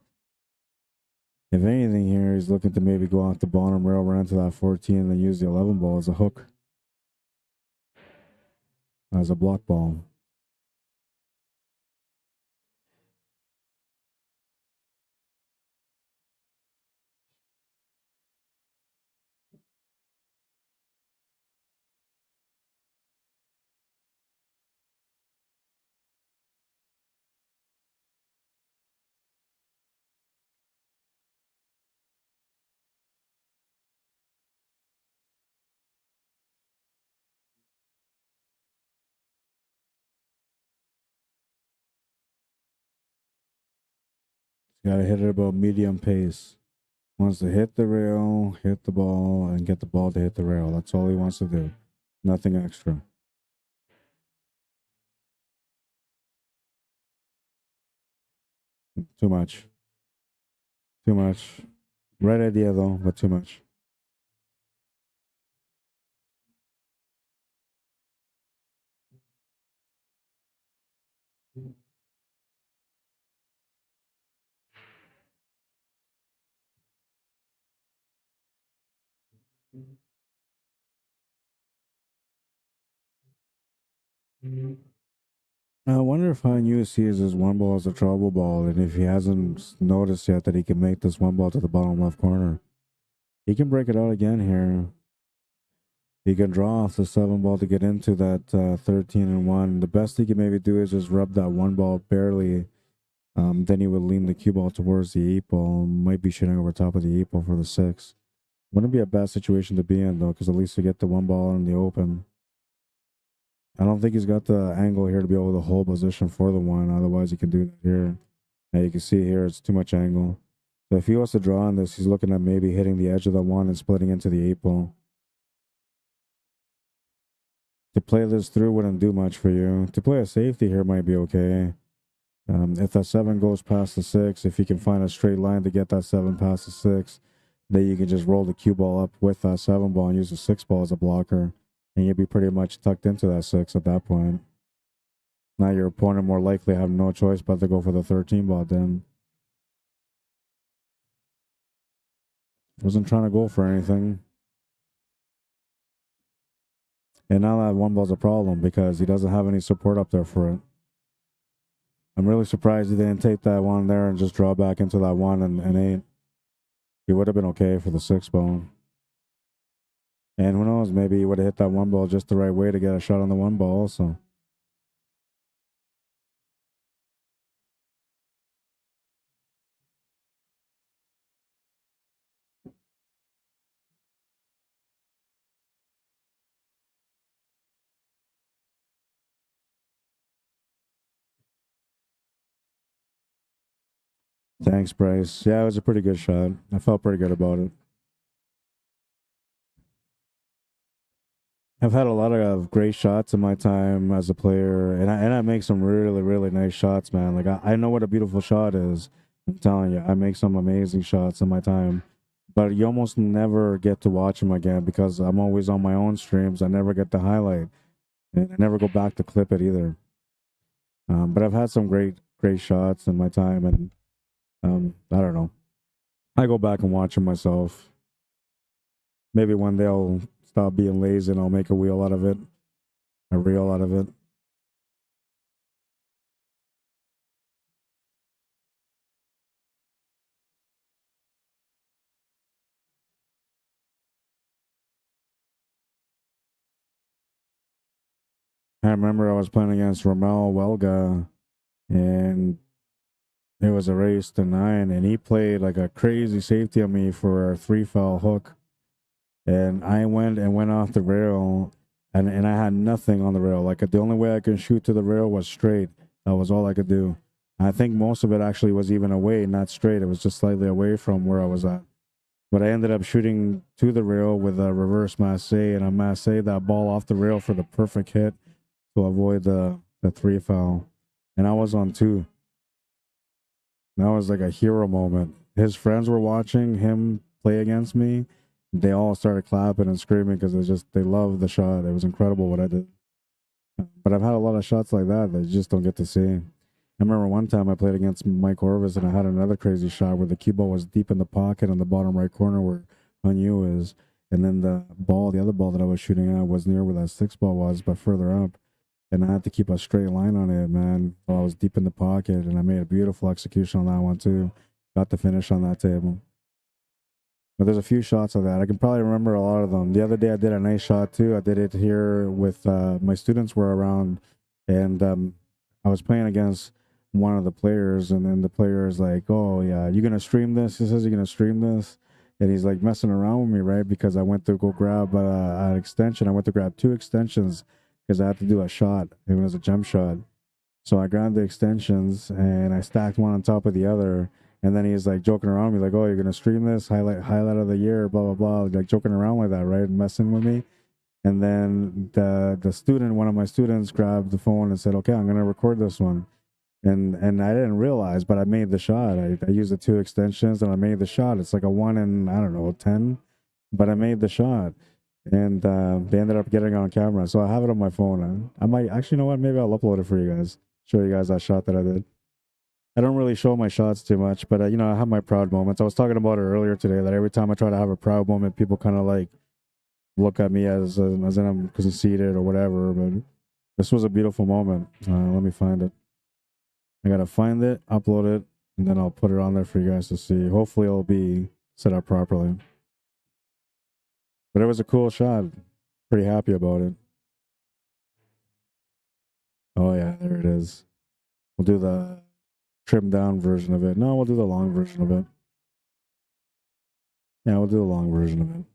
If anything here, he's looking to maybe go off the bottom rail, run into that 14, and then use the 11 ball as a hook, as a block ball. Got to hit it about medium pace. Wants to hit the rail, hit the ball, and get the ball to hit the rail. That's all he wants to do. Nothing extra. Too much. Too much. Right idea though, but too much. I wonder if how new sees his 1 ball as a trouble ball, and if he hasn't noticed yet that he can make this 1 ball to the bottom left corner. He can break it out again here. He can draw off the 7 ball to get into that 13 and 1. The best he can maybe do is just rub that 1 ball barely. Then he would lean the cue ball towards the 8 ball. Might be shooting over top of the 8 ball for the 6. Wouldn't be a bad situation to be in though, because at least you get the 1 ball in the open. I don't think he's got the angle here to be able to hold position for the 1. Otherwise, he can do that here. Now you can see here it's too much angle. So if he wants to draw on this, he's looking at maybe hitting the edge of the 1 and splitting into the 8 ball. To play this through wouldn't do much for you. To play a safety here might be okay. If that 7 goes past the 6, if you can find a straight line to get that 7 past the 6, then you can just roll the cue ball up with that 7 ball and use the 6 ball as a blocker, and you'd be pretty much tucked into that 6 at that point. Now your opponent more likely have no choice but to go for the 13 ball then. Wasn't trying to go for anything. And now that 1 ball's a problem because he doesn't have any support up there for it. I'm really surprised he didn't take that 1 there and just draw back into that 1 and 8. He would have been okay for the 6 ball. And who knows, maybe he would have hit that 1 ball just the right way to get a shot on the 1 ball also. Thanks, Bryce. Yeah, it was a pretty good shot. I felt pretty good about it. I've had a lot of great shots in my time as a player, and I make some really, really nice shots, man. Like, I know what a beautiful shot is. I'm telling you, I make some amazing shots in my time. But you almost never get to watch them again because I'm always on my own streams. I never get the highlight, and I never go back to clip it either. But I've had some great, great shots in my time, and I don't know. I go back and watch them myself. Maybe one day I'll stop being lazy and I'll make a wheel out of it, a reel out of it. I remember I was playing against Ramel Welga, and it was a race to 9, and he played like a crazy safety on me for a 3-foul hook. And I went off the rail, and I had nothing on the rail. Like the only way I could shoot to the rail was straight. That was all I could do. I think most of it actually was even away, not straight. It was just slightly away from where I was at. But I ended up shooting to the rail with a reverse masse, and I masse that ball off the rail for the perfect hit to avoid the 3-foul. And I was on 2. That was like a hero moment. His friends were watching him play against me. They all started clapping and screaming because they loved the shot. It was incredible what I did. But I've had a lot of shots like that you just don't get to see. I remember one time I played against Mike Orvis, and I had another crazy shot where the cue ball was deep in the pocket in the bottom right corner where Hanyu is, and then the other ball that I was shooting at was near where that 6 ball was, but further up. And I had to keep a straight line on it, man. While I was deep in the pocket, and I made a beautiful execution on that one too. Got the finish on that table. But there's a few shots of that. I can probably remember a lot of them. The other day I did a nice shot too. I did it here with my students were around, and I was playing against one of the players, and then the player is like, "Oh yeah, you gonna stream this?" He says, "You gonna stream this?" And he's like messing around with me, right? Because I went to go grab an extension. I went to grab 2 extensions because I had to do a shot. It was a jump shot. So I grabbed the extensions and I stacked one on top of the other. And then he's like joking around with me, like, "Oh, you're gonna stream this highlight of the year, blah blah blah," like joking around like that, right? Messing with me. And then one of my students, grabbed the phone and said, "Okay, I'm gonna record this one." And I didn't realize, but I made the shot. I used the 2 extensions and I made the shot. It's like a 1 in, I don't know, 10, but I made the shot. And they ended up getting it on camera, so I have it on my phone. I might actually, you know what? Maybe I'll upload it for you guys. Show you guys that shot that I did. I don't really show my shots too much, but I have my proud moments. I was talking about it earlier today that every time I try to have a proud moment, people kind of like look at me as in I'm conceited or whatever. But this was a beautiful moment. Let me find it. I gotta find it, upload it, and then I'll put it on there for you guys to see. Hopefully, it'll be set up properly. But it was a cool shot. Pretty happy about it. Oh yeah, there it is. We'll do the trimmed down version of it. No, we'll do the long version of it. Yeah, we'll do the long version of it.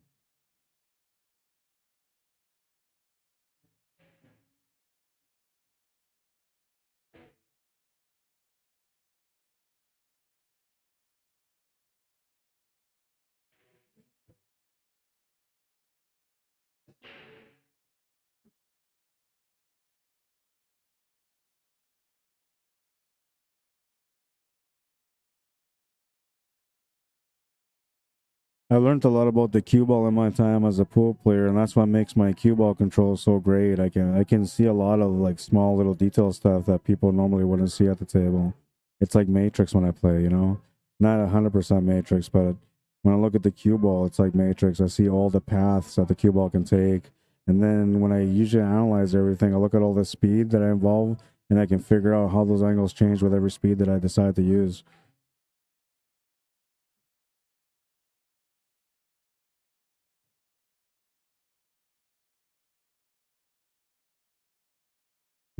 I learned a lot about the cue ball in my time as a pool player, and that's what makes my cue ball control so great. I can see a lot of like small little detail stuff that people normally wouldn't see at the table. It's like Matrix when I play, not 100% Matrix, but when I look at the cue ball, it's like Matrix. I see all the paths that the cue ball can take, and then when I usually analyze everything, I look at all the speed that I involve, and I can figure out how those angles change with every speed that I decide to use.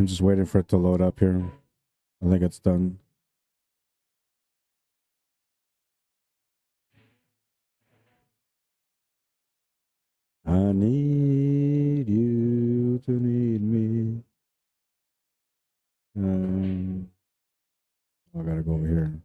I'm just waiting for it to load up here. I think it's done. I need you to need me. I gotta go over here.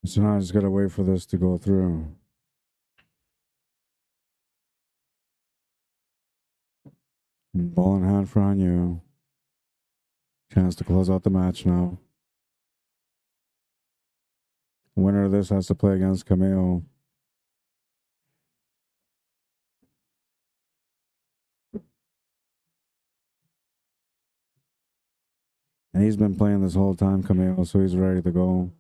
So now I just gotta wait for this to go through. Ball in hand for Hanyu. Chance to close out the match now. Winner of this has to play against Cameo. And he's been playing this whole time, Cameo, so he's ready to go.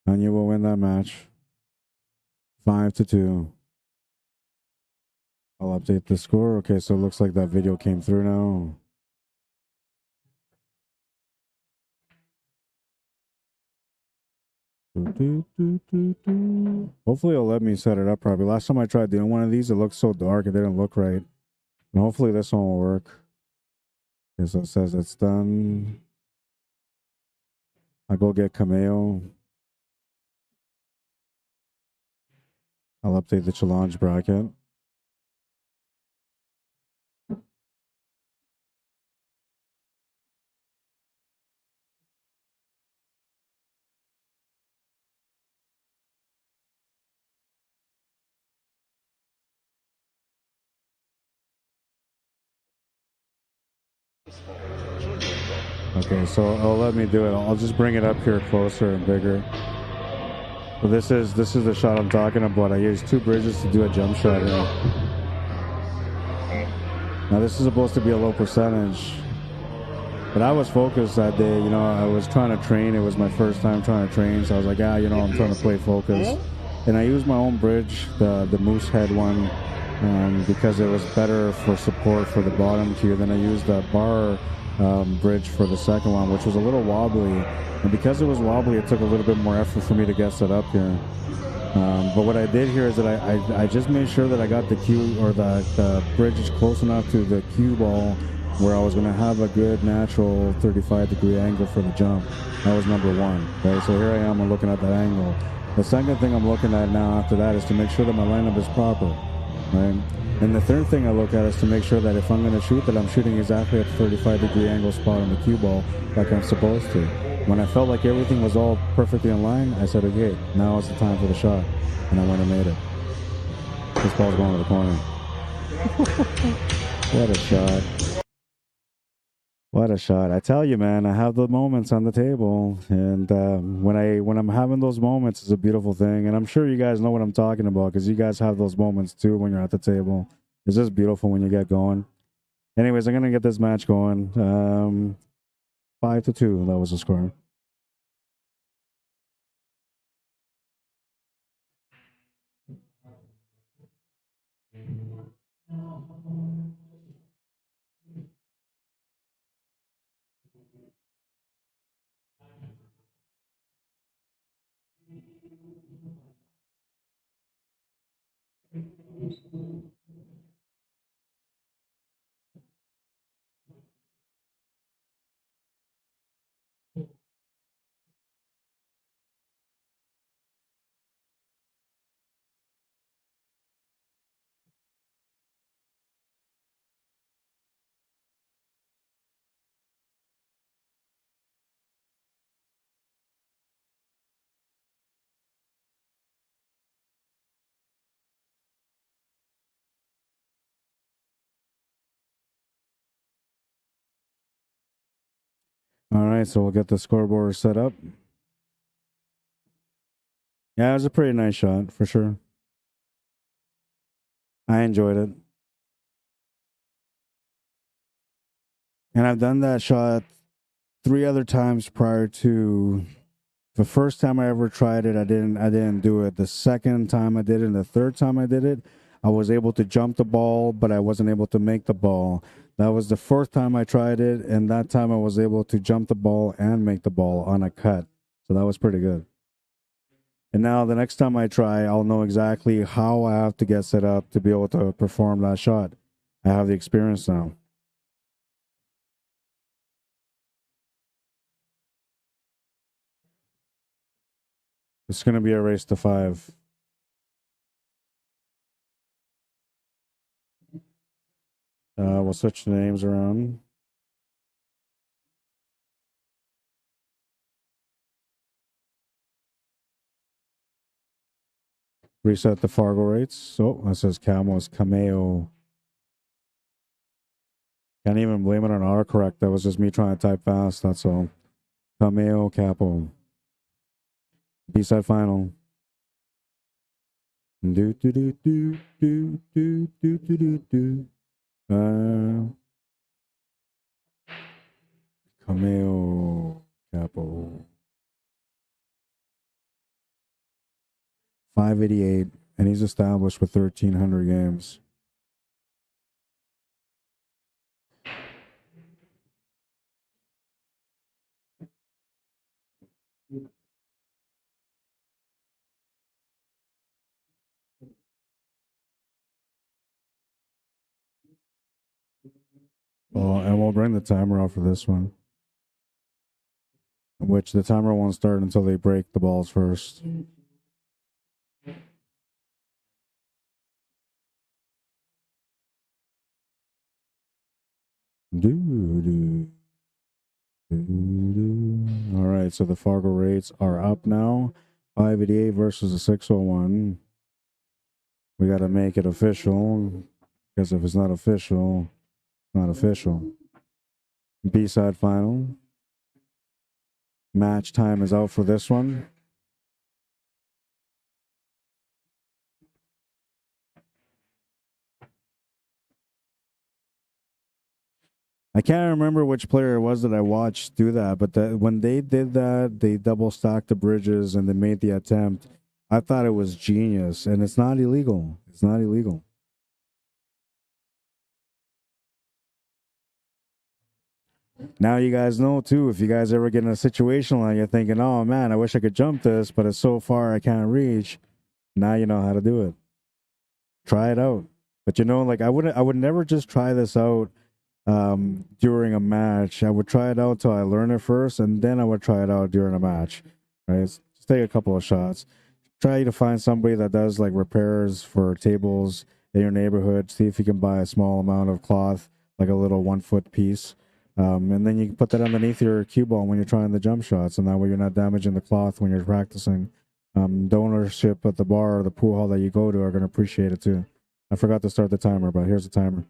Hanyu will win that match. 5-2. I'll update the score. Okay, so it looks like that video came through now. Hopefully it'll let me set it up properly. Last time I tried doing one of these, it looked so dark, it didn't look right. And hopefully this one will work. Okay, so it says it's done. I go get Cameo. I'll update the challenge bracket. Okay, so it'll let me do it. I'll just bring it up here closer and bigger. So this is the shot I'm talking about. I used 2 bridges to do a jump shot here. Now this is supposed to be a low percentage, but I was focused that day. You know, I was trying to train. It was my first time trying to train, so I was like, you know, I'm trying to play focus. And I used my own bridge, the moose head one, because it was better for support for the bottom cue. Then I used the bar bridge for the second one, which was a little wobbly. And because it was wobbly, it took a little bit more effort for me to get set up here. But what I did here is that I just made sure that I got the cue, or the bridge is close enough to the cue ball where I was going to have a good natural 35-degree angle for the jump. That was number 1. Right? So here I am, I'm looking at that angle. The second thing I'm looking at now after that is to make sure that my lineup is proper. Right? And the third thing I look at is to make sure that if I'm going to shoot, that I'm shooting exactly at the 35-degree angle spot on the cue ball like I'm supposed to. When I felt like everything was all perfectly in line, I said, okay, now is the time for the shot. And I went and made it. This ball's going to the corner. What a shot. What a shot. I tell you, man, I have the moments on the table. And when I'm having those moments, it's a beautiful thing. And I'm sure you guys know what I'm talking about, because you guys have those moments too when you're at the table. It's just beautiful when you get going. Anyways, I'm going to get this match going. 5-2, that was the score. All right, so we'll get the scoreboard set up. Yeah, it was a pretty nice shot, for sure. I enjoyed it. And I've done that shot 3 other times prior to the first time I ever tried it. I didn't do it. The second time I did it, and the third time I did it, I was able to jump the ball, but I wasn't able to make the ball. That was the fourth time I tried it, and that time I was able to jump the ball and make the ball on a cut. So that was pretty good. And now the next time I try, I'll know exactly how I have to get set up to be able to perform that shot. I have the experience now. It's going to be a race to 5. We'll switch the names around. Reset the Fargo rates. So that says Camo's Cameo. Can't even blame it on autocorrect. That was just me trying to type fast. That's all. Cameo Cappo. B-side final. Do do do do do do do do do do. Cameo Cappo. 588, and he's established with 1,300 games. Oh, and we'll bring the timer off for this one. Which the timer won't start until they break the balls first. All right, so the Fargo rates are up now. 588 versus a 601. We got to make it official, because if it's not official, it's not official. B-side final. Match time is out for this one. I can't remember which player it was that I watched do that, but when they did that, they double stacked the bridges and they made the attempt. I thought it was genius, and it's not illegal. It's not illegal. Now you guys know, too, if you guys ever get in a situation like you're thinking, oh, man, I wish I could jump this, but it's so far I can't reach. Now you know how to do it. Try it out. But, you know, like I would never just try this out during a match. I would try it out till I learn it first, and then I would try it out during a match. Right? Just take a couple of shots. Try to find somebody that does like repairs for tables in your neighborhood. See if you can buy a small amount of cloth, like a little 1 foot piece. And then you can put that underneath your cue ball when you're trying the jump shots, and that way you're not damaging the cloth when you're practicing. The ownership at the bar or the pool hall that you go to are going to appreciate it too. I forgot to start the timer, but here's the timer.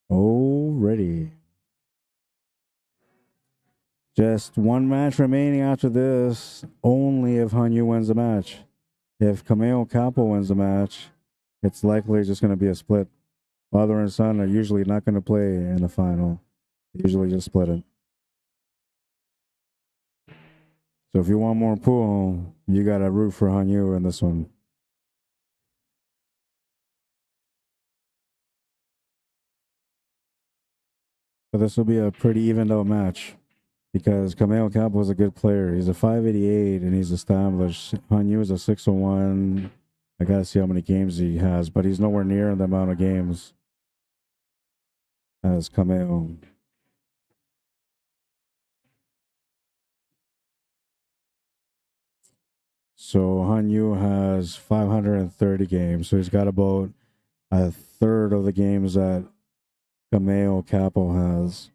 Already. Just one match remaining after this, only if Hanyu wins the match. If Cameo Capo wins the match, it's likely just going to be a split. Father and son are usually not going to play in the final. They usually just split it. So if you want more pool, you got to root for Hanyu in this one. But this will be a pretty evened out match because Kameo Capo is a good player. He's a 588 and he's established. Hanyu is a 601. I gotta see how many games he has, but he's nowhere near the amount of games as Kameo. So Hanyu has 530 games, so he's got about a third of the games that Kameo Capo has.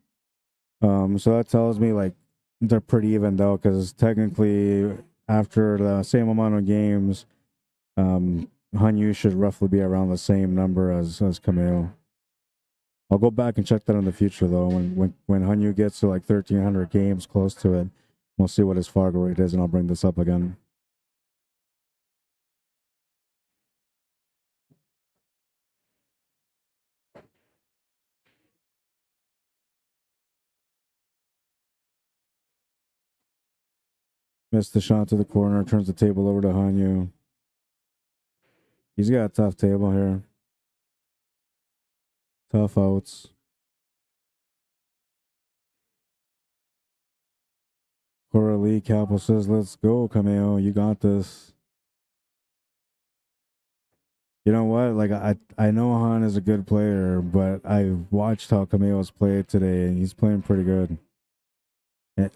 So that tells me like they're pretty evened out because technically after the same amount of games, Hanyu should roughly be around the same number as Kameo. I'll go back and check that in the future though. When Hanyu gets to like 1,300 games, close to it, we'll see what his FargoRate is, and I'll bring this up again. Missed the shot to the corner, turns the table over to Hanyu. He's got a tough table here. Tough outs. Coralie Capo says, let's go, Kameo. You got this. You know what? Like, I know Han is a good player, but I've watched how Kameo's played today, and he's playing pretty good.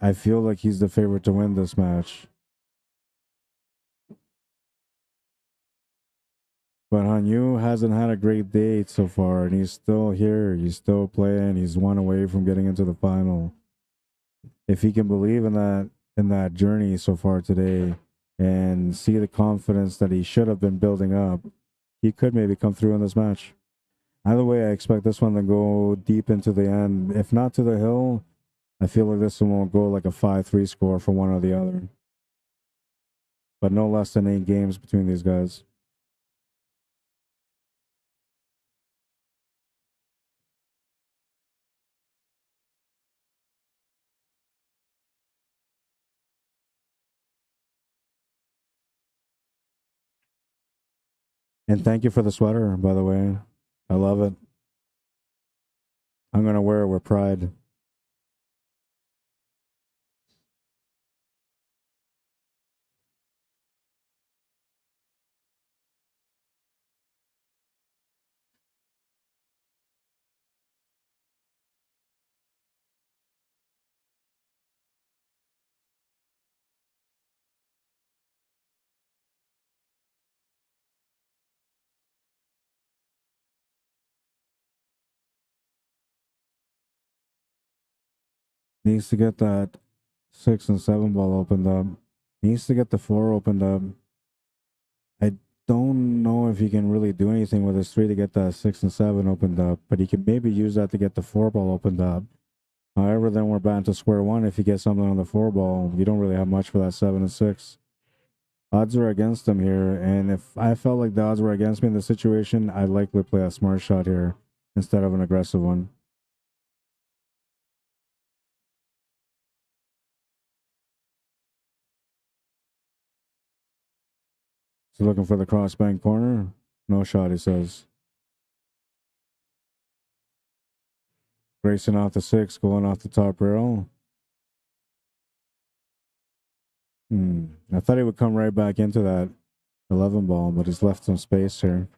I feel like he's the favorite to win this match. But Hanyu hasn't had a great day so far, and he's still here. He's still playing. He's one away from getting into the final. If he can believe in that journey so far today and see the confidence that he should have been building up, he could maybe come through in this match. Either way, I expect this one to go deep into the end. If not to the hill, I feel like this one will go like a 5-3 score for one or the other. But no less than 8 games between these guys. And thank you for the sweater, by the way. I love it. I'm going to wear it with pride. Needs to get that 6 and 7 ball opened up. Needs to get the 4 opened up. I don't know if he can really do anything with his 3 to get that 6 and 7 opened up, but he can maybe use that to get the 4 ball opened up. However, then we're back to square one. If he gets something on the 4 ball, you don't really have much for that 7 and 6. Odds are against him here, and if I felt like the odds were against me in this situation, I'd likely play a smart shot here instead of an aggressive one. So looking for the crossbank corner. No shot, he says. Racing off the 6, going off the top rail. I thought he would come right back into that 11 ball, but he's left some space here.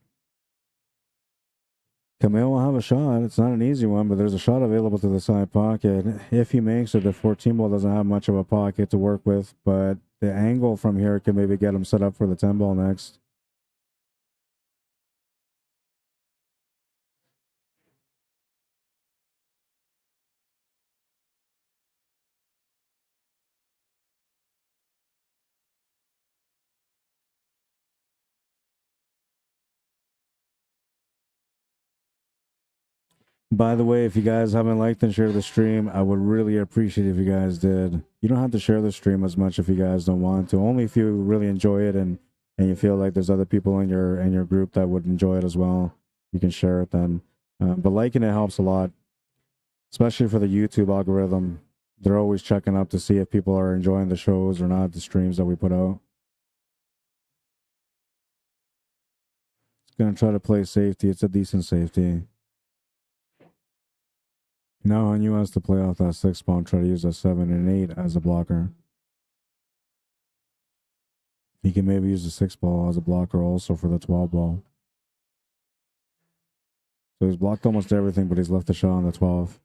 Kameo will have a shot. It's not an easy one, but there's a shot available to the side pocket. If he makes it, the 14 ball doesn't have much of a pocket to work with, but the angle from here can maybe get him set up for the 10 ball next. By the way, if you guys haven't liked and shared the stream, I would really appreciate if you guys did. You don't have to share the stream as much if you guys don't want to. Only if you really enjoy it and you feel like there's other people in your group that would enjoy it as well. You can share it then. But liking it helps a lot, especially for the YouTube algorithm. They're always checking up to see if people are enjoying the shows or not, the streams that we put out. It's gonna try to play safety. It's a decent safety. Now Hanyu has to play off that 6 ball and try to use a 7 and 8 as a blocker. He can maybe use the 6 ball as a blocker also for the 12 ball. So he's blocked almost everything, but he's left the shot on the 12.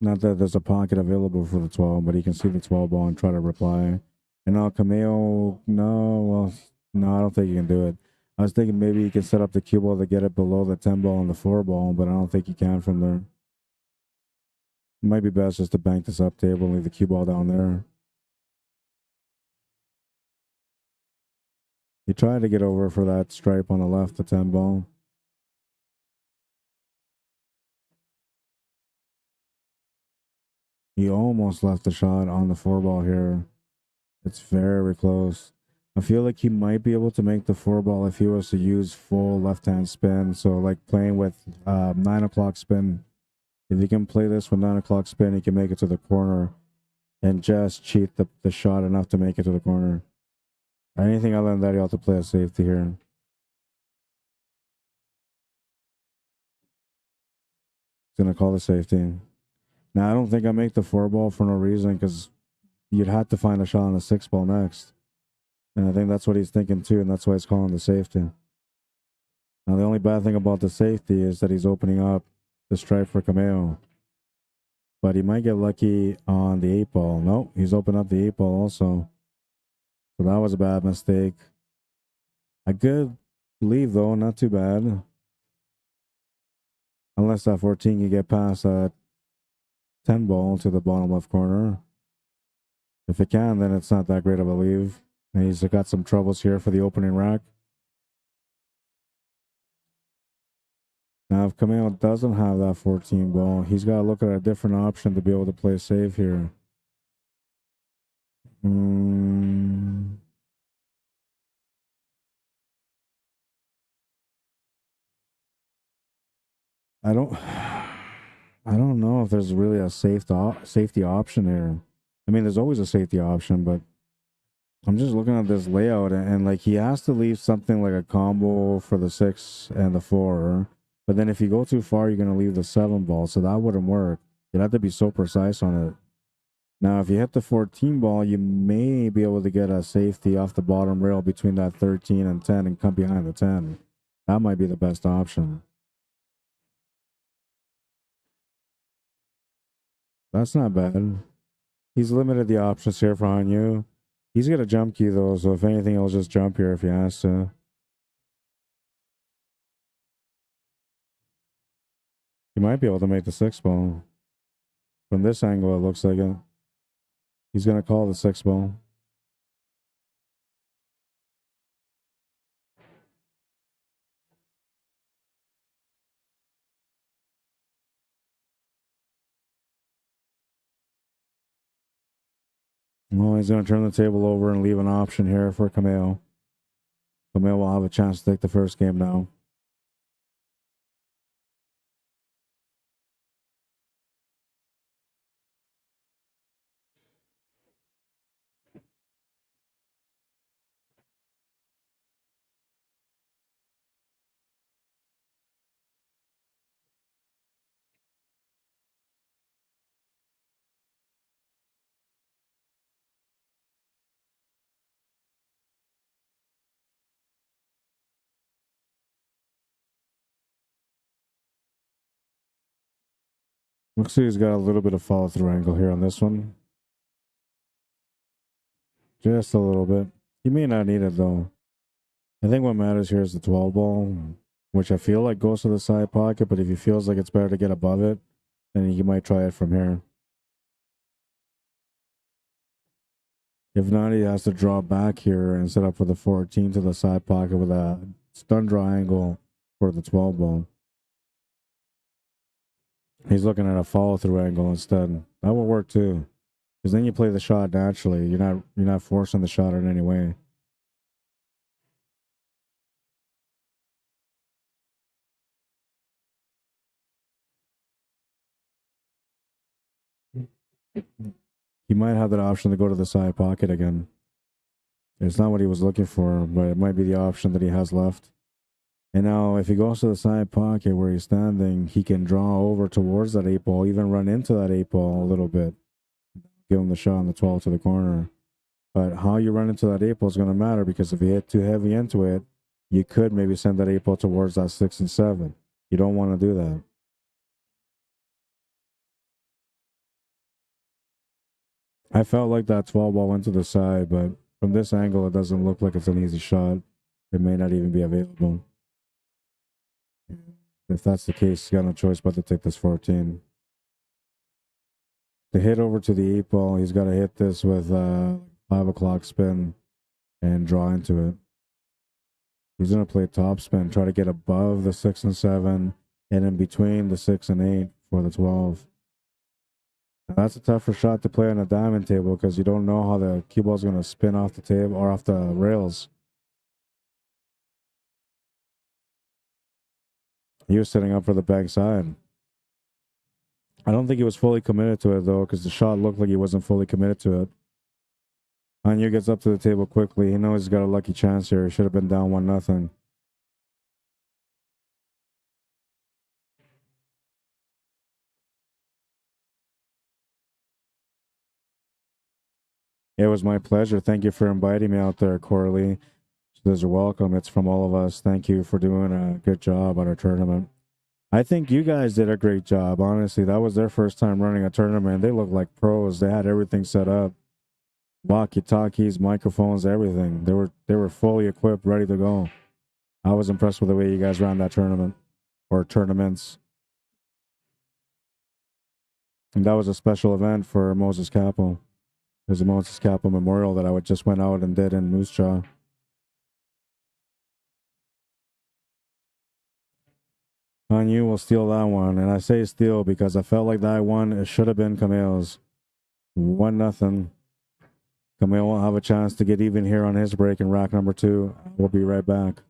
Not that there's a pocket available for the 12, but he can see the 12 ball and try to reply. And now Cameo, no, I don't think he can do it. I was thinking maybe he can set up the cue ball to get it below the 10 ball and the 4 ball, but I don't think he can from there. It might be best just to bank this up table and leave the cue ball down there. He tried to get over for that stripe on the left, the 10 ball. He almost left the shot on the 4 ball here. It's very close. I feel like he might be able to make the 4 ball if he was to use full left-hand spin. So like playing with 9 o'clock spin. If he can play this with 9 o'clock spin, he can make it to the corner and just cheat the shot enough to make it to the corner. Anything other than that, he'll have to play a safety here. He's going to call the safety. Now, I don't think I make the 4 ball for no reason because you'd have to find a shot on the 6 ball next. And I think that's what he's thinking too, and that's why he's calling the safety. Now, the only bad thing about the safety is that he's opening up the stripe for Cameo. But he might get lucky on the 8 ball. Nope, he's opened up the 8 ball also. So that was a bad mistake. A good leave, though, not too bad. Unless that 14 can get past that 10 ball to the bottom left corner. If it can, then it's not that great of a leave. And he's got some troubles here for the opening rack. Now, if Cameo doesn't have that 14 ball, he's got to look at a different option to be able to play safe here. I don't know if there's really a safety option here. I mean, there's always a safety option, but I'm just looking at this layout and like he has to leave something like a combo for the 6 and the 4. But then if you go too far, you're going to leave the 7 ball. So that wouldn't work. You'd have to be so precise on it. Now, if you hit the 14 ball, you may be able to get a safety off the bottom rail between that 13 and 10 and come behind the 10. That might be the best option. That's not bad. He's limited the options here for Hanyu. He's got a jump key, though, so if anything, he'll just jump here if he has to. He might be able to make the 6 ball. From this angle, it looks like it. He's going to call the 6 ball. Well, he's going to turn the table over and leave an option here for Cameo. Cameo will have a chance to take the first game now. Looks like he's got a little bit of follow-through angle here on this one. Just a little bit. He may not need it, though. I think what matters here is the 12 ball, which I feel like goes to the side pocket, but if he feels like it's better to get above it, then he might try it from here. If not, he has to draw back here and set up for the 14 to the side pocket with a stun draw angle for the 12 ball. He's looking at a follow-through angle instead. That will work too, because then you play the shot naturally. You're not forcing the shot in any way. He might have that option to go to the side pocket again. It's not what he was looking for, but it might be the option that he has left. And now if he goes to the side pocket where he's standing, he can draw over towards that 8 ball, even run into that 8 ball a little bit. Give him the shot on the 12 to the corner. But how you run into that 8 ball is going to matter, because if you hit too heavy into it, you could maybe send that 8 ball towards that 6 and 7. You don't want to do that. I felt like that 12 ball went to the side, but from this angle, it doesn't look like it's an easy shot. It may not even be available. If that's the case, you got no choice but to take this 14. To hit over to the 8 ball, he's got to hit this with 5 o'clock spin and draw into it. He's going to play top spin, try to get above the 6 and 7, and in between the 6 and 8 for the 12. Now, that's a tougher shot to play on a diamond table, because you don't know how the cue ball is going to spin off the table or off the rails. He was setting up for the back side. I don't think he was fully committed to it, though, because the shot looked like he wasn't fully committed to it. Hanyu gets up to the table quickly. He knows he's got a lucky chance here. He should have been down 1-0. It was my pleasure. Thank you for inviting me out there, Corley. You're welcome. It's from all of us. Thank you for doing a good job on our tournament. I think you guys did a great job. Honestly, that was their first time running a tournament. They looked like pros. They had everything set up. Walkie-talkies, microphones, everything. They were fully equipped, ready to go. I was impressed with the way you guys ran that tournament, or tournaments. And that was a special event for Moses Cappo. There's a Moses Cappo memorial that I just went out and did in Moose Jaw. Hanyu will steal that one, and I say steal because I felt like that one, it should have been Camille's. 1-0. Camille will have a chance to get even here on his break in rack number 2. We'll be right back.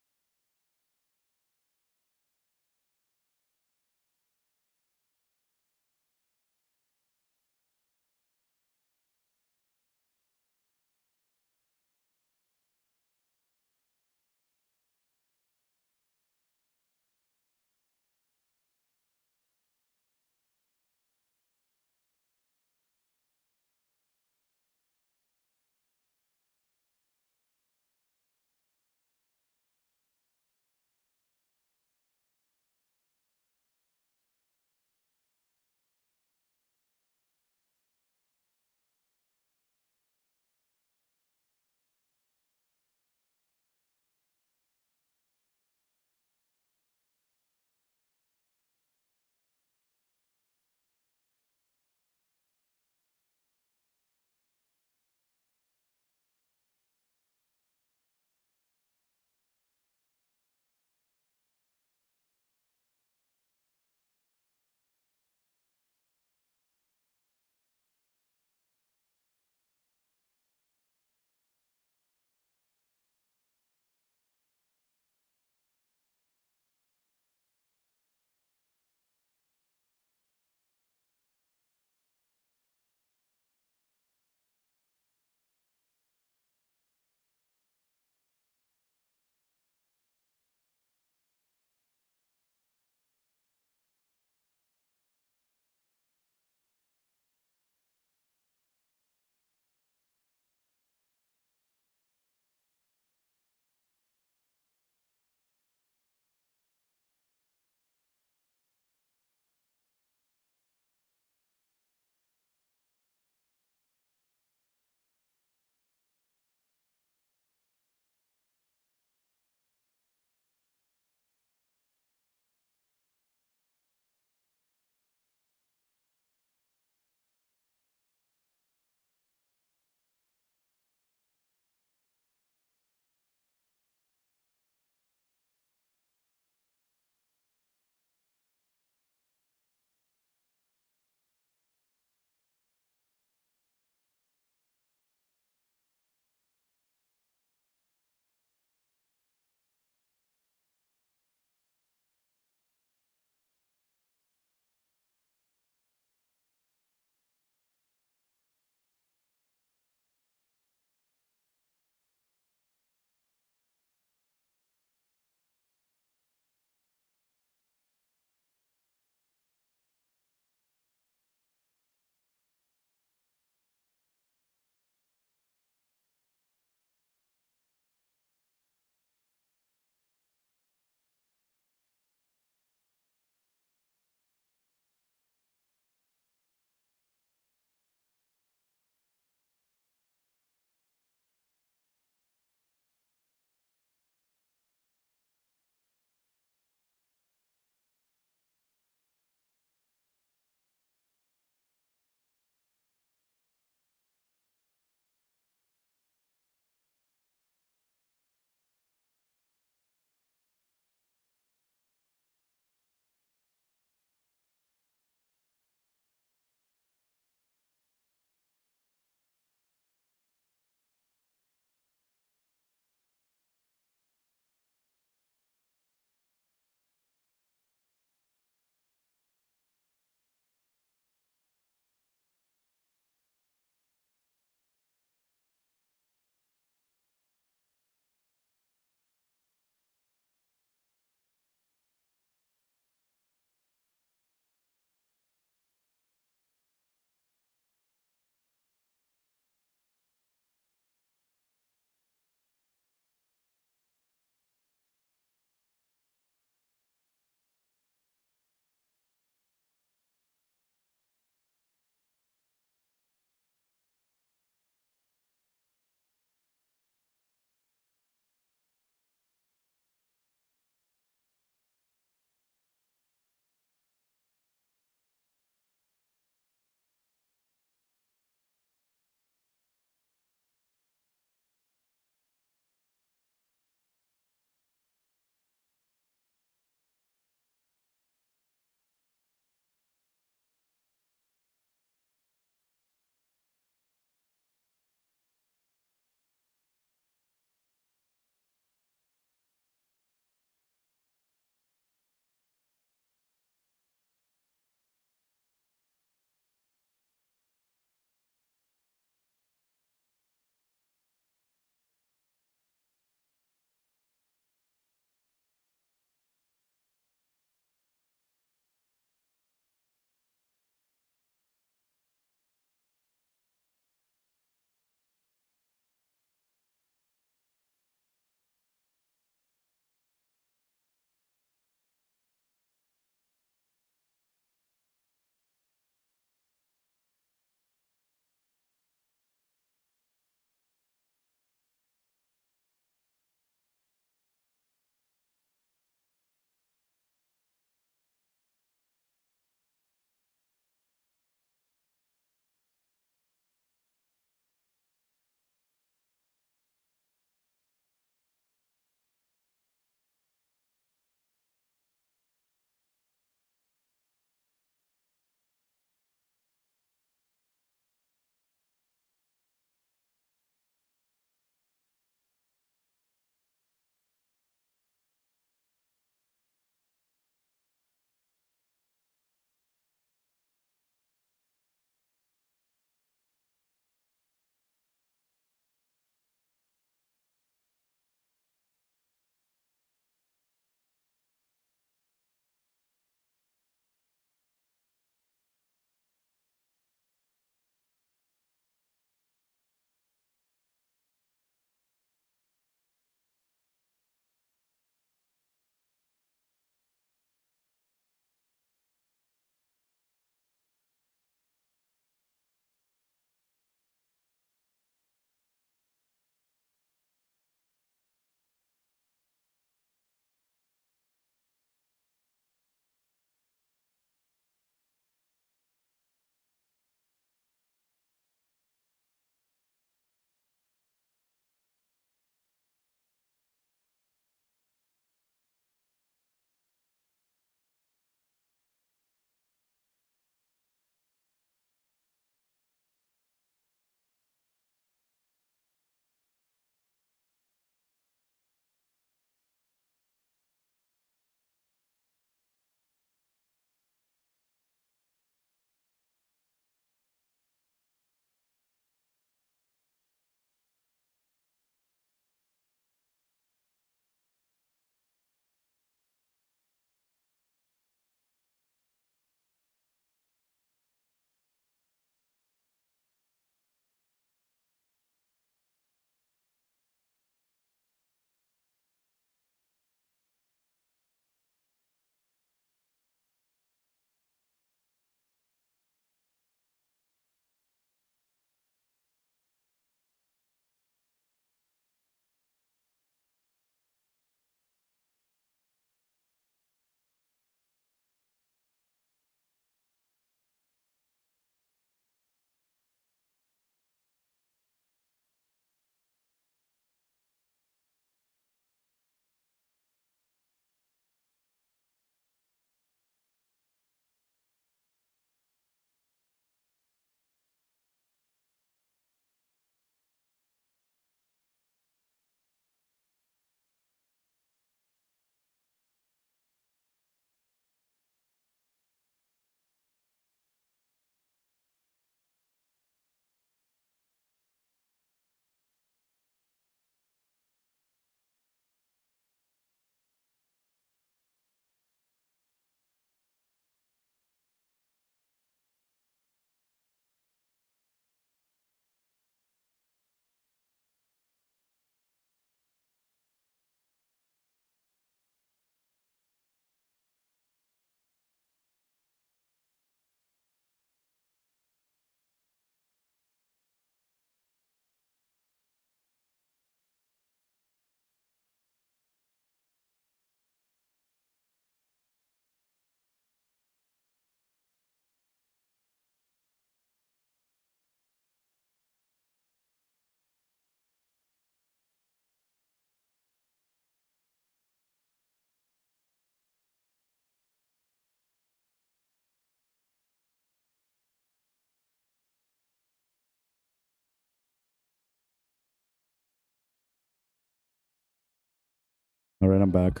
All right, I'm back.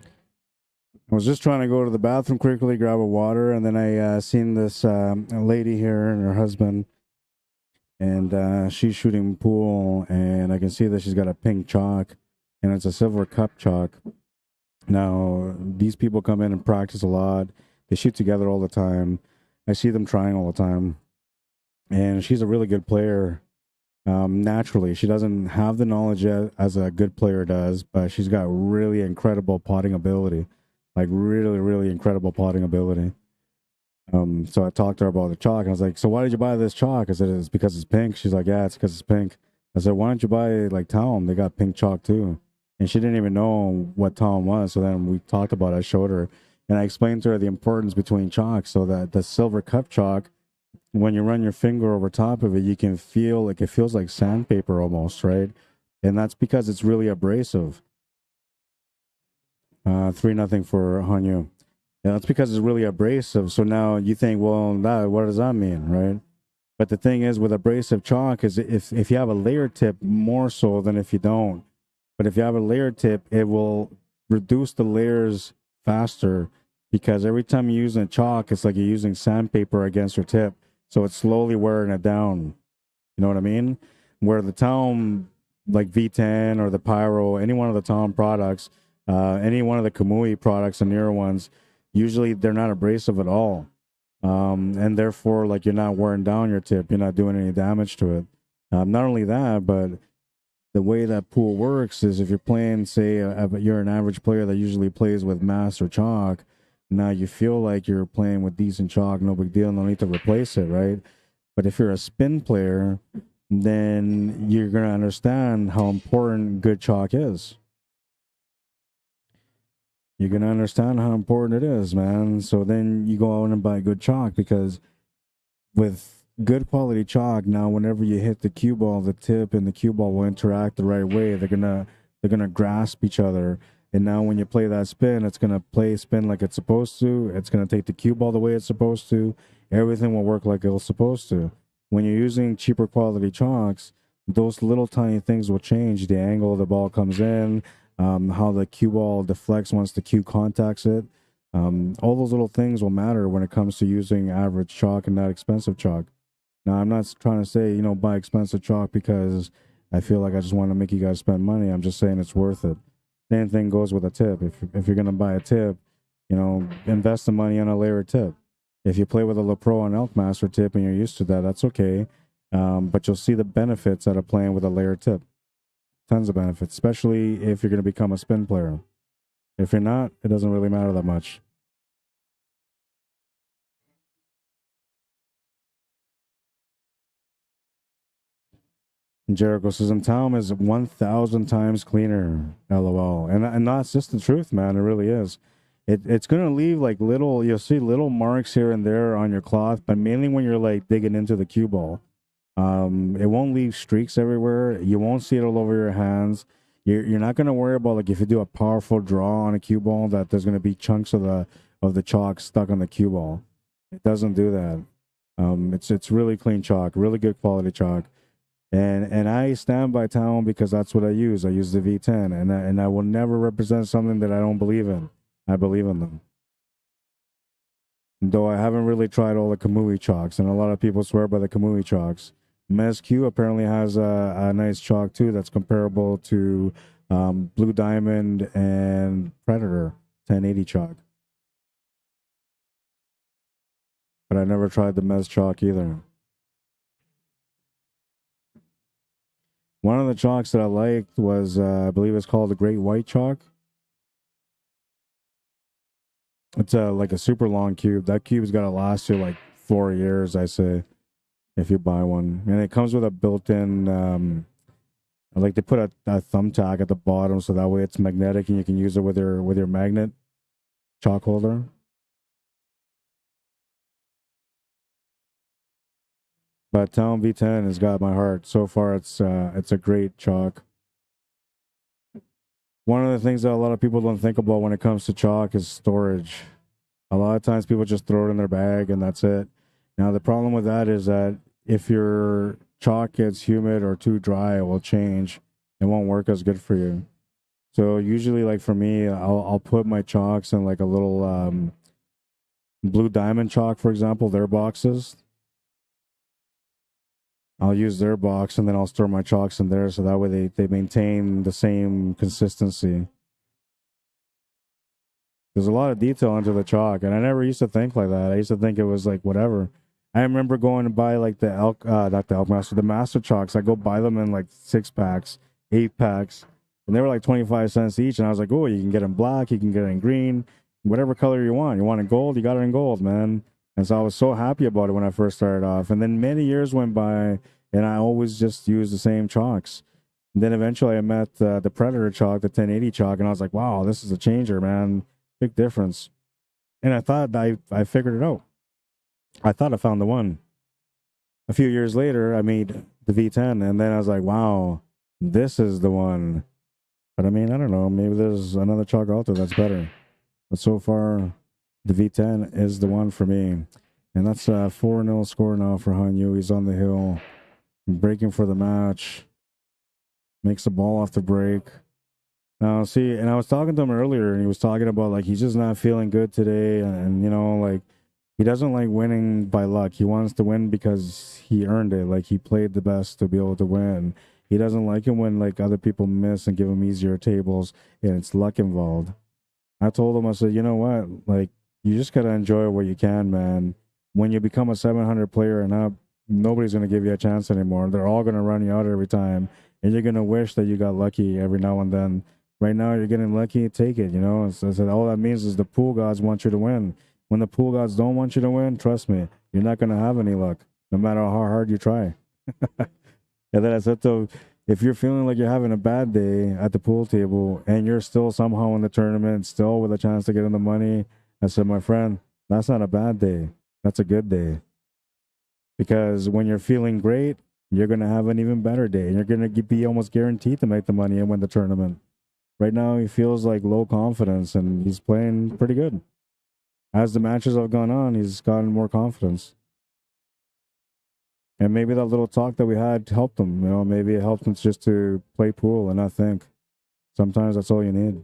I was just trying to go to the bathroom quickly, grab a water, and then I seen this lady here and her husband, and she's shooting pool, and I can see that she's got a pink chalk, and it's a silver cup chalk. Now, these people come in and practice a lot. They shoot together all the time. I see them trying all the time, and she's a really good player. Naturally, she doesn't have the knowledge as a good player does, but she's got really incredible potting ability. Like really, really incredible potting ability. So I talked to her about the chalk, and I was like, "So why did you buy this chalk?" I said, "It's because it's pink." She's like, "Yeah, it's because it's pink." I said, "Why don't you buy like Talm? They got pink chalk too." And she didn't even know what Talm was. So then we talked about it. I showed her, and I explained to her the importance between chalk. So that the silver cup chalk, when you run your finger over top of it, you can feel like it feels like sandpaper almost, right? And that's because it's really abrasive. 3-0 for Hanyu. Yeah, that's because it's really abrasive. So now you think, well, what does that mean, right? But the thing is, with abrasive chalk, is if you have a layer tip, more so than if you don't. But if you have a layer tip, it will reduce the layers faster, because every time you're using chalk, it's like you're using sandpaper against your tip. So it's slowly wearing it down. You know what I mean? Where the Talm, like V10 or the Pyro, any one of the Talm products, any one of the Kamui products, the newer ones, usually they're not abrasive at all. And therefore, like, you're not wearing down your tip. You're not doing any damage to it. Not only that, but the way that pool works is if you're playing, say, you're an average player that usually plays with mass or chalk, now you feel like you're playing with decent chalk, no big deal, no need to replace it, right? But if you're a spin player, then you're going to understand how important good chalk is. You're going to understand how important it is, man. So then you go out and buy good chalk, because with good quality chalk, now whenever you hit the cue ball, the tip and the cue ball will interact the right way. They're gonna grasp each other. And now when you play that spin, it's gonna play spin like it's supposed to. It's gonna take the cue ball the way it's supposed to. Everything will work like it was supposed to. When you're using cheaper quality chalks, those little tiny things will change. The angle the ball comes in, how the cue ball deflects once the cue contacts it. All those little things will matter when it comes to using average chalk and not expensive chalk. Now, I'm not trying to say, buy expensive chalk because I feel like I just want to make you guys spend money. I'm just saying it's worth it. Same thing goes with a tip. If you're going to buy a tip, invest the money on a layer tip. If you play with a LaPro and Elkmaster tip and you're used to that, that's okay. But you'll see the benefits out of playing with a layer tip. Tons of benefits, especially if you're going to become a spin player. If you're not, it doesn't really matter that much. Jericho says, and Talm is 1,000 times cleaner. LOL. And that's just the truth, man. It really is. It's going to leave like you'll see little marks here and there on your cloth, but mainly when you're like digging into the cue ball. It won't leave streaks everywhere. You won't see it all over your hands. You're not going to worry about, like, if you do a powerful draw on a cue ball, that there's going to be chunks of the chalk stuck on the cue ball. It doesn't do that. It's really clean chalk, really good quality chalk. And I stand by Talm because that's what I use. I use the V10, and I will never represent something that I don't believe in. I believe in them. Though I haven't really tried all the Kamui chalks, and a lot of people swear by the Kamui chalks. Mezq apparently has a nice chalk too that's comparable to Blue Diamond and Predator 1080 chalk. But I never tried the Mez chalk either. One of the chalks that I liked was, I believe it's called the Great White Chalk. It's like a super long cube. That cube's got to last you like 4 years, I say, if you buy one. And it comes with a built-in, like they put a thumbtack at the bottom so that way it's magnetic and you can use it with your magnet chalk holder. But Talm V10 has got my heart. So far, it's a great chalk. One of the things that a lot of people don't think about when it comes to chalk is storage. A lot of times people just throw it in their bag and that's it. Now, the problem with that is that if your chalk gets humid or too dry, it will change. It won't work as good for you. So usually, like for me, I'll put my chalks in like a little Blue Diamond chalk, for example, their boxes. I'll use their box and then I'll store my chalks in there so that way they maintain the same consistency. There's a lot of detail into the chalk, and I never used to think like that. I used to think it was like whatever. I remember going to buy like the not the Elk Master, the Master chalks. I go buy them in like 6-packs, 8-packs, and they were like 25 cents each. And I was like, oh, you can get in black, you can get it in green, whatever color you want. You want it in gold, you got it in gold, man. And so I was so happy about it when I first started off. And then many years went by, and I always just used the same chalks. And then eventually I met the Predator chalk, the 1080 chalk, and I was like, wow, this is a changer, man. Big difference. And I thought I figured it out. I thought I found the one. A few years later, I made the V10, and then I was like, wow, this is the one. But I mean, I don't know. Maybe there's another chalk out there that's better. But so far, the V10 is the one for me. And that's a 4-0 score now for Hanyu. He's on the hill, breaking for the match. Makes the ball off the break. Now, see, and I was talking to him earlier, and he was talking about, like, he's just not feeling good today. And you know, like, he doesn't like winning by luck. He wants to win because he earned it. Like, he played the best to be able to win. He doesn't like it when, like, other people miss and give him easier tables, and it's luck involved. I told him, I said, you know what? Like, you just got to enjoy what you can, man. When you become a 700 player and up, nobody's going to give you a chance anymore. They're all going to run you out every time, and you're going to wish that you got lucky every now and then. Right now, you're getting lucky, take it, you know? So all that means is the pool gods want you to win. When the pool gods don't want you to win, trust me, you're not going to have any luck, no matter how hard you try. And then I said to him, if you're feeling like you're having a bad day at the pool table and you're still somehow in the tournament, still with a chance to get in the money, I said, my friend, that's not a bad day. That's a good day. Because when you're feeling great, you're going to have an even better day. And you're going to be almost guaranteed to make the money and win the tournament. Right now, he feels like low confidence, and he's playing pretty good. As the matches have gone on, he's gotten more confidence. And maybe that little talk that we had helped him. You know, maybe it helped him just to play pool and not think. Sometimes that's all you need.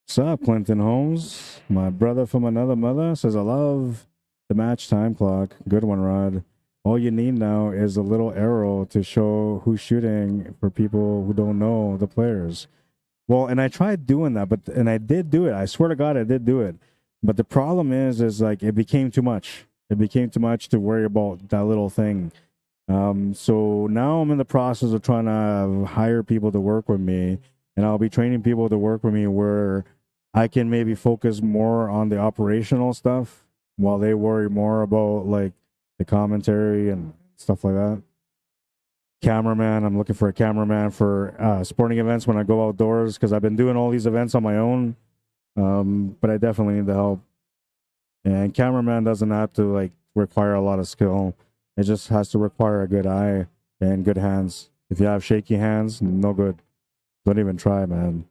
What's up, Clinton Holmes? My brother from another mother says, I love the match time clock. Good one, Rod. All you need now is a little arrow to show who's shooting for people who don't know the players. Well, and I tried doing that, and I did do it. I swear to God, I did do it. But the problem is like it became too much. It became too much to worry about that little thing. So now I'm in the process of trying to hire people to work with me, and I'll be training people to work with me where I can maybe focus more on the operational stuff while they worry more about like the commentary and stuff like that. Cameraman, I'm looking for a cameraman for sporting events when I go outdoors because I've been doing all these events on my own, but I definitely need the help. And cameraman doesn't have to like require a lot of skill. It just has to require a good eye and good hands. If you have shaky hands, no good. Don't even try, man.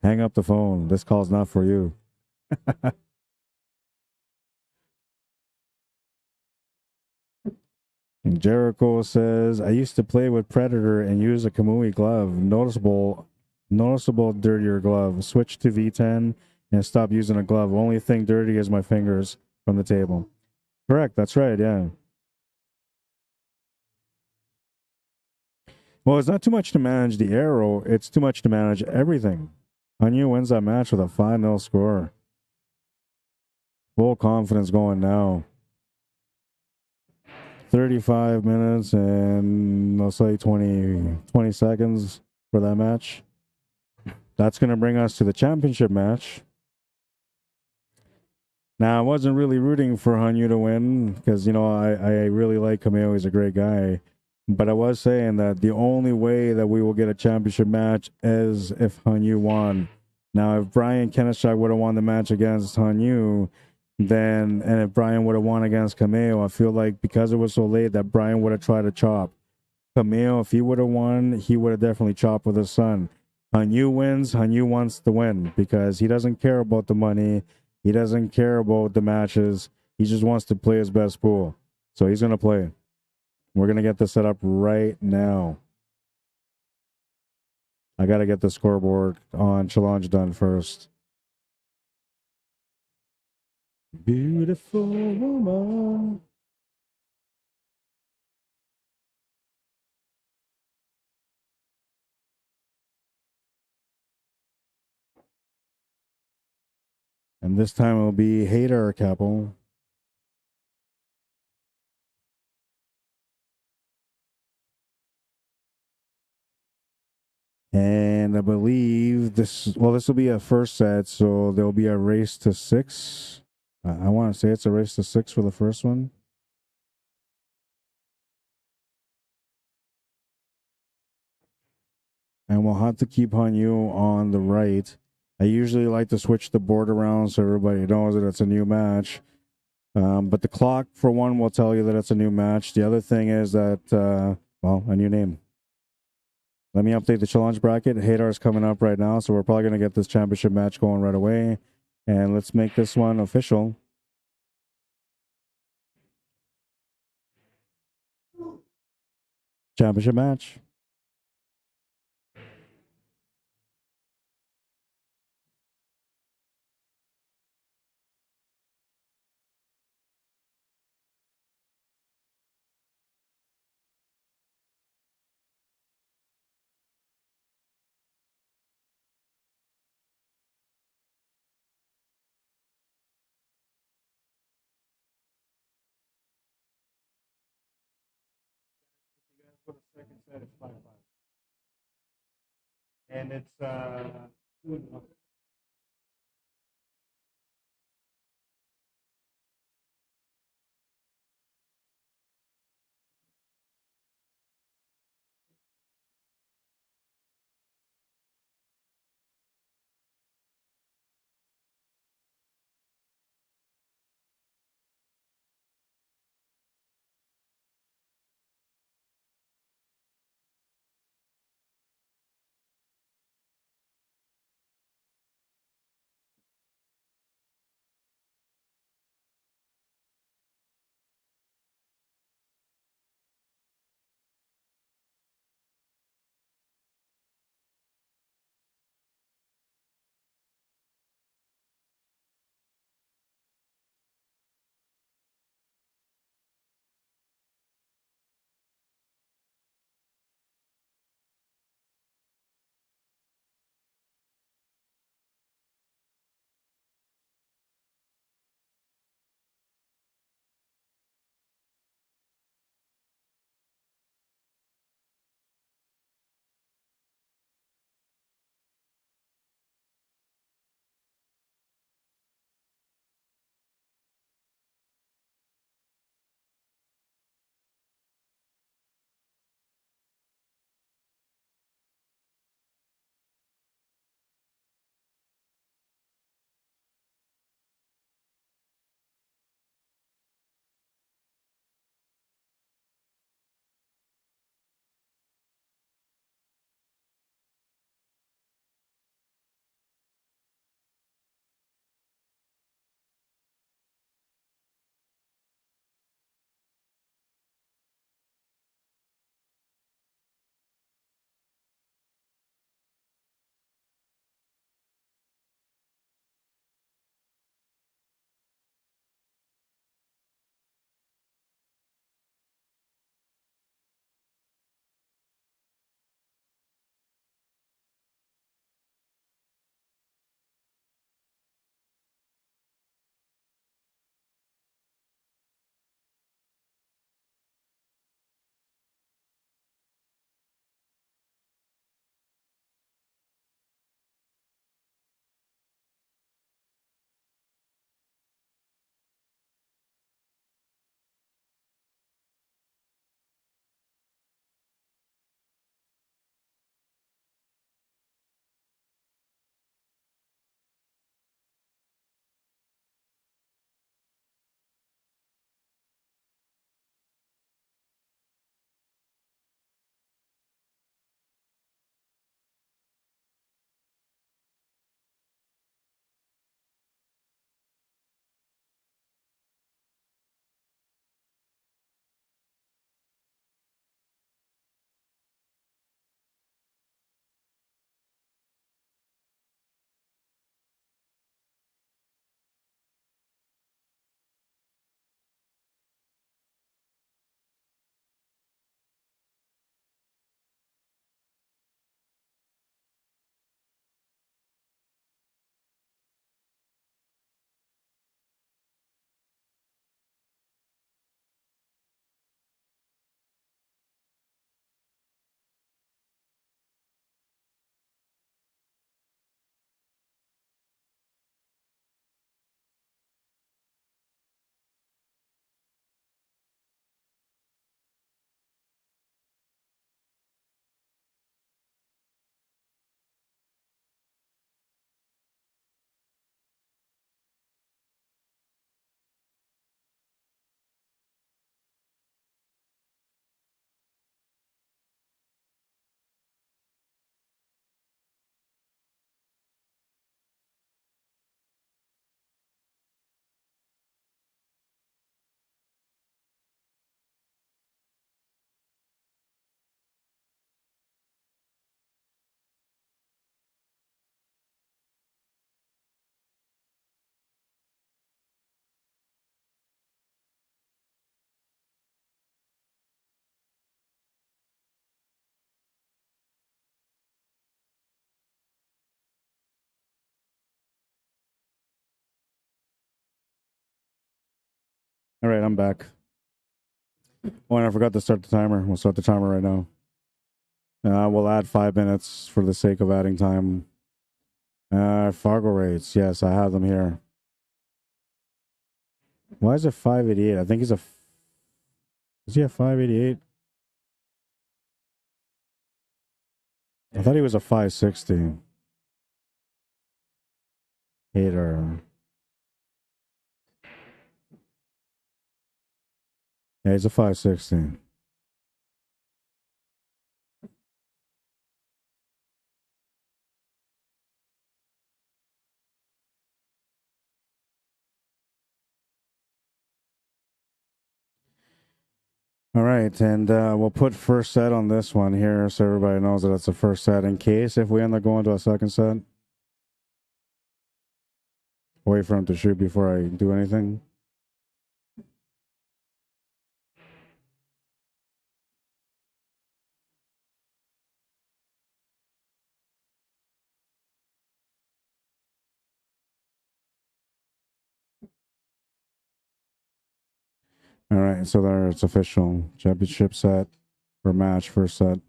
Hang up the phone. This call's not for you. And Jericho says, I used to play with Predator and use a Kamui glove. Noticeable dirtier glove. Switch to V10 and stop using a glove. Only thing dirty is my fingers from the table. Correct. That's right. Yeah. Well, it's not too much to manage the arrow. It's too much to manage everything. Hanyu wins that match with a 5-0 score. Full confidence going now. 35 minutes and I'll say 20 seconds for that match. That's going to bring us to the championship match. Now, I wasn't really rooting for Hanyu to win because, you know, I really like Kameo. He's a great guy. But I was saying that the only way that we will get a championship match is if Hanyu won. Now, if Brian Kennesaw would have won the match against Hanyu, and if Brian would have won against Kameo, I feel like because it was so late that Brian would have tried to chop. Kameo, if he would have won, he would have definitely chopped with his son. Hanyu wins, Hanyu wants to win because he doesn't care about the money. He doesn't care about the matches. He just wants to play his best pool. So he's going to play. We're going to get this set up right now. I got to get the scoreboard on challenge done first. Beautiful woman. And this time it'll be HAYDAY CAPPO. And I believe this will be a first set, so there'll be a race to 6. I want to say it's a race to 6 for the first one. And we'll have to keep on you on the right. I usually like to switch the board around so everybody knows that it's a new match. But the clock, for one, will tell you that it's a new match. The other thing is that, well, a new name. Let me update the challenge bracket. HAYDAR's coming up right now, so we're probably going to get this championship match going right away. And let's make this one official. Championship match. For the second set, it's 5-5. And it's All right, I'm back. Oh, and I forgot to start the timer. We'll start the timer right now. We'll add 5 minutes for the sake of adding time. FargoRates. Yes, I have them here. Why is it 588? I think he's a... Is he a 588? I thought he was a 560. Hater. Yeah, he's a 560. All right, and we'll put first set on this one here so everybody knows that it's the first set in case if we end up going to a second set. Wait for him to shoot before I do anything. All right, so there it's official. Championship set or match, first set.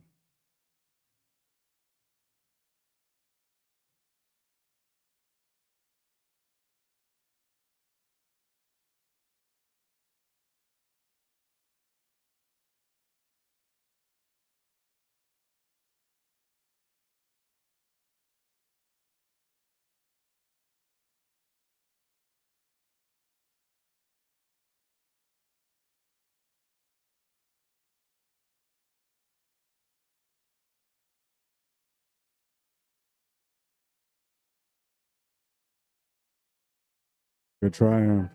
Good try.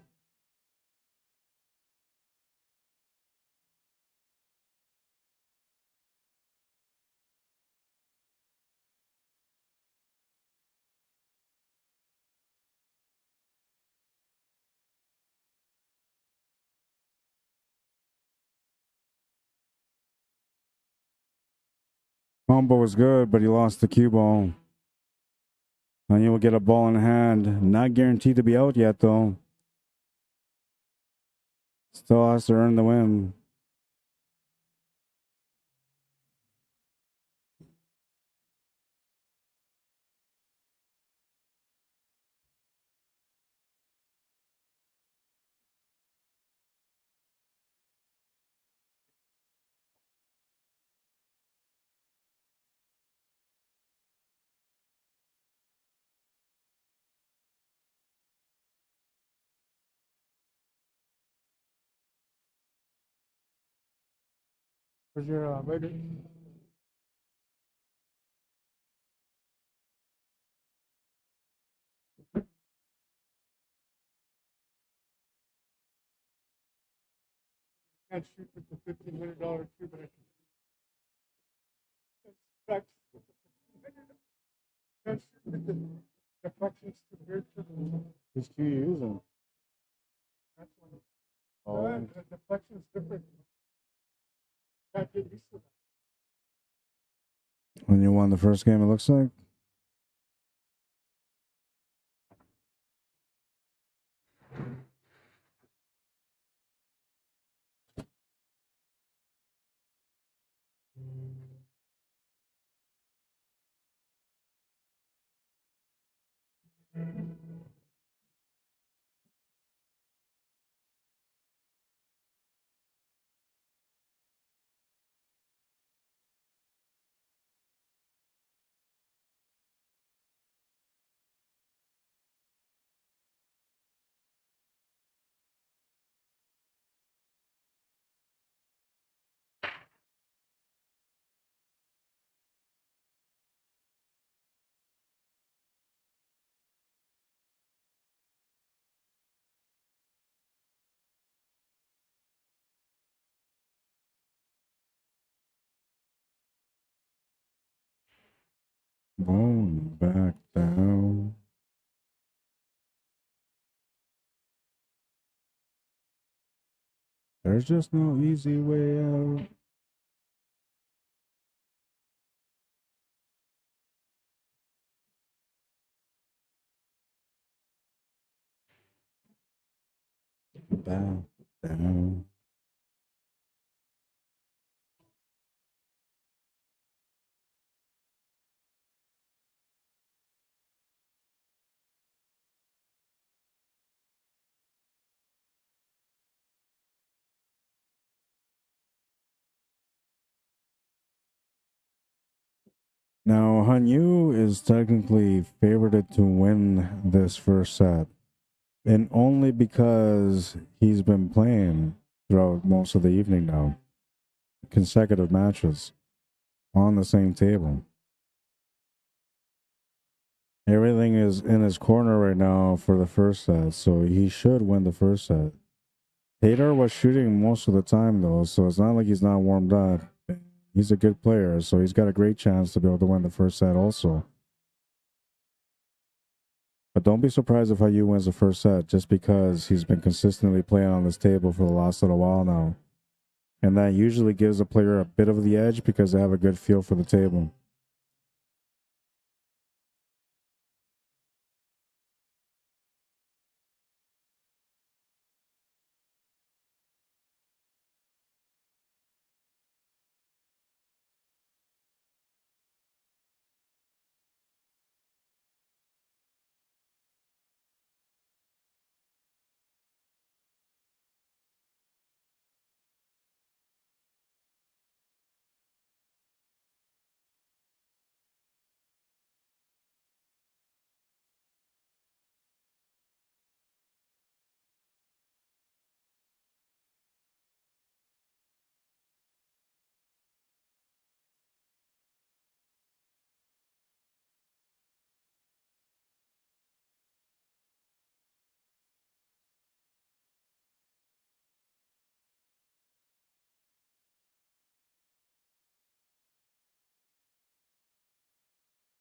Combo was good, but he lost the cue ball. And you will get a ball in hand. Not guaranteed to be out yet, though. Still has to earn the win. Where's your ready? Can't shoot with the $1,500 cue, but I can. Can't shoot with the deflections too weird for the. Which cue you using? That's one. Oh, the deflection's different. Can't get used to that. When you won the first game, it looks like. Bone back down. There's just no easy way out. Bam. Down. Now, Hanyu is technically favored to win this first set, and only because he's been playing throughout most of the evening now, consecutive matches on the same table. Everything is in his corner right now for the first set, so he should win the first set. Haydar was shooting most of the time, though, so it's not like he's not warmed up. He's a good player, so he's got a great chance to be able to win the first set also. But don't be surprised if IU wins the first set, just because he's been consistently playing on this table for the last little while now. And that usually gives a player a bit of the edge because they have a good feel for the table.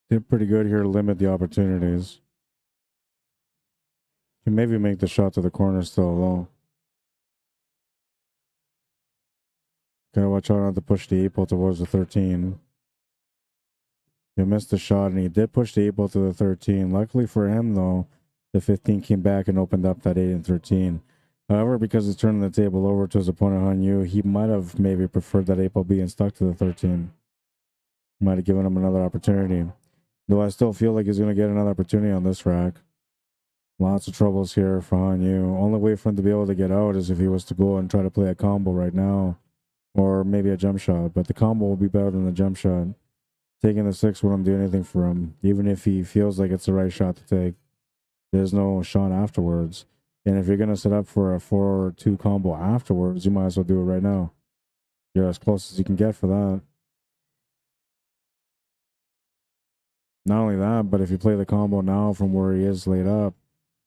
Did pretty good here to limit the opportunities. Can maybe make the shot to the corner still low. Gotta watch out not to push the 8-ball towards the 13. He missed the shot, and he did push the 8-ball to the 13. Luckily for him, though, the 15 came back and opened up that 8 and 13. However, because he's turning the table over to his opponent Hanyu, he might have maybe preferred that 8-ball being stuck to the 13. Might have given him another opportunity. Though I still feel like he's going to get another opportunity on this rack. Lots of troubles here for Hanyu. Only way for him to be able to get out is if he was to go and try to play a combo right now. Or maybe a jump shot. But the combo will be better than the jump shot. Taking the 6 wouldn't do anything for him. Even if he feels like it's the right shot to take. There's no shot afterwards. And if you're going to set up for a 4-2 combo afterwards, you might as well do it right now. You're as close as you can get for that. Not only that, but if you play the combo now from where he is laid up,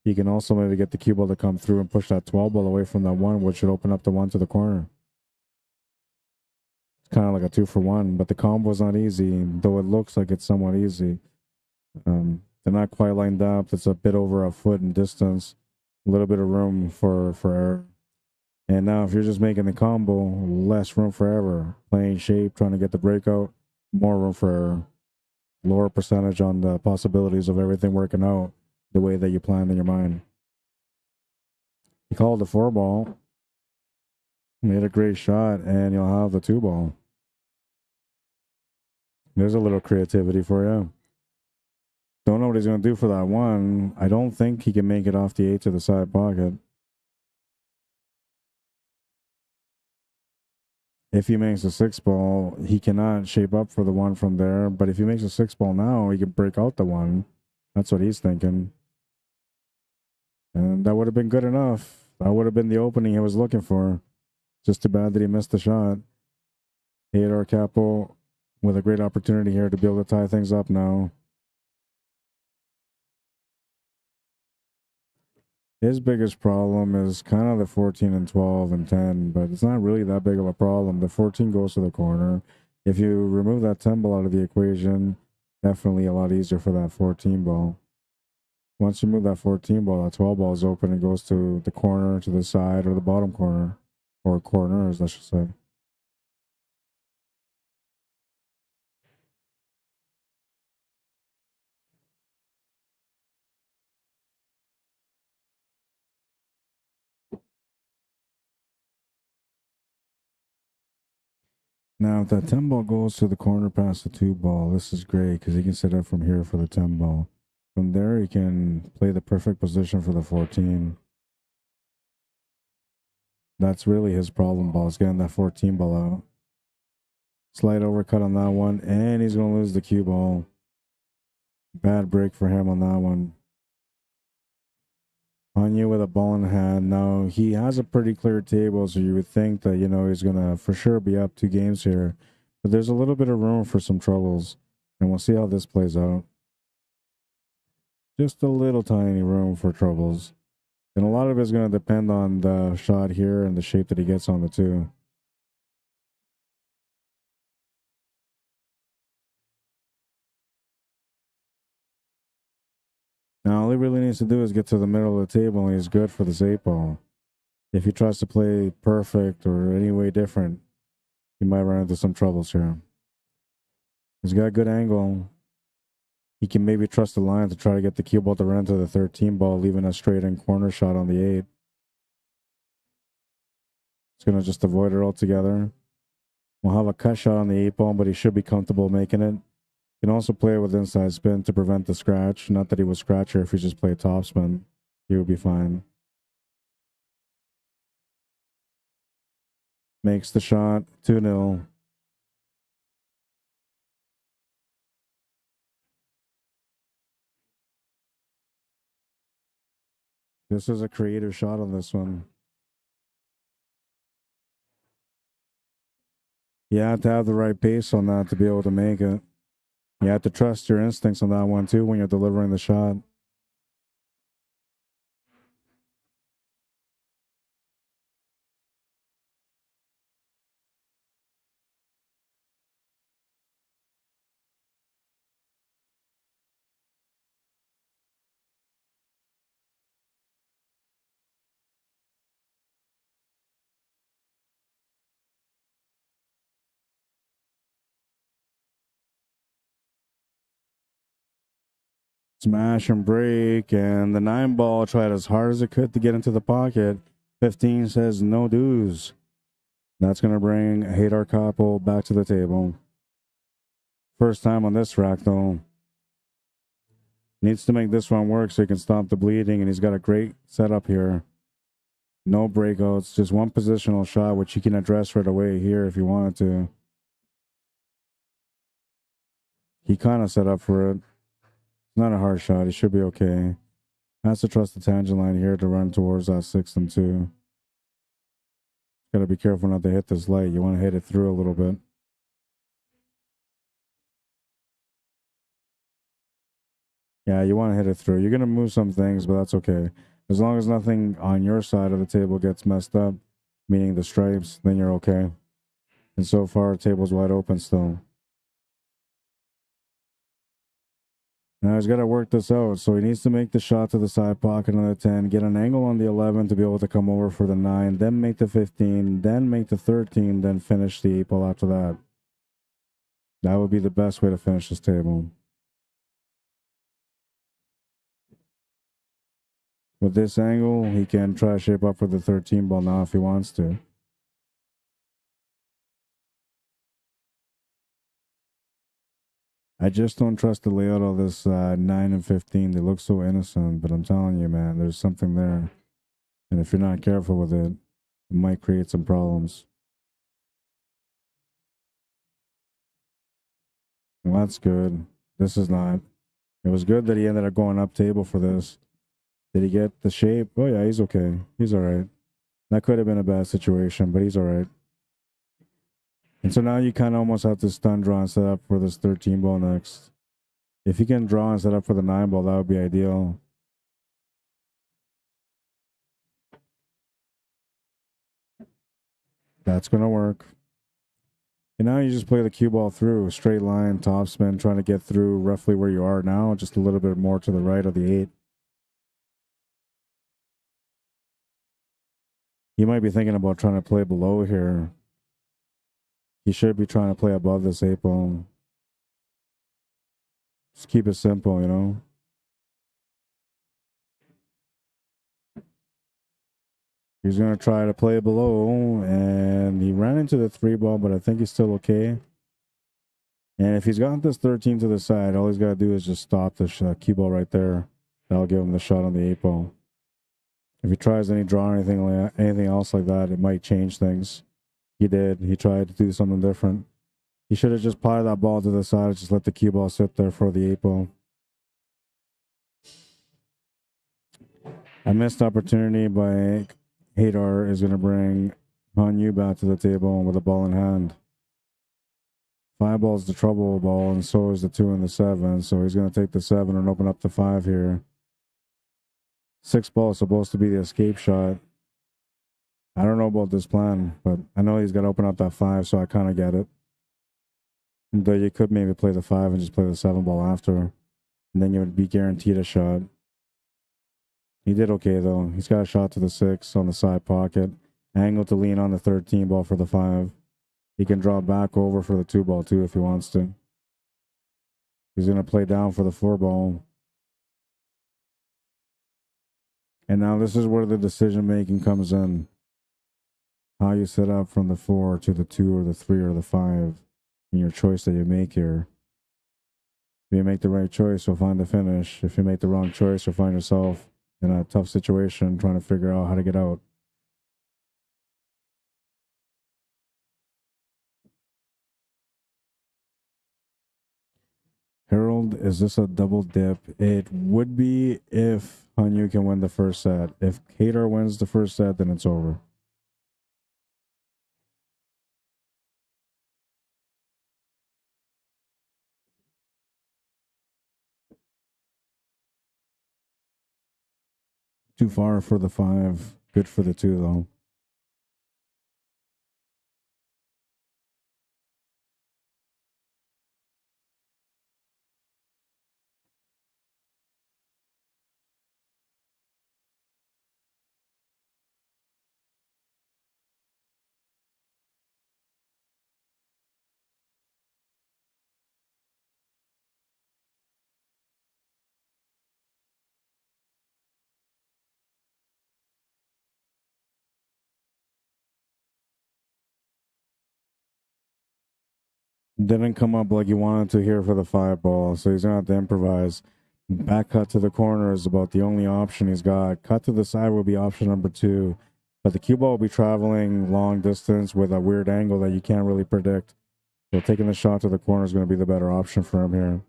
he can also maybe get the cue ball to come through and push that 12 ball away from that 1, which should open up the 1 to the corner. It's kind of like a 2-for-1, but the combo is not easy, though it looks like it's somewhat easy. They're not quite lined up. It's a bit over a foot in distance. A little bit of room for error. And now if you're just making the combo, less room for error. Playing shape, trying to get the breakout, more room for error. Lower percentage on the possibilities of everything working out the way that you planned in your mind. He called the 4-ball. Made a great shot, and you'll have the 2-ball. There's a little creativity for you. Don't know what he's going to do for that 1. I don't think he can make it off the 8 to the side pocket. If he makes a 6-ball, he cannot shape up for the 1 from there. But if he makes a 6-ball now, he can break out the 1. That's what he's thinking. And that would have been good enough. That would have been the opening he was looking for. Just too bad that he missed the shot. HAYDAY CAPPO with a great opportunity here to be able to tie things up now. His biggest problem is kind of the 14 and 12 and 10, but it's not really that big of a problem. The 14 goes to the corner. If you remove that 10 ball out of the equation, definitely a lot easier for that 14 ball. Once you move that 14 ball, that 12 ball is open and goes to the corner, to the side, or the bottom corner. Or corners, I should say. Now, if that 10 ball goes to the corner past the 2 ball, this is great because he can set up from here for the 10 ball. From there, he can play the perfect position for the 14. That's really his problem ball, is getting that 14 ball out. Slight overcut on that one, and he's going to lose the cue ball. Bad break for him on that one. Anya with a ball in hand. Now, he has a pretty clear table, so you would think that, you know, he's going to for sure be up 2 games here. But there's a little bit of room for some troubles, and we'll see how this plays out. Just a little tiny room for troubles. And a lot of it is going to depend on the shot here and the shape that he gets on the 2. Now, all he really needs to do is get to the middle of the table, and he's good for this 8 ball. If he tries to play perfect or any way different, he might run into some troubles here. He's got a good angle. He can maybe trust the line to try to get the cue ball to run into the 13 ball, leaving a straight in corner shot on the 8. He's going to just avoid it altogether. We'll have a cut shot on the 8 ball, but he should be comfortable making it. He can also play with inside spin to prevent the scratch. Not that he would scratch her if he just played topspin. He would be fine. Makes the shot, 2-0. This is a creative shot on this one. You have to have the right pace on that to be able to make it. You have to trust your instincts on that one too when you're delivering the shot. Smash and break, and the 9 ball tried as hard as it could to get into the pocket. 15 says no dues. That's going to bring HAYDAY CAPPO back to the table. First time on this rack, though. Needs to make this one work so he can stop the bleeding, and he's got a great setup here. No breakouts, just one positional shot, which he can address right away here if he wanted to. He kind of set up for it. Not a hard shot. He should be okay. Has to trust the tangent line here to run towards that 6 and 2. Got to be careful not to hit this light. You want to hit it through a little bit. Yeah, you want to hit it through. You're going to move some things, but that's okay. As long as nothing on your side of the table gets messed up, meaning the stripes, then you're okay. And so far, the table's wide open still. Now he's got to work this out. So he needs to make the shot to the side pocket on the 10, get an angle on the 11 to be able to come over for the 9, then make the 15, then make the 13, then finish the 8 ball after that. That would be the best way to finish this table. With this angle, he can try to shape up for the 13 ball now if he wants to. I just don't trust the layout of this 9 and 15. They look so innocent, but I'm telling you, man, there's something there. And if you're not careful with it, it might create some problems. Well, that's good. This is not. It was good that he ended up going up table for this. Did he get the shape? Oh, yeah, he's okay. He's all right. That could have been a bad situation, but he's all right. And so now you kind of almost have to stun draw and set up for this 13 ball next. If you can draw and set up for the 9 ball, that would be ideal. That's going to work. And now you just play the cue ball through, straight line, top spin, trying to get through roughly where you are now, just a little bit more to the right of the 8. You might be thinking about trying to play below here. You should be trying to play above this 8 ball. Just keep it simple, you know? He's going to try to play below, and he ran into the 3 ball, but I think he's still okay. And if he's got this 13 to the side, all he's got to do is just stop the cue ball right there. That'll give him the shot on the 8 ball. If he tries any draw or anything else like that, it might change things. He did. He tried to do something different. He should have just potted that ball to the side and just let the cue ball sit there for the 8 ball. A missed opportunity by HAYDAR is going to bring Hanyu back to the table with a ball in hand. 5 ball's the trouble ball, and so is the 2 and the 7. So he's going to take the 7 and open up the 5 here. 6 ball is supposed to be the escape shot. I don't know about this plan, but I know he's got to open up that 5, so I kind of get it. Though you could maybe play the 5 and just play the 7 ball after, and then you would be guaranteed a shot. He did okay, though. He's got a shot to the 6 on the side pocket. Angle to lean on the 13 ball for the 5. He can draw back over for the 2 ball, too, if he wants to. He's going to play down for the 4 ball. And now this is where the decision-making comes in. How you set up from the 4 to the 2 or the 3 or the 5 in your choice that you make here. If you make the right choice, you'll find the finish. If you make the wrong choice, you'll find yourself in a tough situation trying to figure out how to get out. Harold, is this a double dip? It would be if Hanyu can win the first set. If HAYDAR wins the first set, then it's over. Too far for the 5. Good for the 2, though. Didn't come up like he wanted to here for the 5 ball, so he's going to have to improvise. Back cut to the corner is about the only option he's got. Cut to the side will be option number 2. But the cue ball will be traveling long distance with a weird angle that you can't really predict. So taking the shot to the corner is going to be the better option for him here.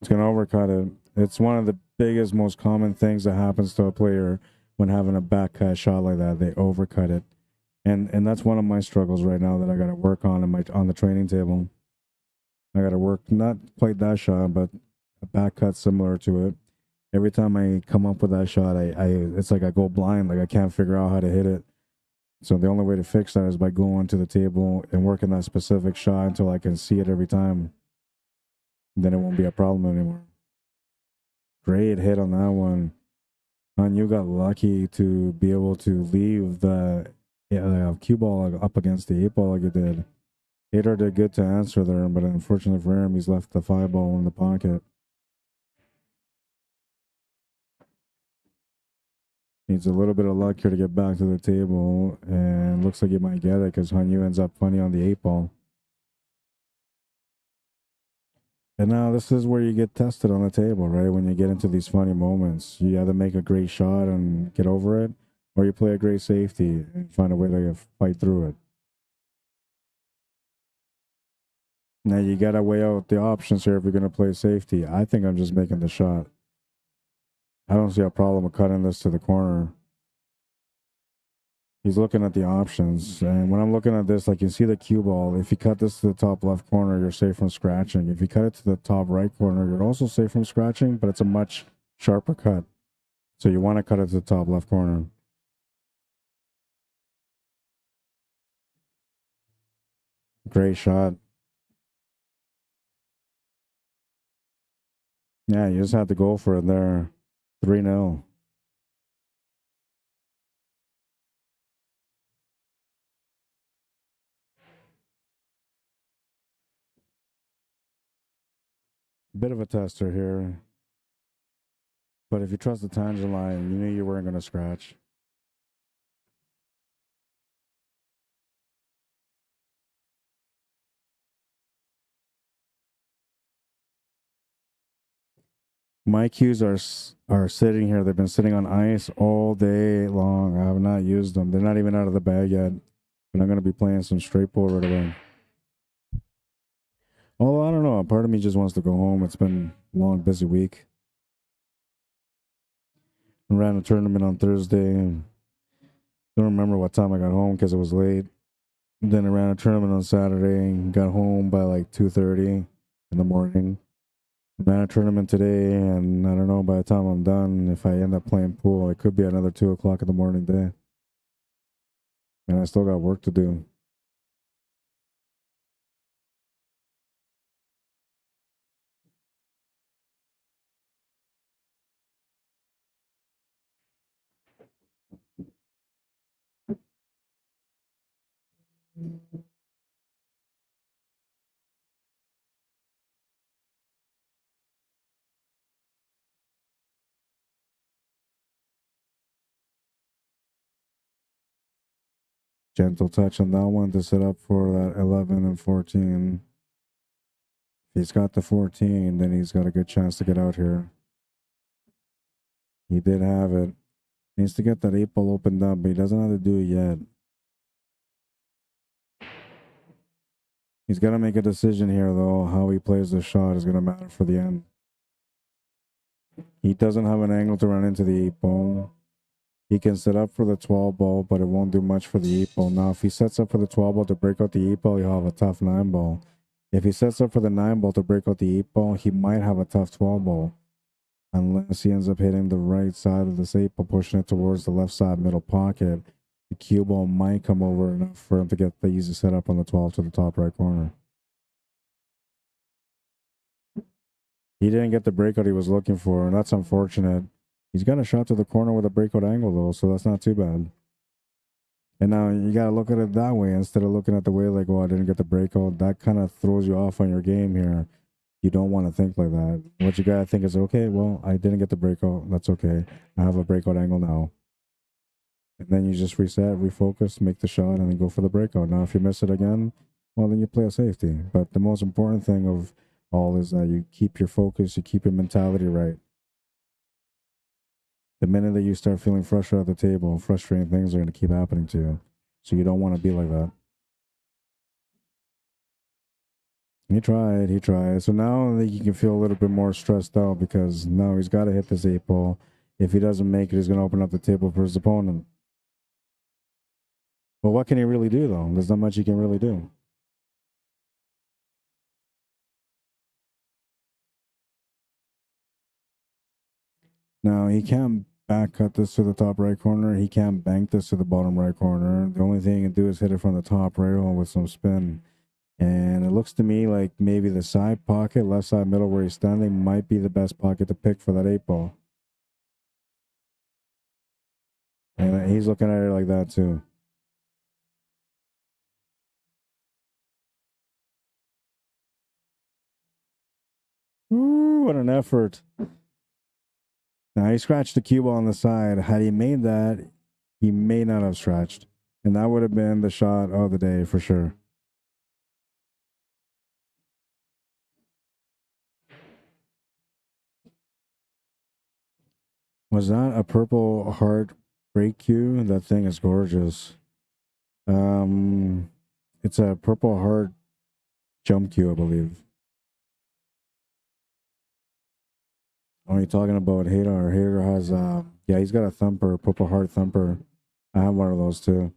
It's going to overcut it. It's one of the biggest, most common things that happens to a player when having a back cut shot like that. They overcut it. And that's one of my struggles right now that I got to work on on the training table. I got to work not quite that shot, but a back cut similar to it. Every time I come up with that shot, I it's like I go blind, like I can't figure out how to hit it. So the only way to fix that is by going to the table and working that specific shot until I can see it every time. Then it won't be a problem anymore. Great hit on that one. And you got lucky to be able to leave the cue ball up against the 8 ball like you did. HAYDAR did good to answer there, but unfortunately for him, he's left the 5 ball in the pocket. Needs a little bit of luck here to get back to the table, and looks like he might get it because Hanyu ends up funny on the 8 ball. And now this is where you get tested on the table, right? When you get into these funny moments, you either make a great shot and get over it, or you play a great safety and find a way to fight through it. Now you gotta weigh out the options here if you're gonna play safety. I think I'm just making the shot. I don't see a problem with cutting this to the corner. He's looking at the options, and when I'm looking at this, like you see the cue ball, if you cut this to the top left corner, you're safe from scratching. If you cut it to the top right corner, you're also safe from scratching, but it's a much sharper cut. So you want to cut it to the top left corner. Great shot. Yeah, you just have to go for it there. 3-0. Bit of a tester here. But if you trust the tangent line, you knew you weren't going to scratch. My cues are sitting here. They've been sitting on ice all day long. I have not used them. They're not even out of the bag yet. And I'm going to be playing some straight pool right away. Although, I don't know. Part of me just wants to go home. It's been a long, busy week. I ran a tournament on Thursday. And don't remember what time I got home because it was late. Then I ran a tournament on Saturday and got home by like 2:30 in the morning. Ran a tournament today, and I don't know, by the time I'm done, if I end up playing pool, it could be another 2 o'clock in the morning day. And I still got work to do. Gentle touch on that one to set up for that 11 and 14. If he's got the 14, then he's got a good chance to get out here. He did have it. Needs to get that 8 ball opened up, but he doesn't have to do it yet. He's got to make a decision here, though. How he plays the shot is going to matter for the end. He doesn't have an angle to run into the 8 ball. He can set up for the 12 ball, but it won't do much for the 8 ball. Now, if he sets up for the 12 ball to break out the 8 ball, he'll have a tough 9 ball. If he sets up for the 9 ball to break out the 8 ball, he might have a tough 12 ball. Unless he ends up hitting the right side of this 8 ball, pushing it towards the left side middle pocket, the cue ball might come over enough for him to get the easy setup on the 12 to the top right corner. He didn't get the breakout he was looking for, and that's unfortunate. He's got a shot to the corner with a breakout angle, though, so that's not too bad. And now you got to look at it that way instead of looking at the way like, oh, I didn't get the breakout. That kind of throws you off on your game here. You don't want to think like that. What you got to think is, okay, well, I didn't get the breakout. That's okay. I have a breakout angle now. And then you just reset, refocus, make the shot, and then go for the breakout. Now, if you miss it again, well, then you play a safety. But the most important thing of all is that you keep your focus, you keep your mentality right. The minute that you start feeling frustrated at the table, frustrating things are going to keep happening to you. So you don't want to be like that. He tried. So now I think he can feel a little bit more stressed out because now he's got to hit this 8 ball. If he doesn't make it, he's going to open up the table for his opponent. But what can he really do, though? There's not much he can really do. Now, he can't back cut this to the top right corner. He can't bank this to the bottom right corner. The only thing he can do is hit it from the top rail with some spin. And it looks to me like maybe the side pocket, left side middle where he's standing, might be the best pocket to pick for that 8 ball. And he's looking at it like that, too. Ooh, what an effort. Now, he scratched the cue ball on the side. Had he made that, he may not have scratched. And that would have been the shot of the day for sure. Was that a purple heart break cue? That thing is gorgeous. It's a purple heart jump cue, I believe. Oh, you're talking about Haydar. Haydar has, yeah, he's got a thumper, purple heart thumper. I have one of those too.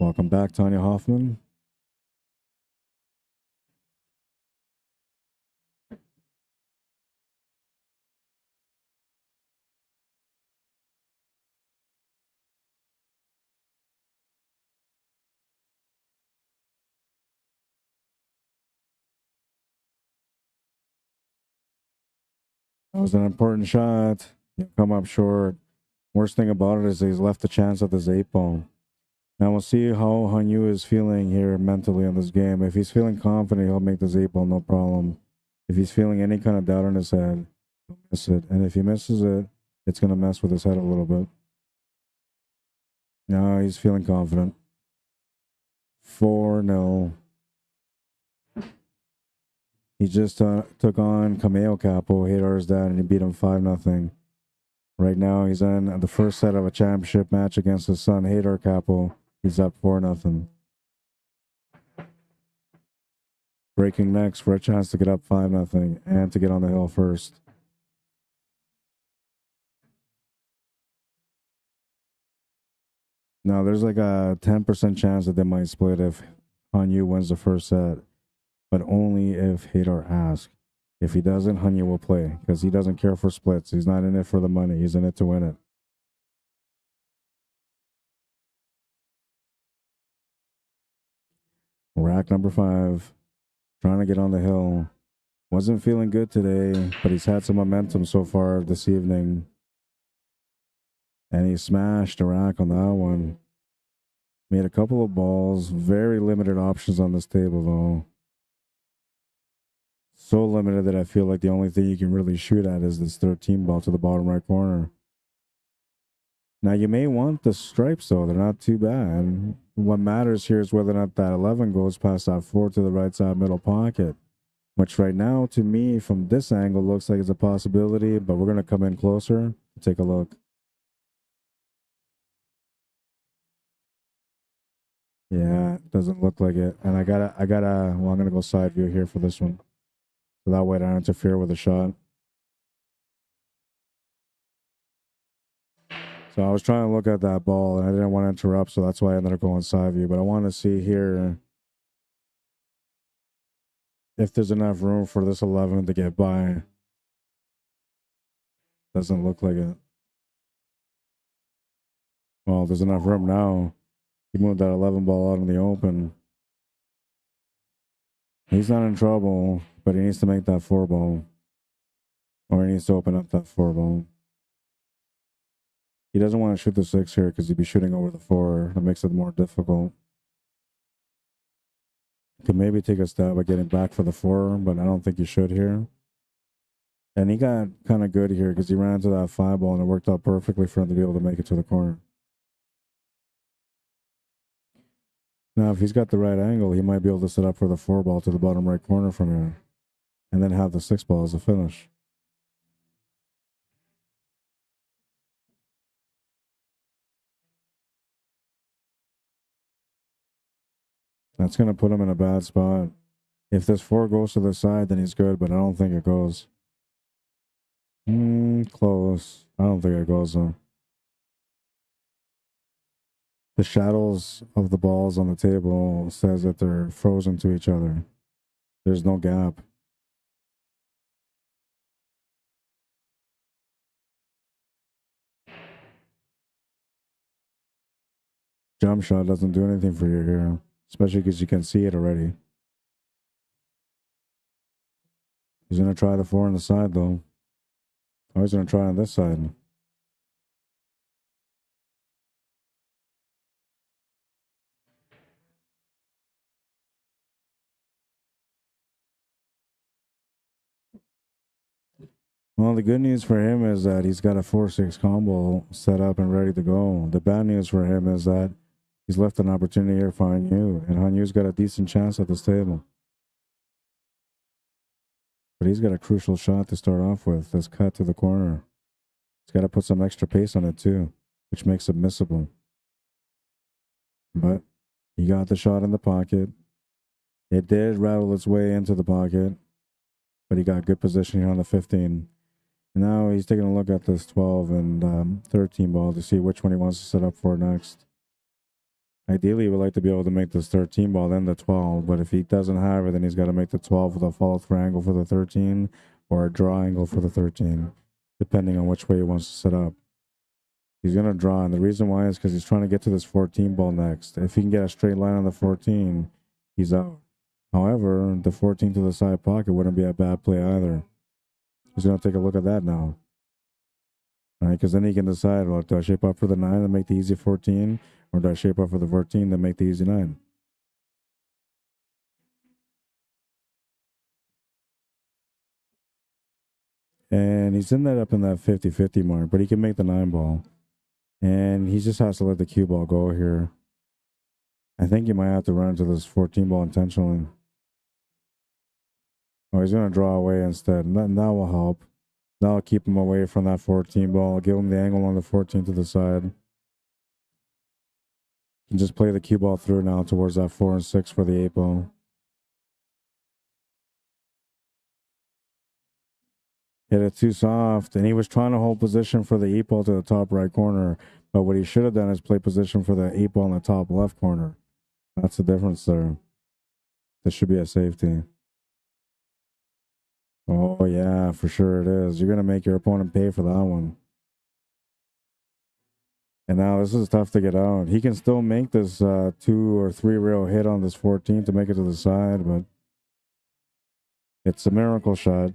Welcome back, Tanya Hoffman. That was an important shot. You come up short. Worst thing about it is he's left a chance at this 8 ball. Now we'll see how Hanyu is feeling here mentally in this game. If he's feeling confident, he'll make this 8-ball no problem. If he's feeling any kind of doubt in his head, he'll miss it. And if he misses it, it's going to mess with his head a little bit. Now he's feeling confident. 4-0. He just took on Kameo Capo, HAYDA's dad, and he beat him 5-0. Right now, he's in the first set of a championship match against his son, HAYDA Capo. He's up 4-0. Breaking next for a chance to get up 5-0 and to get on the hill first. Now, there's like a 10% chance that they might split if Hanyu wins the first set, but only if HAYDA asks. If he doesn't, Hanyu will play because he doesn't care for splits. He's not in it for the money. He's in it to win it. Rack number 5. Trying to get on the hill. Wasn't feeling good today, but he's had some momentum so far this evening. And he smashed a rack on that one. Made a couple of balls. Very limited options on this table, though. So limited that I feel like the only thing you can really shoot at is this 13 ball to the bottom right corner. Now, you may want the stripes, though. They're not too bad. What matters here is whether or not that 11 goes past that 4 to the right side middle pocket, which right now, to me, from this angle, looks like it's a possibility, but we're going to come in closer to take a look. Yeah, it doesn't look like it. And well, I'm going to go side view here for this one. So that way I don't interfere with the shot. So I was trying to look at that ball, and I didn't want to interrupt, so that's why I ended up going side view. But I want to see here if there's enough room for this 11 to get by. Doesn't look like it. Well, there's enough room now. He moved that 11 ball out in the open. He's not in trouble, but he needs to make that 4 ball. Or he needs to open up that 4 ball. He doesn't want to shoot the 6 here because he'd be shooting over the 4. That makes it more difficult. Could maybe take a stab at getting back for the 4, but I don't think he should here. And he got kind of good here because he ran into that 5 ball and it worked out perfectly for him to be able to make it to the corner. Now, if he's got the right angle, he might be able to set up for the 4 ball to the bottom right corner from here. And then have the 6 ball as a finish. That's going to put him in a bad spot. If this 4 goes to the side, then he's good, but I don't think it goes. Close. I don't think it goes, though. The shadows of the balls on the table says that they're frozen to each other. There's no gap. Jump shot doesn't do anything for you here, especially because you can see it already. He's going to try the 4 on the side, though. Oh, he's going to try on this side. Well, the good news for him is that he's got a 4-6 combo set up and ready to go. The bad news for him is that he's left an opportunity here for Hanyu, and Hanyu's got a decent chance at this table. But he's got a crucial shot to start off with, this cut to the corner. He's got to put some extra pace on it too, which makes it missable. But he got the shot in the pocket. It did rattle its way into the pocket, but he got good position here on the 15. And now he's taking a look at this 12 and 13 ball to see which one he wants to set up for next. Ideally, he would like to be able to make this 13 ball, then the 12. But if he doesn't have it, then he's got to make the 12 with a follow-through angle for the 13 or a draw angle for the 13, depending on which way he wants to set up. He's going to draw, and the reason why is because he's trying to get to this 14 ball next. If he can get a straight line on the 14, he's out. However, the 14 to the side pocket wouldn't be a bad play either. He's going to take a look at that now. All right, because then he can decide, well, do I shape up for the 9 and make the easy 14? Or do I shape up for the 14 to make the easy 9? And he's in that up in that 50-50 mark, but he can make the 9 ball. And he just has to let the cue ball go here. I think he might have to run into this 14 ball intentionally. Oh, he's going to draw away instead. And that will help. That'll keep him away from that 14 ball. Give him the angle on the 14 to the side. And just play the cue ball through now towards that 4 and 6 for the 8 ball. Hit it too soft. And he was trying to hold position for the 8 ball to the top right corner. But what he should have done is play position for the 8 ball in the top left corner. That's the difference there. This should be a safety. Oh, yeah, for sure it is. You're going to make your opponent pay for that one. And now this is tough to get out. He can still make this 2 or 3 rail hit on this 14 to make it to the side, but it's a miracle shot.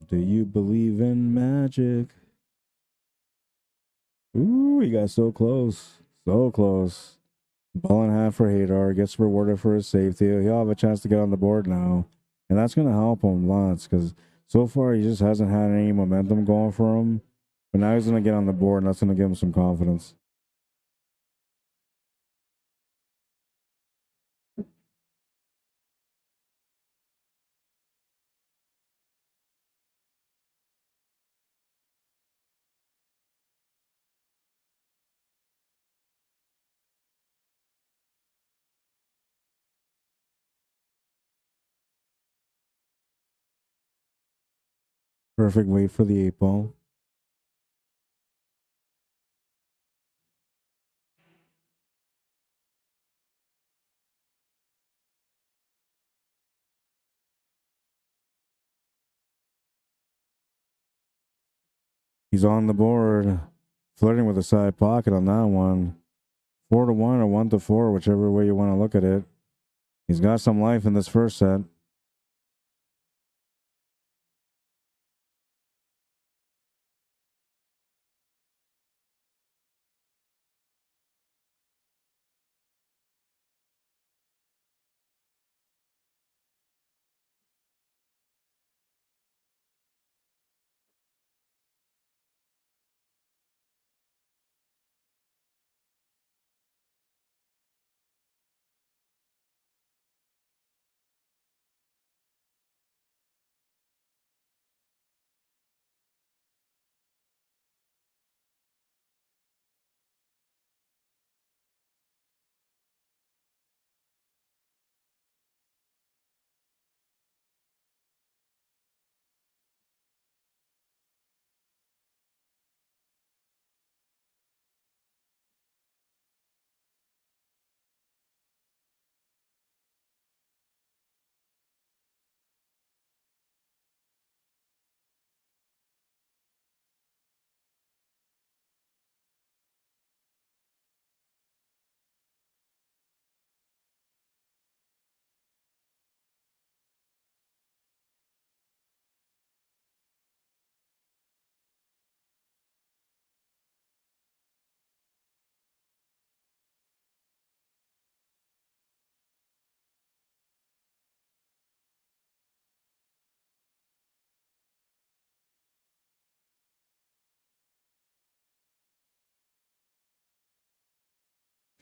Do you believe in magic? Ooh, he got so close. So close. Ball in half for Haydar. Gets rewarded for his safety. He'll have a chance to get on the board now. And that's going to help him lots because so far he just hasn't had any momentum going for him. But now he's going to get on the board and that's going to give him some confidence. Perfect weight for the 8 ball. He's on the board, flirting with the side pocket on that one. 4-1 or 1-4, whichever way you want to look at it. He's got some life in this first set.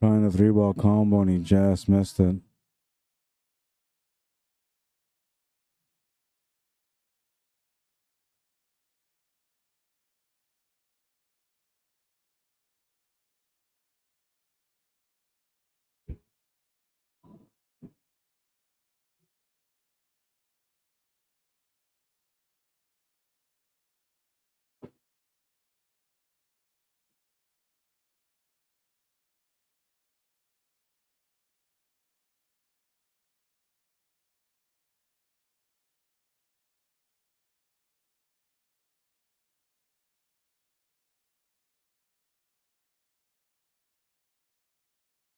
Trying the 3-ball combo and he just missed it.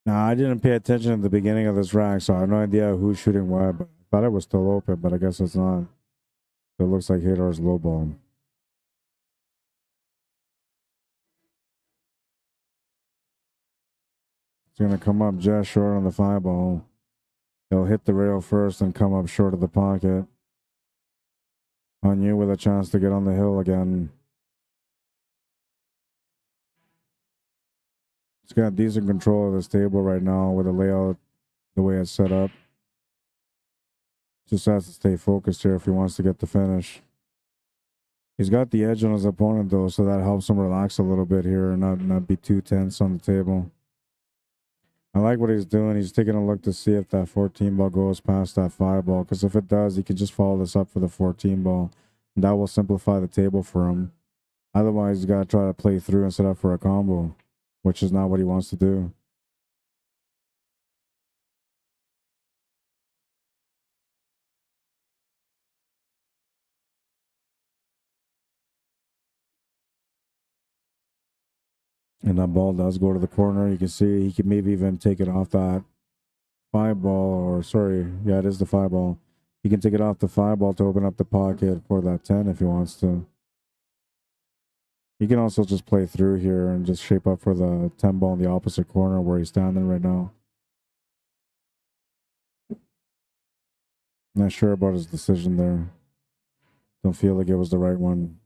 Nah, I didn't pay attention at the beginning of this rack, so I have no idea who's shooting what. But I thought it was still open, but I guess it's not. It looks like Haydar's low ball. It's gonna come up just short on the 5 ball. He'll hit the rail first and come up short of the pocket. On you with a chance to get on the hill again. He's got decent control of this table right now with the layout, the way it's set up. Just has to stay focused here if he wants to get the finish. He's got the edge on his opponent though, so that helps him relax a little bit here and not be too tense on the table. I like what he's doing. He's taking a look to see if that 14 ball goes past that 5 ball, because if it does, he can just follow this up for the 14 ball. And that will simplify the table for him. Otherwise, he's got to try to play through and set up for a combo, which is not what he wants to do. And that ball does go to the corner. You can see he can maybe even take it off that 5 ball, or sorry, yeah, it is the 5 ball. He can take it off the 5 ball to open up the pocket for that 10 if he wants to. He can also just play through here and just shape up for the 10 ball in the opposite corner where he's standing right now. Not sure about his decision there. Don't feel like it was the right one.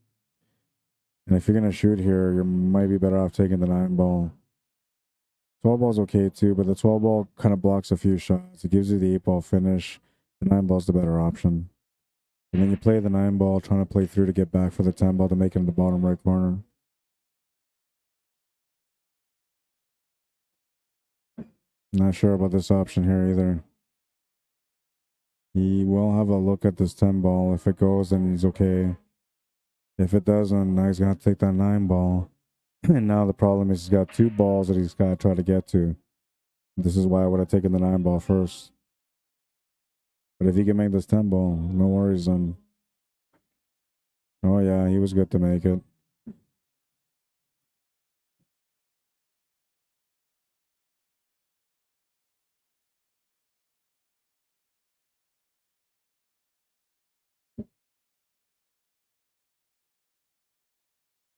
And if you're going to shoot here, you might be better off taking the 9 ball. 12 ball's okay too, but the 12 ball kind of blocks a few shots. It gives you the 8 ball finish. The 9 ball's the better option. And then you play the 9 ball, trying to play through to get back for the 10 ball to make it in the bottom right corner. Not sure about this option here either. He will have a look at this 10 ball. If it goes, then he's okay. If it doesn't, now he's going to take that 9 ball. And now the problem is he's got 2 balls that he's got to try to get to. This is why I would have taken the 9 ball first. But if he can make this 10 ball, no worries then. Oh yeah, he was good to make it.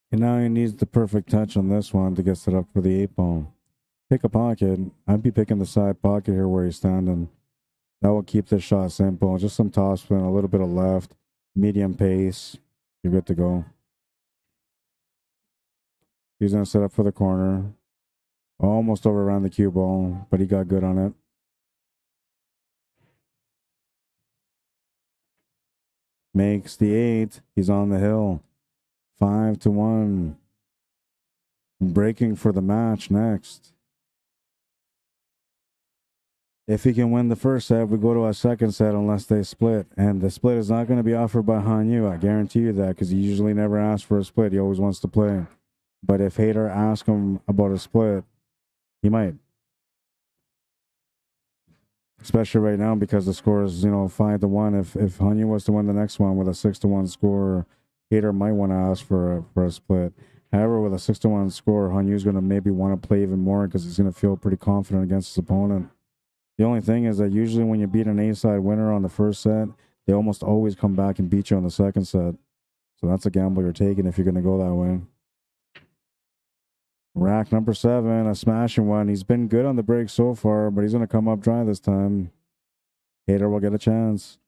And now he needs the perfect touch on this one to get set up for the 8 ball. Pick a pocket. I'd be picking the side pocket here where he's standing. That will keep this shot simple. Just some topspin, a little bit of left, medium pace. You're good to go. He's going to set up for the corner. Almost over around the cue ball, but he got good on it. Makes the 8. He's on the hill. 5-1. Breaking for the match next. If he can win the first set, we go to a second set unless they split. And the split is not going to be offered by Hanyu. I guarantee you that, because he usually never asks for a split. He always wants to play. But if Haydar asks him about a split, he might. Especially right now because the score is, 5-1. If Hanyu was to win the next one with a 6-1 score, Haydar might want to ask for a split. However, with a 6-1 score, Hanyu's going to maybe want to play even more because he's going to feel pretty confident against his opponent. The only thing is that usually when you beat an A-side winner on the first set, they almost always come back and beat you on the second set. So that's a gamble you're taking if you're going to go that way. Rack number 7, a smashing one. He's been good on the break so far, but he's going to come up dry this time. Haydar will get a chance.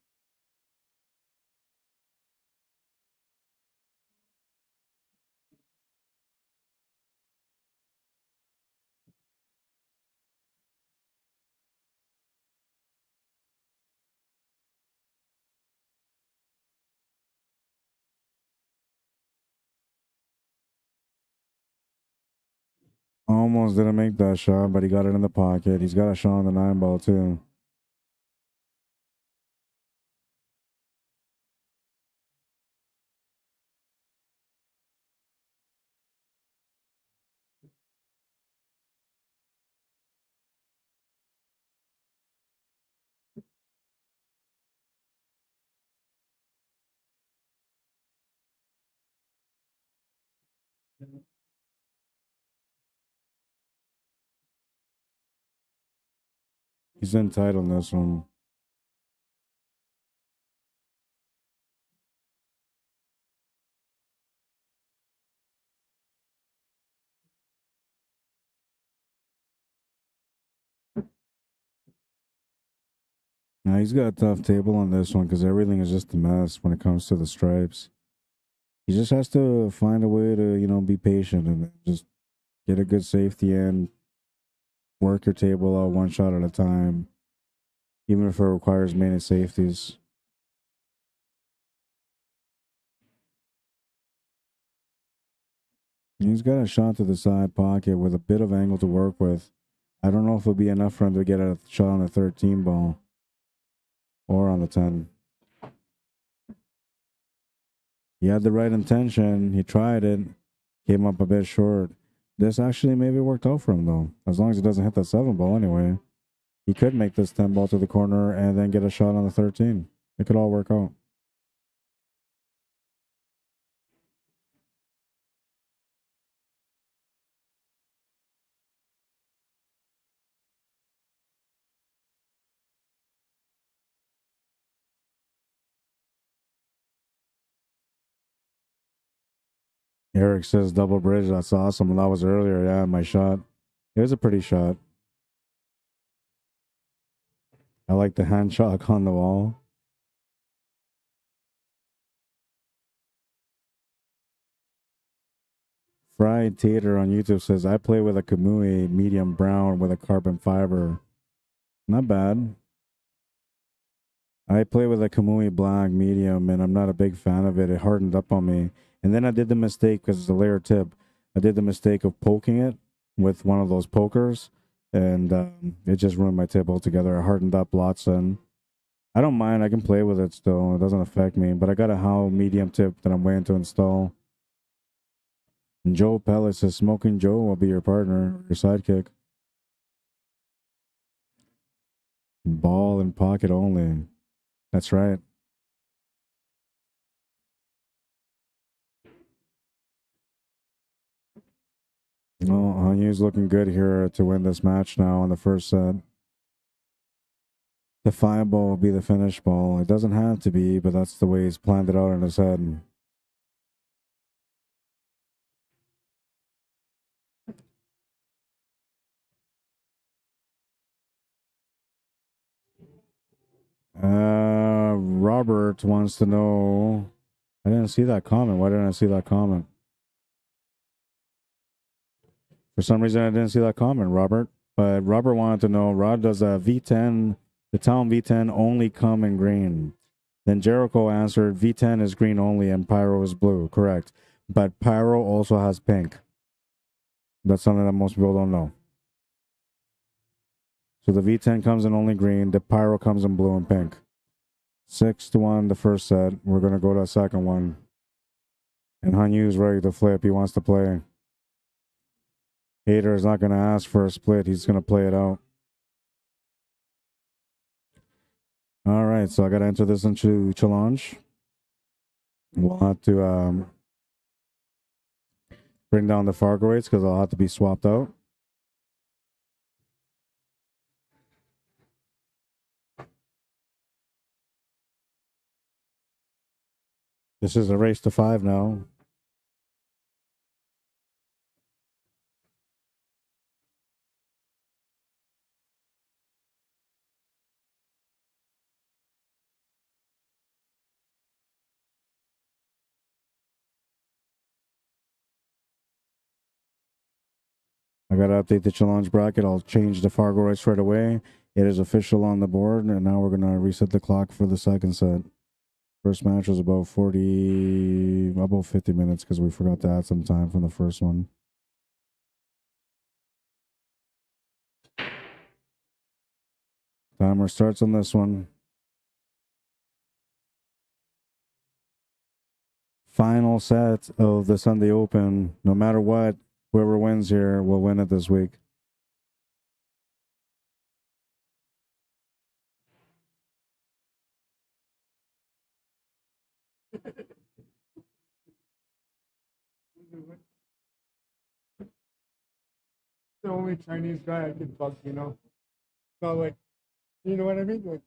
Almost didn't make that shot, but he got it in the pocket. He's got a shot on the 9 ball, too. He's in tight on this one. Now he's got a tough table on this one because everything is just a mess when it comes to the stripes. He just has to find a way to, you know, be patient and just get a good safety in, work your table out one shot at a time, even if it requires many safeties. He's got a shot to the side pocket with a bit of angle to work with. I don't know if it'll be enough for him to get a shot on the 13 ball or on the 10. He had the right intention. He tried it, came up a bit short. This actually maybe worked out for him, though. As long as he doesn't hit that 7 ball anyway. He could make this 10 ball to the corner and then get a shot on the 13. It could all work out. Eric says double bridge. That's awesome. And that was earlier. Yeah, my shot. It was a pretty shot. I like the hand shock on the wall. Fried Tater on YouTube says, I play with a Kamui medium brown with a carbon fiber. Not bad. I play with a Kamui black medium, and I'm not a big fan of it. It hardened up on me. And then I did the mistake, because it's a layer tip, I did the mistake of poking it with one of those pokers, and it just ruined my tip altogether. It hardened up lots, and I don't mind. I can play with it still. It doesn't affect me, but I got a How medium tip that I'm waiting to install. And Joe Pellet says, Smoking Joe will be your partner, your sidekick. Ball and pocket only. That's right. Well, Hanyu's looking good here to win this match now on the first set. The 5 ball will be the finish ball. It doesn't have to be, but that's the way he's planned it out in his head. Robert wants to know. I didn't see that comment. Why didn't I see that comment? For some reason, I didn't see that comment, Robert. But Robert wanted to know, Rod, does a V10, the Town V10 only come in green? Then Jericho answered, V10 is green only and Pyro is blue. Correct. But Pyro also has pink. That's something that most people don't know. So the V10 comes in only green. The Pyro comes in blue and pink. 6-1 the first set. We're going to go to a second one. And Hanyu's ready to flip. He wants to play. Hater is not going to ask for a split. He's going to play it out. All right, so I got to enter this into challenge. We'll have to bring down the FargoRates because they'll have to be swapped out. This is a race to 5 now. I got to update the challenge bracket. I'll change the FargoRates right away. It is official on the board, and now we're going to reset the clock for the second set. First match was about 50 minutes because we forgot to add some time from the first one. Timer starts on this one. Final set of the Sunday Open. No matter what, whoever wins here will win it this week. The only Chinese guy I can talk, you know. Not like You know what I mean? Like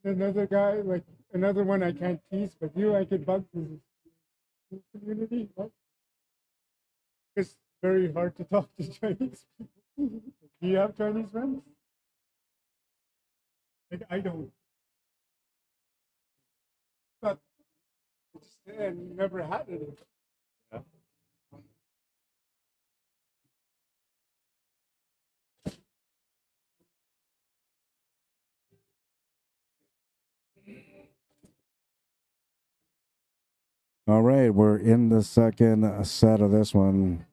another guy, like another one I can't tease, but you I could bug this community. Right? It's very hard to talk to Chinese people. Do you have Chinese friends? Like I don't. But just never had any. Yeah. All right, we're in the second set of this one.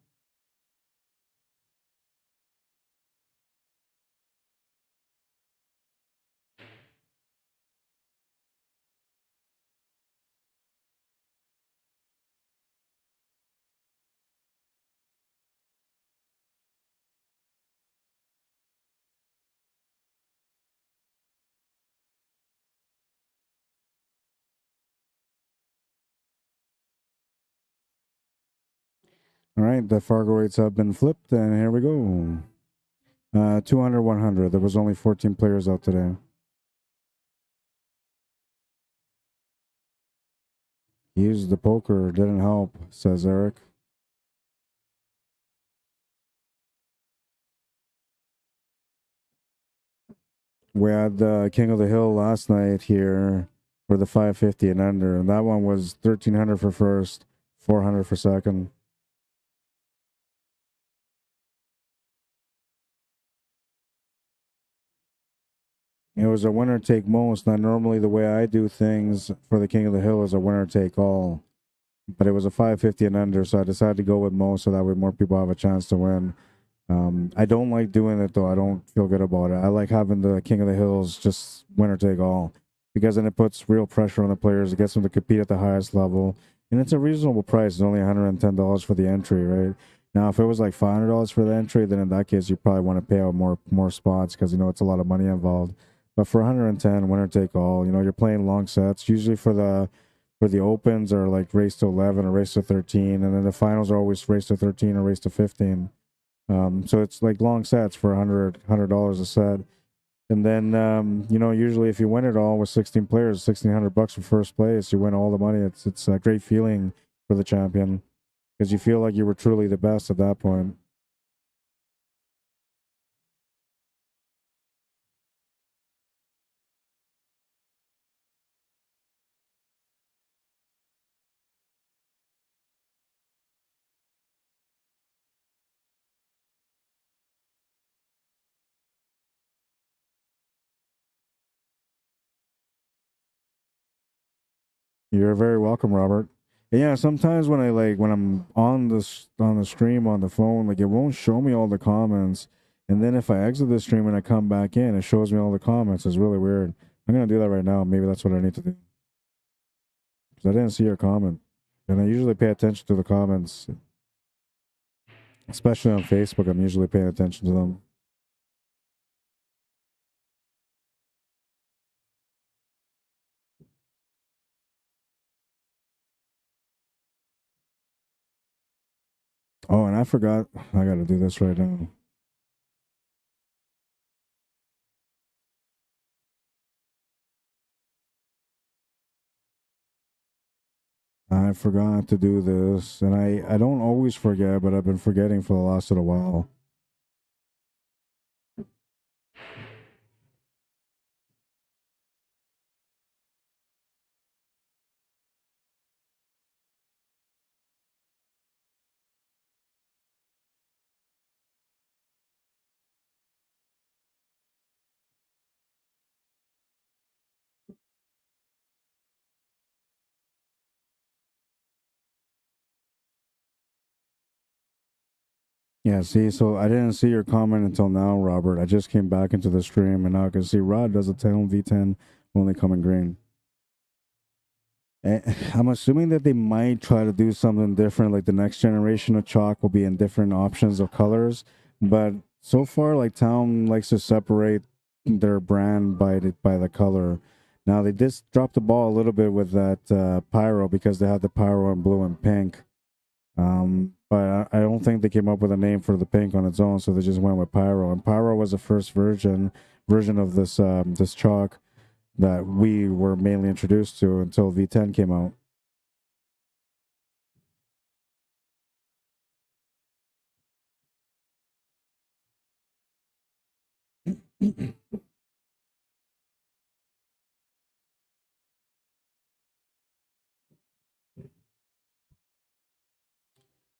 All right, the Fargo rates have been flipped, and here we go. 200, 100. There was only 14 players out today. Used the poker, didn't help, says Eric. We had the King of the Hill last night here for the 550 and under, and that one was 1,300 for first, 400 for second. It was a winner take most. Now, normally the way I do things for the King of the Hill is a winner take all, but it was a 550 and under, so I decided to go with most so that way more people have a chance to win. I don't like doing it though. I don't feel good about it. I like having the King of the Hills just winner take all because then it puts real pressure on the players. It gets them to compete at the highest level, and it's a reasonable price. It's only $110 for the entry, right? Now, if it was like $500 for the entry, then in that case, you probably want to pay out more spots because you know it's a lot of money involved. But for 110, winner take all, you know, you're playing long sets. Usually for the opens are like race to 11 or race to 13, and then the finals are always race to 13 or race to 15. So it's like long sets for $100 a set. And then, you know, usually if you win it all with 16 players, $1,600 for first place, you win all the money. It's a great feeling for the champion because you feel like you were truly the best at that point. You're very welcome, Robert. And yeah, sometimes when I'm on the stream on the phone, like it won't show me all the comments. And then if I exit the stream and I come back in, it shows me all the comments. It's really weird. I'm gonna do that right now. Maybe that's what I need to do. Because I didn't see your comment. And I usually pay attention to the comments, especially on Facebook. I'm usually paying attention to them. Oh, and I forgot. I got to do this right now. I forgot to do this, and I don't always forget, but I've been forgetting for the last little while. Yeah, see, so I didn't see your comment until now, Robert. I just came back into the stream, and now I can see Rod does a 10 V10 only coming green. I'm assuming that they might try to do something different, like the next generation of chalk will be in different options of colors. But so far, like Town likes to separate their brand by the color. Now they just dropped the ball a little bit with that pyro because they had the pyro in blue and pink. But I don't think they came up with a name for the pink on its own, so they just went with Pyro. And Pyro was the first version of this this chalk that we were mainly introduced to until V10 came out.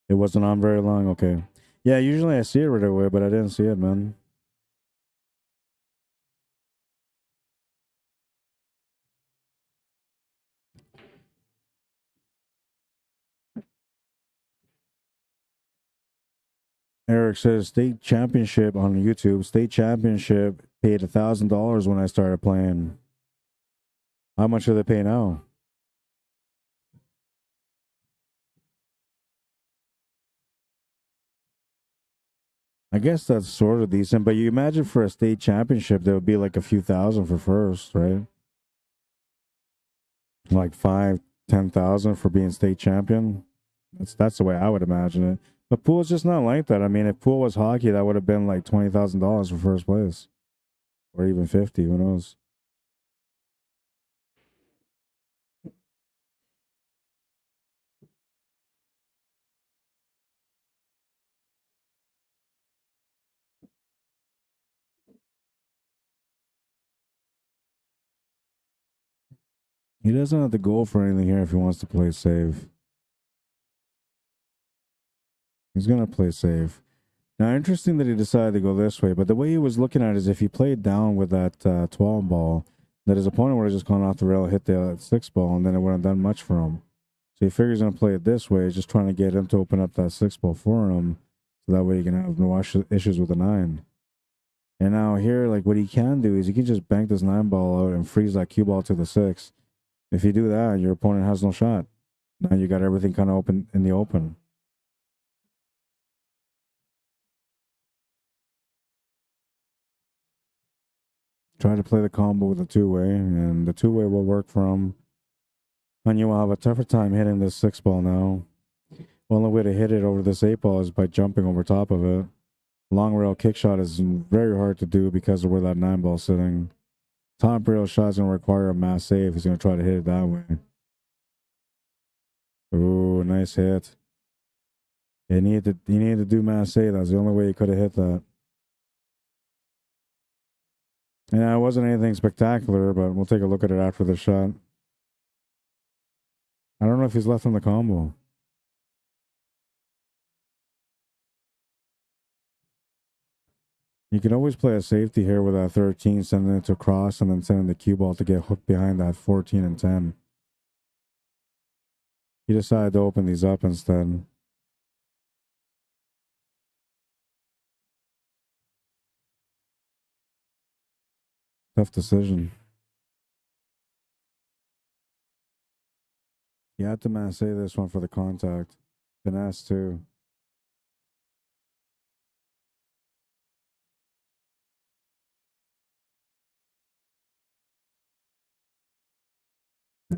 It wasn't on very long. Okay. Yeah, usually I see it right away, but I didn't see it, man. Eric says state championship on YouTube. State championship paid $1,000 when I started playing. How much do they pay now? I guess that's sort of decent, but you imagine for a state championship, there would be like a few thousand for first, right? Like 5, 10,000 for being state champion. That's the way I would imagine it. But pool's just not like that. I mean, if pool was hockey, that would have been like $20,000 for first place, or even 50. Who knows? He doesn't have to go for anything here if he wants to play safe. He's gonna play safe. Now, interesting that he decided to go this way, but the way he was looking at it is if he played down with that 12 ball, that his opponent would have just gone off the rail, hit the 6 ball, and then it wouldn't have done much for him. So he figures he's going to play it this way, just trying to get him to open up that 6 ball for him, so that way he can have no issues with the 9. And now here, like what he can do is he can just bank this 9 ball out and freeze that cue ball to the 6. If you do that, your opponent has no shot. Now you got everything kind of open in the open. Try to play the combo with the 2-way, and the 2-way will work for him. And you will have a tougher time hitting this 6 ball now. The only way to hit it over this 8 ball is by jumping over top of it. Long rail kick shot is very hard to do because of where that 9 ball is sitting. Top rail shot is going to require a mass save. He's going to try to hit it that way. Ooh, nice hit. He needed to do mass save. That's the only way he could have hit that. And it wasn't anything spectacular, but we'll take a look at it after the shot. I don't know if he's left on the combo. You can always play a safety here with that 13, sending it to cross, and then sending the cue ball to get hooked behind that 14 and 10. He decided to open these up instead. Tough decision. You had to mass say this one for the contact. Finesse too.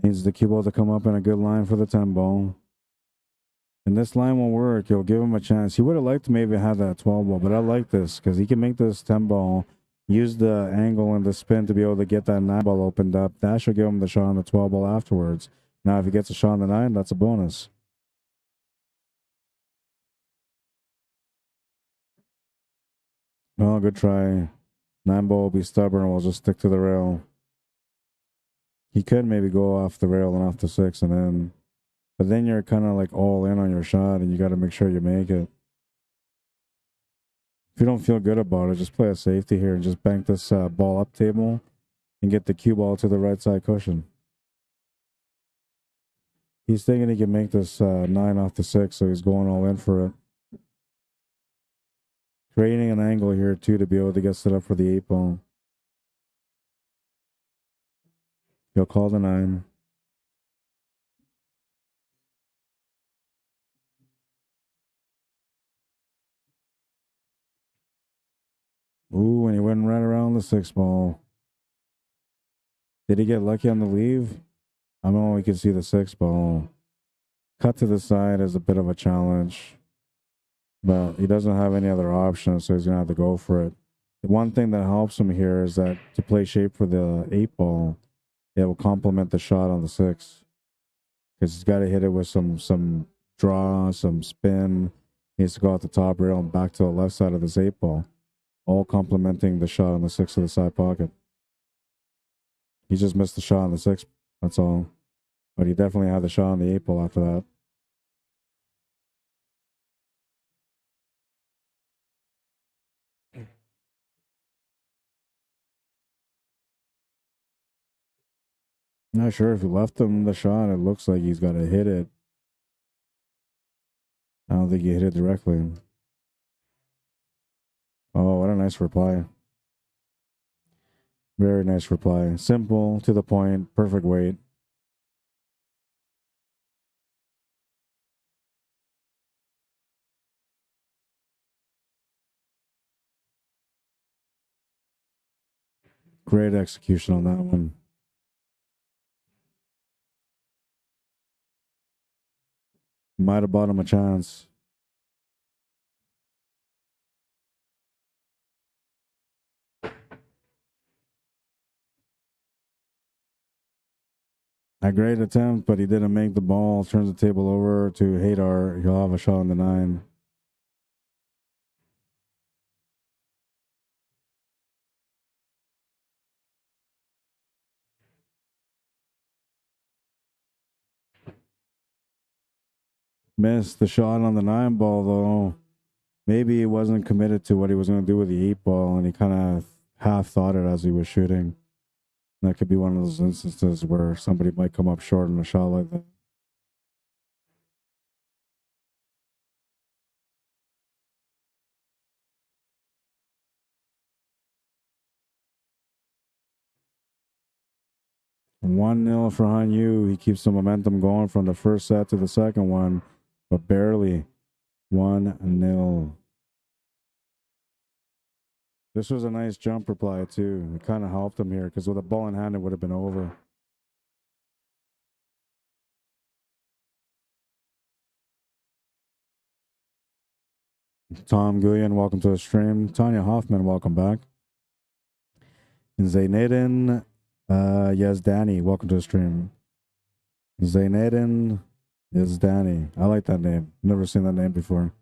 Needs the cue ball to come up in a good line for the 10 ball. And this line will work. You'll give him a chance. He would have liked to maybe have that 12 ball, but I like this because he can make this 10 ball, use the angle and the spin to be able to get that 9 ball opened up. That should give him the shot on the 12 ball afterwards. Now, if he gets a shot on the 9, that's a bonus. Oh, good try. 9 ball will be stubborn and will just stick to the rail. He could maybe go off the rail and off the 6 and in. But then you're kind of like all in on your shot and you got to make sure you make it. If you don't feel good about it, just play a safety here and just bank this ball up table and get the cue ball to the right side cushion. He's thinking he can make this 9 off the 6, so he's going all in for it. Creating an angle here too to be able to get set up for the 8 ball. He'll call the 9. Ooh, and he went right around the 6 ball. Did he get lucky on the leave? I know we can see the 6 ball. Cut to the side is a bit of a challenge. but he doesn't have any other options, so he's gonna have to go for it. The one thing that helps him here is that to play shape for the 8 ball, it will complement the shot on the 6, because he's got to hit it with some draw, some spin. He needs to go out the top rail and back to the left side of this 8 ball, all complementing the shot on the 6 of the side pocket. He just missed the shot on the 6, that's all. But he definitely had the shot on the 8 ball after that. Not sure if he left him the shot. It looks like he's got to hit it. I don't think he hit it directly. Oh, what a nice reply. Very nice reply. Simple, to the point, perfect weight. Great execution on that one. Might have bought him a chance. A great attempt, but he didn't make the ball. Turns the table over to Haydar. He'll have a shot on the 9. Missed the shot on the 9 ball, though. Maybe he wasn't committed to what he was going to do with the 8 ball, and he kind of half thought it as he was shooting. That could be one of those instances where somebody might come up short on a shot like that. One 0 for Han Yu. He keeps the momentum going from the first set to the second one, but barely. 1-0. This was a nice jump reply, too. It kind of helped him here, because with a ball in hand, it would have been over. Tom Guyan, welcome to the stream. Tanya Hoffman, welcome back. Zainadin Yazdani, welcome to the stream. Zainadin Yazdani. I like that name. Never seen that name before.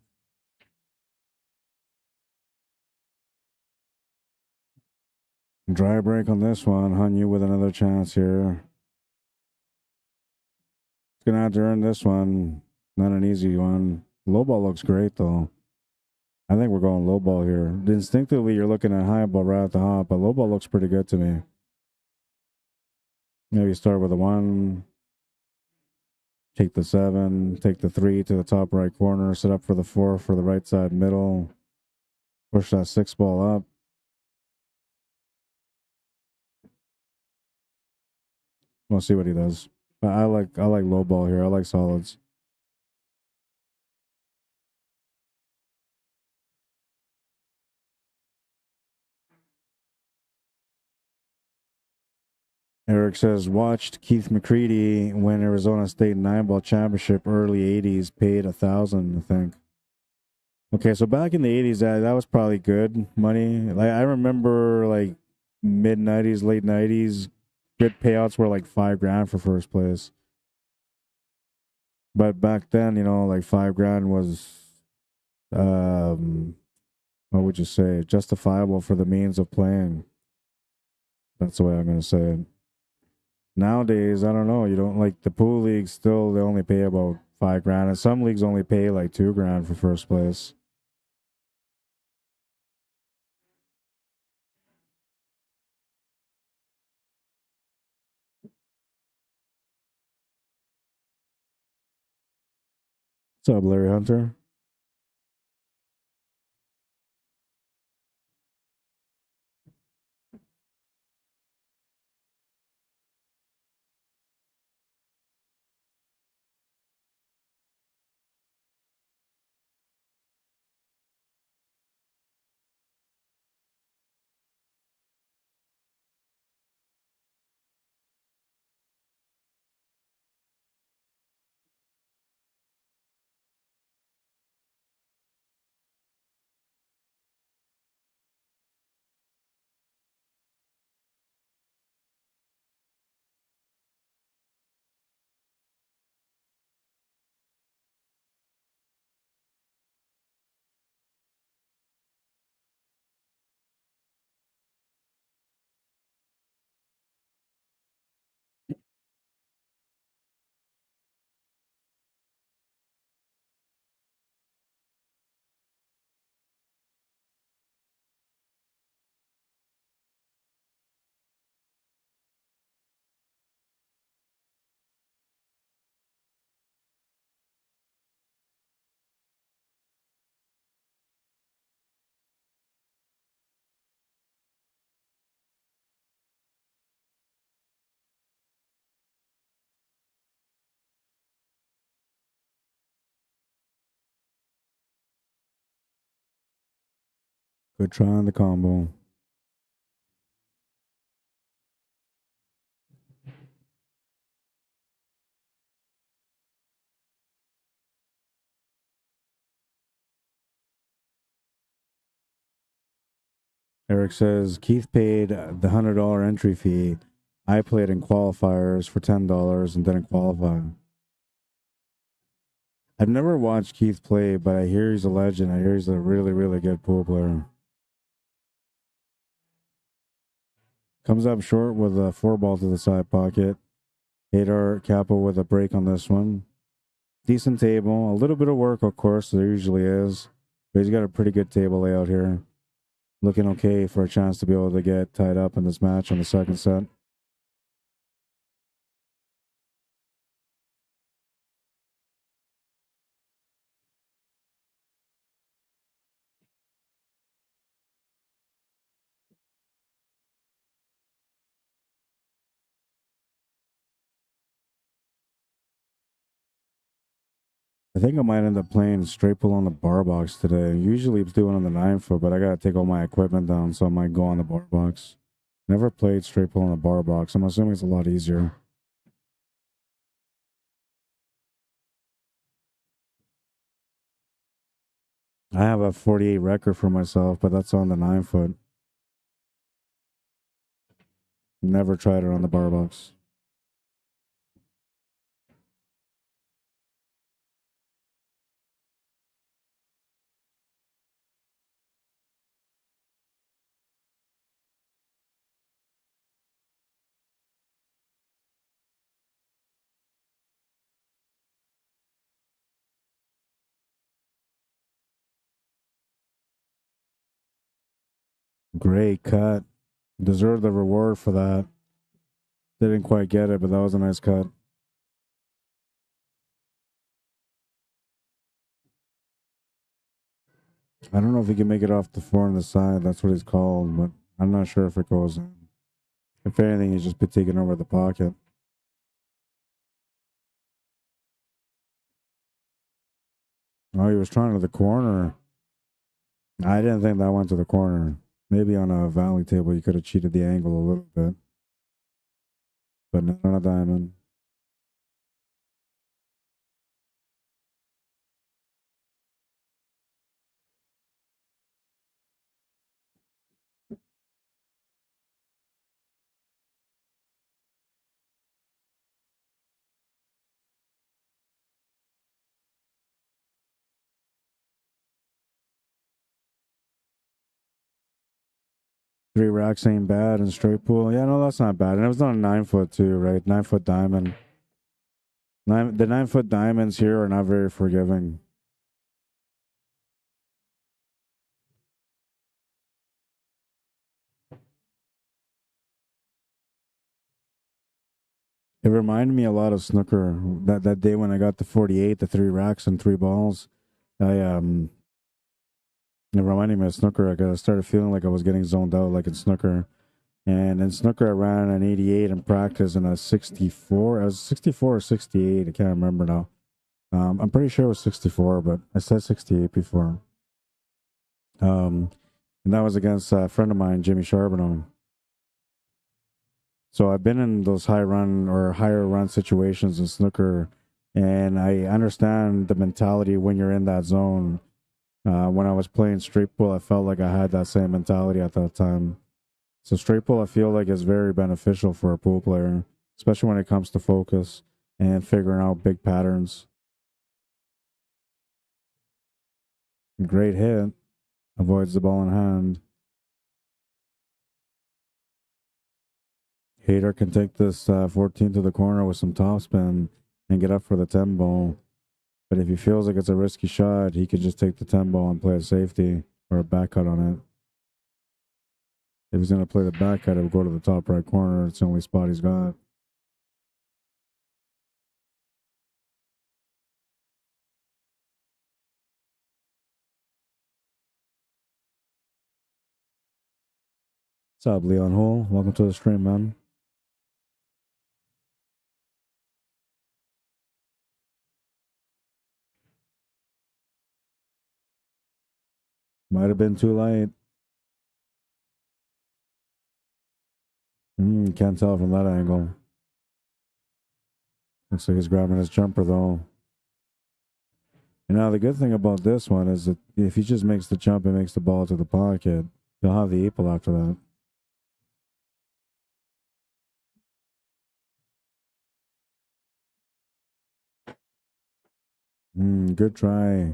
Dry break on this one. Hanyu with another chance here. It's going to have to earn this one. Not an easy one. Low ball looks great, though. I think we're going low ball here. Instinctively, you're looking at high ball right at the hop, but low ball looks pretty good to me. Maybe start with a 1. Take the 7. Take the 3 to the top right corner. Set up for the 4 for the right side middle. Push that 6 ball up. We'll see what he does. I like low ball here. I like solids. Eric says, watched Keith McCready win Arizona State 9-ball championship early 80s, paid $1,000, I think. Okay, so back in the 80s, that was probably good money. Like I remember like mid 90s, late 90s, good payouts were like $5,000 for first place. But back then, you know, like $5,000 was what would you say, justifiable for the means of playing. That's the way I'm gonna say it. Nowadays, I don't know. You don't like the pool leagues. Still, they only pay about $5,000, and some leagues only pay like $2,000 for first place. What's up, Larry Hunter? Good try on the combo. Eric says, Keith paid the $100 entry fee. I played in qualifiers for $10 and didn't qualify. I've never watched Keith play, but I hear he's a legend. I hear he's a really, really good pool player. Comes up short with a 4-ball to the side pocket. HAYDAY CAPPO with a break on this one. Decent table. A little bit of work, of course, there usually is. But he's got a pretty good table layout here. Looking okay for a chance to be able to get tied up in this match on the second set. I think I might end up playing straight pull on the bar box today. Usually it's doing on the 9-foot, but I gotta take all my equipment down, so I might go on the bar box. Never played straight pull on the bar box. I'm assuming it's a lot easier. I have a 48 record for myself, but that's on the 9-foot. Never tried it on the bar box. Great cut. Deserved the reward for that. Didn't quite get it, but that was a nice cut. I don't know if he can make it off the 4 on the side. That's what he's called, but I'm not sure if it goes in. If anything, he's just been taking over the pocket. Oh, he was trying to the corner. I didn't think that went to the corner. Maybe on a valley table, you could have cheated the angle a little bit. But not on a diamond. Three racks ain't bad in straight pool. Yeah, no, that's not bad. And it was on a 9-foot too, right? 9-foot diamond. The 9-foot diamonds here are not very forgiving. It reminded me a lot of snooker. That day when I got the 48, the 3 racks and 3 balls, it reminded me of snooker. I started feeling like I was getting zoned out, like in snooker. And in snooker, I ran an 88 in practice and a 64. I was 64 or 68. I can't remember now. I'm pretty sure it was 64, but I said 68 before. And that was against a friend of mine, Jimmy Charbonneau. So I've been in those high run or higher run situations in snooker, and I understand the mentality when you're in that zone. When I was playing straight pool, I felt like I had that same mentality at that time. So straight pool, I feel like is very beneficial for a pool player, especially when it comes to focus and figuring out big patterns. Great hit. Avoids the ball in hand. HAYDAY can take this 14 to the corner with some topspin and get up for the 10 ball. But if he feels like it's a risky shot, he could just take the 10 ball and play a safety or a back cut on it. If he's going to play the back cut, it will go to the top right corner. It's the only spot he's got. What's up, Leon Hole? Welcome to the stream, man. Might have been too light. Can't tell from that angle. Looks like he's grabbing his jumper though. And now the good thing about this one is that if he just makes the jump and makes the ball to the pocket, he'll have the 8-ball after that. Good try.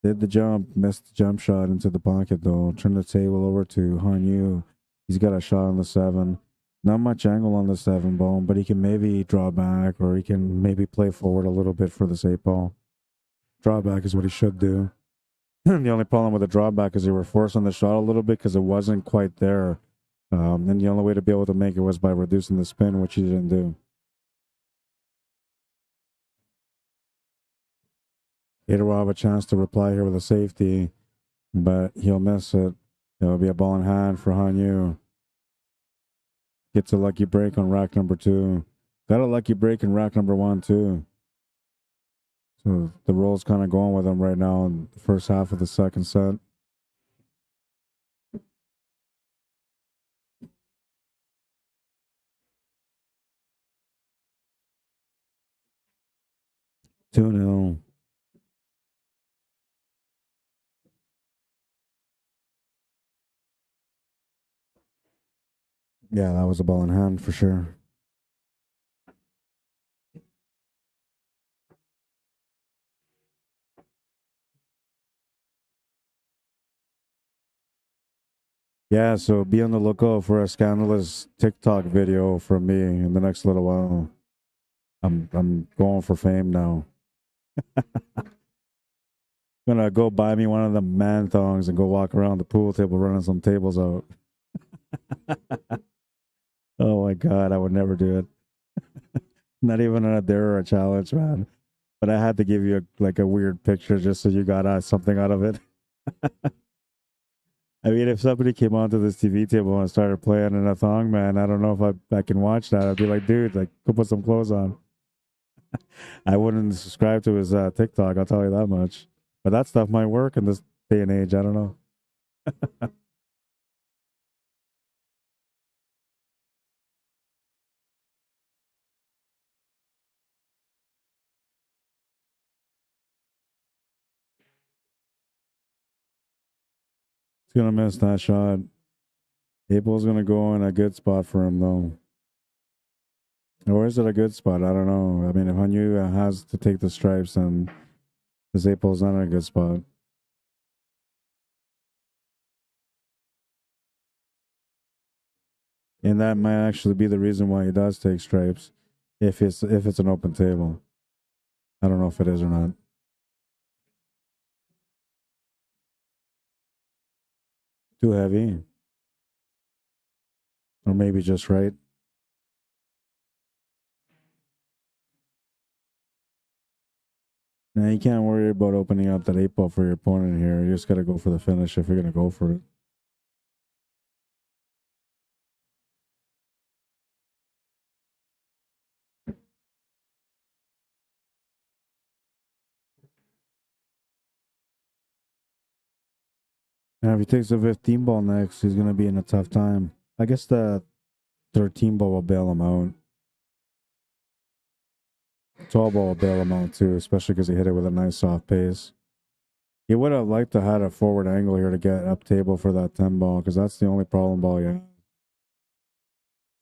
Did the jump, missed the jump shot into the pocket though. Turn the table over to Han Yu. He's got a shot on the 7. Not much angle on the 7 ball, but he can maybe draw back or he can maybe play forward a little bit for this 8-ball. Drawback is what he should do. The only problem with the drawback is they were forcing the shot a little bit because it wasn't quite there. And the only way to be able to make it was by reducing the spin, which he didn't do. Hader will have a chance to reply here with a safety, but he'll miss it. It'll be a ball in hand for Han Yu. Gets a lucky break on rack number 2. Got a lucky break in rack number 1 too. So the roll's kind of going with him right now in the first half of the second set. Two 0. Yeah, that was a ball in hand for sure. Yeah, so be on the lookout for a scandalous TikTok video from me in the next little while. I'm going for fame now. Gonna go buy me one of the man thongs and go walk around the pool table running some tables out. Oh my god, I would never do it. Not even on a dare or a challenge, man. But I had to give you a weird picture just so you got something out of it. I mean, if somebody came onto this TV table and started playing in a thong, man, I don't know if I can watch that. I'd be like, dude, go put some clothes on. I wouldn't subscribe to his TikTok, I'll tell you that much. But that stuff might work in this day and age. I don't know. He's going to miss that shot. April's going to go in a good spot for him, though. Or is it a good spot? I don't know. I mean, if Hanyu has to take the stripes, then this April's not in a good spot. And that might actually be the reason why he does take stripes, if it's an open table. I don't know if it is or not. Too heavy. Or maybe just right. Now, you can't worry about opening up that 8-ball for your opponent here. You just got to go for the finish if you're going to go for it. Now, if he takes a 15 ball next, he's going to be in a tough time. I guess the 13 ball will bail him out. 12 ball will bail him out too, especially because he hit it with a nice soft pace. He would have liked to have a forward angle here to get up table for that 10 ball, because that's the only problem ball he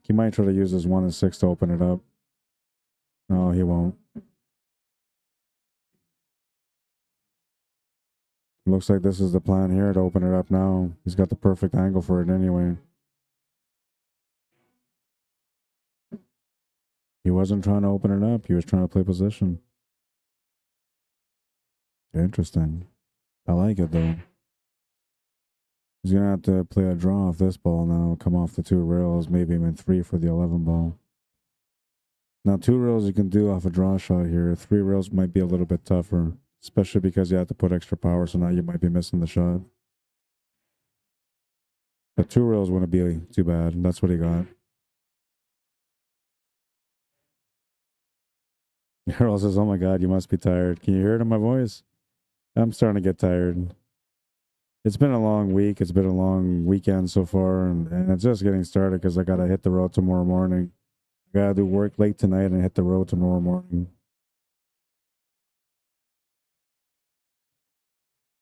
He might try to use his 1 and 6 to open it up. No, he won't. Looks like this is the plan here to open it up now. He's got the perfect angle for it anyway. He wasn't trying to open it up. He was trying to play position. Interesting. I like it, though. He's going to have to play a draw off this ball now. Come off the 2 rails. Maybe even 3 for the 11 ball. Now, 2 rails you can do off a draw shot here. 3 rails might be a little bit tougher, especially because you have to put extra power, so now you might be missing the shot. But 2 rails wouldn't be too bad. That's what he got. Harold says, oh my God, you must be tired. Can you hear it in my voice? I'm starting to get tired. It's been a long week. It's been a long weekend so far, and it's just getting started because I gotta hit the road tomorrow morning. I gotta do work late tonight and hit the road tomorrow morning.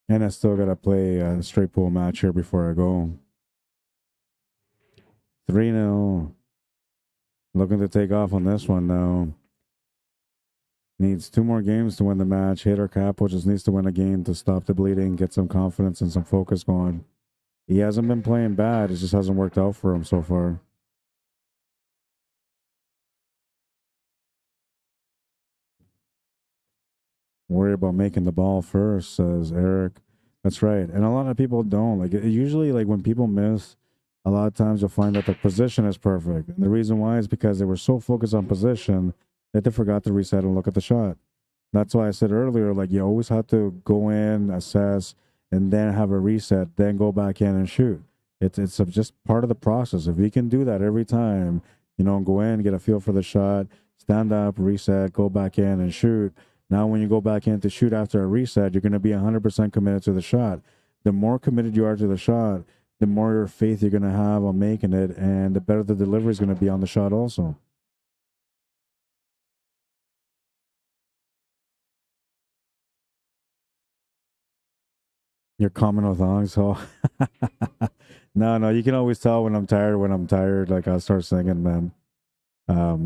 And I still gotta play a straight pool match here before I go. 3-0. Looking to take off on this one now. Needs 2 more games to win the match. HAYDAY CAPPO just needs to win a game to stop the bleeding, get some confidence and some focus going. He hasn't been playing bad. It just hasn't worked out for him so far. Worry about making the ball first, says Eric. That's right. And a lot of people don't. Like, usually, like, when people miss, a lot of times you'll find that the position is perfect. And the reason why is because they were so focused on position that they forgot to reset and look at the shot. That's why I said earlier, like, you always have to go in, assess, and then have a reset, then go back in and shoot. It's just part of the process. If you can do that every time, you know, go in, get a feel for the shot, stand up, reset, go back in and shoot. Now, when you go back in to shoot after a reset, you're going to be 100% committed to the shot. The more committed you are to the shot, the more faith you're going to have on making it, and the better the delivery is going to be on the shot also. You're common with thongs, so no, you can always tell when I'm tired. When I'm tired, like I'll start singing, man.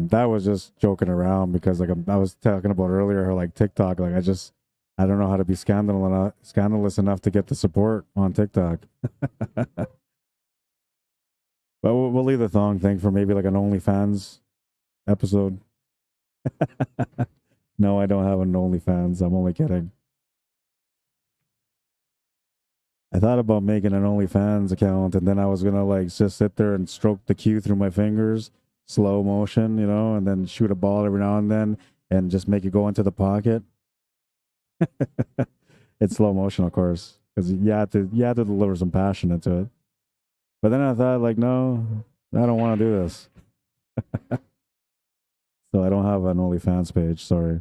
That was just joking around because, like, I was talking about earlier, how like TikTok, like I don't know how to be scandalous enough to get the support on TikTok. But we'll leave the thong thing for maybe like an OnlyFans episode. No, I don't have an OnlyFans. I'm only kidding. I thought about making an OnlyFans account, and then I was gonna like just sit there and stroke the cue through my fingers, slow motion, you know, and then shoot a ball every now and then, and just make it go into the pocket. It's slow motion, of course, because you have to deliver some passion into it. But then I thought, like, no, I don't want to do this, so I don't have an OnlyFans page. Sorry.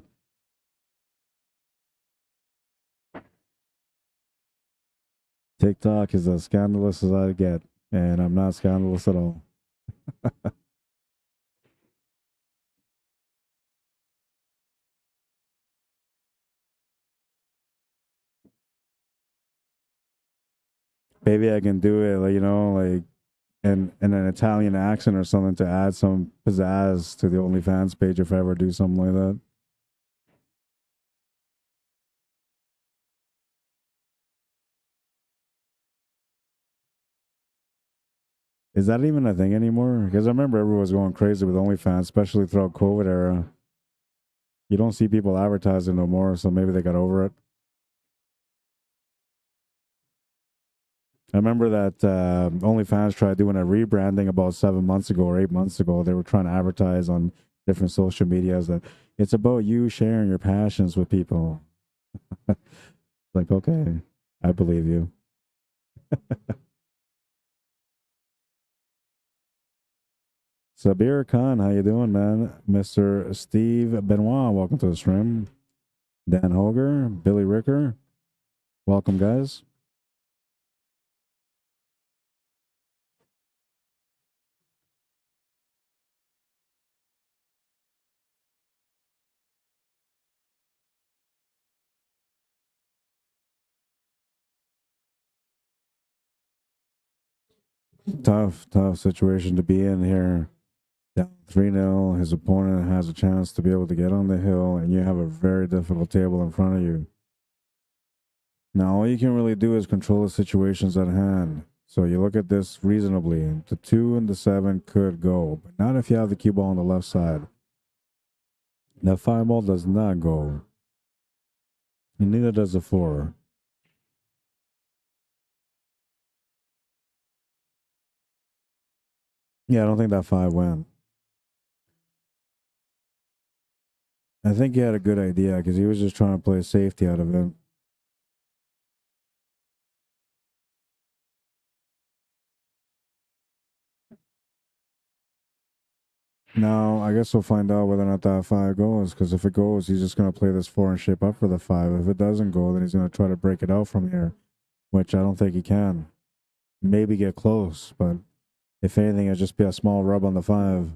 TikTok is as scandalous as I get, and I'm not scandalous at all. Maybe I can do it, like, you know, like in an Italian accent or something to add some pizzazz to the OnlyFans page if I ever do something like that. Is that even a thing anymore? Because I remember everyone was going crazy with OnlyFans, especially throughout COVID era. You don't see people advertising no more, so maybe they got over it. I remember that OnlyFans tried doing a rebranding about 7 months ago or 8 months ago. They were trying to advertise on different social medias that it's about you sharing your passions with people. Like, okay, I believe you. Sabir Khan, how you doing, man? Mr. Steve Benoit, welcome to the stream. Dan Hoger, Billy Ricker, welcome, guys. Tough situation to be in here. Down 3-0. His opponent has a chance to be able to get on the hill, and you have a very difficult table in front of you. Now, all you can really do is control the situations at hand. So you look at this reasonably. The 2 and the 7 could go, but not if you have the cue ball on the left side. The 5 ball does not go. And neither does the 4. Yeah, I don't think that 5 went. I think he had a good idea because he was just trying to play safety out of it. Now, I guess we'll find out whether or not that 5 goes, because if it goes, he's just going to play this 4 and shape up for the 5. If it doesn't go, then he's going to try to break it out from here. which I don't think he can. Maybe get close, but if anything, it'd just be a small rub on the 5.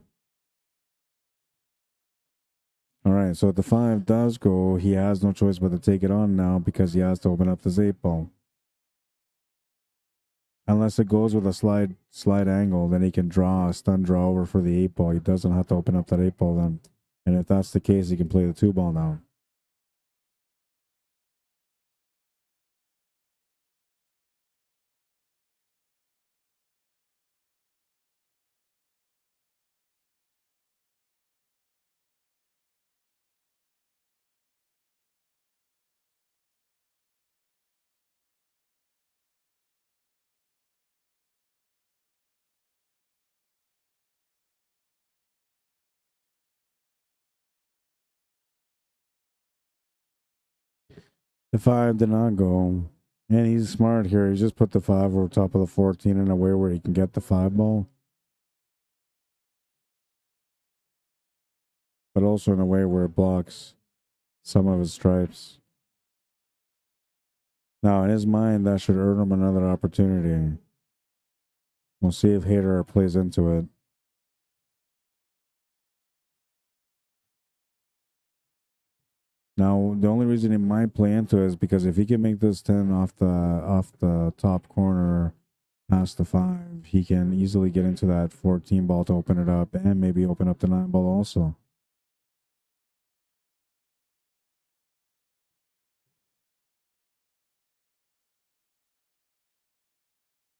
All right, so if the 5 does go, he has no choice but to take it on now because he has to open up this 8 ball. Unless it goes with a slide angle, then he can draw a stun draw over for the 8 ball. He doesn't have to open up that 8 ball then. And if that's the case, he can play the 2 ball now. The 5 did not go. And he's smart here. He just put the 5 over top of the 14 in a way where he can get the 5 ball. But also in a way where it blocks some of his stripes. Now, in his mind, that should earn him another opportunity. We'll see if HAYDAY plays into it. Now, the only reason he might play into it is because if he can make this 10 off the top corner past the 5, he can easily get into that 14 ball to open it up and maybe open up the 9 ball also.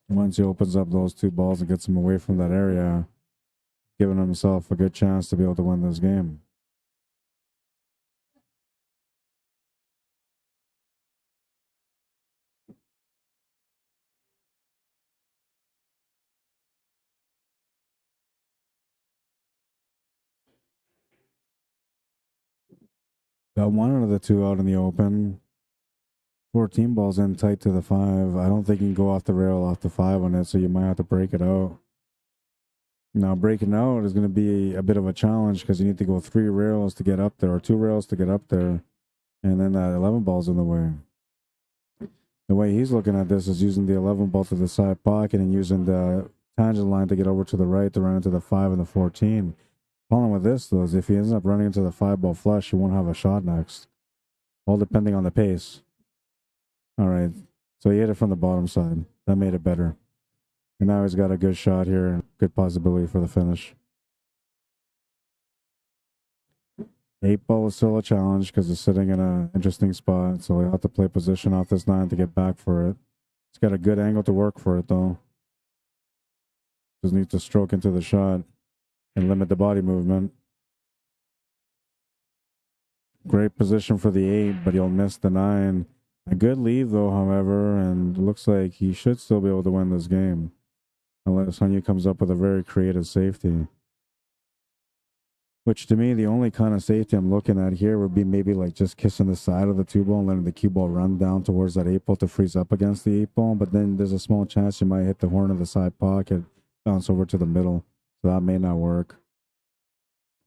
Once he opens up those 2 balls and gets him away from that area, giving himself a good chance to be able to win this game. Got one out of the 2 out in the open. 14 balls in tight to the 5. I don't think you can go off the rail off the 5 on it, so you might have to break it out. Now, breaking out is going to be a bit of a challenge because you need to go 3 rails to get up there, or 2 rails to get up there, and then that 11 ball's in the way. The way he's looking at this is using the 11 ball to the side pocket and using the tangent line to get over to the right to run into the 5 and the 14. Problem with this, though, is if he ends up running into the 5 ball flush, he won't have a shot next. All depending on the pace. All right, so he hit it from the bottom side. That made it better. And now he's got a good shot here and good possibility for the finish. 8 ball is still a challenge because it's sitting in an interesting spot, so he'll have to play position off this 9 to get back for it. It's got a good angle to work for it, though. Just needs to stroke into the shot and limit the body movement. Great position for the 8, but he'll miss the 9. A good leave, though, however, and looks like he should still be able to win this game. Unless Hanyu comes up with a very creative safety. Which, to me, the only kind of safety I'm looking at here would be maybe like just kissing the side of the 2 ball and letting the cue ball run down towards that 8 ball to freeze up against the 8 ball. But then there's a small chance you might hit the horn of the side pocket, bounce over to the middle. So that may not work.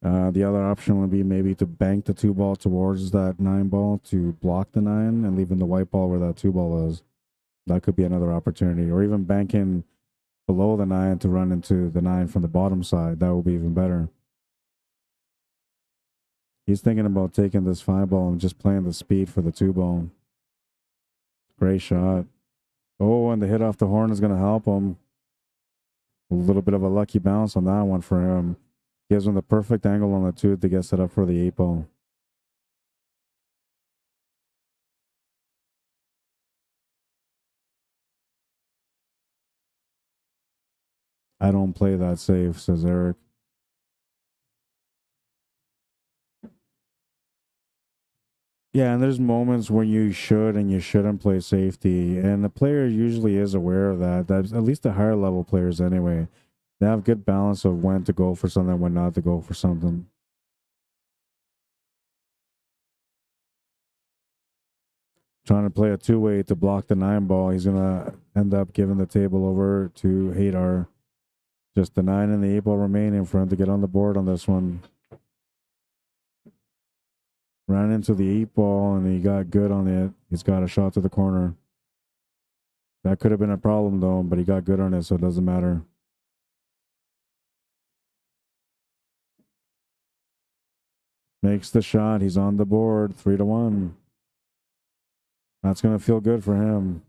The other option would be maybe to bank the 2 ball towards that 9 ball to block the 9 and leaving the white ball where that 2 ball is. That could be another opportunity. Or even banking below the 9 to run into the 9 from the bottom side. That would be even better. He's thinking about taking this 5 ball and just playing the speed for the 2 ball. Great shot. Oh, and the hit off the horn is going to help him. A little bit of a lucky bounce on that one for him. Gives him the perfect angle on the 2 to get set up for the 8 ball. I don't play that safe, says Eric. Yeah, and there's moments when you should and you shouldn't play safety, and the player usually is aware of that. That's at least the higher level players anyway. They have good balance of when to go for something and when not to go for something. Trying to play a 2-way to block the 9 ball. He's gonna end up giving the table over to HAYDAY. Just the 9 and the 8 ball remaining for him to get on the board on this one. Ran into the 8 ball and he got good on it. He's got a shot to the corner. That could have been a problem, though, but he got good on it, so it doesn't matter. Makes the shot. He's on the board, 3-1. That's going to feel good for him.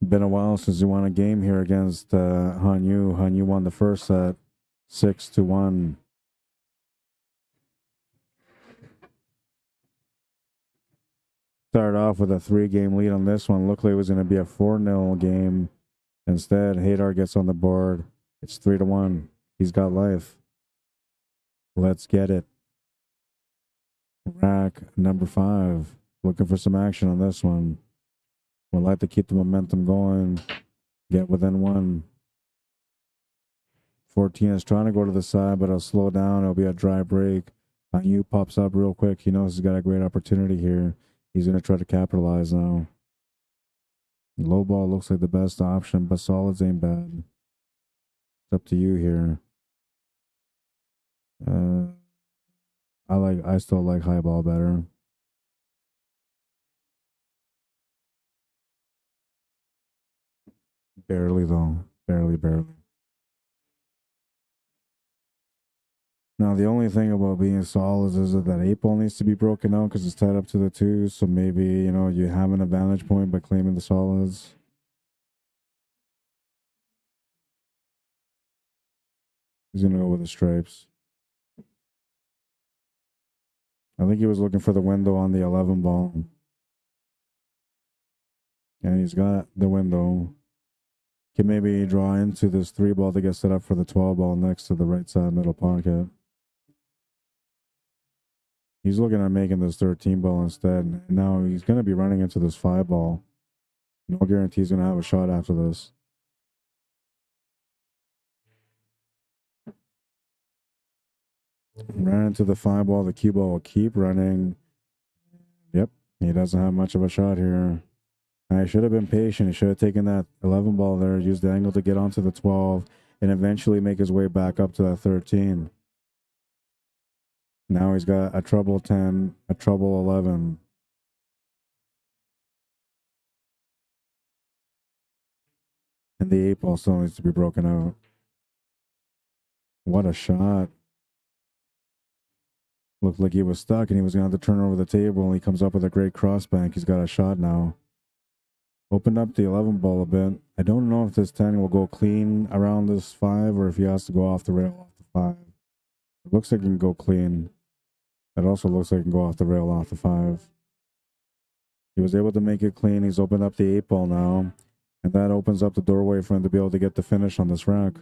Been a while since he won a game here against Hanyu. Hanyu won the first set, 6-1. Started off with a 3-game lead on this one. Looked like it was going to be a 4-0 game. Instead, Haydar gets on the board. It's 3-1. He's got life. Let's get it. Rack number 5. Looking for some action on this one. Would like to keep the momentum going. Get within 1. 14 is trying to go to the side, but it'll slow down. It'll be a dry break. Hanyu pops up real quick. He knows he's got a great opportunity here. He's going to try to capitalize now. Low ball looks like the best option, but solids ain't bad. It's up to you here. I still like high ball better. Barely though. Barely. Now, the only thing about being solids is that 8 ball needs to be broken out because it's tied up to the 2. So maybe, you know, you have an advantage point by claiming the solids. He's going to go with the stripes. I think he was looking for the window on the 11 ball. And he's got the window. Can maybe draw into this 3 ball to get set up for the 12 ball next to the right side middle pocket. He's looking at making this 13 ball instead. Now he's going to be running into this 5 ball. No guarantee he's going to have a shot after this. Ran into the 5 ball. The cue ball will keep running. Yep, he doesn't have much of a shot here. I should have been patient. He should have taken that 11 ball there, used the angle to get onto the 12, and eventually make his way back up to that 13. Now he's got a trouble 10, a trouble 11. And the 8 ball still needs to be broken out. What a shot. Looked like he was stuck and he was going to have to turn over the table, and he comes up with a great cross bank. He's got a shot now. Opened up the 11 ball a bit. I don't know if this 10 will go clean around this 5 or if he has to go off the rail off the 5. It looks like he can go clean. It also looks like he can go off the rail off the 5. He was able to make it clean. He's opened up the 8 ball now. And that opens up the doorway for him to be able to get the finish on this rack.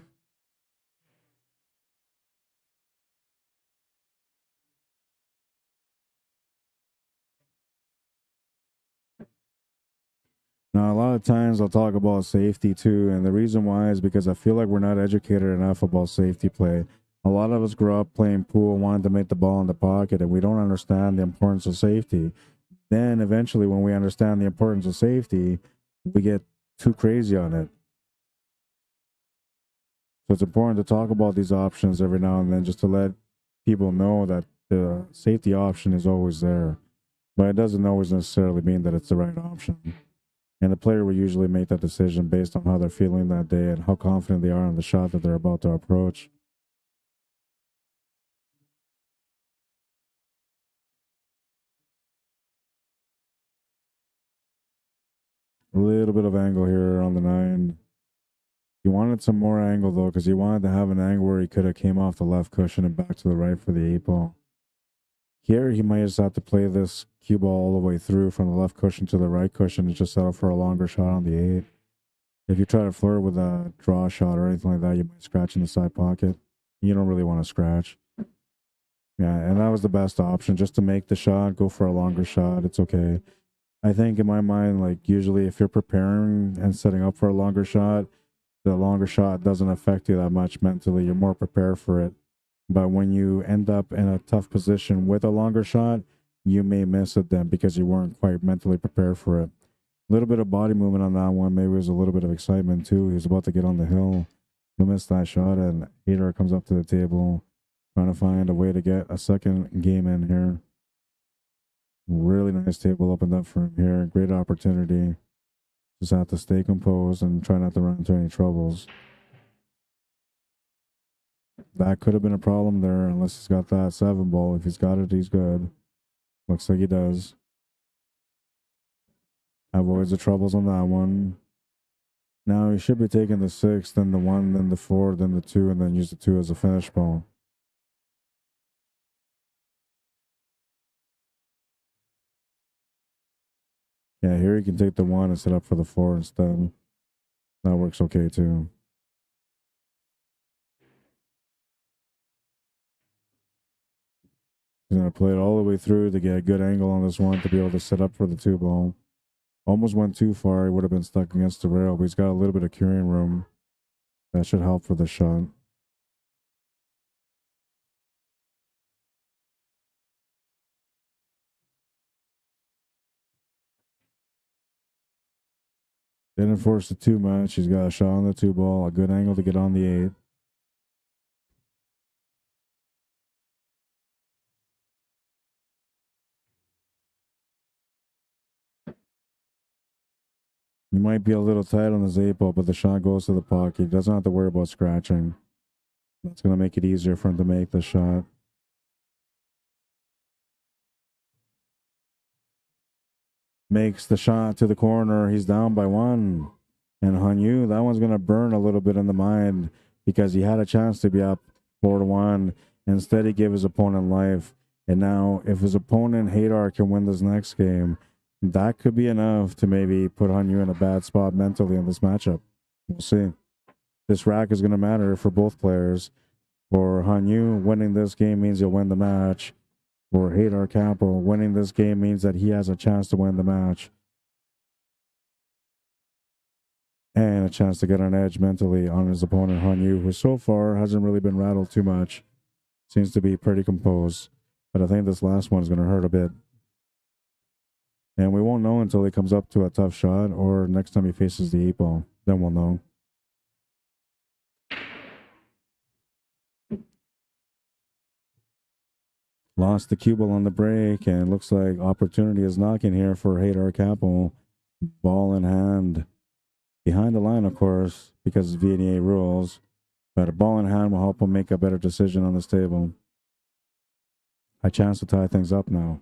Now, a lot of times I'll talk about safety too, and the reason why is because I feel like we're not educated enough about safety play. A lot of us grew up playing pool, wanting to make the ball in the pocket, and we don't understand the importance of safety. Then eventually, when we understand the importance of safety, we get too crazy on it. So it's important to talk about these options every now and then just to let people know that the safety option is always there. But it doesn't always necessarily mean that it's the right option. And the player will usually make that decision based on how they're feeling that day and how confident they are on the shot that they're about to approach. A little bit of angle here on the 9. He wanted some more angle though, because he wanted to have an angle where he could have came off the left cushion and back to the right for the 8 ball. Here, he might just have to play this cue ball all the way through from the left cushion to the right cushion and just settle for a longer shot on the 8. If you try to flirt with a draw shot or anything like that, you might scratch in the side pocket. You don't really want to scratch. Yeah, and that was the best option, just to make the shot, go for a longer shot. It's okay. I think in my mind, like usually if you're preparing and setting up for a longer shot, the longer shot doesn't affect you that much mentally. You're more prepared for it. But when you end up in a tough position with a longer shot, you may miss it then because you weren't quite mentally prepared for it. A little bit of body movement on that one. Maybe it was a little bit of excitement too. He was about to get on the hill. He'll miss that shot, and Haydar comes up to the table trying to find a way to get a second game in here. Really nice table opened up for him here. Great opportunity. Just have to stay composed and try not to run into any troubles. That could have been a problem there unless he's got that 7 ball. If he's got it, he's good. Looks like he does. Avoids the troubles on that one. Now he should be taking the 6, then the 1, then the 4, then the 2, and then use the 2 as a finish ball. Yeah, here he can take the 1 and set up for the 4 instead. That works okay too. He's going to play it all the way through to get a good angle on this one to be able to set up for the 2 ball. Almost went too far. He would have been stuck against the rail, but he's got a little bit of curing room. That should help for the shot. Didn't force it too much. He's got a shot on the 2 ball, a good angle to get on the 8. He might be a little tight on his 8 ball, but the shot goes to the pocket. He doesn't have to worry about scratching. That's going to make it easier for him to make the shot. Makes the shot to the corner. He's down by 1. And Hanyu, that one's going to burn a little bit in the mind because he had a chance to be up 4-1. Instead, he gave his opponent life. And now, if his opponent, Haydar, can win this next game, that could be enough to maybe put Hanyu in a bad spot mentally in this matchup. We'll see. This rack is going to matter for both players. For Hanyu, winning this game means he'll win the match. For HAYDAY CAPPO, winning this game means that he has a chance to win the match. And a chance to get an edge mentally on his opponent, Hanyu, who so far hasn't really been rattled too much. Seems to be pretty composed. But I think this last one is going to hurt a bit. And we won't know until he comes up to a tough shot or next time he faces the 8 ball. Then we'll know. Lost the cue ball on the break, and looks like opportunity is knocking here for HAYDAY CAPPO. Ball in hand. Behind the line, of course, because it's VNEA rules. But a ball in hand will help him make a better decision on this table. A chance to tie things up now.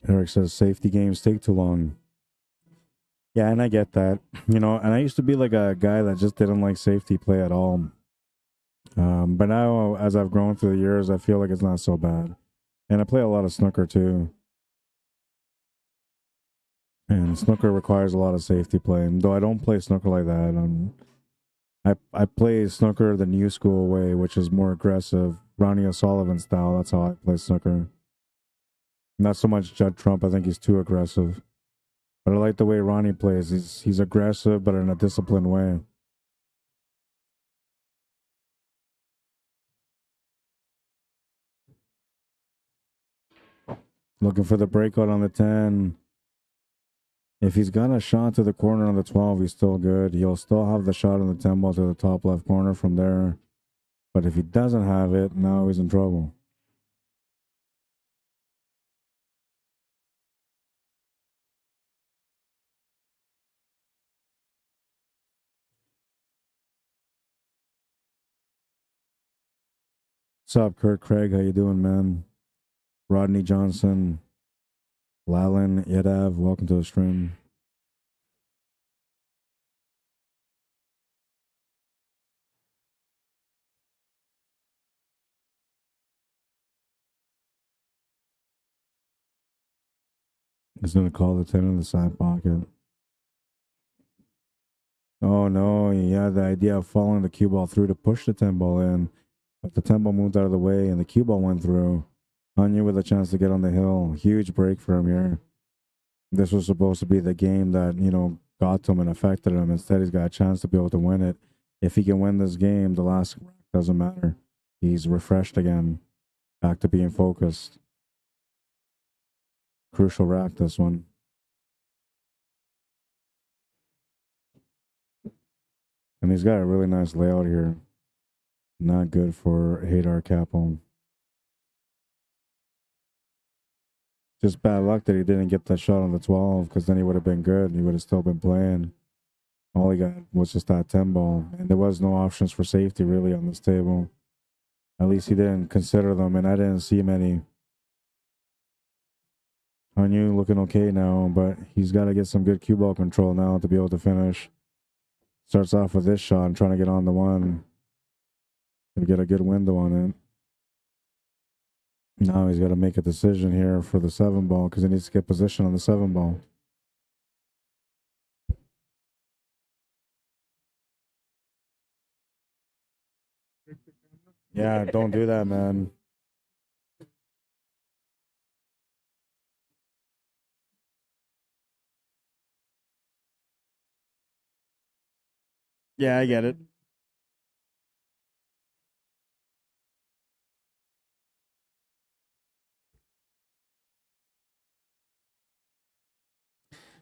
Eric says safety games take too long. Yeah, and I get that. You know, and I used to be like a guy that just didn't like safety play at all. But now, as I've grown through the years, I feel like it's not so bad. And I play a lot of snooker too. And snooker requires a lot of safety play. And though I don't play snooker like that, I play snooker the new school way, which is more aggressive. Ronnie O'Sullivan style. That's how I play snooker. Not so much Judd Trump. I think he's too aggressive. But I like the way Ronnie plays. He's aggressive, but in a disciplined way. Looking for the breakout on the 10. If he's got a shot to the corner on the 12, he's still good. He'll still have the shot on the 10 ball to the top left corner from there. But if he doesn't have it, now he's in trouble. What's up, Kurt Craig? How you doing, man? Rodney Johnson, Lalan Yadav, welcome to the stream. He's going to call the 10 in the side pocket. Oh, no. He had the idea of following the cue ball through to push the 10 ball in. But the 10 ball moved out of the way and the cue ball went through. Hanyu with a chance to get on the hill. Huge break for him here. This was supposed to be the game that, you know, got to him and affected him. Instead, he's got a chance to be able to win it. If he can win this game, the last rack doesn't matter. He's refreshed again. Back to being focused. Crucial rack, this one. And he's got a really nice layout here. Not good for HAYDAY CAPPO. Just bad luck that he didn't get that shot on the 12, because then he would have been good. He would have still been playing. All he got was just that 10 ball. And there was no options for safety really on this table. At least he didn't consider them, and I didn't see many. Hanyu looking okay now, but he's got to get some good cue ball control now to be able to finish. Starts off with this shot and trying to get on the one. Gonna get a good window on it. Now he's got to make a decision here for the 7 ball because he needs to get position on the 7 ball. Yeah, don't do that, man. Yeah, I get it.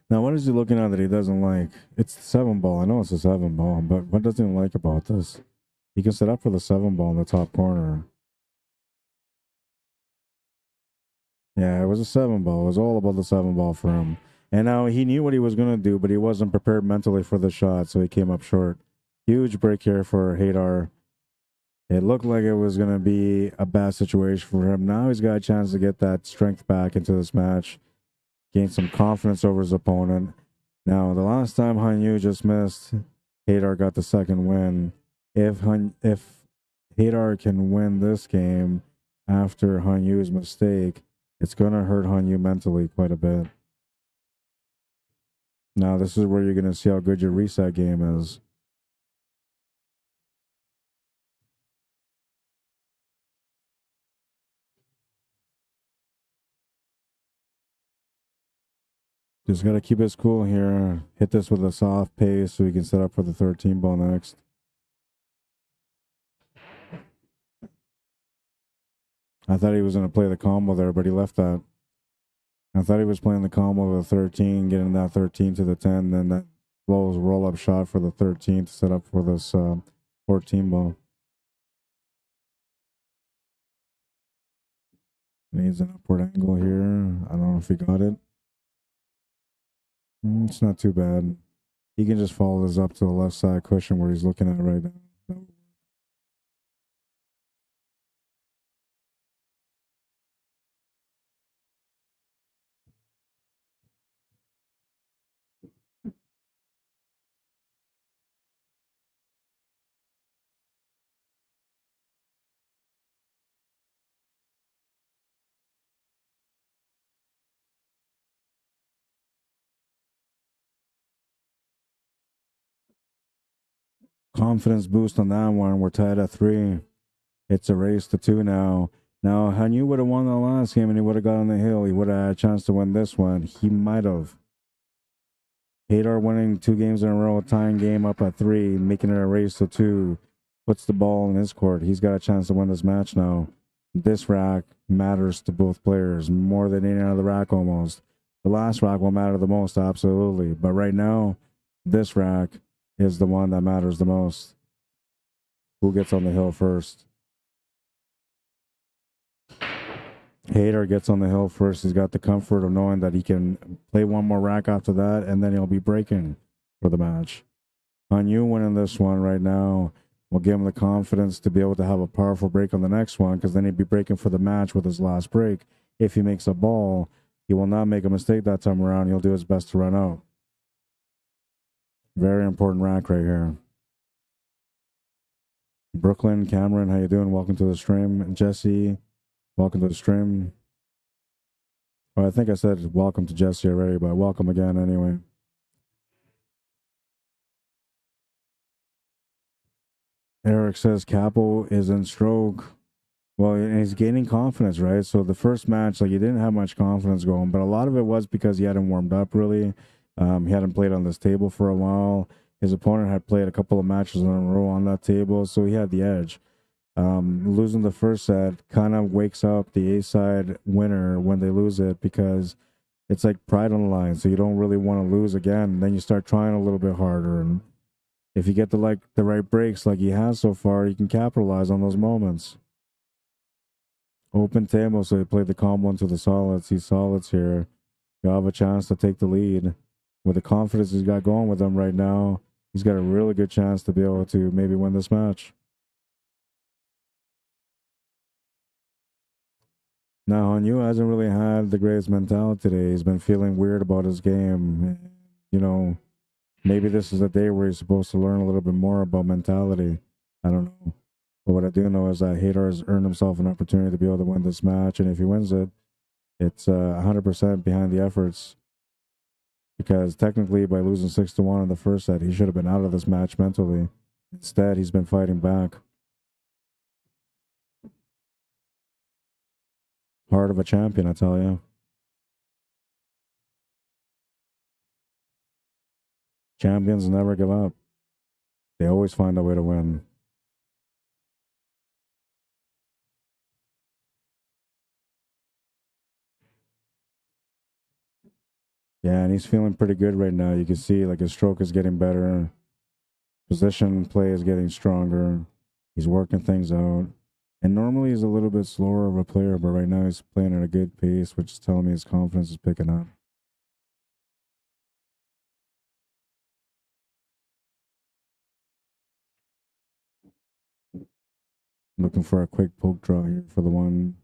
Now, what is he looking at that he doesn't like? It's the 7 ball. I know it's a 7 ball, but what doesn't he like about this? He can set up for the 7 ball in the top corner. Yeah, it was a 7 ball. It was all about the 7 ball for him. And now he knew what he was going to do, but he wasn't prepared mentally for the shot, so he came up short. Huge break here for HAYDAY. It looked like it was going to be a bad situation for him. Now he's got a chance to get that strength back into this match, gain some confidence over his opponent. Now, the last time Hanyu just missed, HAYDAY got the second win. If HAYDAY can win this game after Hanyu's mistake, it's going to hurt Hanyu mentally quite a bit. Now, this is where you're going to see how good your reset game is. Just got to keep his cool here. Hit this with a soft pace so he can set up for the 13 ball next. I thought he was going to play the combo there, but he left that. I thought he was playing the combo of the 13, getting that 13 to the 10, then that roll-up shot for the 13 to set up for this 14 ball. Needs an upward angle here. I don't know if he got it. It's not too bad. He can just follow this up to the left side cushion where he's looking at right now. Confidence boost on that one. We're tied at 3. It's a race to 2 now. Now, Hanyu would have won the last game and he would have got on the hill. He would have had a chance to win this one. He might have. HAYDAY winning 2 games in a row, tying game up at 3, making it a race to 2. Puts the ball in his court. He's got a chance to win this match now. This rack matters to both players more than any other rack almost. The last rack will matter the most, absolutely. But right now, this rack is the one that matters the most. Who gets on the hill first? HAYDAY gets on the hill first. He's got the comfort of knowing that he can play one more rack after that, and then he'll be breaking for the match. Hanyu winning this one right now will give him the confidence to be able to have a powerful break on the next one, because then he'd be breaking for the match with his last break. If he makes a ball, he will not make a mistake that time around. He'll do his best to run out. Very important rack right here. Brooklyn, Cameron, how you doing? Welcome to the stream. Jesse, welcome to the stream. Oh, I think I said welcome to Jesse already, but welcome again anyway. Eric says Cappo is in stroke. Well, and he's gaining confidence, right? So the first match, like, he didn't have much confidence going, but a lot of it was because he hadn't warmed up really. He hadn't played on this table for a while. His opponent had played a couple of matches in a row on that table, so he had the edge. Losing the first set kind of wakes up the A-side winner when they lose it, because it's like pride on the line, so you don't really want to lose again. Then you start trying a little bit harder, and if you get the right breaks like he has so far, you can capitalize on those moments. Open table, so he played the combo into the solids. He's solids here. You have a chance to take the lead. With the confidence he's got going with him right now, he's got a really good chance to be able to maybe win this match. Now, Hanyu hasn't really had the greatest mentality today. He's been feeling weird about his game. You know, maybe this is a day where he's supposed to learn a little bit more about mentality. I don't know. But what I do know is that HAYDA's earned himself an opportunity to be able to win this match. And if he wins it, it's 100% behind the efforts. Because technically, by losing 6-1 in the first set, he should have been out of this match mentally. Instead, he's been fighting back. Heart of a champion, I tell you. Champions never give up. They always find a way to win. Yeah, and he's feeling pretty good right now. You can see like his stroke is getting better. Position play is getting stronger. He's working things out. And normally he's a little bit slower of a player, but right now he's playing at a good pace, which is telling me his confidence is picking up. Looking for a quick poke draw here for the one.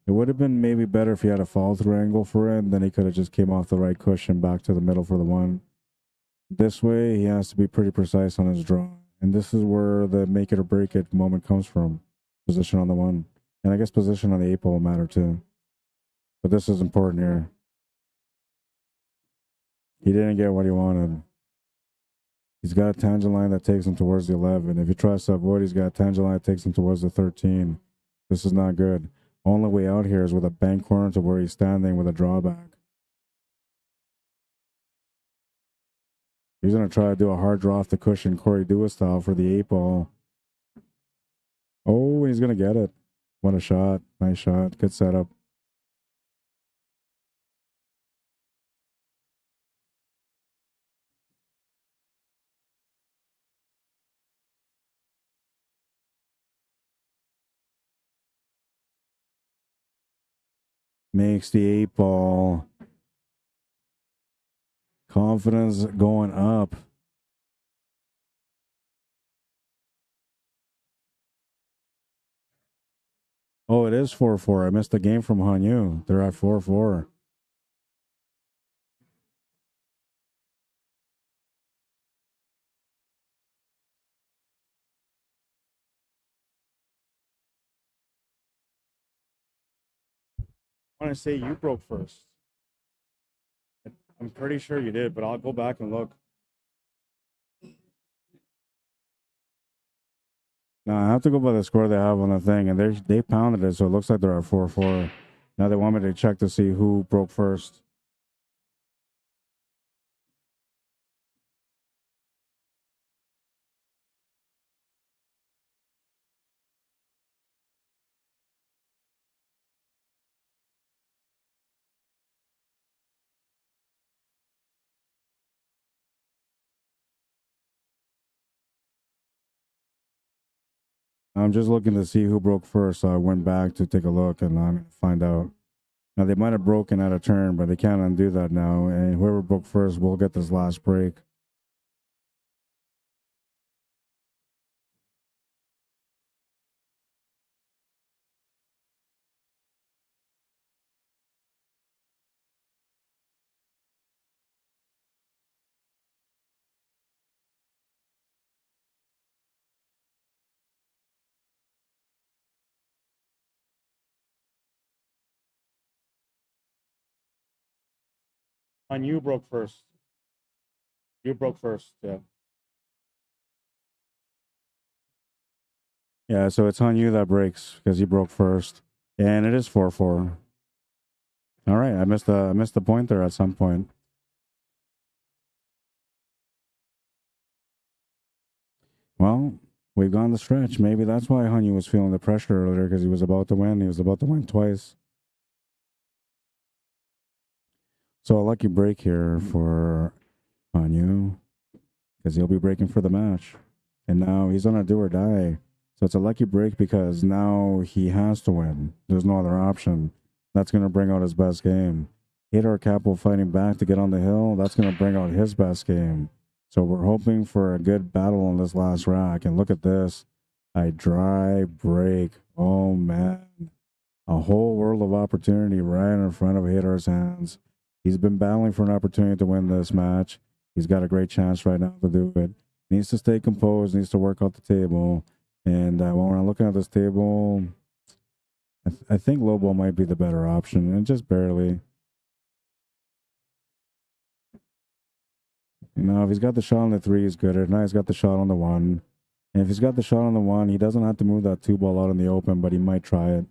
It would have been maybe better if he had a follow through angle for it, and then he could have just came off the right cushion back to the middle for the one. This way, he has to be pretty precise on his draw. And this is where the make it or break it moment comes from. Position on the one. And I guess position on the 8 ball will matter too. But this is important here. He didn't get what he wanted. He's got a tangent line that takes him towards the 11. If he tries to avoid, he's got a tangent line that takes him towards the 13. This is not good. Only way out here is with a bank corner to where he's standing with a drawback. He's going to try to do a hard draw off the cushion, Corey Dewey style for the 8 ball. Oh, he's going to get it. What a shot. Nice shot. Good setup. Makes the 8 ball. Confidence going up. Oh, it is 4-4. I missed the game from Hanyu. They're at 4-4. I want to say you broke first. I'm pretty sure you did, but I'll go back and look. No, I have to go by the score they have on the thing, and they pounded it, so it looks like they're at 4-4. Now they want me to check to see who broke first. I'm just looking to see who broke first, so I went back to take a look, and I'm going to find out. Now, they might have broken at a turn, but they can't undo that now, and whoever broke first will get this last break. And you broke first. You broke first, yeah. Yeah, so it's on you that breaks because you broke first, and it is 4-4. All right, I missed the point there at some point. Well, we've gone the stretch. Maybe that's why Hanyu was feeling the pressure earlier because he was about to win. He was about to win twice. So a lucky break here for Hanyu because he'll be breaking for the match. And now he's on a do or die. So it's a lucky break because now he has to win. There's no other option. That's going to bring out his best game. HAYDAY CAPPO fighting back to get on the hill. That's going to bring out his best game. So we're hoping for a good battle on this last rack. And look at this. A dry break. Oh, man. A whole world of opportunity right in front of HAYDAY's hands. He's been battling for an opportunity to win this match. He's got a great chance right now to do it. Needs to stay composed, needs to work out the table. And when we're looking at this table, I think low ball might be the better option, and just barely. Now, if he's got the shot on the 3, he's good. If not, he's got the shot on the 1. And if he's got the shot on the 1, he doesn't have to move that 2 ball out in the open, but he might try it.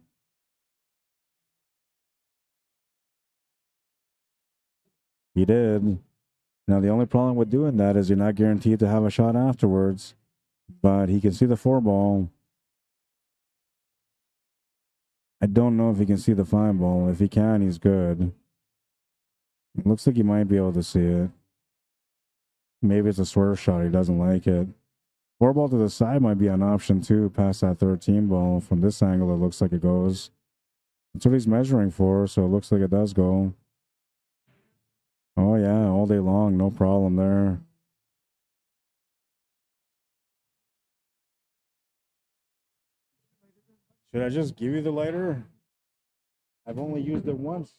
He did. Now, the only problem with doing that is you're not guaranteed to have a shot afterwards, but he can see the 4 ball. I don't know if he can see the 5 ball. If he can, he's good. It looks like he might be able to see it. Maybe it's a swerve shot. He doesn't like it. 4 ball to the side might be an option too, past that 13 ball. From this angle, it looks like it goes. That's what he's measuring for, so it looks like it does go. Oh, yeah, all day long. No problem there. Should I just give you the lighter? I've only used it once.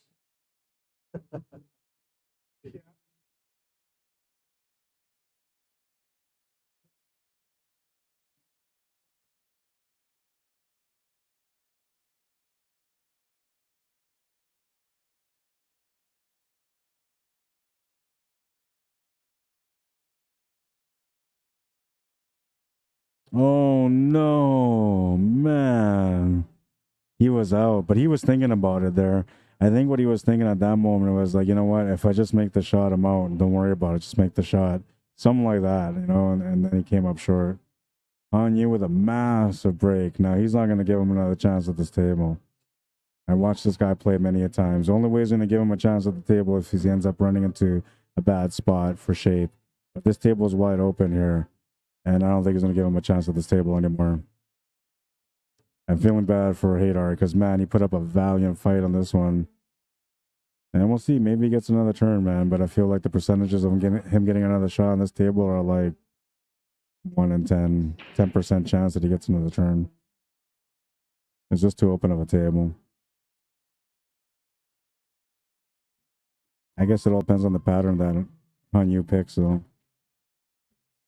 Oh, no, man. He was out, but he was thinking about it there. I think what he was thinking at that moment was like, you know what? If I just make the shot, I'm out. Don't worry about it. Just make the shot. Something like that, you know, and then he came up short. On you with a massive break. Now, he's not going to give him another chance at this table. I watched this guy play many a times. The only way he's going to give him a chance at the table if he ends up running into a bad spot for shape. But this table is wide open here, and I don't think he's going to give him a chance at this table anymore. I'm feeling bad for HAYDAY because, man, he put up a valiant fight on this one. And we'll see. Maybe he gets another turn, man. But I feel like the percentages of him getting another shot on this table are like 1 in 10% chance that he gets another turn. It's just too open of a table. I guess it all depends on the pattern that Hanyu picks, though.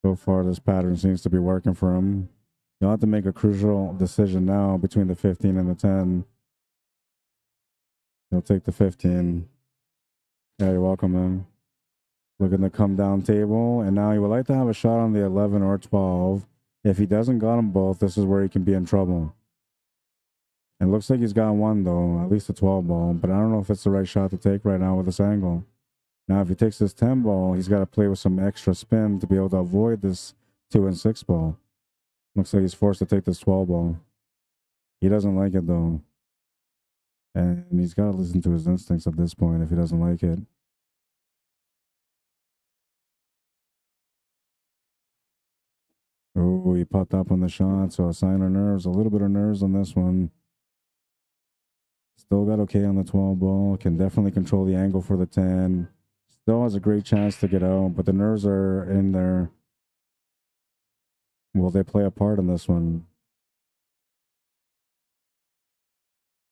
So far, this pattern seems to be working for him. You'll have to make a crucial decision now between the 15 and the 10. He'll take the 15. Yeah, you're welcome, man. Looking to come down table, and now he would like to have a shot on the 11 or 12. If he doesn't got them both, this is where he can be in trouble. It looks like he's got one, though, at least a 12 ball, but I don't know if it's the right shot to take right now with this angle. Now, if he takes this 10 ball, he's got to play with some extra spin to be able to avoid this 2 and 6 ball. Looks like he's forced to take this 12 ball. He doesn't like it, though. And he's got to listen to his instincts at this point if he doesn't like it. Oh, he popped up on the shot, so a sign of nerves, a little bit of nerves on this one. Still got okay on the 12 ball. Can definitely control the angle for the 10. Still has a great chance to get out, but the nerves are in there. Will they play a part in this one?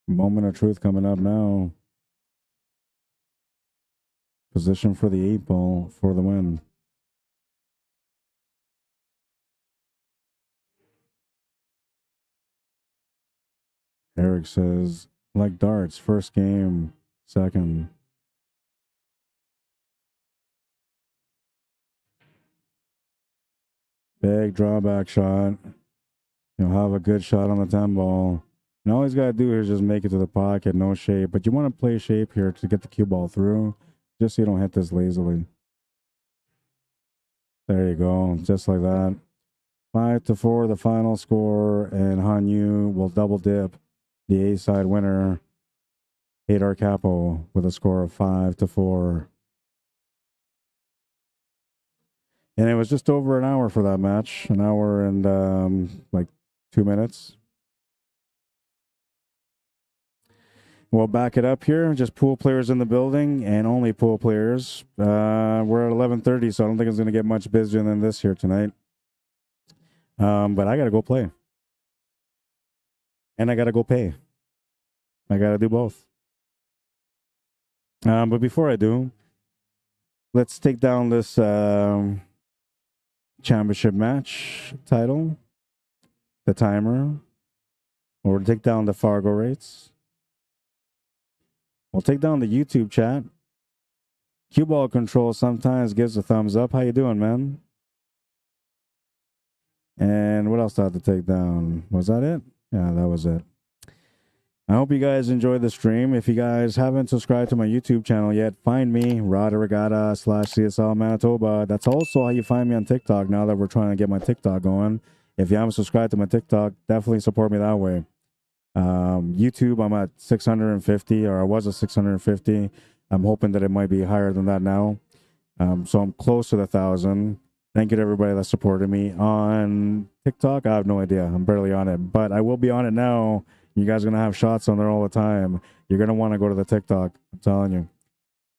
Moment of truth coming up now. Position for the 8 ball for the win. Eric says, like darts, first game, second. Big drawback shot. You'll have a good shot on the 10 ball. And all he's got to do is just make it to the pocket, no shape. But you want to play shape here to get the cue ball through, just so you don't hit this lazily. There you go, just like that. 5-4, the final score, and Hanyu will double dip the A-side winner, HAYDAY CAPPO, with a score of 5-4. And it was just over an hour for that match, an hour and like 2 minutes. We'll back it up here. Just pool players in the building and only pool players. We're at 11:30, so I don't think it's going to get much busier than this here tonight. But I got to go play. And I got to go pay. I got to do both. But before I do, let's take down this championship match title, the timer. We'll take down the Fargo rates. We'll take down the YouTube chat. Cue ball control sometimes gives a thumbs up. How you doing, man? And what else do I have to take down? Was that it? Yeah, that was it. I hope you guys enjoyed the stream. If you guys haven't subscribed to my YouTube channel yet, find me, Rod Arriagada /CSL Manitoba. That's also how you find me on TikTok now that we're trying to get my TikTok going. If you haven't subscribed to my TikTok, definitely support me that way. YouTube, I'm at 650, or I was at 650. I'm hoping that it might be higher than that now. So I'm close to the 1,000. Thank you to everybody that supported me. On TikTok, I have no idea. I'm barely on it, but I will be on it now. You guys are going to have shots on there all the time. You're going to want to go to the TikTok. I'm telling you.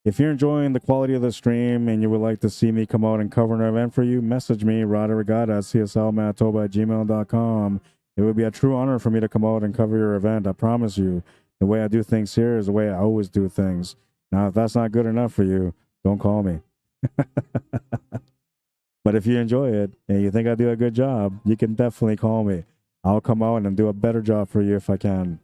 If you're enjoying the quality of the stream and you would like to see me come out and cover an event for you, message me, Rod Arriagada CSLManitoba@gmail.com. It would be a true honor for me to come out and cover your event. I promise you. The way I do things here is the way I always do things. Now, if that's not good enough for you, don't call me. But if you enjoy it and you think I do a good job, you can definitely call me. I'll come out and do a better job for you if I can.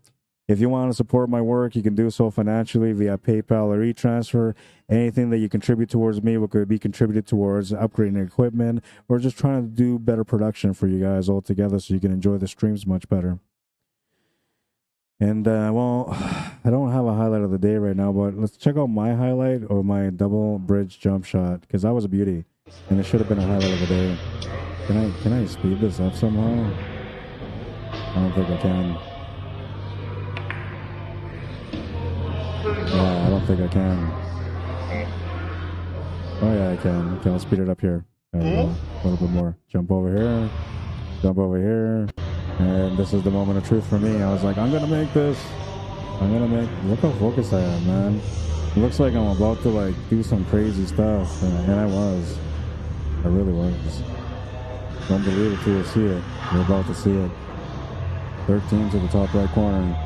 If you want to support my work, you can do so financially via PayPal or e-transfer. Anything that you contribute towards me could be contributed towards upgrading equipment or just trying to do better production for you guys all together so you can enjoy the streams much better. And, well, I don't have a highlight of the day right now, but let's check out my highlight or my double bridge jump shot, because that was a beauty, and it should have been a highlight of the day. Can I speed this up somehow? I don't think I can. Yeah, I don't think I can. Oh, yeah, I can. Okay, I'll speed it up here. There we go. A little bit more. Jump over here. Jump over here. And this is the moment of truth for me. I was like, I'm going to make this. Look how focused I am, man. It looks like I'm about to, like, do some crazy stuff. And I was. I really was. Don't believe it till you see it. You're about to see it. 13 to the top right corner.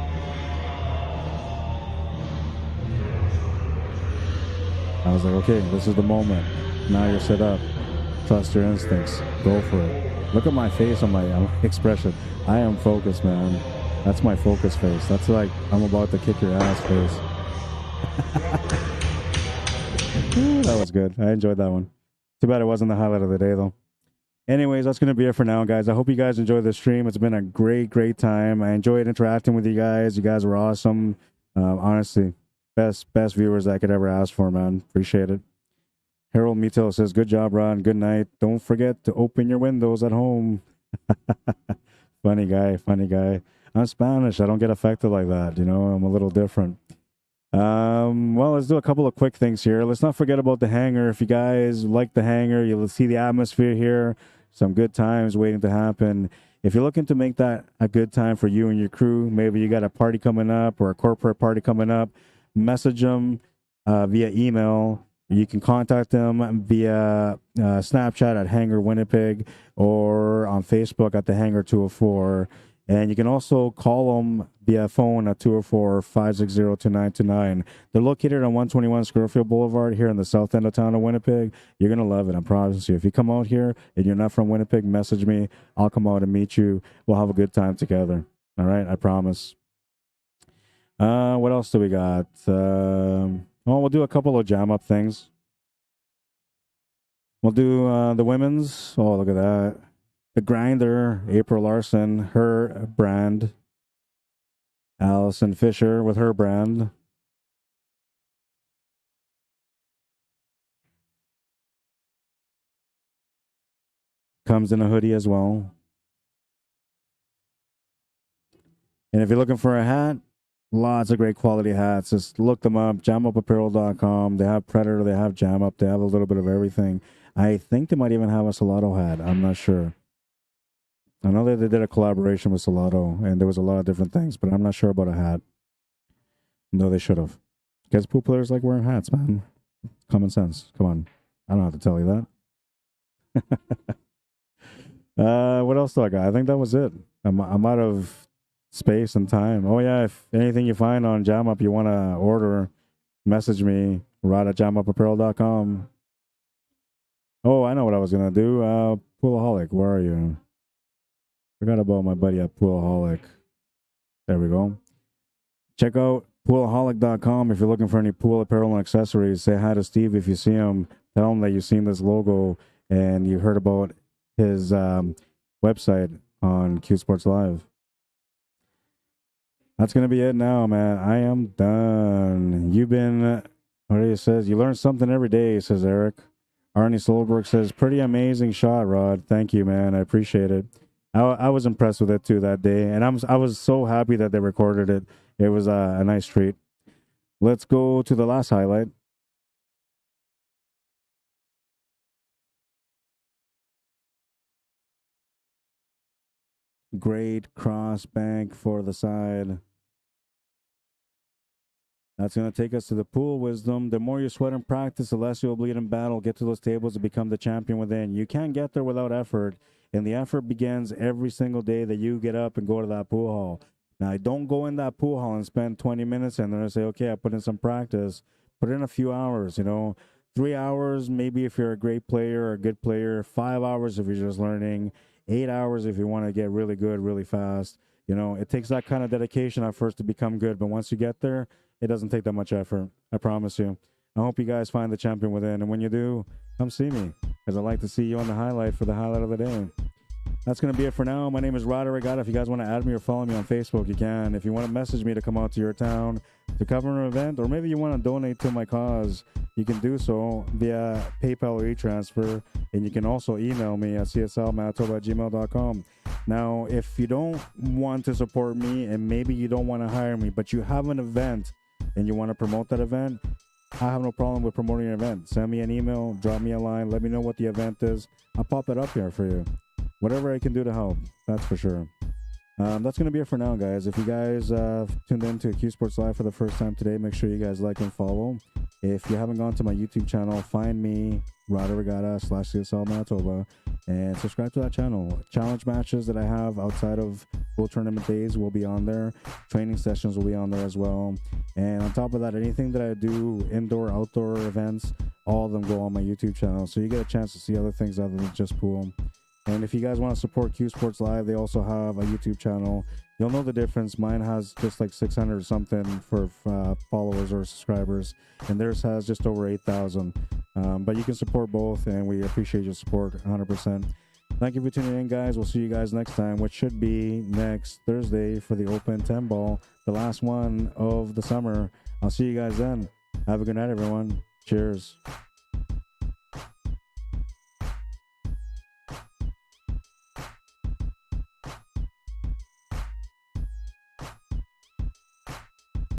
I was like, okay, this is the moment. Now you're set up. Trust your instincts. Go for it. Look at my face on my expression. I am focused, man. That's my focus face. That's like, I'm about to kick your ass face. That was good. I enjoyed that one. Too bad it wasn't the highlight of the day, though. Anyways, that's going to be it for now, guys. I hope you guys enjoyed the stream. It's been a great, great time. I enjoyed interacting with you guys. You guys were awesome. Honestly, best viewers I could ever ask for, man. Appreciate it. Harold Mito says, good job, Ron. Good night. Don't forget to open your windows at home. Funny guy. I'm Spanish. I don't get affected like that. You know, I'm a little different. Well, let's do a couple of quick things here. Let's not forget about the hangar. If you guys like the hangar, you'll see the atmosphere here. Some good times waiting to happen. If you're looking to make that a good time for you and your crew, maybe you got a party coming up or a corporate party coming up, message them via email. You can contact them via Snapchat at Hangar Winnipeg or on Facebook at the Hangar 204. And you can also call them via phone at 204-560-2929. They're located on 121 Scurfield Blvd here in the south end of town of Winnipeg. You're going to love it, I promise you. If you come out here and you're not from Winnipeg, message me. I'll come out and meet you. We'll have a good time together. All right? I promise. What else do we got? Well, we'll do a couple of jam-up things. We'll do the women's. Oh, look at that. The Grinder, April Larson, her brand. Allison Fisher with her brand. Comes in a hoodie as well. And if you're looking for a hat, lots of great quality hats. Just look them up, jamupapparel.com. They have Predator, they have Jam Up, they have a little bit of everything. I think they might even have a Salado hat. I'm not sure. I know that they did a collaboration with Salado, and there was a lot of different things, but I'm not sure about a hat. No, they should have. Because pool players like wearing hats, man. Common sense. Come on. I don't have to tell you that. What else do I got? I think that was it. I'm out of space and time. Oh, yeah. If anything you find on Jam Up you want to order, message me, rod@jamupapparel.com. Oh, I know what I was going to do. Poolaholic, where are you? Forgot about my buddy at Poolaholic. There we go. Check out poolaholic.com if you're looking for any pool apparel and accessories. Say hi to Steve if you see him. Tell him that you've seen this logo and you heard about his website on Q Sports Live. That's going to be it now, man. I am done. You've been, what he says, you learn something every day, says Eric. Arnie Solberg says, pretty amazing shot, Rod. Thank you, man. I appreciate it. I was impressed with it, too, that day. And I was so happy that they recorded it. It was a nice treat. Let's go to the last highlight. Great cross bank for the side. That's going to take us to the pool wisdom. The more you sweat and practice, the less you'll bleed in battle. Get to those tables to become the champion within. You can't get there without effort, and the effort begins every single day that you get up and go to that pool hall. Now, don't go in that pool hall and spend 20 minutes in there and say, okay, I put in some practice. Put in a few hours, 3 hours, maybe if you're a great player or a good player. 5 hours if you're just learning. 8 hours if you want to get really good, really fast. It takes that kind of dedication at first to become good, but once you get there, it doesn't take that much effort. I promise you. I hope you guys find the champion within. And when you do, come see me, because I'd like to see you on the highlight for the highlight of the day. That's going to be it for now. My name is Rod Arriagada. If you guys want to add me or follow me on Facebook, you can. If you want to message me to come out to your town to cover an event, or maybe you want to donate to my cause, you can do so via PayPal or e-transfer. And you can also email me at cslmanitoba@gmail.com. Now, if you don't want to support me and maybe you don't want to hire me, but you have an event and you want to promote that event, I have no problem with promoting your event. Send me an email, drop me a line, let me know what the event is. I'll pop it up here for you. Whatever I can do to help, that's for sure. That's going to be it for now, guys. If you guys tuned in to Q Sports Live for the first time today, make sure you guys like and follow. If you haven't gone to my YouTube channel, find me, Rod Arriagada /CSL Manitoba, and subscribe to that channel. Challenge matches that I have outside of pool tournament days will be on there. Training sessions will be on there as well. And on top of that, anything that I do, indoor, outdoor events, all of them go on my YouTube channel. So you get a chance to see other things other than just pool. And if you guys want to support Q Sports Live, they also have a YouTube channel. You'll know the difference. Mine has just like 600 or something for followers or subscribers, and theirs has just over 8,000. But you can support both, and we appreciate your support 100%. Thank you for tuning in, guys. We'll see you guys next time, which should be next Thursday for the Open 10 Ball, the last one of the summer. I'll see you guys then. Have a good night, everyone. Cheers.